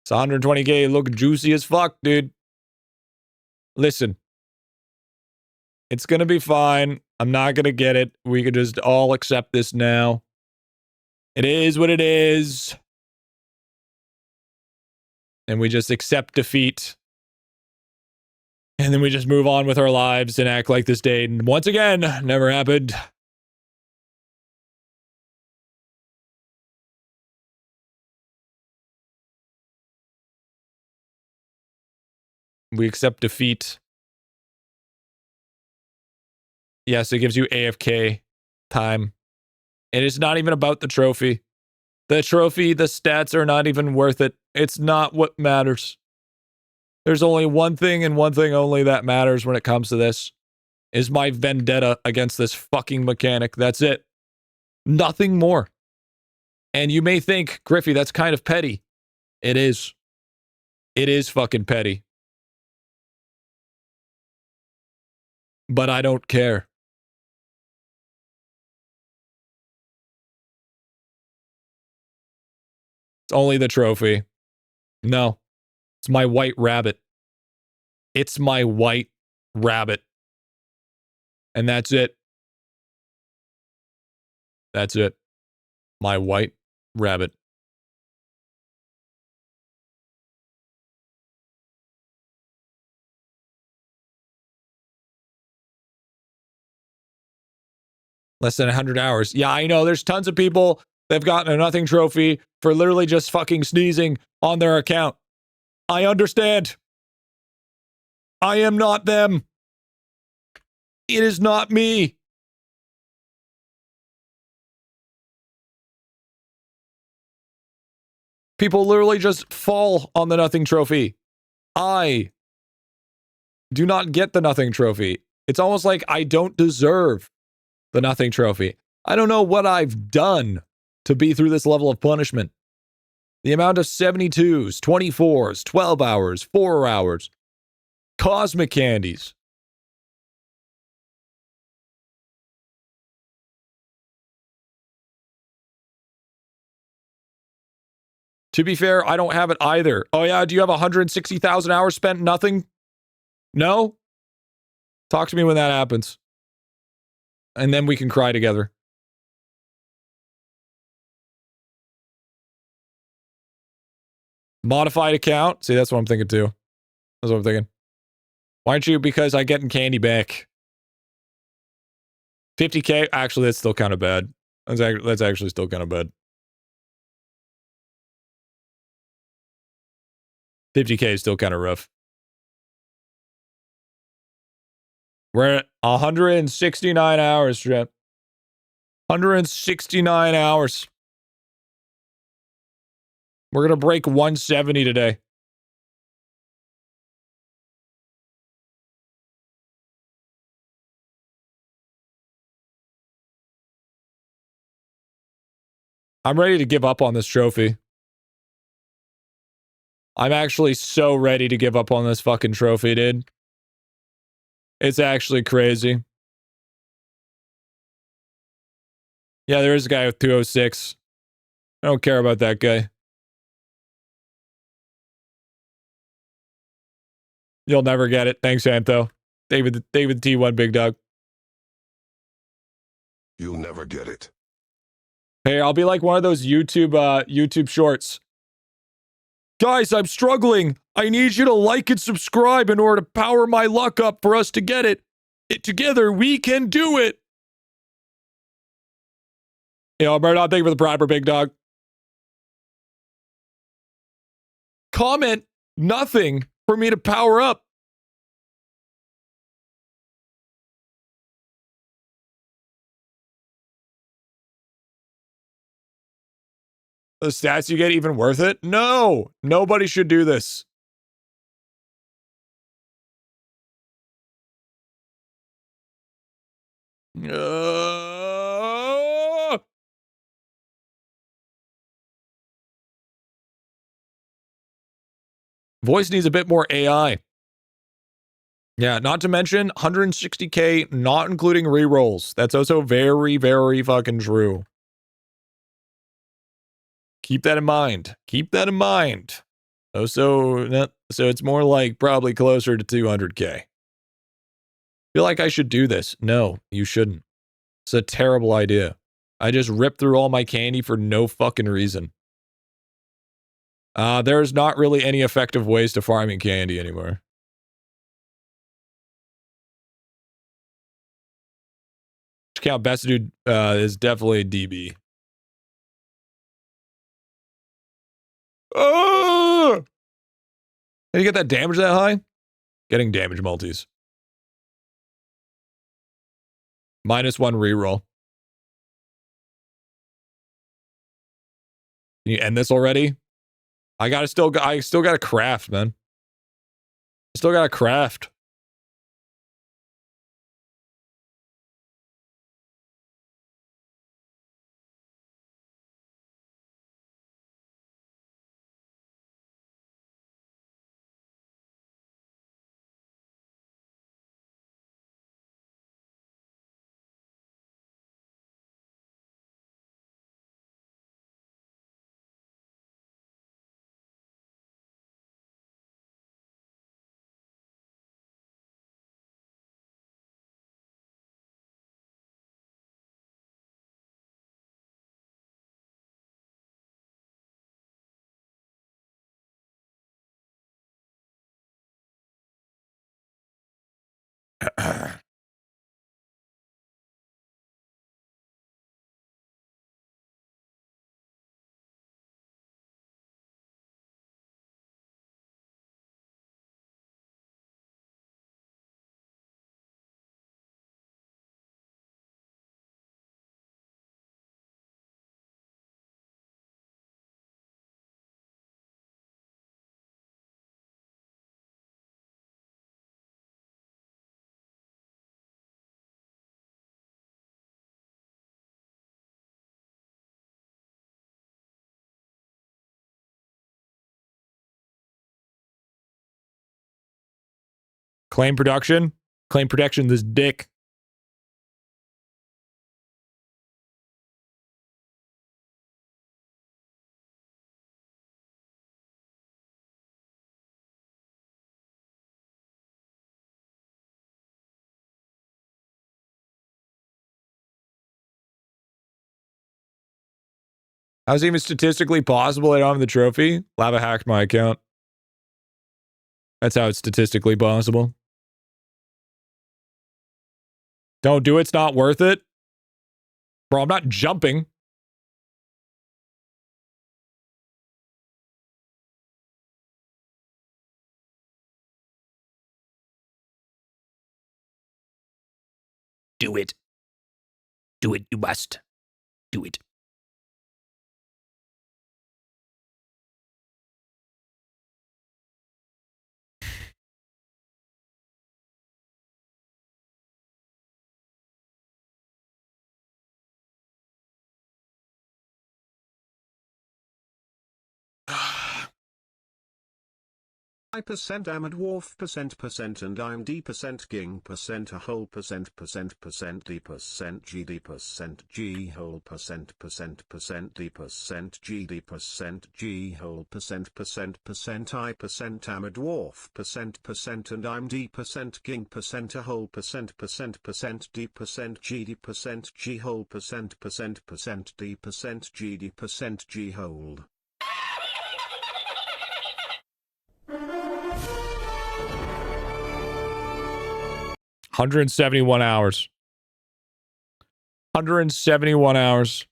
It's 120k. Look juicy as fuck, dude. Listen. It's gonna be fine. I'm not gonna get it. We could just all accept this now. It is what it is. And we just accept defeat. And then we just move on with our lives and act like this day, once again, never happened. We accept defeat. Yes, it gives you AFK time. And it's not even about the trophy. The trophy, the stats are not even worth it. It's not what matters. There's only one thing and one thing only that matters when it comes to this. Is my vendetta against this fucking mechanic. That's it. Nothing more. And you may think, Griffy, that's kind of petty. It is. It is fucking petty. But I don't care. It's only the trophy. No. It's my white rabbit. It's my white rabbit. And that's it. That's it. My white rabbit. Less than 100 hours. Yeah, I know. There's tons of people that have gotten a nothing trophy for literally just fucking sneezing on their account. I understand. I am not them. It is not me. People literally just fall on the nothing trophy. I do not get the nothing trophy. It's almost like I don't deserve the nothing trophy. I don't know what I've done to be through this level of punishment. The amount of 72s, 24s, 12 hours, 4 hours, cosmic candies. To be fair, I don't have it either. Oh yeah, do you have 160,000 hours spent nothing? No? Talk to me when that happens. And then we can cry together. Modified account? See, that's what I'm thinking too. That's what I'm thinking. Why aren't you? Because I get candy back. 50k? Actually, that's still kind of bad. That's actually still kind of bad. 50k is still kind of rough. We're at 169 hours, Trent. 169 hours. We're going to break 170 today. I'm ready to give up on this trophy. I'm actually so ready to give up on this fucking trophy, dude. It's actually crazy. Yeah, there is a guy with 206. I don't care about that guy. You'll never get it. Thanks, Anto. David T1 Big Dog. You'll never get it. Hey, I'll be like one of those YouTube shorts. Guys, I'm struggling. I need you to like and subscribe in order to power my luck up for us to get it. Together, we can do it. Yo, Murdoch, thank you for the proper big dog. Comment nothing for me to power up. The stats you get even worth it? No, nobody should do this. Voice needs a bit more AI. Yeah, not to mention 160K, not including rerolls. That's also very, very fucking true. Keep that in mind. Keep that in mind. So it's more like probably closer to 200K. Feel like I should do this. No, you shouldn't. It's a terrible idea. I just ripped through all my candy for no fucking reason. There's not really any effective ways to farming candy anymore. Count best dude is definitely DB. Oh! How do you get that damage that high? Getting damage multis. -1 reroll. Can you end this already? I still gotta craft, man. I still gotta craft. Claim production? Claim protection, this dick. How's it even statistically possible I don't have the trophy? Lava hacked my account. That's how it's statistically possible. Don't do it, it's not worth it. Bro, I'm not jumping. Do it. Do it, you must. Do it. I% am a dwarf % and I'm D% ging % a whole % D% G D% G whole % D% G D% G whole % I% am a dwarf % and I'm D% ging % a whole % D% G D% G whole % D% G D% G whole. 171 hours. 171 hours.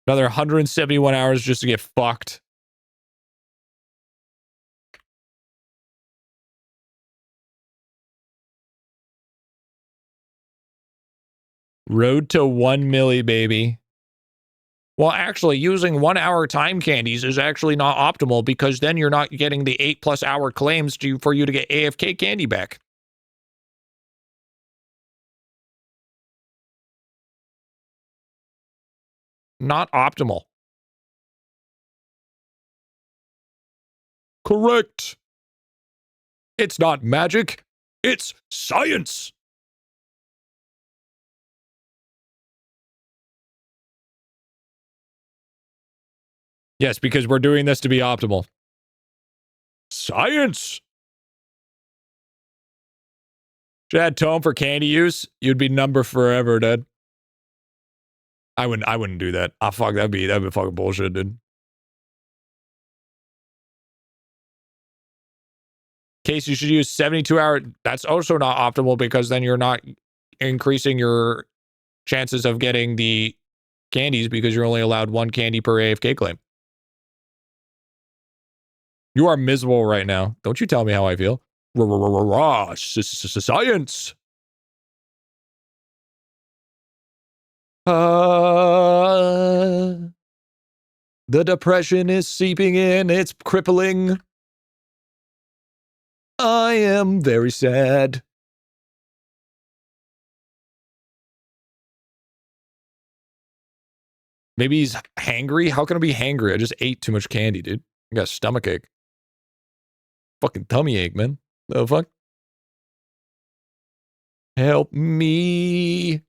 Another 171 hours just to get fucked. Road to 1 milli, baby. Well, actually, using 1 hour time candies is actually not optimal because then you're not getting the 8+ hour claims for you to get AFK candy back. Not optimal. Correct. It's not magic. It's science. Yes, because we're doing this to be optimal. Science. Should I add tome for candy use? You'd be number forever, dude. I wouldn't do that. Ah, fuck, that'd be fucking bullshit, dude. Case, you should use 72 hour. That's also not optimal because then you're not increasing your chances of getting the candies because you're only allowed 1 candy per AFK claim. You are miserable right now. Don't you tell me how I feel. Science. The depression is seeping in. It's crippling. I am very sad. Maybe he's hangry. How can I be hangry? I just ate too much candy, dude. I got a stomach ache. Fucking tummy ache, man. The fuck? Help me.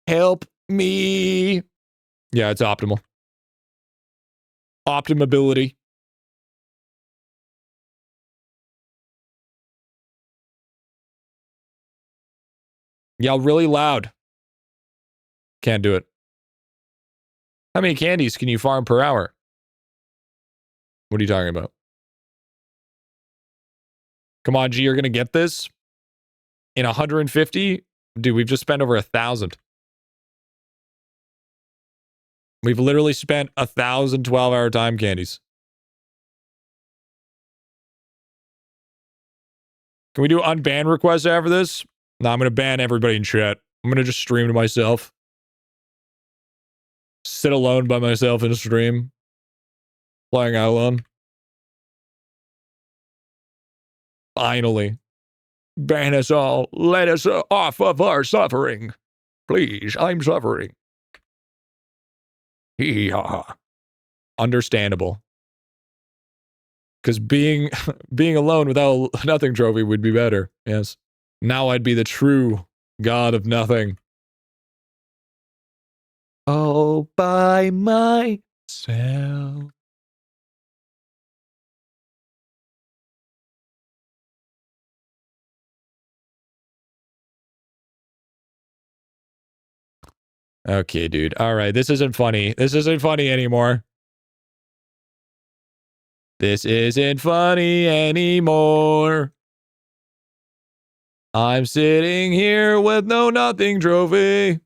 Help me. Yeah, it's optimal. Optimability. Yell really loud. Can't do it. How many candies can you farm per hour? What are you talking about? Come on, G, you're going to get this? In 150? Dude, we've just spent over 1,000. We've literally spent 1,000 12-hour time candies. Can we do unban requests after this? No, I'm going to ban everybody in chat. I'm going to just stream to myself. Sit alone by myself in a stream. Playing IdleOn. Finally. Ban us all. Let us off of our suffering. Please, I'm suffering. Hee ha ha. Understandable. Because being alone without a nothing trophy would be better. Yes. Now I'd be the true god of nothing. All by myself. Okay, dude. All right. This isn't funny. This isn't funny anymore. This isn't funny anymore. I'm sitting here with no nothing trophy.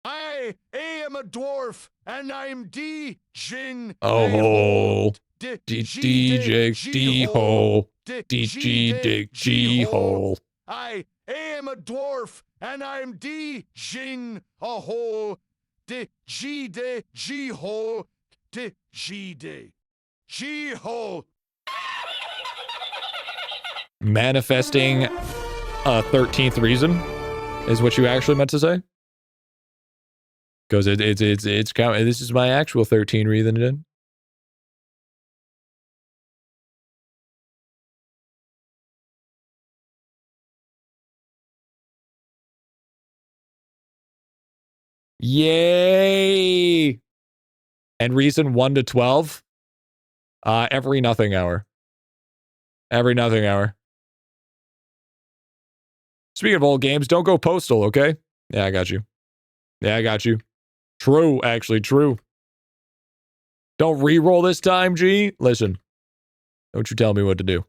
I am a dwarf, and I'm D-Jin. Oh, DJ D-hole. DG Dig G-hole. I am a dwarf, and I'm D-Jin a hole. D-G-D G-hole. D-G-D. G-hole. Manifesting a 13th reason is what you actually meant to say? Because it's counting. This is my actual 13 reason then. Yay! And reason 1 to 12? Every nothing hour. Every nothing hour. Speaking of old games, don't go postal, okay? Yeah, I got you. Yeah, I got you. True, actually, true. Don't re-roll this time, G. Listen. Don't you tell me what to do.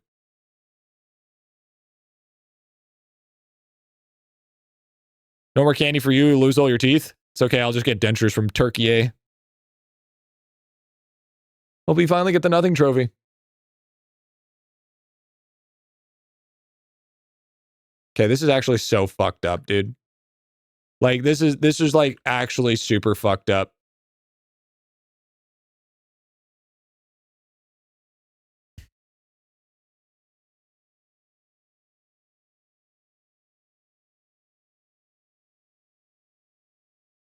No more candy for you. You lose all your teeth. It's okay. I'll just get dentures from Turkey, eh? Hope we finally get the nothing trophy. Okay, this is actually so fucked up, dude. Like, this is like actually super fucked up.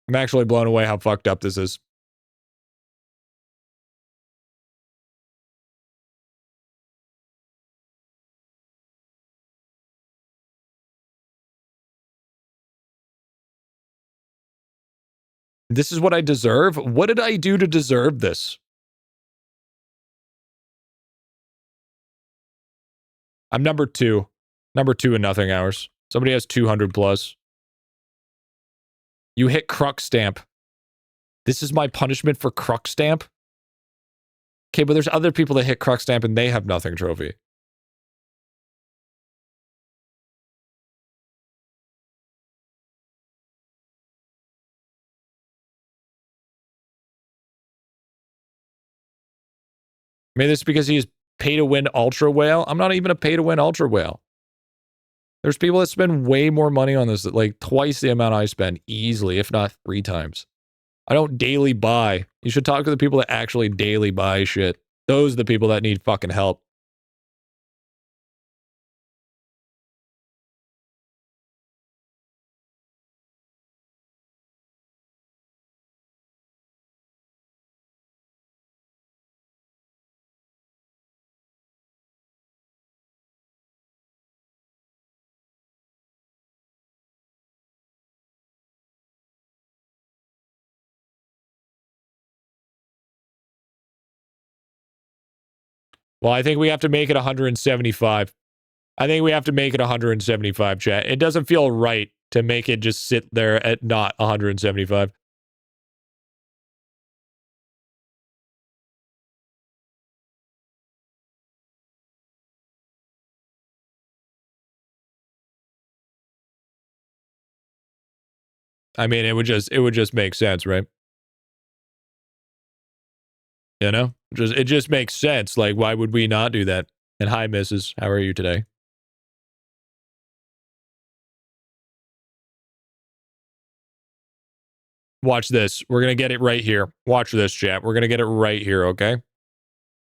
I'm actually blown away how fucked up this is. This is what I deserve? What did I do to deserve this? I'm number 2. Number 2 in nothing hours. Somebody has 200 plus. You hit Crux Stamp. This is my punishment for Crux Stamp? Okay, but there's other people that hit Crux Stamp and they have nothing trophy. Maybe this is because he's pay to win ultra whale. I'm not even a pay to win ultra whale. There's people that spend way more money on this, like twice the amount I spend easily, if not 3 times. I don't daily buy. You should talk to the people that actually daily buy shit. Those are the people that need fucking help. Well, I think we have to make it 175. I think we have to make it 175, chat. It doesn't feel right to make it just sit there at not 175. I mean, it would just make sense, right? You know? It just makes sense. Like, why would we not do that? And hi, Mrs. How are you today? Watch this. We're going to get it right here. Watch this, chat. We're going to get it right here, okay?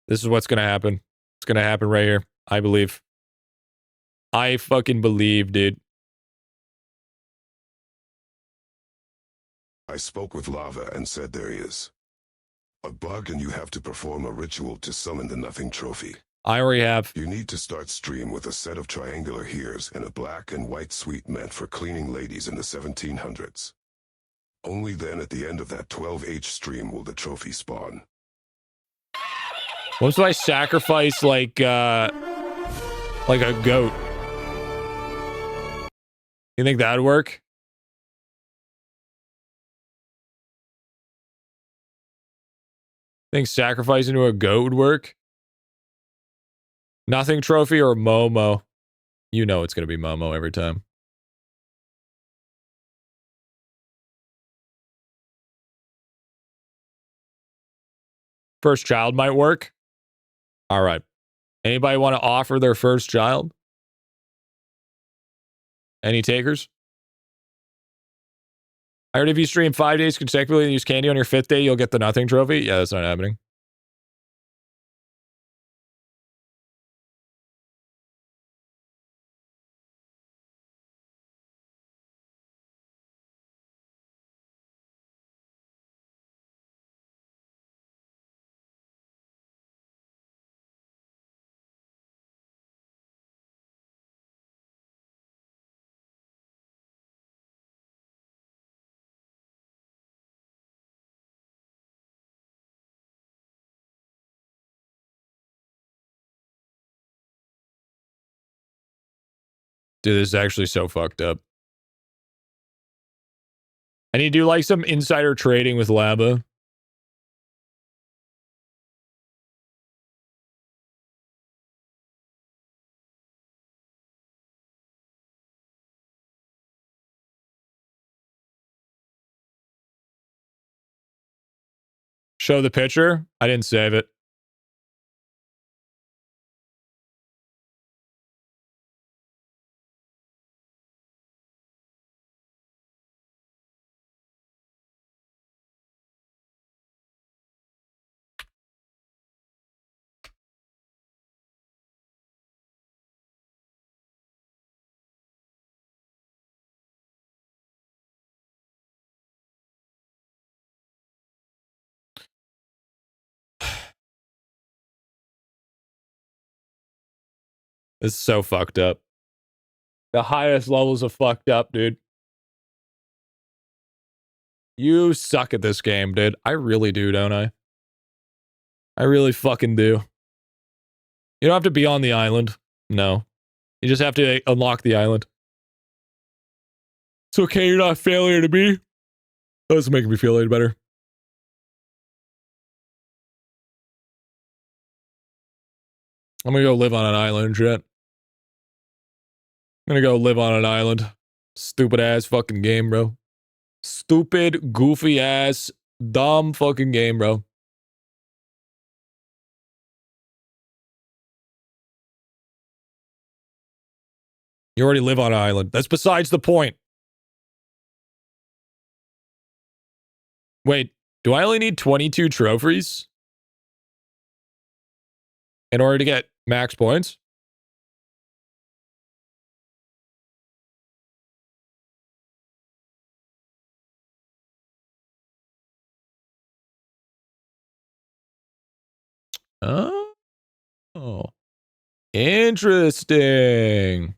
This is what's going to happen. It's going to happen right here. I believe. I fucking believe, dude. I spoke with Lava and said there is a bug and you have to perform a ritual to summon the nothing trophy. I already have. You need to start stream with a set of triangular hears and a black and white suite meant for cleaning ladies in the 1700s. Only then at the end of that 12H stream will the trophy spawn. What if I sacrifice like a goat? You think that'd work? Think sacrificing to a goat would work? Nothing trophy or Momo? You know it's going to be Momo every time. First child might work. All right. Anybody want to offer their first child? Any takers? I heard if you stream 5 days consecutively and use candy on your 5th day, you'll get the nothing trophy. Yeah, that's not happening. Dude, this is actually so fucked up. And you do like some insider trading with Laba. Show the picture. I didn't save it. This is so fucked up. The highest levels of fucked up, dude. You suck at this game, dude. I really do, don't I? I really fucking do. You don't have to be on the island. No. You just have to unlock the island. It's okay, you're not a failure to me. That doesn't make me feel any better. I'm gonna go live on an island, shit. I'm gonna go live on an island. Stupid ass fucking game, bro. Stupid, goofy ass, dumb fucking game, bro. You already live on an island. That's besides the point. Wait, do I only need 22 trophies in order to get max points? Oh. Interesting.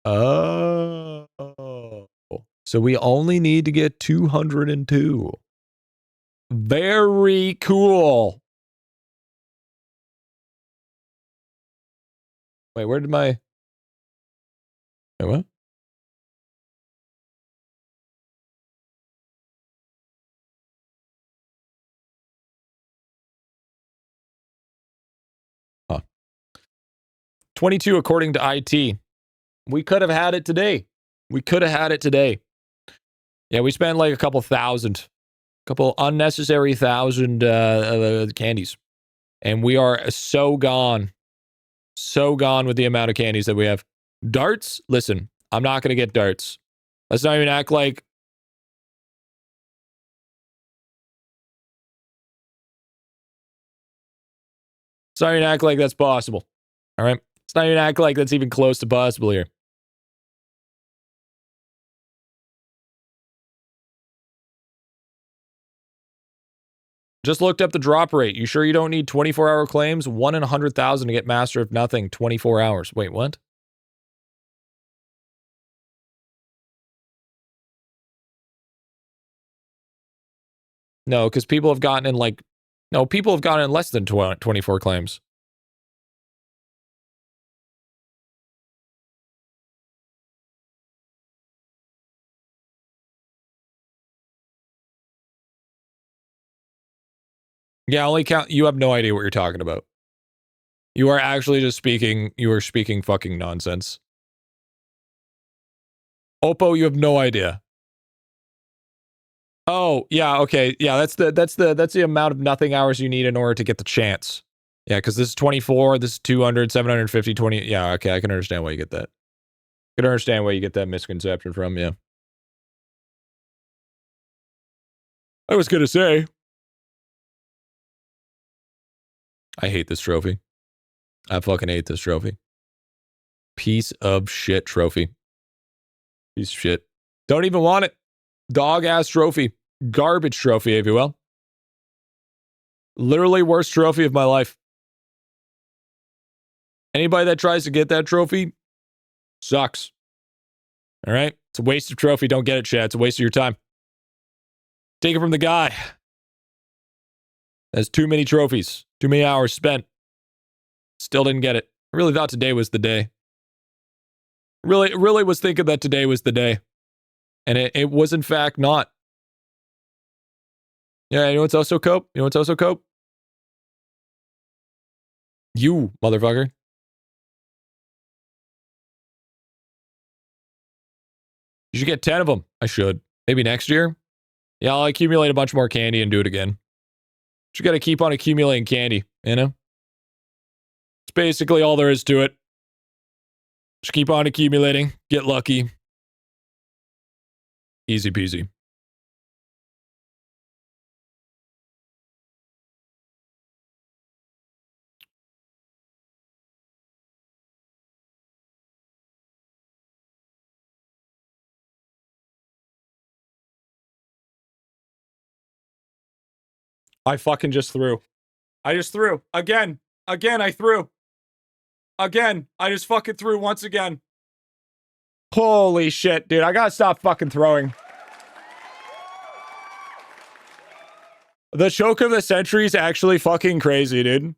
Oh. So we only need to get 202. Very cool. Wait, where did my... Wait, what? Huh. 22 according to IT. We could have had it today. We could have had it today. Yeah, we spent like a couple unnecessary thousand candies. And we are so gone. So gone with the amount of candies that we have. Darts? Listen, I'm not going to get darts. Let's not even act like... Let's not even act like that's possible. All right? Let's not even act like that's even close to possible here. Just looked up the drop rate. You sure you don't need 24-hour claims? 1 in 100,000 to get Master of Nothing, 24 hours. Wait, what? No, because people have gotten in like... No, people have gotten in less than 24 claims. Yeah, only count... You have no idea what you're talking about. You are actually just speaking... You are speaking fucking nonsense. Oppo, you have no idea. Oh, yeah, okay. Yeah, that's the amount of nothing hours you need in order to get the chance. Yeah, because this is 24, this is 200, 750, 20. Yeah, okay, I can understand why you get that. I can understand where you get that misconception from, yeah. I was gonna say. I hate this trophy. I fucking hate this trophy. Piece of shit trophy. Piece of shit. Don't even want it. Dog-ass trophy. Garbage trophy, if you will. Literally worst trophy of my life. Anybody that tries to get that trophy sucks. All right? It's a waste of trophy. Don't get it, Chad. It's a waste of your time. Take it from the guy. That's too many trophies. Too many hours spent. Still didn't get it. I really thought today was the day. Really was thinking that today was the day. And it was in fact not. Yeah, you know what's also cope? You know what's also cope? You, motherfucker. You should get 10 of them. I should. Maybe next year? Yeah, I'll accumulate a bunch more candy and do it again. You gotta keep on accumulating candy, you know? It's basically all there is to it. Just keep on accumulating. Get lucky. Easy peasy. I fucking just threw. I just threw. Again. Again, I threw. Again. I just fucking threw once again. Holy shit, dude. I gotta stop fucking throwing. The choke of the century is actually fucking crazy, dude.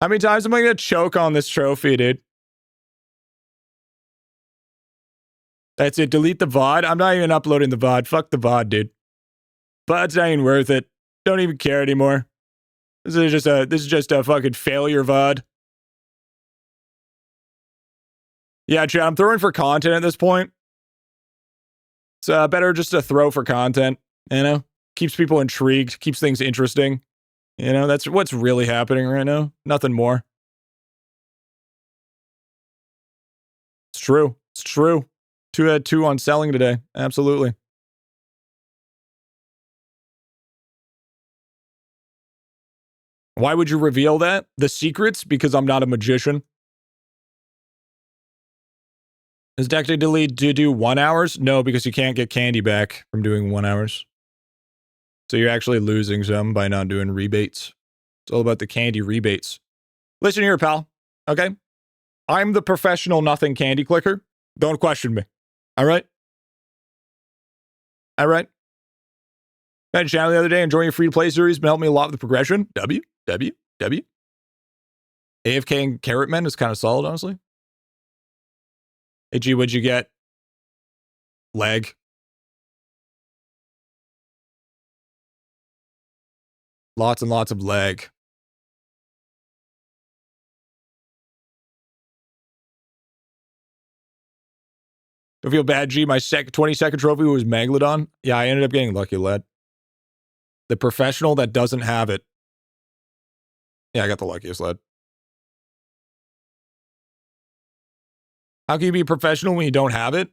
How many times am I gonna choke on this trophy, dude? That's it. Delete the VOD. I'm not even uploading the VOD. Fuck the VOD, dude. VOD's not even worth it. Don't even care anymore. This is just a fucking failure VOD. Yeah, Chad, I'm throwing for content at this point. It's better just to throw for content, you know? Keeps people intrigued, keeps things interesting. You know, that's what's really happening right now. Nothing more. It's true. It's true. 2 had 2 on selling today. Absolutely. Why would you reveal that? The secrets? Because I'm not a magician. Is deck to delete to do 1 hours? No, because you can't get candy back from doing 1 hours. So you're actually losing some by not doing rebates. It's all about the candy rebates. Listen here, pal. Okay? I'm the professional nothing candy clicker. Don't question me. All right? All right? I had a channel the other day enjoying your free-to-play series. Been helping me a lot with the progression. W. AFK and Carrot Men is kind of solid, honestly. Hey, G, what'd you get? Leg. Lots and lots of leg. Don't feel bad, G. My 22nd trophy was Megalodon. Yeah, I ended up getting lucky, lad. The professional that doesn't have it. Yeah, I got the luckiest, lad. How can you be a professional when you don't have it?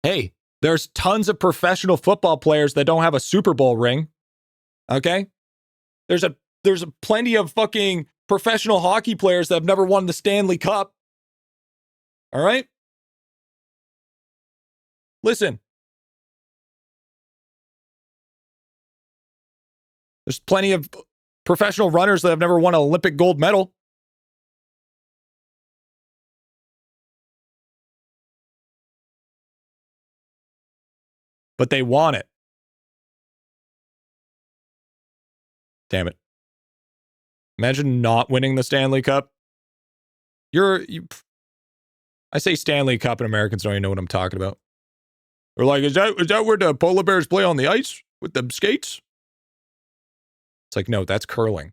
Hey, there's tons of professional football players that don't have a Super Bowl ring. Okay? There's a plenty of fucking professional hockey players that have never won the Stanley Cup. All right? Listen. There's plenty of professional runners that have never won an Olympic gold medal. But they want it. Damn it. Imagine not winning the Stanley Cup. I say Stanley Cup and Americans don't even know what I'm talking about. They're like, is that where the polar bears play on the ice with the skates? It's like, no, that's curling.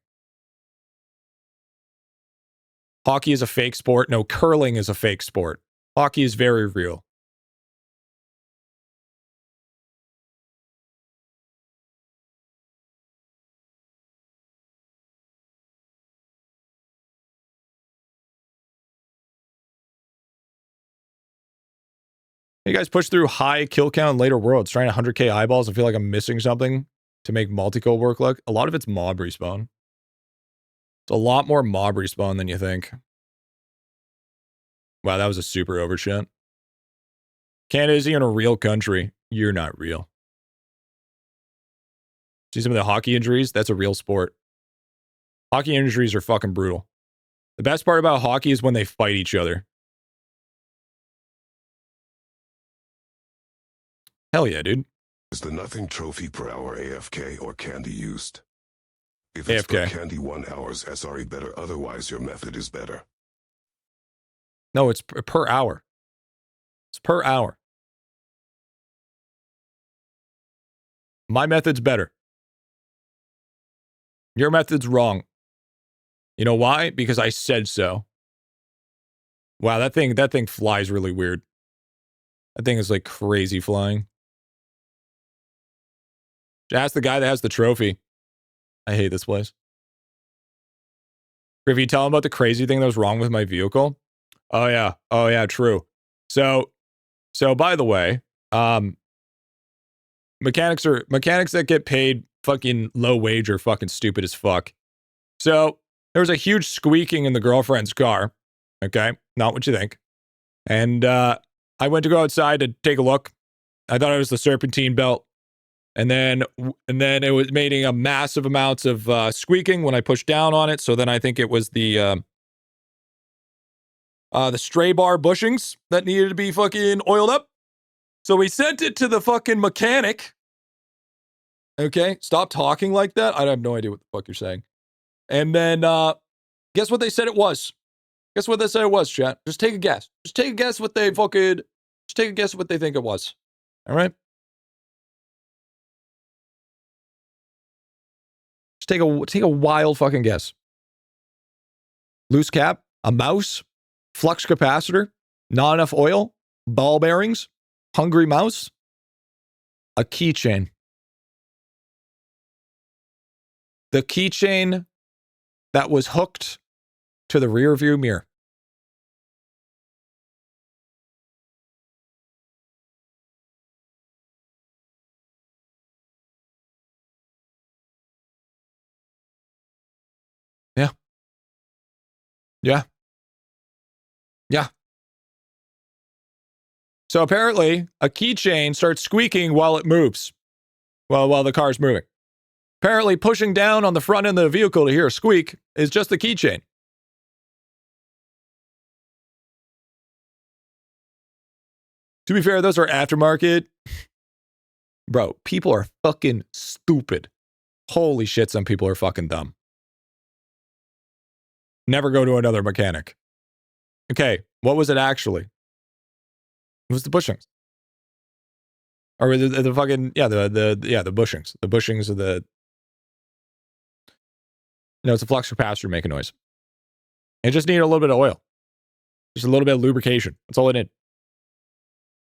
Hockey is a fake sport. No, curling is a fake sport. Hockey is very real. You guys push through high kill count in later worlds, trying 100k eyeballs. I feel like I'm missing something to make multi-kill work. Like a lot of it's mob respawn. It's a lot more mob respawn than you think. Wow, that was a super overshot. Canada isn't even a real country. You're not real. See some of the hockey injuries? That's a real sport. Hockey injuries are fucking brutal. The best part about hockey is when they fight each other. Hell yeah, dude. Is the nothing trophy per hour AFK or candy used? If it's per candy 1 hour's SRE better, otherwise your method is better. No, it's per hour. It's per hour. My method's better. Your method's wrong. You know why? Because I said so. Wow, that thing flies really weird. That thing is like crazy flying. Ask the guy that has the trophy. I hate this place. Griffy, tell him about the crazy thing that was wrong with my vehicle. Oh yeah, true. So by the way, mechanics that get paid fucking low wage are fucking stupid as fuck. So there was a huge squeaking in the girlfriend's car. Okay, not what you think. And I went to go outside to take a look. I thought it was the serpentine belt. And then it was making a massive amounts of squeaking when I pushed down on it. So then I think it was the stray bar bushings that needed to be fucking oiled up. So we sent it to the fucking mechanic. Okay, stop talking like that. I have no idea what the fuck you're saying. And then guess what they said it was? Guess what they said it was, chat? Just take a guess. Just take a guess what they fucking... Just take a guess what they think it was. All right? Just take a wild fucking guess. Loose cap, a mouse, flux capacitor, not enough oil, ball bearings, hungry mouse, a keychain. The keychain that was hooked to the rear view mirror. Yeah. Yeah. Yeah. So apparently, a keychain starts squeaking while it moves. While the car's moving. Apparently, pushing down on the front end of the vehicle to hear a squeak is just the keychain. To be fair, those are aftermarket. Bro, people are fucking stupid. Holy shit, some people are fucking dumb. Never go to another mechanic. Okay, what was it actually? It was the bushings. Or the fucking, yeah, the bushings. The bushings of the... No, it's a flux capacitor making noise. It just needed a little bit of oil. Just a little bit of lubrication. That's all it needed.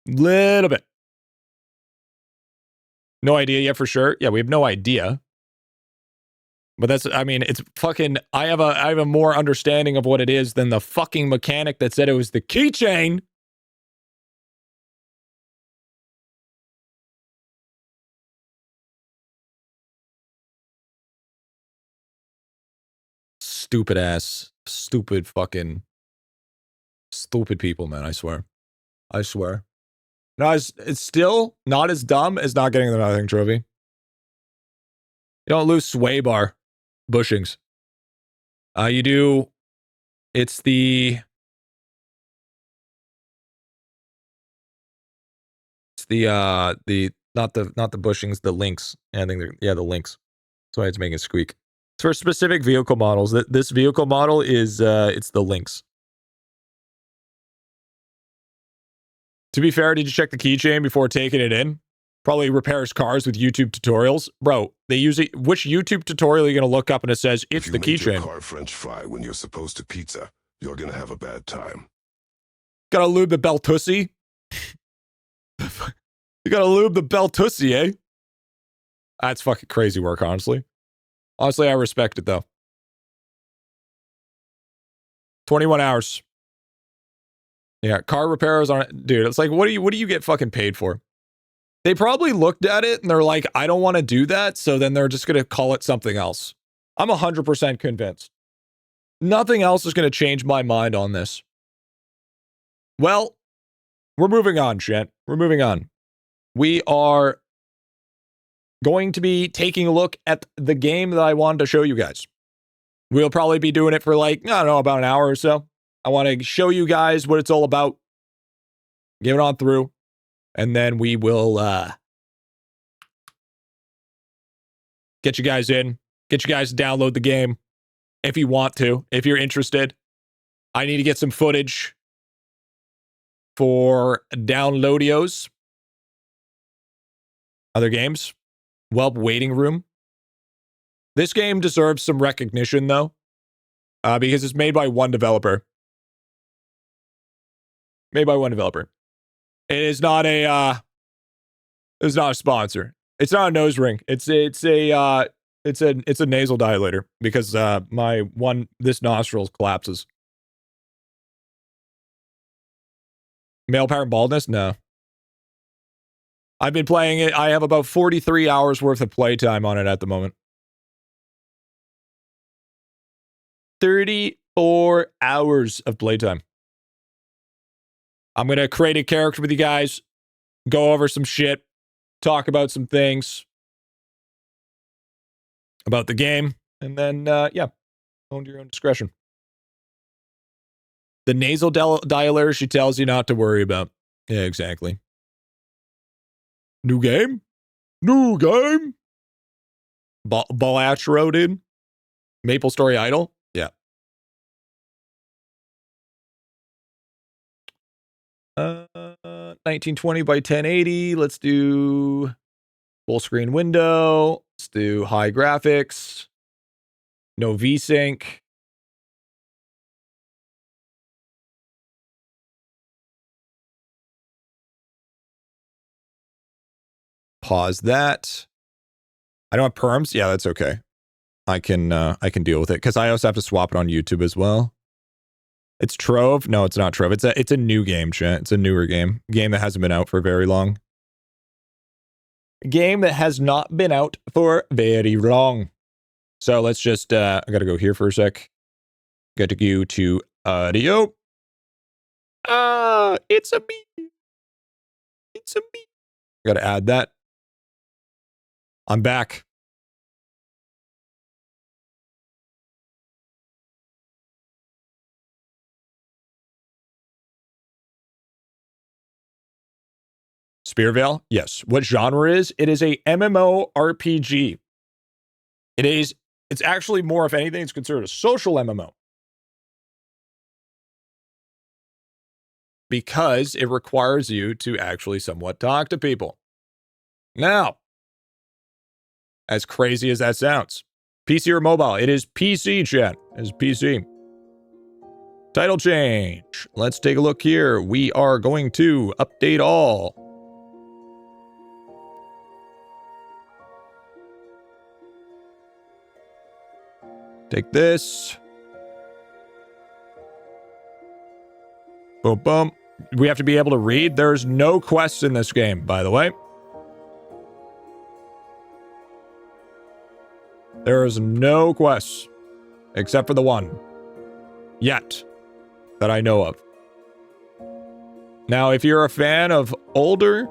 Little bit. No idea yet for sure. Yeah, we have no idea. But that's, I mean, it's fucking, I have a more understanding of what it is than the fucking mechanic that said it was the keychain. Stupid ass, stupid fucking, stupid people, man, I swear. I swear. No, it's still not as dumb as not getting the nothing trophy. You don't lose sway bar bushings. You do, it's not the bushings, the links. I think the links. That's why it's making a squeak. It's for specific vehicle models. This vehicle model is it's the links. To be fair, did you check the keychain before taking it in? Probably repairs cars with YouTube tutorials. Bro, they use it. Which YouTube tutorial are you going to look up and it says, it's the keychain? If you make your car French fry when you're supposed to pizza, you're going to have a bad time. Gotta lube the bell tussie. You gotta lube the bell tussie, eh? That's fucking crazy work, honestly. Honestly, I respect it, though. 21 hours. Yeah, car repairers aren't... Dude, it's like, what do you get fucking paid for? They probably looked at it and they're like, I don't want to do that, so then they're just going to call it something else. I'm 100% convinced. Nothing else is going to change my mind on this. Well, we're moving on, Shant. We're moving on. We are going to be taking a look at the game that I wanted to show you guys. We'll probably be doing it for like, I don't know, about an hour or so. I want to show you guys what it's all about. Give it on through. And then we will get you guys in. Get you guys to download the game. If you want to. If you're interested. I need to get some footage for downloadios. Other games. Whelp Waiting Room. This game deserves some recognition, though. Because it's made by one developer. Made by one developer. It is not a it's not a sponsor. It's not a nose ring. It's a nasal dilator because this nostril collapses. Male pattern baldness? No. I've been playing it. I have about 43 hours worth of playtime on it at the moment. 34 hours of playtime. I'm going to create a character with you guys, go over some shit, talk about some things, about the game. And then, yeah, own your own discretion. The nasal dialer she tells you not to worry about. Yeah, exactly. New game? New game? Balastro, dude? Maple Story Idol? Yeah. 1920 by 1080. Let's do full screen window. Let's do high graphics. No VSync. Pause that. I don't have perms. Yeah, that's okay. I can deal with it because I also have to swap it on YouTube as well. It's Trove. No, it's not Trove. It's a new game, chat. It's a newer game. Game that hasn't been out for very long. Game that has not been out for very long. So let's just I gotta go here for a sec. Got to go to audio. It's a me. It's a me. Gotta add that. I'm back. SpiritVale? Yes. What genre is? It is a MMO RPG. It's actually more, if anything, it's considered a social MMO. Because it requires you to actually somewhat talk to people. Now, as crazy as that sounds, PC or mobile? It is PC, chat. It is PC. Title change. Let's take a look here. We are going to update all. Take this. Boom, boom. We have to be able to read. There's no quests in this game, by the way. There is no quests, except for the one. Yet. That I know of. Now, if you're a fan of older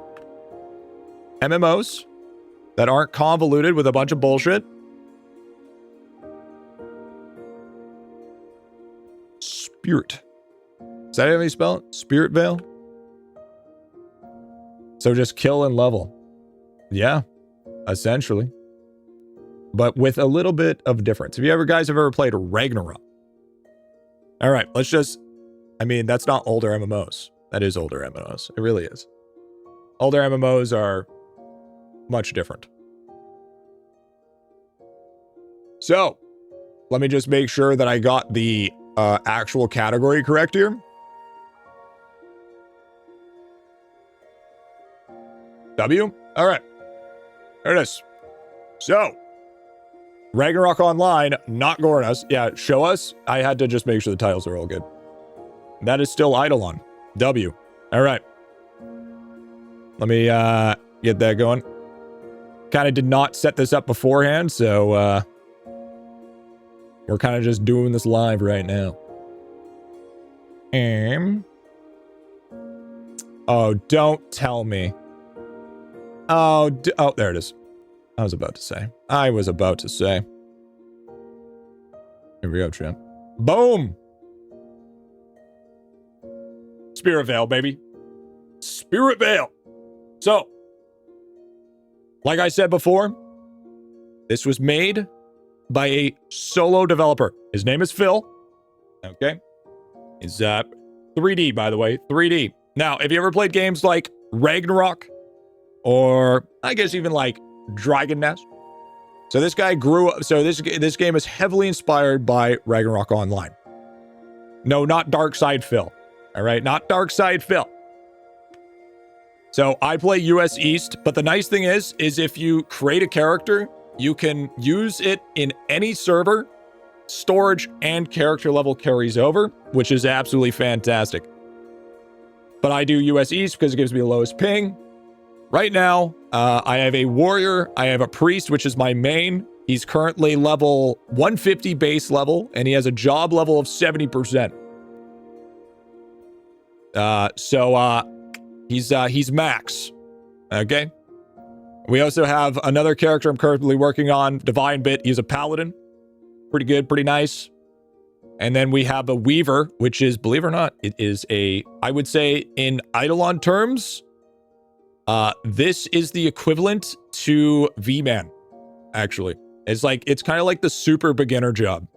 MMOs that aren't convoluted with a bunch of bullshit, Spirit. Is that how you spell it? SpiritVale? So just kill and level. Yeah, essentially. But with a little bit of difference. Have you guys ever played Ragnarok? All right, let's just... I mean, that's not older MMOs. That is older MMOs. It really is. Older MMOs are much different. So, let me just make sure that I got the actual category correct here. W? All right. There it is. So, Ragnarok Online, not Gornas. Yeah, show us. I had to just make sure the titles are all good. That is still IdleOn. W. All right. Let me get that going. Kind of did not set this up beforehand, so we're kind of just doing this live right now. Oh, don't tell me. Oh, there it is. I was about to say. Here we go, champ. Boom! SpiritVale, baby. SpiritVale. So, like I said before, this was made by a solo developer. His name is Phil. Okay. He's 3D, by the way. 3D. Now, if you ever played games like Ragnarok, or I guess even like Dragon Nest. So this guy grew up. So this game is heavily inspired by Ragnarok Online. No, not Dark Side Phil. All right, not Dark Side Phil. So I play US East, but the nice thing is if you create a character, you can use it in any server. Storage and character level carries over, which is absolutely fantastic. But I do US East because it gives me the lowest ping. Right now, I have a warrior. I have a priest, which is my main. He's currently level 150 base level, and he has a job level of 70%. He's max. Okay? We also have another character I'm currently working on, DivineBit. He's a paladin. Pretty good, pretty nice. And then we have a Weaver, which is, believe it or not, it is a, I would say in IdleOn terms, this is the equivalent to V-Man, actually. It's like, it's kind of like the super beginner job.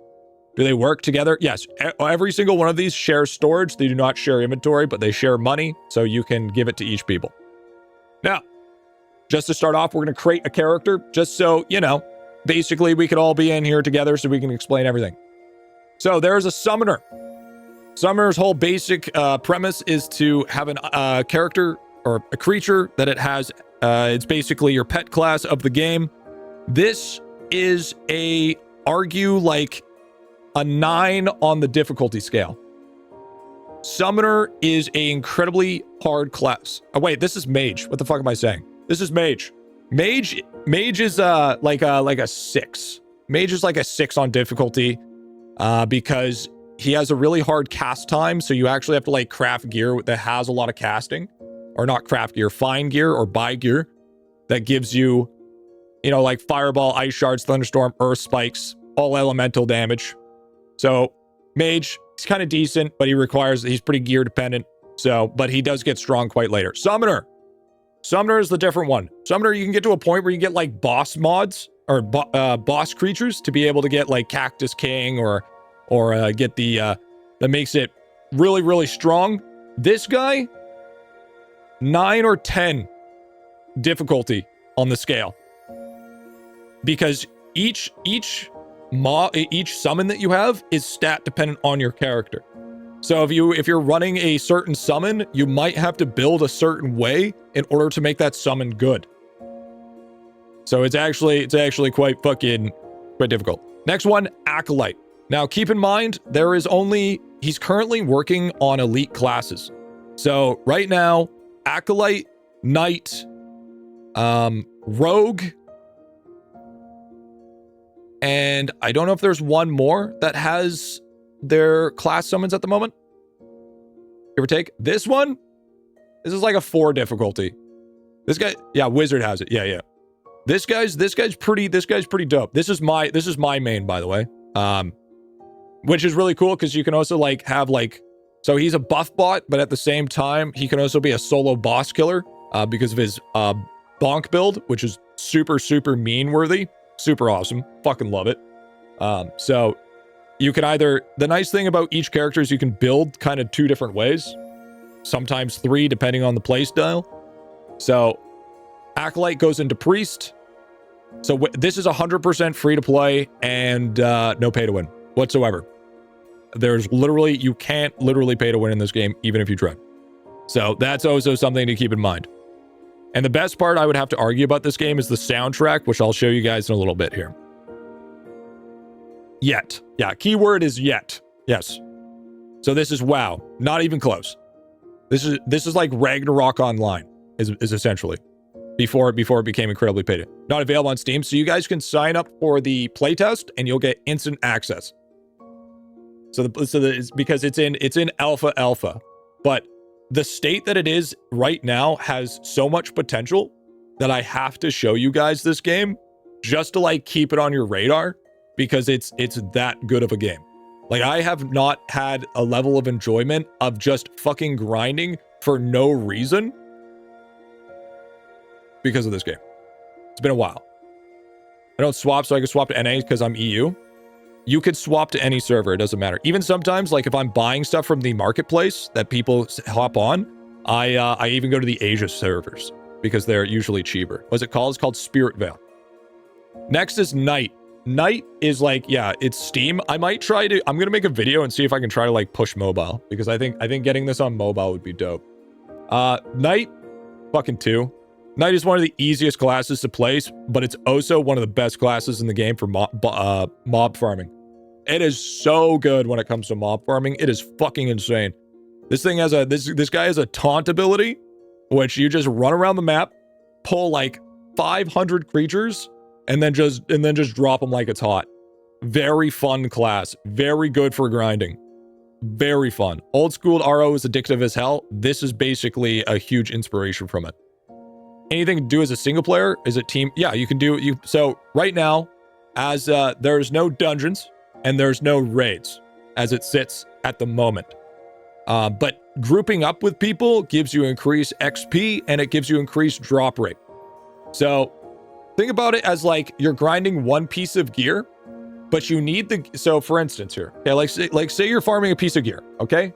Do they work together? Yes. Every single one of these shares storage. They do not share inventory, but they share money, so you can give it to each people. Now, just to start off, we're going to create a character, just so, you know, basically we could all be in here together so we can explain everything. So there's a summoner. Summoner's whole basic premise is to have a character or a creature that it has, it's basically your pet class of the game. This is argue like a 9 on the difficulty scale. Summoner is a incredibly hard class. Oh wait, this is mage. What the fuck am I saying? This is mage. Mage is like a 6. Mage is like a 6 on difficulty because he has a really hard cast time, so you actually have to like craft gear that has a lot of casting. Or not craft gear, find gear or buy gear that gives you, you know, like fireball, ice shards, thunderstorm, earth spikes, all elemental damage. So mage, he's kind of decent, but he's pretty gear dependent. So, but he does get strong quite later. Summoner is the different one. Summoner, you can get to a point where you get like boss mods or boss creatures to be able to get like Cactus King or get the that makes it really, really strong. This guy, 9 or 10 difficulty on the scale, because each summon that you have is stat dependent on your character. So if you're running a certain summon, you might have to build a certain way in order to make that summon good. So it's actually quite difficult. Next one, Acolyte. Now keep in mind he's currently working on elite classes. So right now, Acolyte, Knight, Rogue, and I don't know if there's one more that has their class summons at the moment. Give or take. This is like a 4 difficulty. This guy, yeah, Wizard has it. Yeah. This guy's pretty dope. This is my main, by the way. Which is really cool because you can also like have like, so he's a buff bot, but at the same time, he can also be a solo boss killer because of his bonk build, which is super, super meme worthy. Super awesome. Fucking love it. So you can the nice thing about each character is you can build kind of 2 different ways. Sometimes 3, depending on the play style. So Acolyte goes into Priest. So this is 100% free to play and no pay to win whatsoever. You can't literally pay to win in this game, even if you try. So that's also something to keep in mind. And the best part I would have to argue about this game is the soundtrack, which I'll show you guys in a little bit here. Yet. Yeah, keyword is yet. Yes. So this is WoW. Not even close. This is like Ragnarok Online, is essentially. Before it became incredibly paid. Not available on Steam, so you guys can sign up for the playtest and you'll get instant access. It's because it's in alpha, but the state that it is right now has so much potential that I have to show you guys this game just to like keep it on your radar because it's that good of a game. Like I have not had a level of enjoyment of just fucking grinding for no reason because of this game. It's been a while. I don't swap, so I can swap to NA because I'm EU. You could swap to any server, it doesn't matter. Even sometimes, like if I'm buying stuff from the marketplace that people hop on, I even go to the Asia servers because they're usually cheaper. What's it called? It's called SpiritVale. Next is Knight. Knight is like, yeah, it's Steam. I'm gonna make a video and see if I can try to like push mobile because I think getting this on mobile would be dope. Knight, fucking 2. Knight is one of the easiest classes to place, but it's also one of the best classes in the game for mob farming. It is so good when it comes to mob farming. It is fucking insane. This thing has this guy has a taunt ability, which you just run around the map, pull like 500 creatures, and then just drop them like it's hot. Very fun class. Very good for grinding. Very fun. Old school RO is addictive as hell. This is basically a huge inspiration from it. anything to do as a single player? Is it team? Yeah, you can do you. So right now, as there's no dungeons and there's no raids as it sits at the moment. But grouping up with people gives you increased XP and it gives you increased drop rate. So think about it as like you're grinding one piece of gear, but you need the, so for instance here, okay, like say you're farming a piece of gear, okay?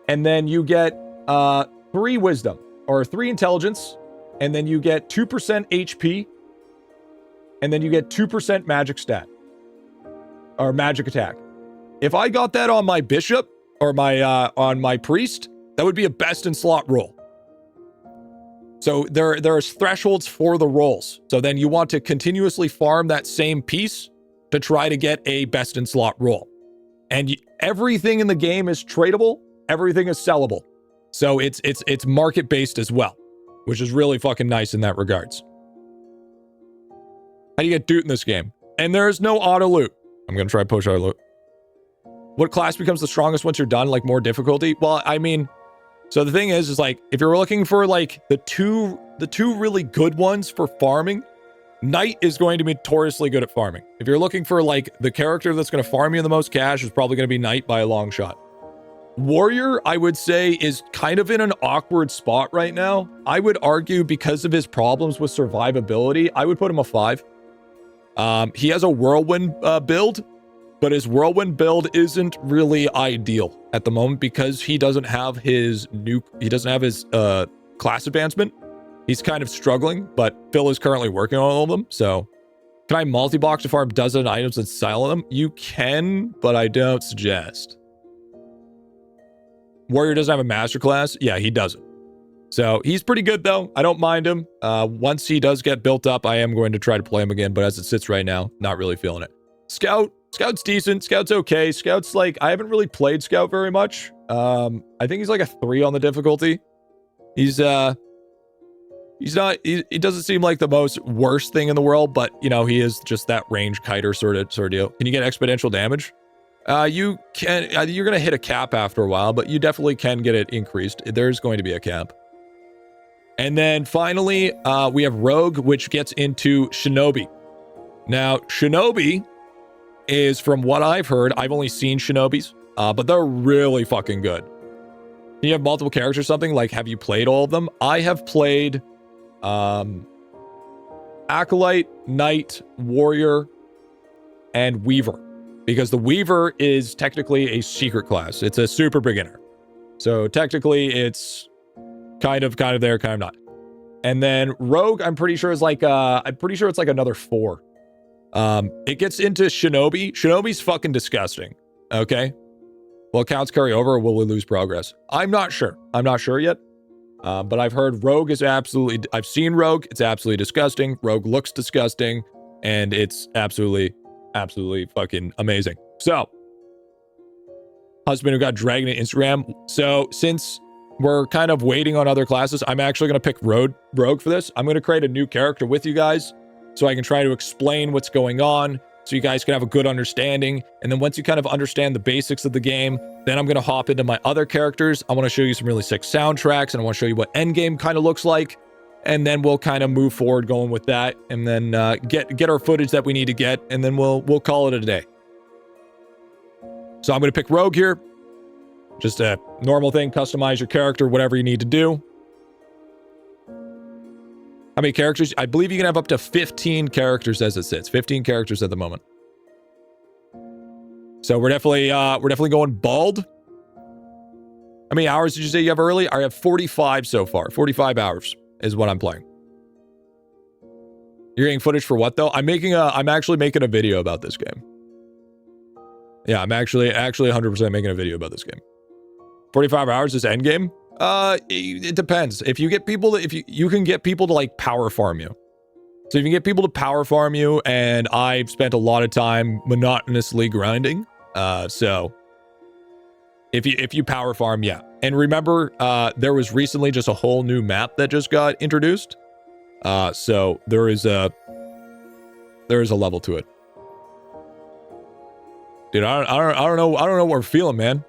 And then you get 3 wisdom or 3 intelligence, and then you get 2% HP, and then you get 2% magic stat or magic attack. If I got that on my bishop or my on my priest, that would be a best in slot roll. So there's thresholds for the rolls. So then you want to continuously farm that same piece to try to get a best in slot roll. And everything in the game is tradable, everything is sellable. So it's market based as well, which is really fucking nice in that regards. How do you get loot in this game? And there's no auto loot. I'm gonna try push auto loot. What class becomes the strongest once you're done? Like more difficulty? Well, I mean, so the thing is like if you're looking for like the two really good ones for farming, Knight is going to be notoriously good at farming. If you're looking for like the character that's going to farm you the most cash, is probably going to be Knight by a long shot. Warrior, I would say, is kind of in an awkward spot right now. I would argue because of his problems with survivability, I would put him a 5. He has a whirlwind build, but his whirlwind build isn't really ideal at the moment because he doesn't have his class advancement. He's kind of struggling, but Phil is currently working on all of them. So can I multi-box to farm dozen items and silent them? You can, but I don't suggest. Warrior doesn't have a master class. Yeah, he doesn't. So he's pretty good though. I don't mind him. Once he does get built up, I am going to try to play him again, but as it sits right now, not really feeling it. Scout's decent. Scout's okay. Scout's like, I haven't really played Scout very much. I think he's like a 3 on the difficulty. He doesn't seem like the most worst thing in the world, but you know, he is just that range kiter sort of deal. Can you get exponential damage? You can, you're going to hit a cap after a while, but you definitely can get it increased. There's going to be a cap. And then finally, we have Rogue, which gets into Shinobi. Now, Shinobi is, from what I've heard, I've only seen Shinobis, but they're really fucking good. You have multiple characters or something, like have you played all of them? I have played Acolyte, Knight, Warrior, and Weaver. Because the Weaver is technically a secret class. It's a super beginner. So technically it's kind of there, kind of not. And then Rogue, I'm pretty sure is like it's like another 4. It gets into Shinobi. Shinobi's fucking disgusting. Okay. Will counts carry over or will we lose progress? I'm not sure. I'm not sure yet. But I've heard Rogue is absolutely, I've seen Rogue. It's absolutely disgusting. Rogue looks disgusting and it's absolutely fucking amazing. So, husband who got dragged into Instagram. So, since we're kind of waiting on other classes, I'm actually going to pick Rogue for this. I'm going to create a new character with you guys so I can try to explain what's going on so you guys can have a good understanding. And then once you kind of understand the basics of the game, then I'm going to hop into my other characters. I want to show you some really sick soundtracks and I want to show you what endgame kind of looks like. And then we'll kind of move forward going with that and then get our footage that we need to get. And then we'll call it a day. So I'm going to pick Rogue here. Just a normal thing. Customize your character, whatever you need to do. How many characters? I believe you can have up to 15 characters as it sits. 15 characters at the moment. So we're definitely going bald. How many hours did you say you have early? I have 45 so far. 45 hours is what I'm playing. You're getting footage for what though? I'm actually making a video about this game. Yeah, I'm actually 100% making a video about this game. 45 hours is endgame? It depends. If you get people to, you can get people to like power farm you. So if you can get people to power farm you, and I've spent a lot of time monotonously grinding. So if you power farm, yeah. And remember, there was recently just a whole new map that just got introduced. So there is a level to it. Dude, I don't know what we're feeling, man.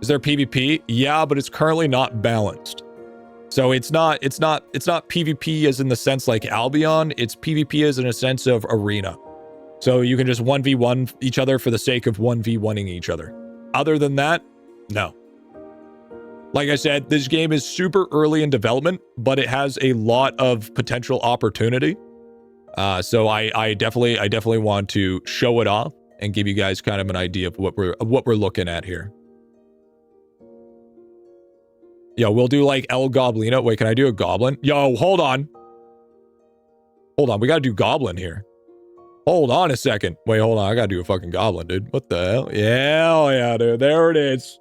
Is there PvP? Yeah, but it's currently not balanced. So it's not PvP as in the sense like Albion. It's PvP as in a sense of arena. So you can just 1v1 each other for the sake of 1v1ing each other. Other than that, no. Like I said, this game is super early in development, but it has a lot of potential opportunity. So I definitely want to show it off and give you guys kind of an idea of what we're looking at here. Yo, we'll do like El Goblino. Wait, can I do a goblin? Yo, hold on. Hold on, we gotta do goblin here. Hold on a second. Wait, hold on. I gotta do a fucking goblin, dude. What the hell? Yeah, hell yeah, dude. There it is.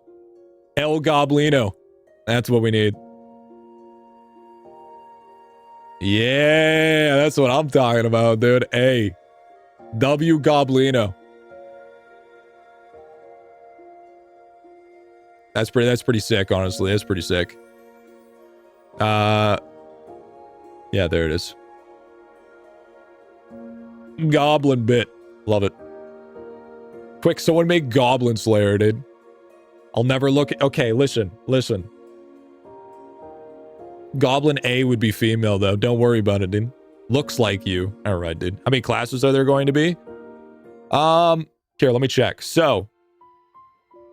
El Goblino. That's what we need. Yeah, that's what I'm talking about, dude. A. W Goblino. That's pretty sick, honestly. That's pretty sick. Yeah, there it is. Goblin bit. Love it. Quick, someone make Goblin Slayer, dude. I'll never look at... Okay, listen. Goblin A would be female, though. Don't worry about it, dude. Looks like you. All right, dude. How many classes are there going to be? Here, let me check. So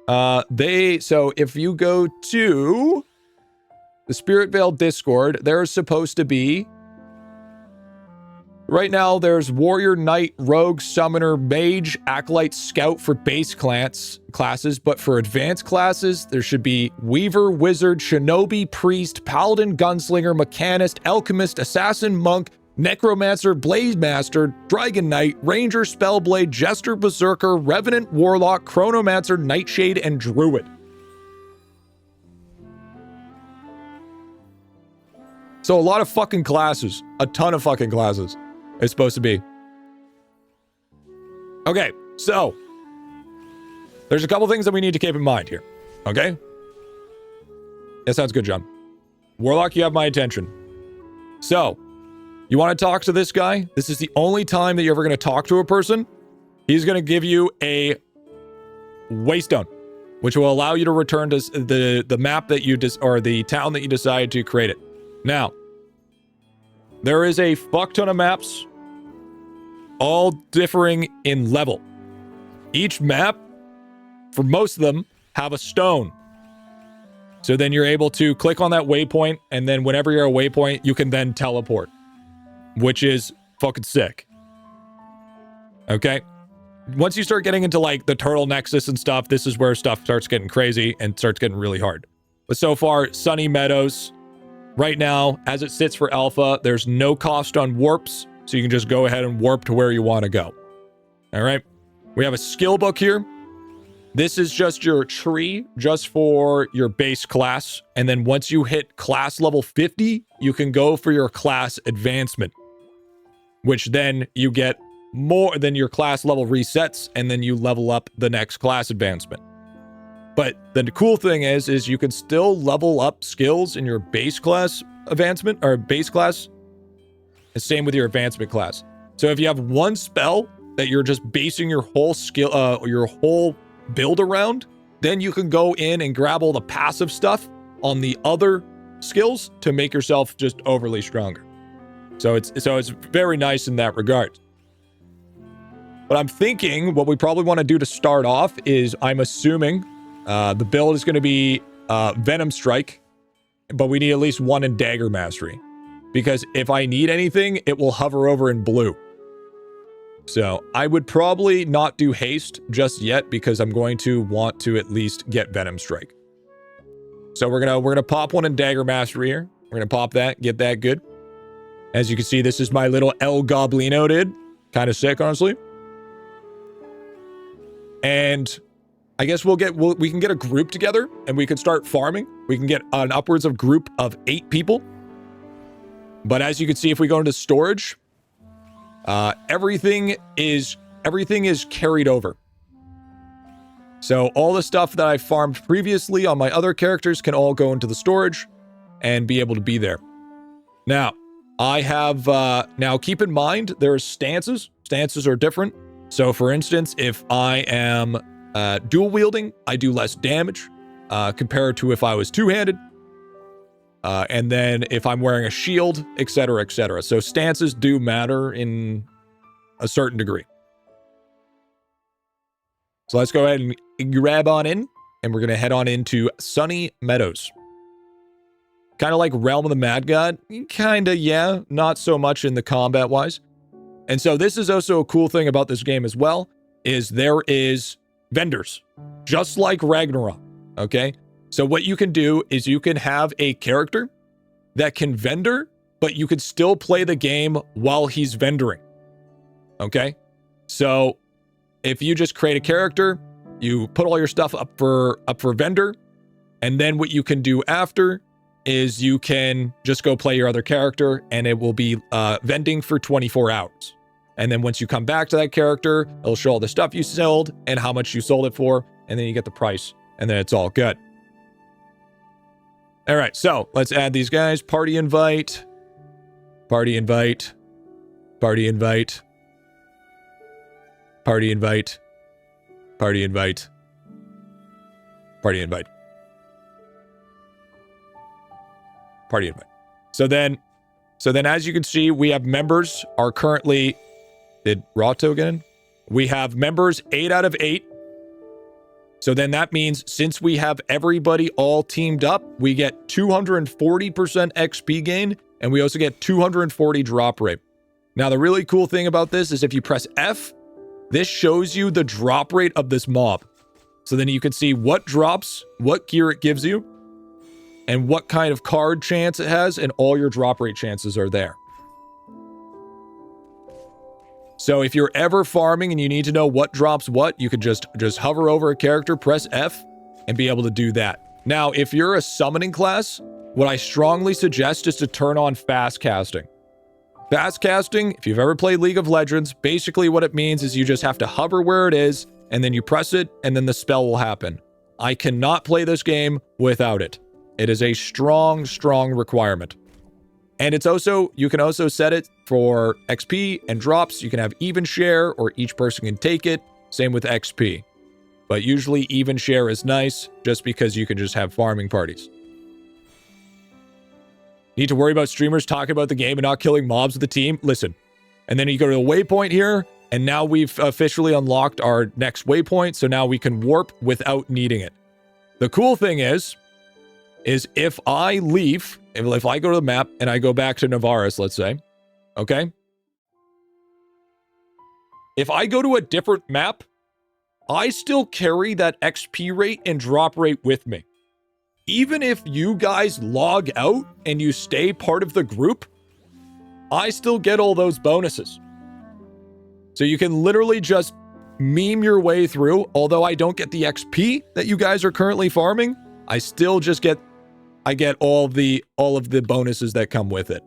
if you go to the SpiritVale Discord, there's supposed to be... Right now, there's Warrior, Knight, Rogue, Summoner, Mage, Acolyte, Scout for base classes, but for advanced classes, there should be Weaver, Wizard, Shinobi, Priest, Paladin, Gunslinger, Mechanist, Alchemist, Assassin, Monk, Necromancer, Blade Master, Dragon Knight, Ranger, Spellblade, Jester, Berserker, Revenant, Warlock, Chronomancer, Nightshade, and Druid. So a lot of fucking classes. A ton of fucking classes. It's supposed to be. Okay, so there's a couple things that we need to keep in mind here. Okay? That sounds good, John. Warlock, you have my attention. So, you want to talk to this guy? This is the only time that you're ever going to talk to a person. He's going to give you a waystone, which will allow you to return to the map that you or the town that you decide to create it. Now, there is a fuck ton of maps, all differing in level. Each map, for most of them, have a stone. So then you're able to click on that waypoint, and then whenever you're at a waypoint, you can then teleport, which is fucking sick. Okay? Once you start getting into like the Turtle Nexus and stuff, this is where stuff starts getting crazy and starts getting really hard. But so far, Sunny Meadows. Right now, as it sits for alpha, there's no cost on warps, so you can just go ahead and warp to where you want to go. All right? We have a skill book here. This is just your tree, just for your base class. And then once you hit class level 50, you can go for your class advancement, which then you get more than your class level resets, and then you level up the next class advancement. But the cool thing is you can still level up skills in your base class advancement, or base class. And same with your advancement class. So if you have one spell that you're just basing your whole skill, your whole build around, then you can go in and grab all the passive stuff on the other skills to make yourself just overly stronger. So it's very nice in that regard. But I'm thinking what we probably want to do to start off is, I'm assuming the build is going to be Venom Strike, but we need at least one in Dagger Mastery, because if I need anything, it will hover over in blue. So I would probably not do Haste just yet, because I'm going to want to at least get Venom Strike. So we're gonna pop one in Dagger Mastery here. We're gonna pop that, get that good. As you can see, this is my little El Goblino, dude. Kind of sick, honestly. And I guess we can get a group together and we can start farming. We can get an upwards of group of 8 people. But as you can see, if we go into storage, everything is carried over. So all the stuff that I farmed previously on my other characters can all go into the storage and be able to be there. Now, I have, now keep in mind, there are stances. Stances are different. So for instance, if I am dual wielding, I do less damage compared to if I was two-handed. And then if I'm wearing a shield, etc., etc. So stances do matter in a certain degree. So let's go ahead and grab on in, and we're going to head on into Sunny Meadows. Kind of like Realm of the Mad God. Kind of, yeah. Not so much in the combat-wise. And so this is also a cool thing about this game as well, is there is vendors, just like Ragnarok, okay? So what you can do is you can have a character that can vendor, but you can still play the game while he's vendoring, okay? So if you just create a character, you put all your stuff up for vendor, and then what you can do after is you can just go play your other character, and it will be vending for 24 hours. And then once you come back to that character, it'll show all the stuff you sold and how much you sold it for, and then you get the price, and then it's all good. All right, so let's add these guys. Party invite. Party invite. Party invite. Party invite. Party invite. Party invite. Party invite. So then as you can see, we have members are currently, did Rato get in? We have members 8 out of 8. So then that means since we have everybody all teamed up, we get 240% XP gain, and we also get 240 drop rate. Now, the really cool thing about this is if you press F, this shows you the drop rate of this mob. So then you can see what drops, what gear it gives you, and what kind of card chance it has, and all your drop rate chances are there. So if you're ever farming and you need to know what drops what, you could just hover over a character, press F, and be able to do that. Now, if you're a summoning class, what I strongly suggest is to turn on fast casting. Fast casting, if you've ever played League of Legends, basically what it means is you just have to hover where it is, and then you press it, and then the spell will happen. I cannot play this game without it. It is a strong, strong requirement. And it's also, you can also set it for XP and drops. You can have even share, or each person can take it. Same with XP. But usually even share is nice, just because you can just have farming parties. Need to worry about streamers talking about the game and not killing mobs with the team? Listen. And then you go to the waypoint here, and now we've officially unlocked our next waypoint, so now we can warp without needing it. The cool thing is if I leave, if I go to the map and I go back to Navaris, let's say, okay? If I go to a different map, I still carry that XP rate and drop rate with me. Even if you guys log out and you stay part of the group, I still get all those bonuses. So you can literally just meme your way through. Although I don't get the XP that you guys are currently farming, I still just get all of the bonuses that come with it.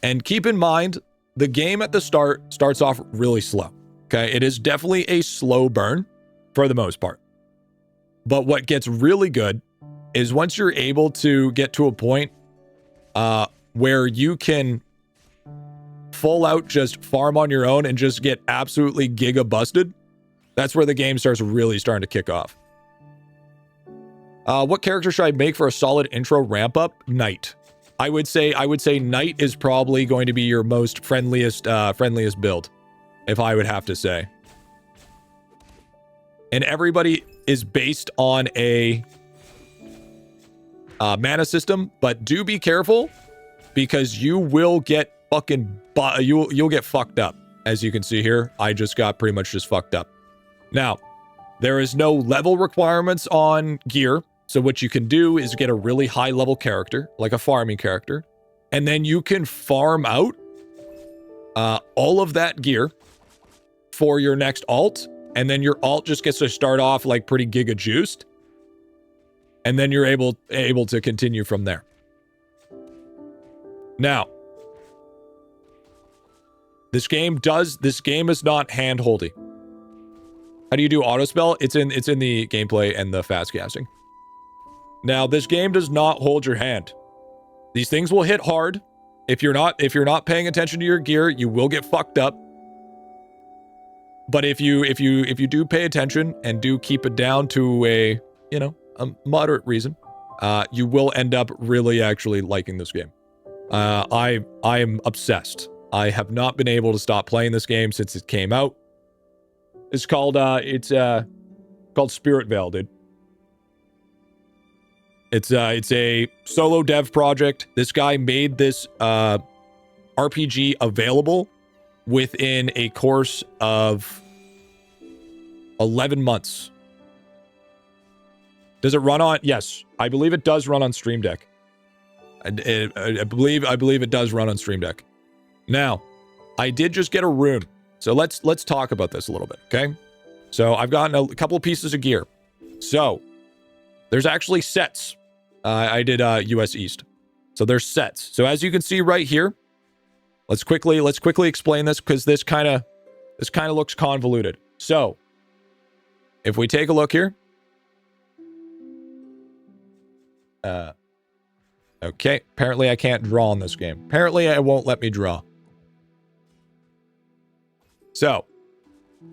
And keep in mind, the game at the start starts off really slow. Okay, it is definitely a slow burn for the most part. But what gets really good is once you're able to get to a point where you can full out just farm on your own and just get absolutely giga busted, that's where the game starts really starting to kick off. What character should I make for a solid intro ramp up? Knight. I would say Knight is probably going to be your most friendliest build, if I would have to say. And everybody is based on a mana system, but do be careful because you will get fucking you'll get fucked up. As you can see here, I just got pretty much just fucked up. Now, there is no level requirements on gear. So what you can do is get a really high level character, like a farming character, and then you can farm out all of that gear for your next alt, and then your alt just gets to start off like pretty giga juiced, and then you're able to continue from there. Now, this game is not hand-holdy. How do you do auto spell? It's in the gameplay and the fast casting. Now, this game does not hold your hand. These things will hit hard. If you're not paying attention to your gear, you will get fucked up. But if you do pay attention and do keep it down to a moderate reason, you will end up really actually liking this game. I am obsessed. I have not been able to stop playing this game since it came out. It's called SpiritVale, dude. It's a solo dev project. This guy made this RPG available within a course of 11 months. Does it run on? Yes, I believe it does run on Stream Deck. I believe it does run on Stream Deck. Now, I did just get a rune, so let's talk about this a little bit, okay? So I've gotten a couple of pieces of gear. So there's actually sets. I did US East, so there's sets. So as you can see right here, let's quickly explain this because this kind of looks convoluted. So if we take a look here. Okay, apparently I can't draw in this game. Apparently it won't let me draw. So,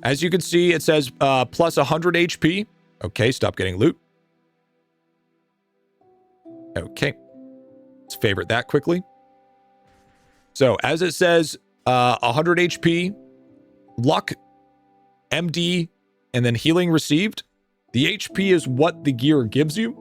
as you can see, it says plus 100 HP. Okay, stop getting loot. Okay, let's favorite that quickly. So, as it says, 100 HP, luck, MD, and then healing received. The HP is what the gear gives you.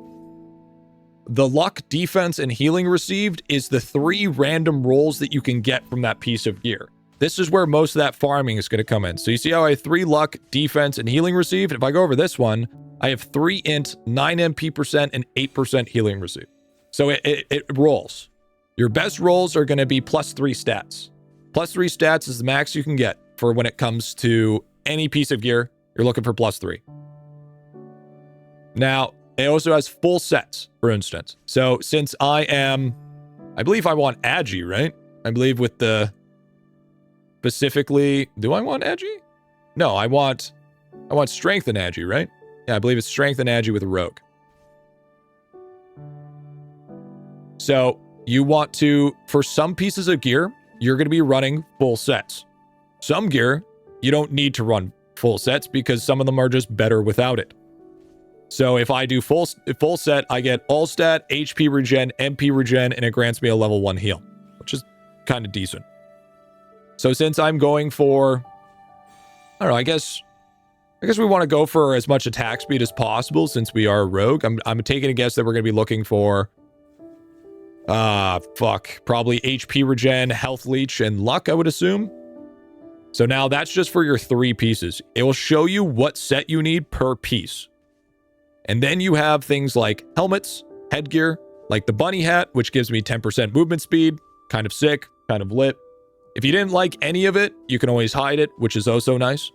The luck, defense, and healing received is the 3 random rolls that you can get from that piece of gear. This is where most of that farming is going to come in. So you see how I have 3 luck, defense, and healing received? If I go over this one, I have 3 int, 9 MP percent, and 8% healing received. So it rolls. Your best rolls are going to be plus 3 stats. Plus 3 stats is the max you can get for when it comes to any piece of gear. You're looking for plus 3. Now, it also has full sets, for instance. So since I believe I want Agi, right? I believe with the specifically, do I want Agi? No, I want strength and Agi, right? Yeah, I believe it's strength and Agi with a rogue. So you want to, for some pieces of gear, you're going to be running full sets. Some gear, you don't need to run full sets because some of them are just better without it. So if I do full set, I get all stat, HP regen, MP regen, and it grants me a level 1 heal, which is kind of decent. So since I'm going for, I don't know, I guess we want to go for as much attack speed as possible since we are a rogue. I'm taking a guess that we're going to be looking for, probably HP regen, health leech, and luck, I would assume. So now that's just for your 3 pieces. It will show you what set you need per piece. And then you have things like helmets, headgear, like the bunny hat, which gives me 10% movement speed. Kind of sick, kind of lit. If you didn't like any of it, you can always hide it, which is also nice.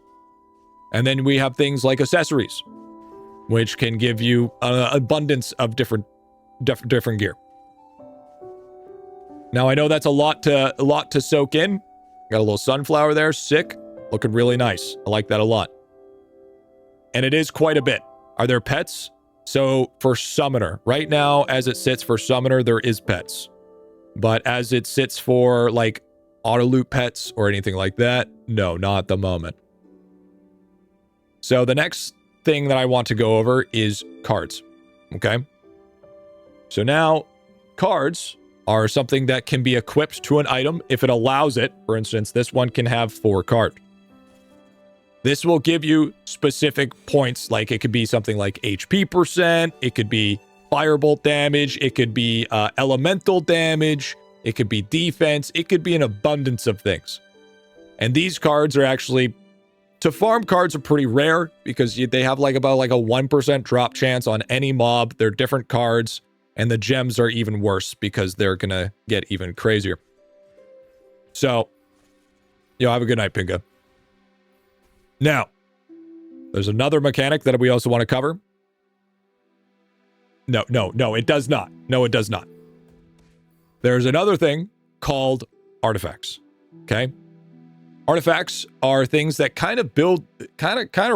And then we have things like accessories, which can give you an abundance of different gear. Now, I know that's a lot to soak in. Got a little sunflower there, sick. Looking really nice. I like that a lot. And it is quite a bit. Are there pets? So for Summoner, right now, as it sits for Summoner, there is pets. But as it sits for like auto loot pets or anything like that, no, not at the moment. So the next thing that I want to go over is cards. Okay. So now cards are something that can be equipped to an item if it allows it. For instance, this one can have 4 cards. This will give you specific points, like it could be something like HP percent, it could be firebolt damage, it could be elemental damage, it could be defense, it could be an abundance of things. And these cards are actually, to farm cards are pretty rare because they have about a 1% drop chance on any mob. They're different cards, and the gems are even worse because they're gonna get even crazier. So, have a good night, Pinga. Now, there's another mechanic that we also want to cover. No, it does not. No, it does not. There's another thing called artifacts. Okay? Artifacts are things that kind of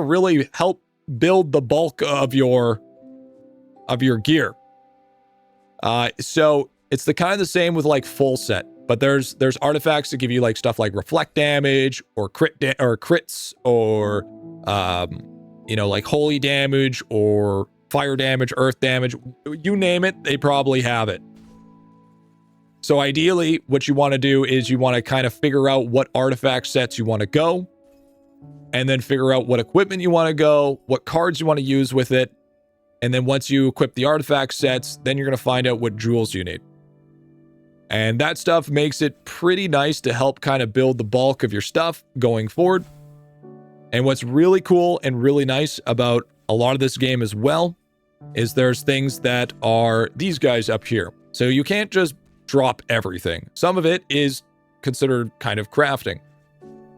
really help build the bulk of your gear. So it's the kind of the same with like full set. But there's artifacts that give you like stuff like reflect damage or crits or like holy damage or fire damage, earth damage, you name it, they probably have it. So ideally, what you want to do is you want to kind of figure out what artifact sets you want to go, and then figure out what equipment you want to go, what cards you want to use with it, and then once you equip the artifact sets, then you're going to find out what jewels you need. And that stuff makes it pretty nice to help kind of build the bulk of your stuff going forward. And what's really cool and really nice about a lot of this game as well is there's things that are these guys up here. So you can't just drop everything. Some of it is considered kind of crafting,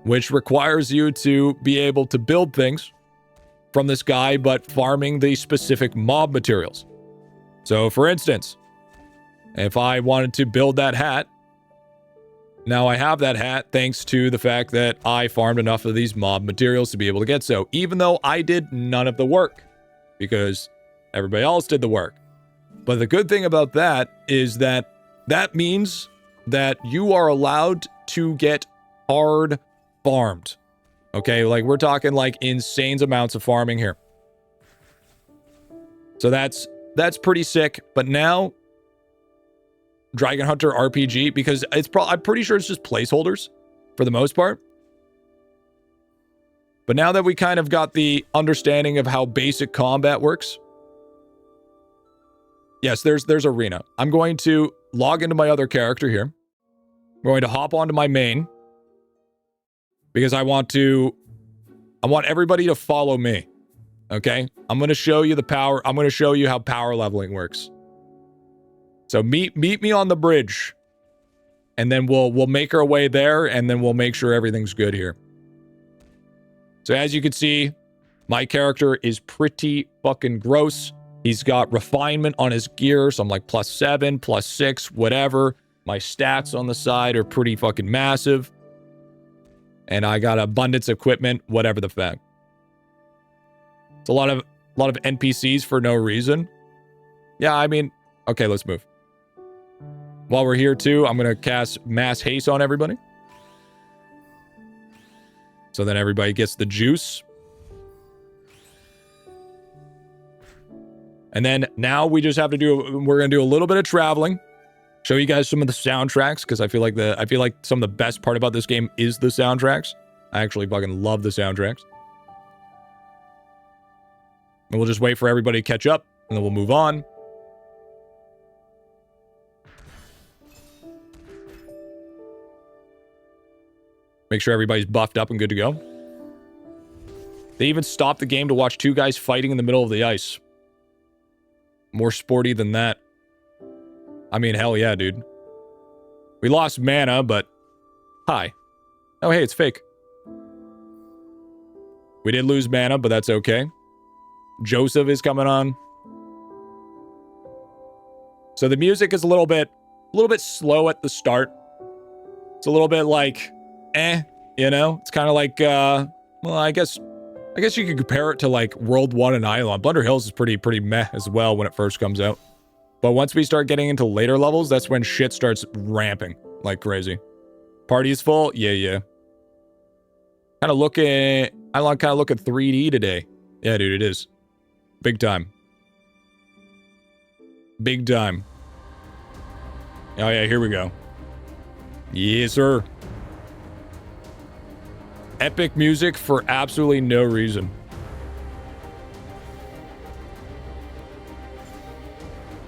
which requires you to be able to build things from this guy, but farming the specific mob materials. So for instance, if I wanted to build that hat, now I have that hat thanks to the fact that I farmed enough of these mob materials to be able to get so, even though I did none of the work because everybody else did the work. But the good thing about that is that that means that you are allowed to get hard farmed. Okay, like we're talking like insane amounts of farming here. So that's pretty sick. But now Dragon Hunter RPG, because I'm pretty sure it's just placeholders for the most part. But now that we kind of got the understanding of how basic combat works, yes, there's arena. I'm going to log into my other character here. I'm going to hop onto my main because I want everybody to follow me. Okay? I'm going to show you the power. I'm going to show you how power leveling works. So meet me on the bridge, and then we'll make our way there, and then we'll make sure everything's good here. So as you can see, my character is pretty fucking gross. He's got refinement on his gear, so I'm like +7, +6, whatever. My stats on the side are pretty fucking massive. And I got abundance equipment, whatever the fact. It's a lot of NPCs for no reason. Yeah, I mean, okay, let's move. While we're here too, I'm going to cast Mass Haste on everybody. So then everybody gets the juice. And then now we just have to we're going to do a little bit of traveling. Show you guys some of the soundtracks, because I feel like some of the best part about this game is the soundtracks. I actually fucking love the soundtracks. And we'll just wait for everybody to catch up, and then we'll move on. Make sure everybody's buffed up and good to go. They even stopped the game to watch two guys fighting in the middle of the ice. More sporty than that. I mean, hell yeah, dude. We lost mana, but... Hi. Oh, hey, it's fake. We did lose mana, but that's okay. Joseph is coming on. So the music is a little bit slow at the start. It's a little bit like... you know? It's kind of like, well, I guess you could compare it to like World 1 and IdleOn. Blunder Hills is pretty meh as well when it first comes out. But once we start getting into later levels, that's when shit starts ramping like crazy. Party's full? Yeah. I look at 3D today. Yeah, dude, it is. Big time. Big time. Oh yeah, here we go. Yes, sir. Epic music for absolutely no reason.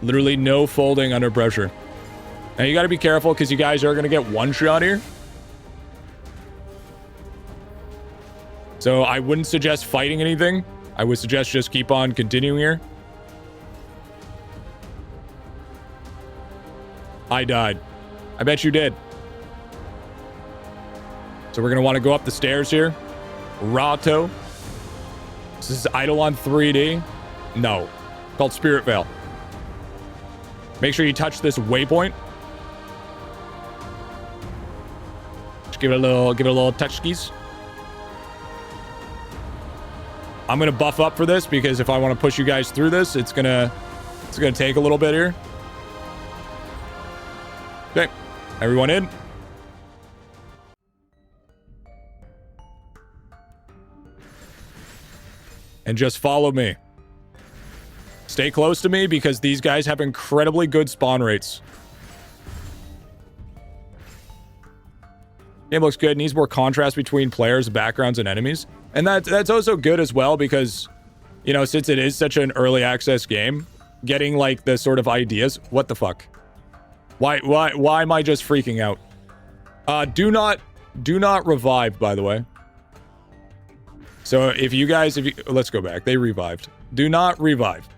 Literally no folding under pressure. Now you gotta be careful because you guys are gonna get one shot here. So I wouldn't suggest fighting anything. I would suggest just keep on continuing here. I died. I bet you did. So we're going to want to go up the stairs here. Rato. This is IdleOn 3D. No. It's called SpiritVale. Make sure you touch this waypoint. Just give it a little touch skis. I'm going to buff up for this because if I want to push you guys through this, it's going to take a little bit here. Okay. Everyone in. And just follow me. Stay close to me because these guys have incredibly good spawn rates. Game looks good. Needs more contrast between players, backgrounds, and enemies. And that's also good as well because, you know, since it is such an early access game, getting like the sort of ideas. What the fuck? Why am I just freaking out? Do not revive, by the way. So if you let's go back. They revived. Do not revive.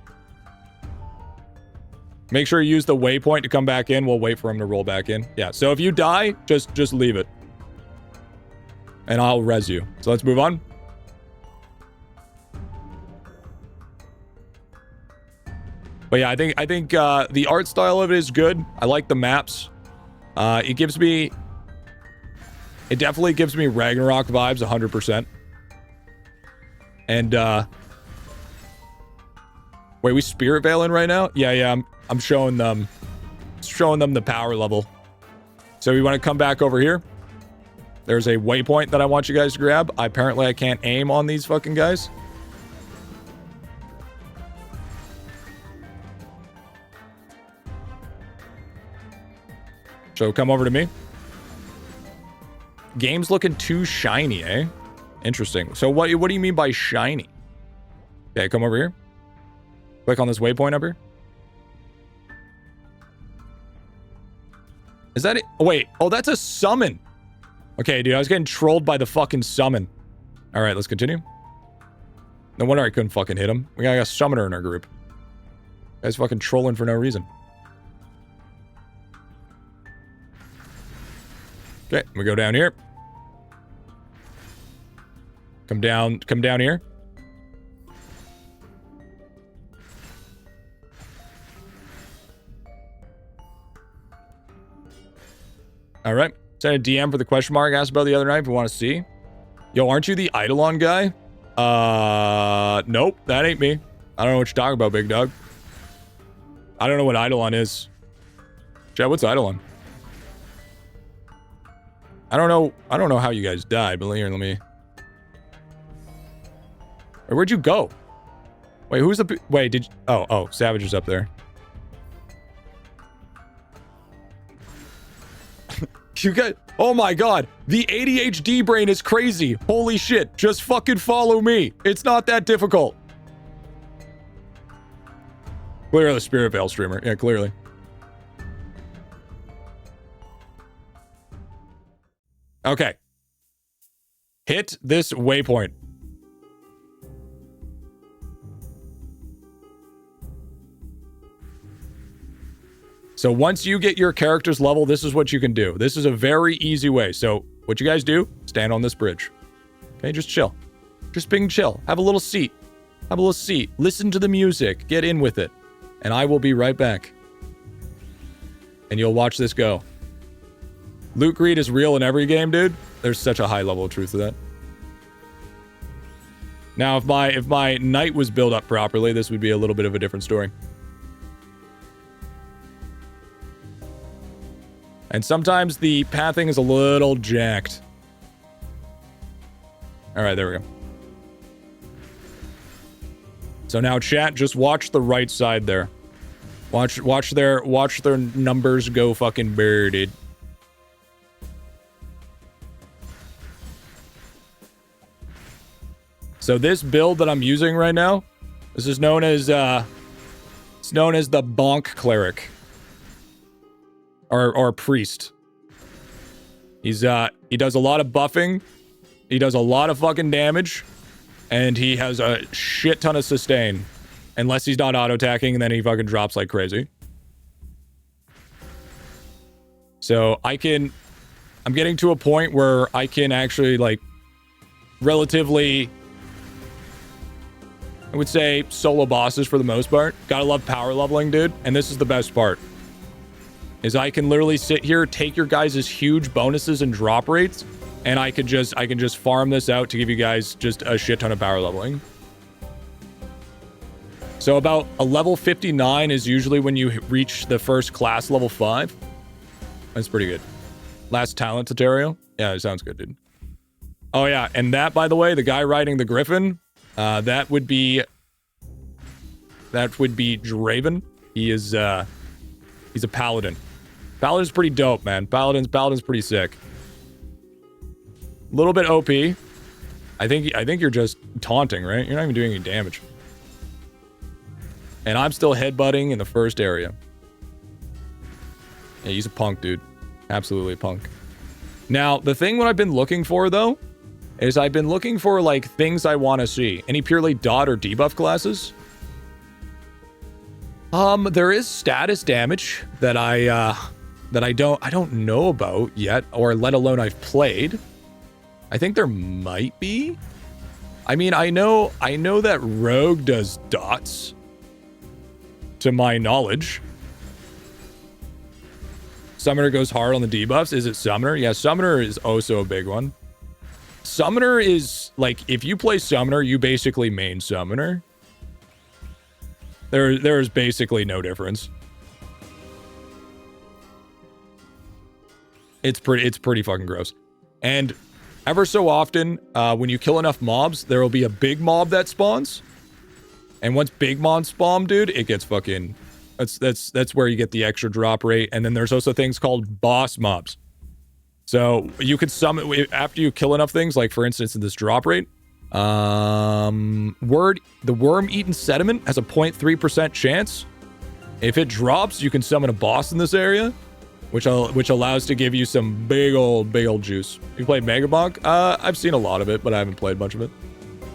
Make sure you use the waypoint to come back in. We'll wait for him to roll back in. Yeah, so if you die, just leave it. And I'll res you. So let's move on. But yeah, I think the art style of it is good. I like the maps. It definitely gives me Ragnarok vibes 100%. And wait, we SpiritVale in right now? Yeah, I'm showing them the power level. So we want to come back over here. There's a waypoint that I want you guys to grab. Apparently I can't aim on these fucking guys. So come over to me. Game's looking too shiny, eh? Interesting. So what do you mean by shiny? Okay, come over here. Click on this waypoint up here. Is that it? Oh, wait. Oh, that's a summon. Okay, dude, I was getting trolled by the fucking summon. All right, let's continue. No wonder I couldn't fucking hit him. We got a summoner in our group. Guy's fucking trolling for no reason. Okay, we go down here. Come down here. All right. Send a DM for the question mark asked about the other night if you want to see. Yo, aren't you the IdleOn guy? Nope, that ain't me. I don't know what you're talking about, big dog. I don't know what IdleOn is. Chad, what's IdleOn? I don't know how you guys died, but here, let me... Where'd you go? Wait, who's the... Wait, did you... Oh, Savage is up there. You guys... Oh my god. The ADHD brain is crazy. Holy shit. Just fucking follow me. It's not that difficult. Clearly the SpiritVale streamer. Yeah, clearly. Okay. Hit this waypoint. So once you get your character's level, this is what you can do. This is a very easy way. So what you guys do, stand on this bridge. Okay, just chill. Just being chill. Have a little seat. Have a little seat. Listen to the music. Get in with it. And I will be right back. And you'll watch this go. Loot greed is real in every game, dude. There's such a high level of truth to that. Now, if my knight was built up properly, this would be a little bit of a different story. And sometimes the pathing is a little jacked. All right, there we go. So now, chat, just watch the right side there. Watch their numbers go fucking birded. So this build that I'm using right now, this is known as it's known as the Bonk Cleric. Or priest. He does a lot of buffing. He does a lot of fucking damage. And he has a shit ton of sustain. Unless he's not auto-attacking, and then he fucking drops like crazy. So I'm getting to a point where I can actually, like, relatively, I would say, solo bosses for the most part. Gotta love power leveling, dude. And this is the best part. Is I can literally sit here, take your guys' huge bonuses and drop rates, and I can just farm this out to give you guys just a shit ton of power leveling. So about a level 59 is usually when you reach the first class, level 5. That's pretty good. Last talent tutorial. Yeah, it sounds good, dude. Oh yeah, and that, by the way, the guy riding the Griffin, that would be That would be Draven. He is, he's a paladin. Paladin's pretty dope, man. Paladin's pretty sick. A little bit OP. I think you're just taunting, right? You're not even doing any damage. And I'm still headbutting in the first area. Yeah, he's a punk, dude. Absolutely a punk. Now, the thing what I've been looking for, though, is I've been looking for, like, things I want to see. Any purely dot or debuff classes? There is status damage that I don't know about yet, or let alone I've played. I think there might be. I mean, I know that Rogue does dots, to my knowledge. Summoner goes hard on the debuffs. Is it Summoner? Yeah, Summoner is also a big one. Summoner is, like, if you play Summoner, you basically main Summoner. There's basically no difference. It's pretty fucking gross. And ever so often, when you kill enough mobs, there will be a big mob that spawns. And once big mobs spawn, dude, it gets fucking... That's where you get the extra drop rate. And then there's also things called boss mobs. So you could summon... After you kill enough things, like for instance in this drop rate, the worm-eaten sediment has a 0.3% chance. If it drops, you can summon a boss in this area, which allows to give you some big old juice. You played Megabonk? I've seen a lot of it, but I haven't played much of it.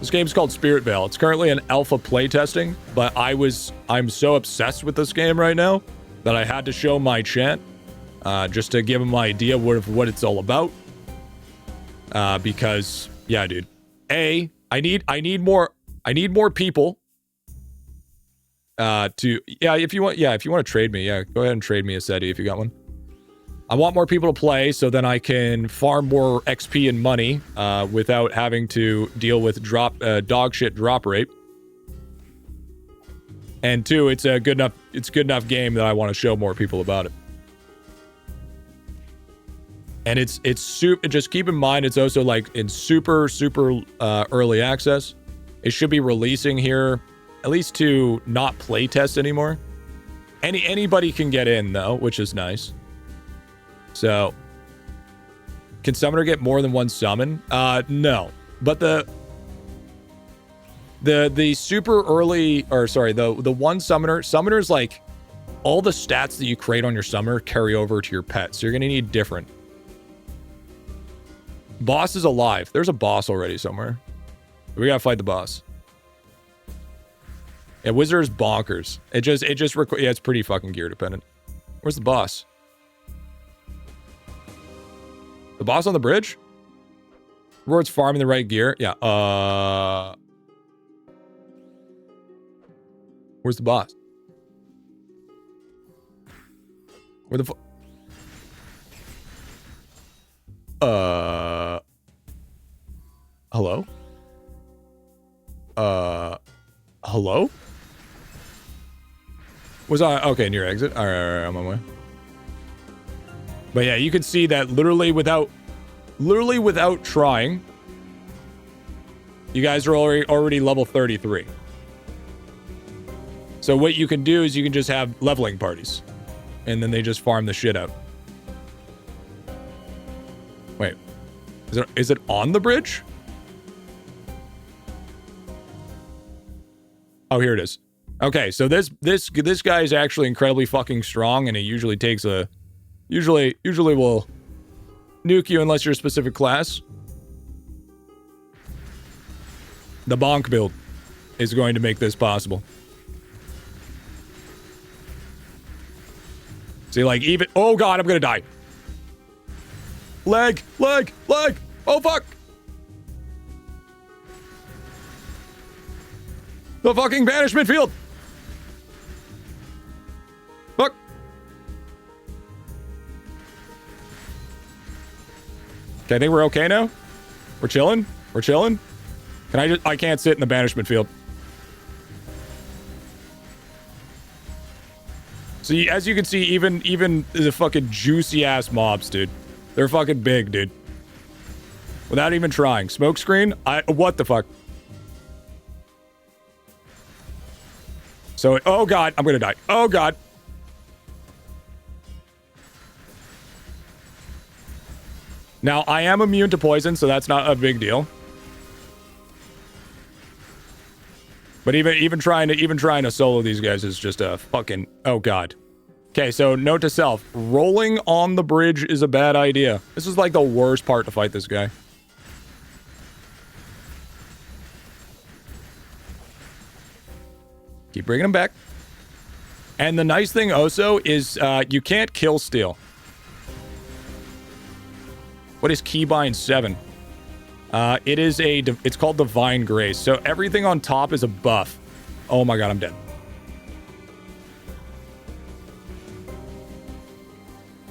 This game's called SpiritVale. It's currently in alpha playtesting, but I'm so obsessed with this game right now that I had to show my chat just to give them an idea of what it's all about. Because yeah, dude. I need more people if you want to trade me, yeah, go ahead and trade me a SETI if you got one. I want more people to play so then I can farm more XP and money without having to deal with dog shit drop rate. And two, it's a good enough game that I want to show more people about it. And it's super, just keep in mind it's also like in super early access. It should be releasing here at least to not play test anymore. Anybody can get in though, which is nice. So, can Summoner get more than one summon? No. But the super early, or sorry, the one Summoner's like, all the stats that you create on your Summoner carry over to your pet, so you're gonna need different. Boss is alive. There's a boss already somewhere. We gotta fight the boss. Yeah, Wizard is bonkers. Yeah, it's pretty fucking gear dependent. Where's the boss? The boss on the bridge? Rewards farming the right gear. Yeah, where's the boss? Where the hello? Hello? Was I... Okay, near exit. All right, I'm on my way. But yeah, you can see that literally without trying, you guys are already level 33. So what you can do is you can just have leveling parties, and then they just farm the shit out. Wait, is it on the bridge? Oh, here it is. Okay, so this guy is actually incredibly fucking strong, and he usually takes a... Usually will nuke you unless you're a specific class. The bonk build is going to make this possible. See, like, even... Oh, God, I'm gonna die. Leg! Oh, fuck! The fucking banishment field! Fuck! Okay, I think we're okay now. We're chilling. Can I can't sit in the banishment field. So as you can see, even the fucking juicy ass mobs, dude. They're fucking big, dude. Without even trying. Smoke screen? What the fuck? So, oh god, I'm gonna die. Oh god. Now, I am immune to poison, so that's not a big deal. But even trying to solo these guys is just a fucking, oh god. Okay, so note to self, rolling on the bridge is a bad idea. This is like the worst part to fight this guy. Keep bringing him back. And the nice thing also is you can't kill steal. What is Keybind 7? It's called Divine Grace. So everything on top is a buff. Oh my god, I'm dead.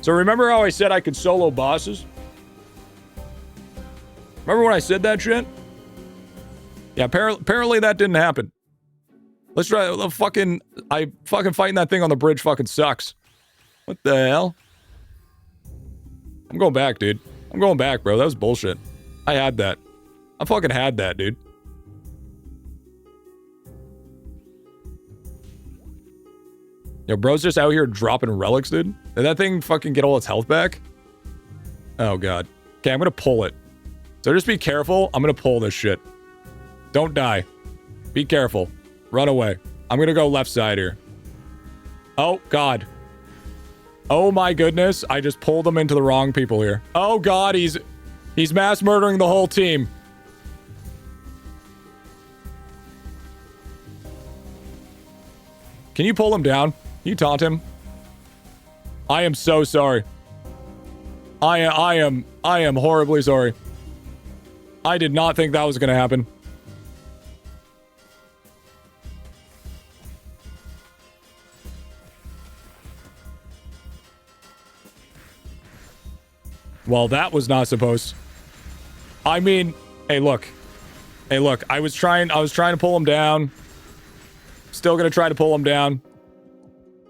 So remember how I said I could solo bosses? Remember when I said that shit? Yeah, apparently that didn't happen. Let's try fucking fighting that thing on the bridge fucking sucks. What the hell? I'm going back, dude. I'm going back, bro. That was bullshit. I had that. I fucking had that, dude. Yo, bro's just out here dropping relics, dude. Did that thing fucking get all its health back? Oh, God. Okay, I'm gonna pull it. So just be careful. I'm gonna pull this shit. Don't die. Be careful. Run away. I'm gonna go left side here. Oh, God. Oh, my goodness. I just pulled him into the wrong people here. Oh, God. He's mass murdering the whole team. Can you pull him down? Can you taunt him? I am so sorry. I am horribly sorry. I did not think that was going to happen. Well, that was not supposed. I mean, hey, look. Hey, look. I was trying to pull him down. Still gonna try to pull him down.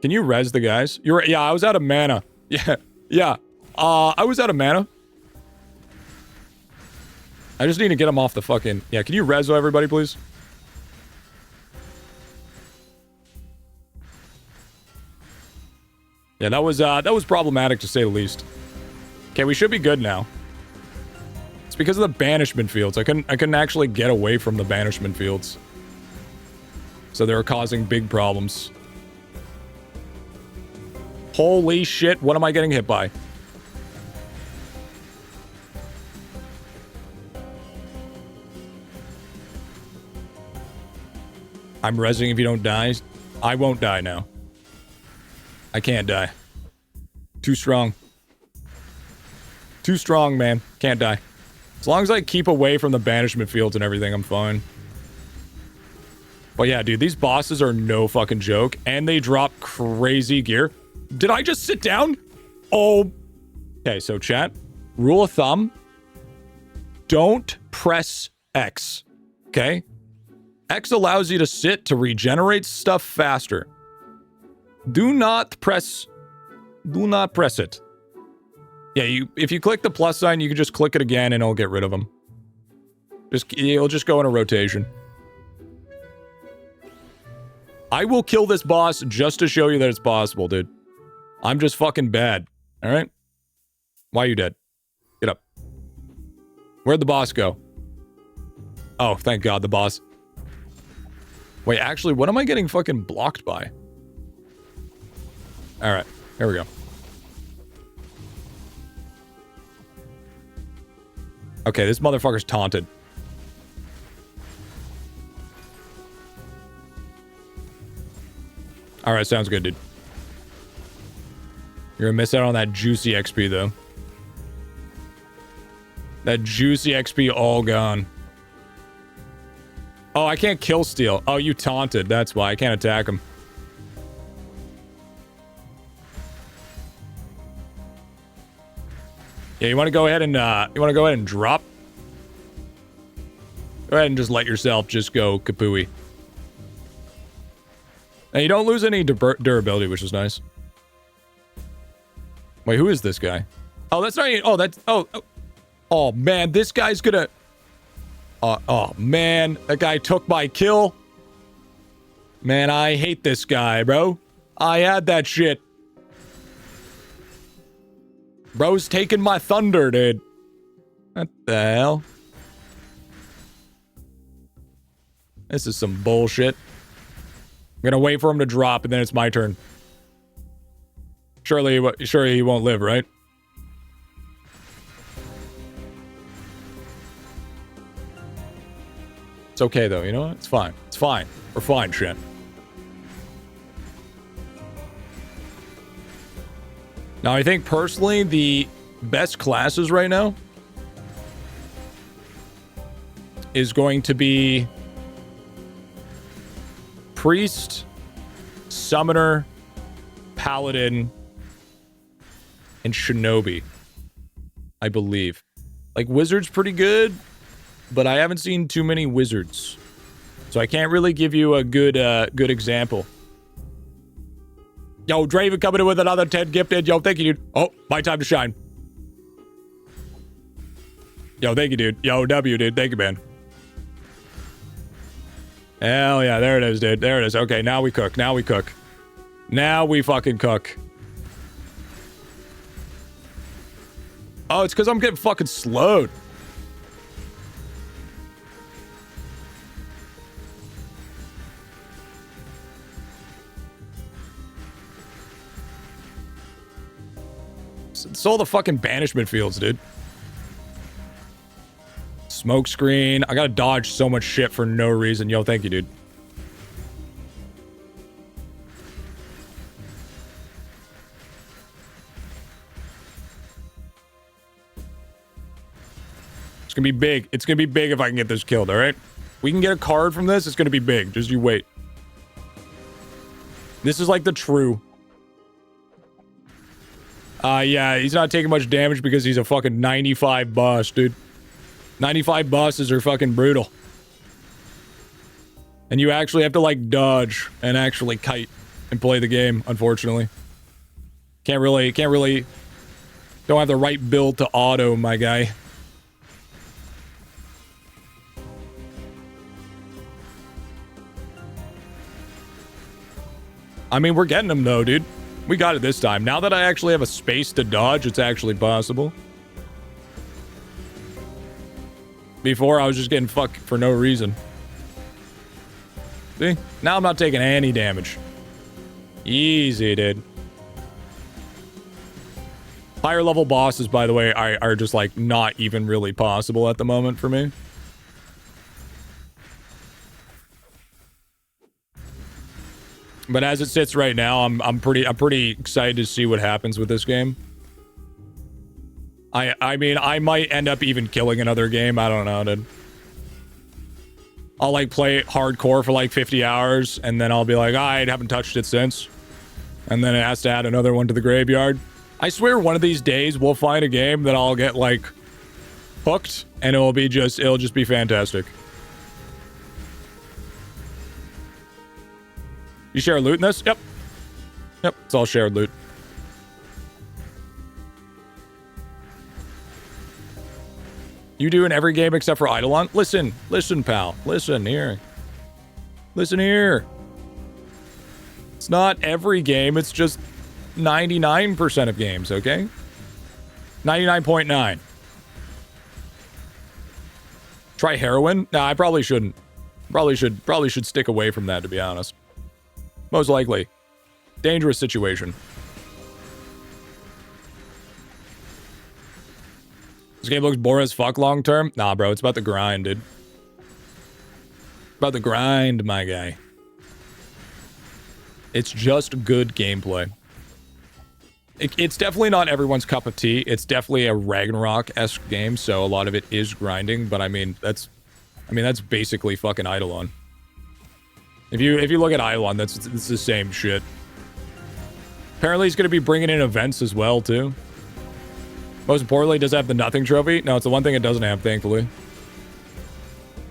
Can you res the guys? Yeah, I was out of mana. Yeah. I was out of mana. I just need to get him off the fucking... Yeah, can you reso everybody, please? Yeah, that was problematic to say the least. Okay, we should be good now. It's because of the banishment fields. I couldn't actually get away from the banishment fields. So they were causing big problems. Holy shit, what am I getting hit by? I'm resing if you don't die. I won't die now. I can't die. Too strong. Too strong, man. Can't die. As long as I keep away from the banishment fields and everything, I'm fine. But yeah, dude, these bosses are no fucking joke. And they drop crazy gear. Did I just sit down? Oh. Okay, so chat. Rule of thumb. Don't press X. Okay? X allows you to sit to regenerate stuff faster. Do not press it. Yeah, if you click the plus sign, you can just click it again and it'll get rid of them. It'll just go in a rotation. I will kill this boss just to show you that it's possible, dude. I'm just fucking bad. Alright? Why are you dead? Get up. Where'd the boss go? Oh, thank God, the boss. Wait, actually, what am I getting fucking blocked by? Alright, here we go. Okay, this motherfucker's taunted. Alright, sounds good, dude. You're gonna miss out on that juicy XP, though. That juicy XP all gone. Oh, I can't kill steal. Oh, you taunted. That's why I can't attack him. Yeah, you want to go ahead and drop? Go ahead and just let yourself just go kapooey. And you don't lose any durability, which is nice. Wait, who is this guy? Oh, that's not even... Oh, that's... Oh, man, this guy's gonna... Oh, man, that guy took my kill. Man, I hate this guy, bro. I had that shit. Bro's taking my thunder, dude. What the hell? This is some bullshit. I'm gonna wait for him to drop, and then it's my turn. Surely he won't live, right? It's okay, though. You know what? It's fine. It's fine. We're fine, shit. Now, I think, personally, the best classes right now is going to be Priest, Summoner, Paladin, and Shinobi, I believe. Like, Wizard's pretty good, but I haven't seen too many Wizards. So I can't really give you a good example. Yo, Draven coming in with another 10 gifted. Yo, thank you, dude. Oh, my time to shine. Yo, thank you, dude. Yo, W, dude. Thank you, man. Hell yeah, there it is, dude. There it is. Okay, now we cook. Now we cook. Now we fucking cook. Oh, it's because I'm getting fucking slowed. It's all the fucking banishment fields, dude. Smoke screen. I gotta dodge so much shit for no reason. Yo, thank you, dude. It's gonna be big. It's gonna be big if I can get this killed, alright? We can get a card from this. It's gonna be big. Just you wait. This is like the true. Yeah, he's not taking much damage because he's a fucking 95 boss, dude. 95 bosses are fucking brutal. And you actually have to, like, dodge and actually kite and play the game, unfortunately. Can't really, don't have the right build to auto, my guy. I mean, we're getting him, though, dude. We got it this time. Now that I actually have a space to dodge, it's actually possible. Before, I was just getting fucked for no reason. See? Now I'm not taking any damage. Easy, dude. Higher level bosses, by the way, are just, like, not even really possible at the moment for me. But as it sits right now, I'm pretty excited to see what happens with this game. I mean, I might end up even killing another game. I don't know, dude. I'll, like, play hardcore for, like, 50 hours, and then I'll be like, I haven't touched it since. And then it has to add another one to the graveyard. I swear one of these days we'll find a game that I'll get, like, hooked, and it'll just be fantastic. You share loot in this? Yep. Yep, it's all shared loot. You do in every game except for IdleOn? Listen, pal. Listen here. Listen here. It's not every game, it's just 99% of games, okay? 99.9. Try heroin? Nah, I probably shouldn't. Probably should stick away from that, to be honest. Most likely. Dangerous situation. This game looks boring as fuck long term. Nah, bro, it's about the grind, dude. About the grind, my guy. It's just good gameplay. It's definitely not everyone's cup of tea. It's definitely a Ragnarok-esque game, so a lot of it is grinding, but I mean, that's basically fucking IdleOn. If you look at IdleOn, it's the same shit. Apparently, he's going to be bringing in events as well, too. Most importantly, does it have the nothing trophy? No, it's the one thing it doesn't have, thankfully.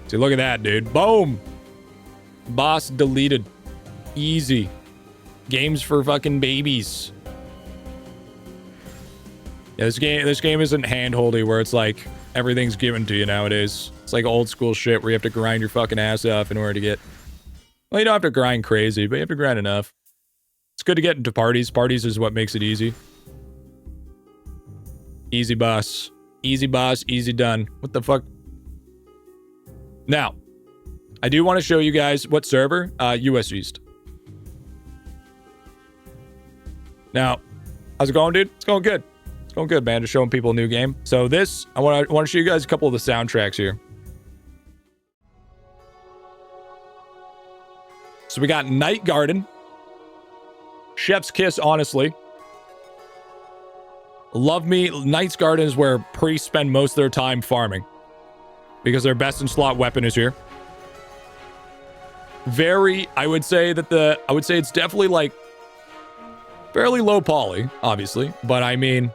See, look at that, dude. Boom! Boss deleted. Easy. Games for fucking babies. Yeah, this game isn't hand-holdy where it's like everything's given to you nowadays. It's like old school shit where you have to grind your fucking ass off in order to get Well, you don't have to grind crazy, but you have to grind enough. It's good to get into parties. Parties is what makes it easy. Easy boss. Easy boss, easy done. What the fuck? Now, I do want to show you guys what server. US East. Now, how's it going, dude? It's going good. It's going good, man. Just showing people a new game. So this, I want to show you guys a couple of the soundtracks here. So we got Night Garden. Chef's Kiss, honestly. Love Me. Knight's Garden is where priests spend most of their time farming. Because their best in slot weapon is here. I would say it's definitely like fairly low poly, obviously. But I mean,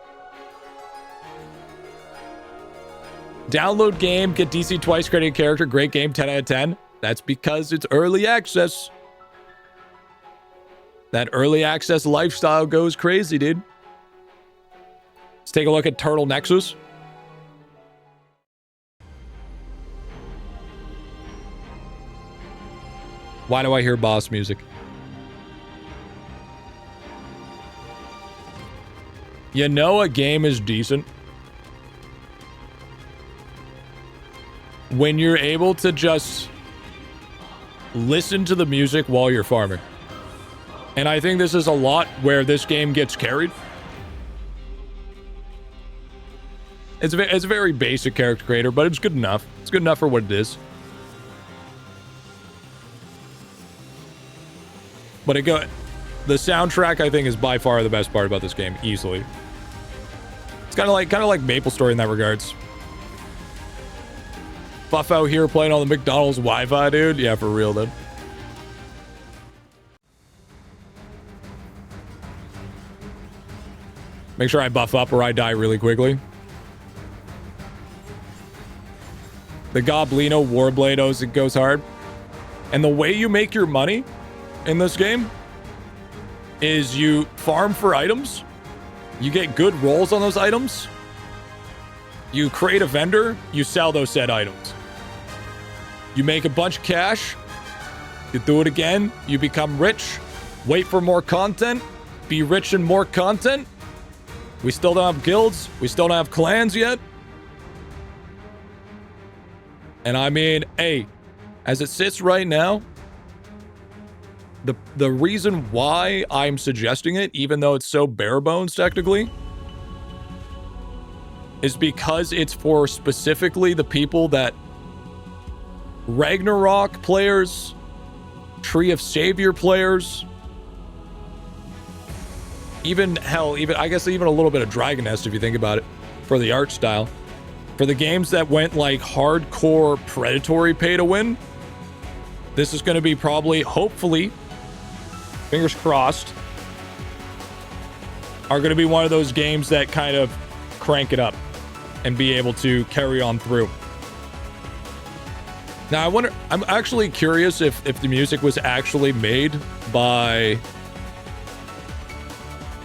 download game, get DC twice, create a character, great game, 10 out of 10. That's because it's early access. That early access lifestyle goes crazy, dude. Let's take a look at Turtle Nexus. Why do I hear boss music? You know a game is decent when you're able to just listen to the music while you're farming. And I think this is a lot where this game gets carried. It's a very basic character creator, but it's good enough. It's good enough for what it is. But the soundtrack, I think, is by far the best part about this game, easily. It's kind of like MapleStory in that regards. Buff out here playing on the McDonald's Wi-Fi, dude. Yeah, for real, dude. Make sure I buff up or I die really quickly. The Goblino Warblade, it goes hard. And the way you make your money in this game is you farm for items. You get good rolls on those items. You create a vendor. You sell those said items. You make a bunch of cash. You do it again. You become rich. Wait for more content. Be rich in more content. We still don't have guilds. We still don't have clans yet. And I mean, hey, as it sits right now, the reason why I'm suggesting it, even though it's so bare bones technically, is because it's for specifically the people that Ragnarok players, Tree of Savior players, even I guess even a little bit of Dragon Nest if you think about it, for the art style. For the games that went like hardcore predatory pay to win, this is going to be probably, hopefully, fingers crossed, are going to be one of those games that kind of crank it up and be able to carry on through. Now, I'm actually curious if the music was actually made by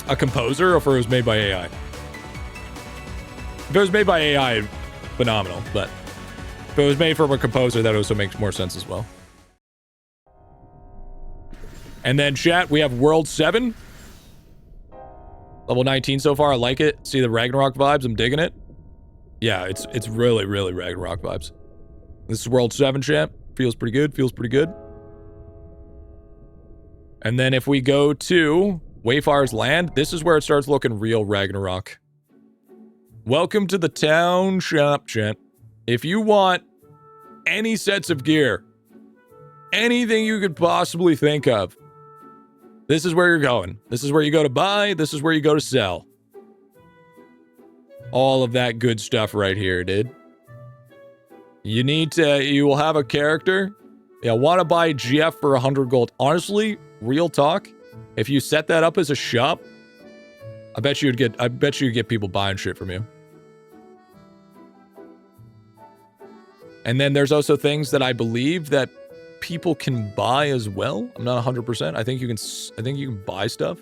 a composer or if it was made by AI. If it was made by AI, phenomenal, but if it was made from a composer, that also makes more sense as well. And then chat, we have World 7. Level 19 so far. I like it. See the Ragnarok vibes. I'm digging it. Yeah, it's really, really Ragnarok vibes. This is World 7, chat. Feels pretty good. Feels pretty good. And then if we go to Wayfire's Land, this is where it starts looking real Ragnarok. Welcome to the town shop, chat. If you want any sets of gear, anything you could possibly think of, this is where you're going. This is where you go to buy. This is where you go to sell. All of that good stuff right here, dude. You will have a character. Yeah, want to buy GF for 100 gold. Honestly, real talk, if you set that up as a shop, I bet you'd get people buying shit from you. And then there's also things that I believe that people can buy as well. I'm not 100%. I think you can buy stuff.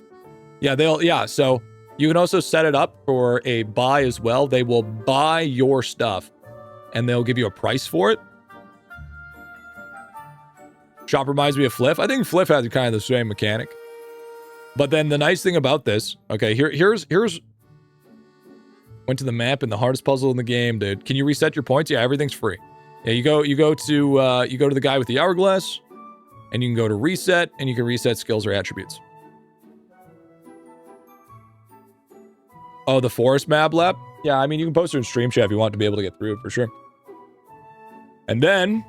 Yeah, so you can also set it up for a buy as well. They will buy your stuff and they'll give you a price for it. Shop reminds me of Fliff. I think Fliff has kind of the same mechanic. But then the nice thing about this, okay, here's went to the map and the hardest puzzle in the game, dude. Can you reset your points? Yeah, everything's free. Yeah, you go to the guy with the hourglass, and you can go to reset, and you can reset skills or attributes. Oh, the forest map lap? Yeah, I mean, you can post it in stream chat if you want to be able to get through it for sure. And then,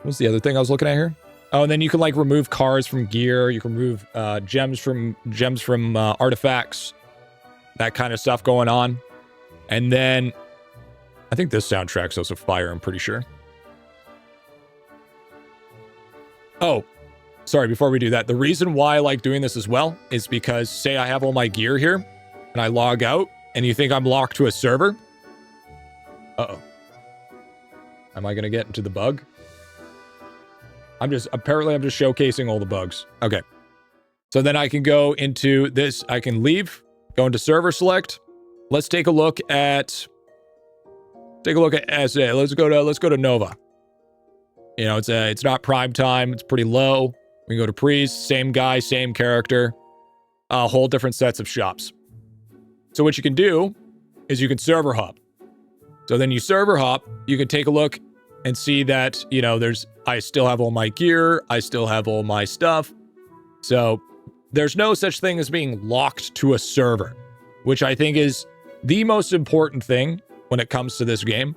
what's the other thing I was looking at here? Oh, and then you can like remove cars from gear. You can remove gems from artifacts, that kind of stuff going on. And then, I think this soundtrack's also fire. I'm pretty sure. Oh, sorry. Before we do that, the reason why I like doing this as well is because, say, I have all my gear here, and I log out, and you think I'm locked to a server. Uh-oh. Am I gonna get into the bug? Apparently I'm just showcasing all the bugs. Okay. So then I can go into this, I can leave, go into server select. Let's take a look at SA. Let's go to Nova. You know, it's not prime time, it's pretty low. We can go to Priest, same guy, same character, a whole different sets of shops. So what you can do is you can server hop. So then you server hop, you can take a look and see that, you know, I still have all my gear, I still have all my stuff. So there's no such thing as being locked to a server, which I think is the most important thing when it comes to this game.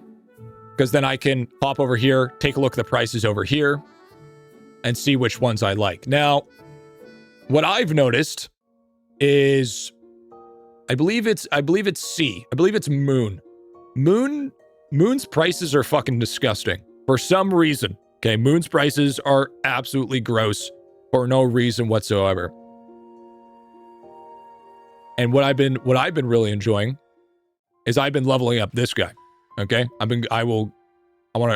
Because then I can hop over here, take a look at the prices over here, and see which ones I like. Now, what I've noticed is, I believe it's C. I believe it's Moon. Moon's prices are fucking disgusting. For some reason. Okay, Moon's prices are absolutely gross for no reason whatsoever. And what I've been really enjoying is I've been leveling up this guy. Okay? I want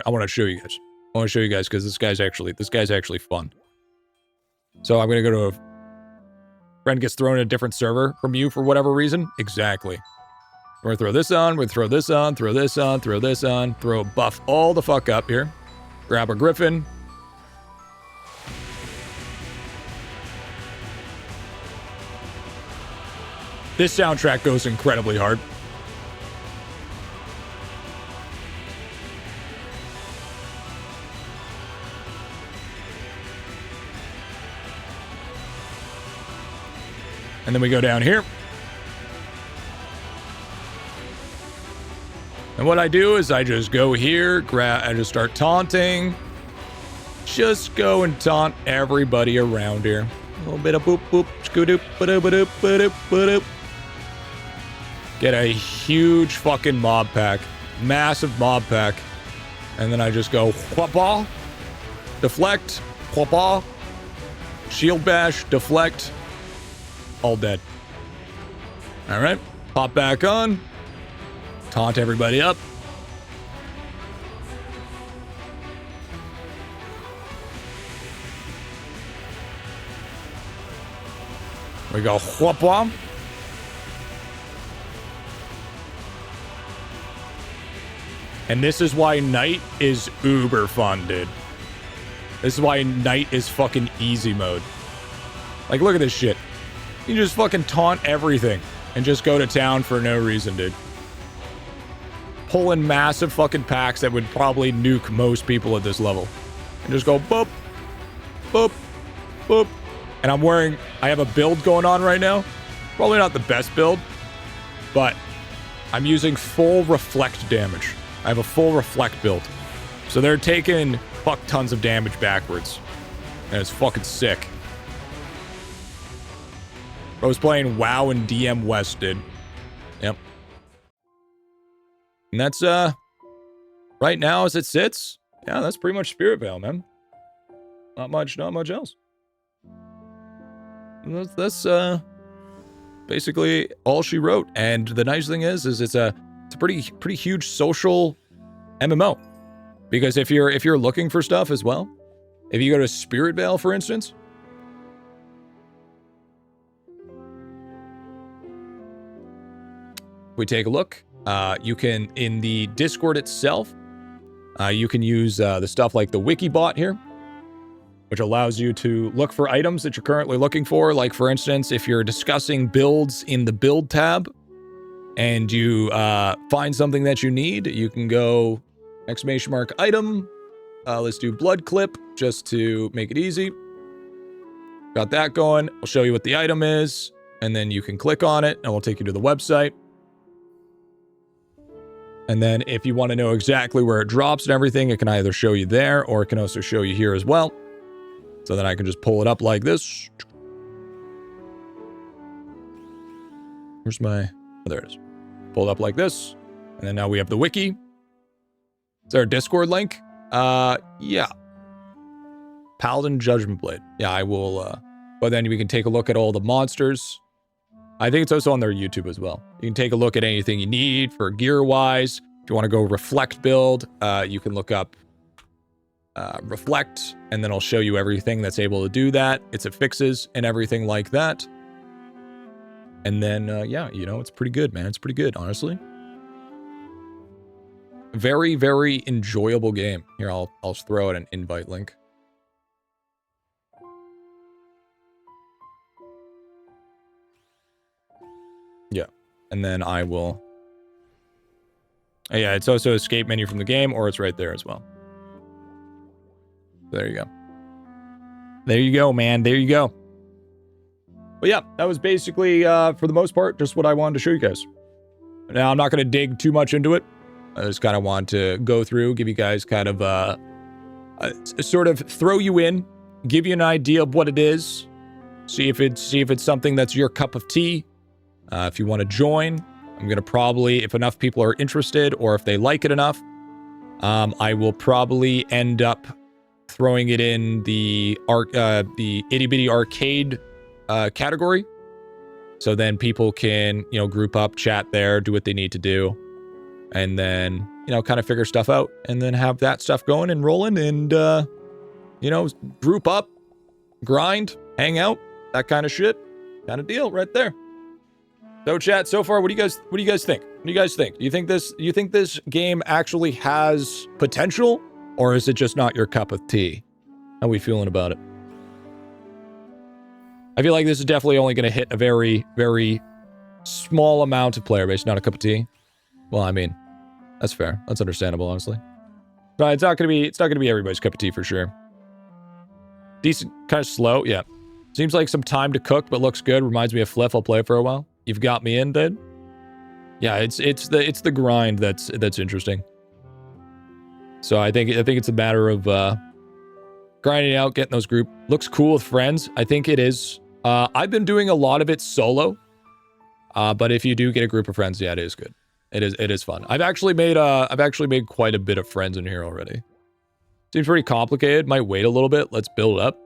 to show you guys. I want to show you guys because this guy's actually fun. So I'm going to go to a friend gets thrown in a different server from you for whatever reason. Exactly. We're going to throw this on, we're going to throw this on, throw this on, throw this on, throw a buff all the fuck up here. Grab a griffin. This soundtrack goes incredibly hard. And then we go down here. And what I do is I just go here, I just start taunting. Just go and taunt everybody around here. A little bit of boop boop, skoodoop, ba-doop, ba-doop, ba-doop, ba-doop. Get a huge fucking mob pack. Massive mob pack. And then I just go whapa, deflect, whapa, shield bash, deflect, all dead. All right, pop back on. Taunt everybody up. We go whoop-womp. And this is why night is uber fun, dude. This is why night is fucking easy mode. Like, look at this shit. You just fucking taunt everything and just go to town for no reason, dude. Pull in massive fucking packs that would probably nuke most people at this level. And just go boop, boop, boop. And I have a build going on right now. Probably not the best build, but I'm using full reflect damage. I have a full reflect build. So they're taking fuck tons of damage backwards. And it's fucking sick. I was playing WoW and DM West, dude. Yep. And that's, right now as it sits, yeah, that's pretty much SpiritVale, man. Not much else. And that's basically all she wrote. And the nice thing is it's a pretty huge social MMO. Because if you're looking for stuff as well, if you go to SpiritVale, for instance, we take a look. You can, in the Discord itself, You can use the stuff like the wiki bot here, which allows you to look for items that you're currently looking for. Like, for instance, if you're discussing builds in the build tab and you find something that you need, you can go !item. Let's do blood clip just to make it easy. Got that going. I'll show you what the item is, and then you can click on it and we'll take you to the website. And then if you want to know exactly where it drops and everything, it can either show you there or it can also show you here as well. So then I can just pull it up like this. Where's my... Oh, there it is. Pull it up like this. And then now we have the wiki. Is there a Discord link? Yeah. Paladin Judgment Blade. Yeah, I will, but then we can take a look at all the monsters. I think it's also on their YouTube as well. You can take a look at anything you need for gear-wise. If you want to go reflect build, you can look up reflect, and then I'll show you everything that's able to do that. It's a fixes and everything like that. And then, yeah, you know, it's pretty good, man. It's pretty good, honestly. Very, very enjoyable game. Here, I'll throw out an invite link. Yeah, and then I will... Yeah, it's also escape menu from the game, or it's right there as well. There you go. There you go, man. There you go. But yeah, that was basically, for the most part, just what I wanted to show you guys. Now, I'm not going to dig too much into it. I just kind of want to go through, give you guys kind of, sort of throw you in, give you an idea of what it is, see if it's something that's your cup of tea. If you want to join, I'm going to probably, if enough people are interested or if they like it enough, I will probably end up throwing it in the itty bitty arcade category. So then people can, you know, group up, chat there, do what they need to do, and then, you know, kind of figure stuff out, and then have that stuff going and rolling, and you know, group up, grind, hang out, that kind of shit, kind of deal right there. So chat, so far, what do you guys think? What do you guys think? Do you think this game actually has potential, or is it just not your cup of tea? How are we feeling about it? I feel like this is definitely only going to hit a very, very small amount of player base, not a cup of tea. Well, I mean, that's fair. That's understandable, honestly. But it's not going to be everybody's cup of tea for sure. Decent, kind of slow, yeah. Seems like some time to cook, but looks good. Reminds me of Fliff. I'll play for a while. You've got me in, dude. Yeah, it's the grind that's interesting. So I think it's a matter of grinding out, getting those group. Looks cool with friends. I think it is. I've been doing a lot of it solo. But if you do get a group of friends, yeah, it is good. It is fun. I've actually made quite a bit of friends in here already. Seems pretty complicated. Might wait a little bit. Let's build up.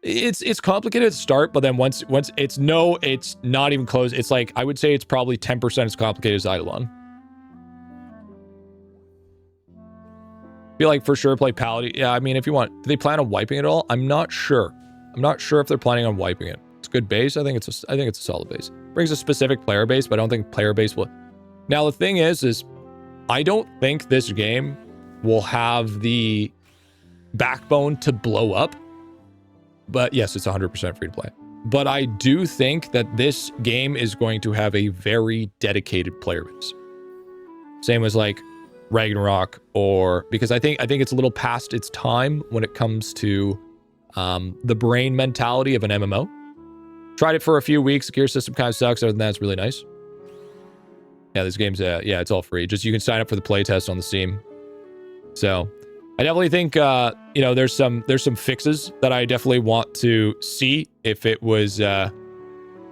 It's complicated to start, but then once it's not even close. It's like, I would say it's probably 10% as complicated as IdleOn. Feel like for sure play Paladin. Yeah, I mean, if you want, do they plan on wiping it all? I'm not sure. I'm not sure if they're planning on wiping it. It's a good base. I think it's a solid base. Brings a specific player base, but I don't think player base will. Now the thing is I don't think this game will have the backbone to blow up. But yes, it's 100% free to play. But I do think that this game is going to have a very dedicated player base. Same as like Ragnarok, or because I think it's a little past its time when it comes to the brain mentality of an MMO. Tried it for a few weeks. The gear system kind of sucks. Other than that, it's really nice. Yeah, this game's yeah, it's all free. Just you can sign up for the playtest on the Steam. So I definitely think you know, there's some fixes that I definitely want to see if it was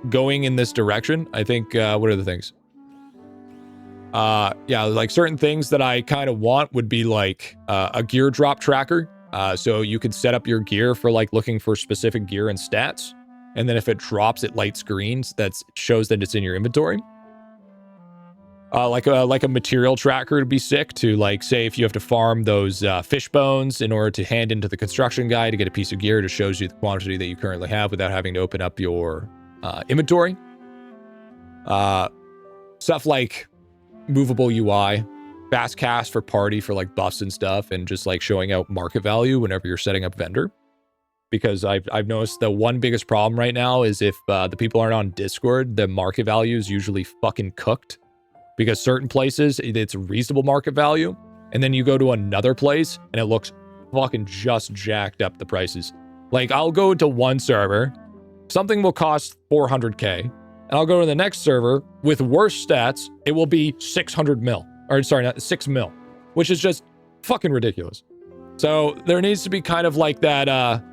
going in this direction. I think what are the things? Yeah, like certain things that I kind of want would be like a gear drop tracker. So you could set up your gear for like looking for specific gear and stats. And then if it drops, it lights greens. That shows that it's in your inventory. Like a material tracker would be sick to, like, say if you have to farm those fish bones in order to hand into the construction guy to get a piece of gear that shows you the quantity that you currently have without having to open up your inventory. Stuff like movable UI, fast cast for party for like buffs and stuff, and just like showing out market value whenever you're setting up vendor. Because I've noticed the one biggest problem right now is if the people aren't on Discord, the market value is usually fucking cooked. Because certain places, it's reasonable market value. And then you go to another place and it looks fucking just jacked up the prices. Like I'll go to one server, something will cost 400k. And I'll go to the next server with worse stats, it will be 600 mil. Or sorry, not 6 mil. Which is just fucking ridiculous. So there needs to be kind of like that,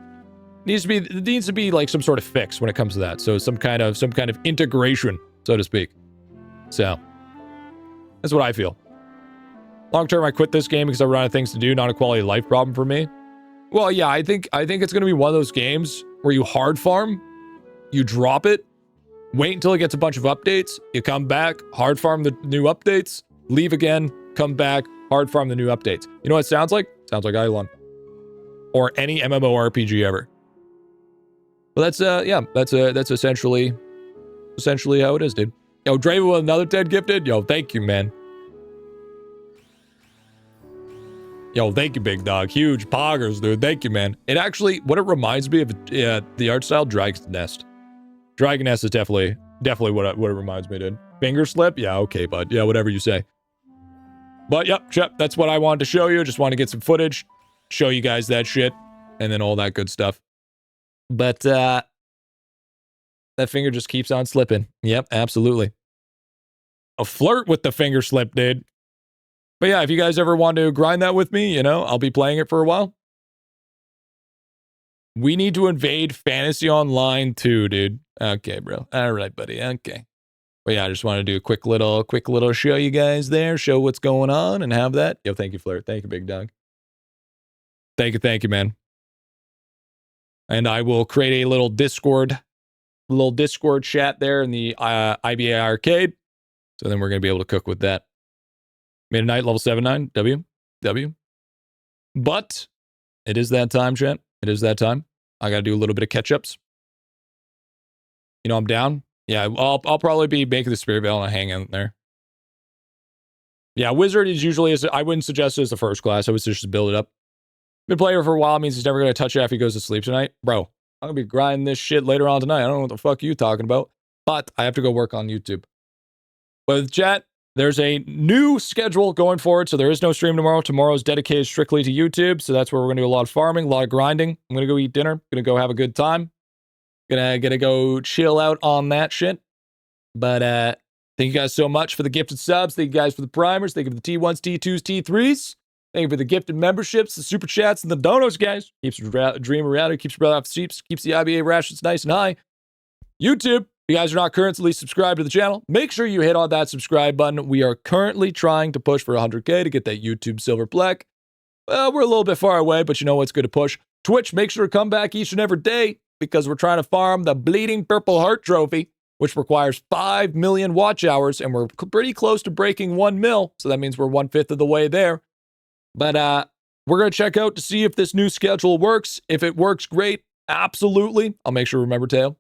needs to be like some sort of fix when it comes to that. So some kind of integration, so to speak. So that's what I feel. Long term, I quit this game because I run out of things to do, not a quality of life problem for me. Well, yeah, I think it's gonna be one of those games where you hard farm, you drop it, wait until it gets a bunch of updates, you come back, hard farm the new updates, leave again, come back, hard farm the new updates. You know what it sounds like? Sounds like IdleOn. Or any MMORPG ever. But that's essentially how it is, dude. Yo, Draven with another 10 gifted. Yo, thank you, man. Yo, thank you, big dog. Huge poggers, dude. Thank you, man. It actually, what it reminds me of, the art style, Dragon's Nest. Dragon Nest is definitely what it reminds me, dude. Finger slip? Yeah, okay, bud. Yeah, whatever you say. But, yep, that's what I wanted to show you. Just want to get some footage, show you guys that shit, and then all that good stuff. But, that finger just keeps on slipping. Yep, absolutely. A flirt with the finger slip, dude. But yeah, if you guys ever want to grind that with me, you know, I'll be playing it for a while. We need to invade Fantasy Online too, dude. Okay, bro. All right, buddy. Okay. But yeah, I just want to do a quick little show you guys there, show what's going on and have that. Yo, thank you, Flirt. Thank you, big dog. Thank you, man. And I will create a little Discord chat there in the IBA arcade. So then we're going to be able to cook with that. Midnight, level 79, W. But it is that time, chat. It is that time. I got to do a little bit of catch-ups. You know, I'm down. Yeah, I'll probably be making the SpiritVale and hang out there. Yeah, Wizard is usually, I wouldn't suggest it as the first class. I would just build it up. Been playing for a while, means he's never going to touch it after he goes to sleep tonight. Bro, I'm going to be grinding this shit later on tonight. I don't know what the fuck you talking about. But I have to go work on YouTube. But with chat, there's a new schedule going forward, so there is no stream tomorrow. Tomorrow is dedicated strictly to YouTube, so that's where we're going to do a lot of farming, a lot of grinding. I'm going to go eat dinner. Going to go have a good time. Gonna go chill out on that shit. But thank you guys so much for the gifted subs. Thank you guys for the primers. Thank you for the T1s, T2s, T3s. Thank you for the gifted memberships, the super chats, and the donos, guys. Keeps your dream a reality, keeps your brother off the seats, keeps the IBA rations nice and high. YouTube, if you guys are not currently subscribed to the channel, make sure you hit on that subscribe button. We are currently trying to push for 100K to get that YouTube silver plaque. Well, we're a little bit far away, but you know what's good to push. Twitch, make sure to come back each and every day because we're trying to farm the Bleeding Purple Heart Trophy, which requires 5 million watch hours, and we're pretty close to breaking 1 mil, so that means we're 1/5 of the way there. But we're going to check out to see if this new schedule works. If it works, great. Absolutely. I'll make sure to remember Tail.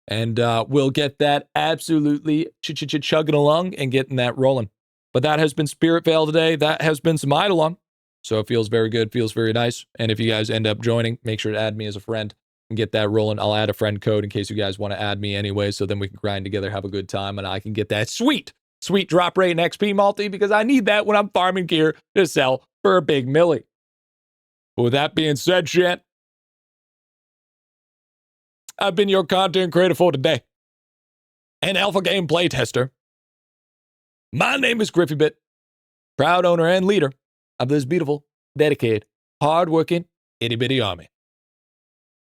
And we'll get that absolutely chugging along and getting that rolling. But that has been SpiritVale today. That has been some IdleOn. So it feels very good, feels very nice. And if you guys end up joining, make sure to add me as a friend and get that rolling. I'll add a friend code in case you guys want to add me anyway, so then we can grind together, have a good time, and I can get that sweet drop rate and XP multi because I need that when I'm farming gear to sell for a big millie. But with that being said, chat, I've been your content creator for today, an alpha game play tester. My name is GriffyBit, proud owner and leader of this beautiful, dedicated, hardworking, itty-bitty army.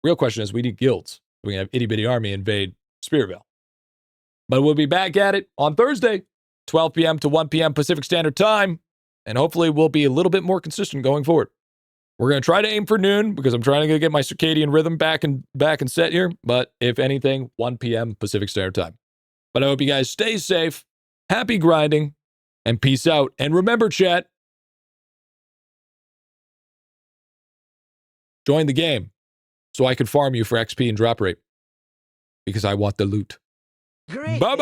Real question is, we need guilds. We can have itty-bitty army invade SpiritVale. But we'll be back at it on Thursday, 12 p.m. to 1 p.m. Pacific Standard Time, and hopefully we'll be a little bit more consistent going forward. We're going to try to aim for noon because I'm trying to get my circadian rhythm back and set here, but if anything, 1 p.m. Pacific Standard Time. But I hope you guys stay safe, happy grinding, and peace out. And remember, chat, join the game so I can farm you for XP and drop rate because I want the loot. Bye-bye.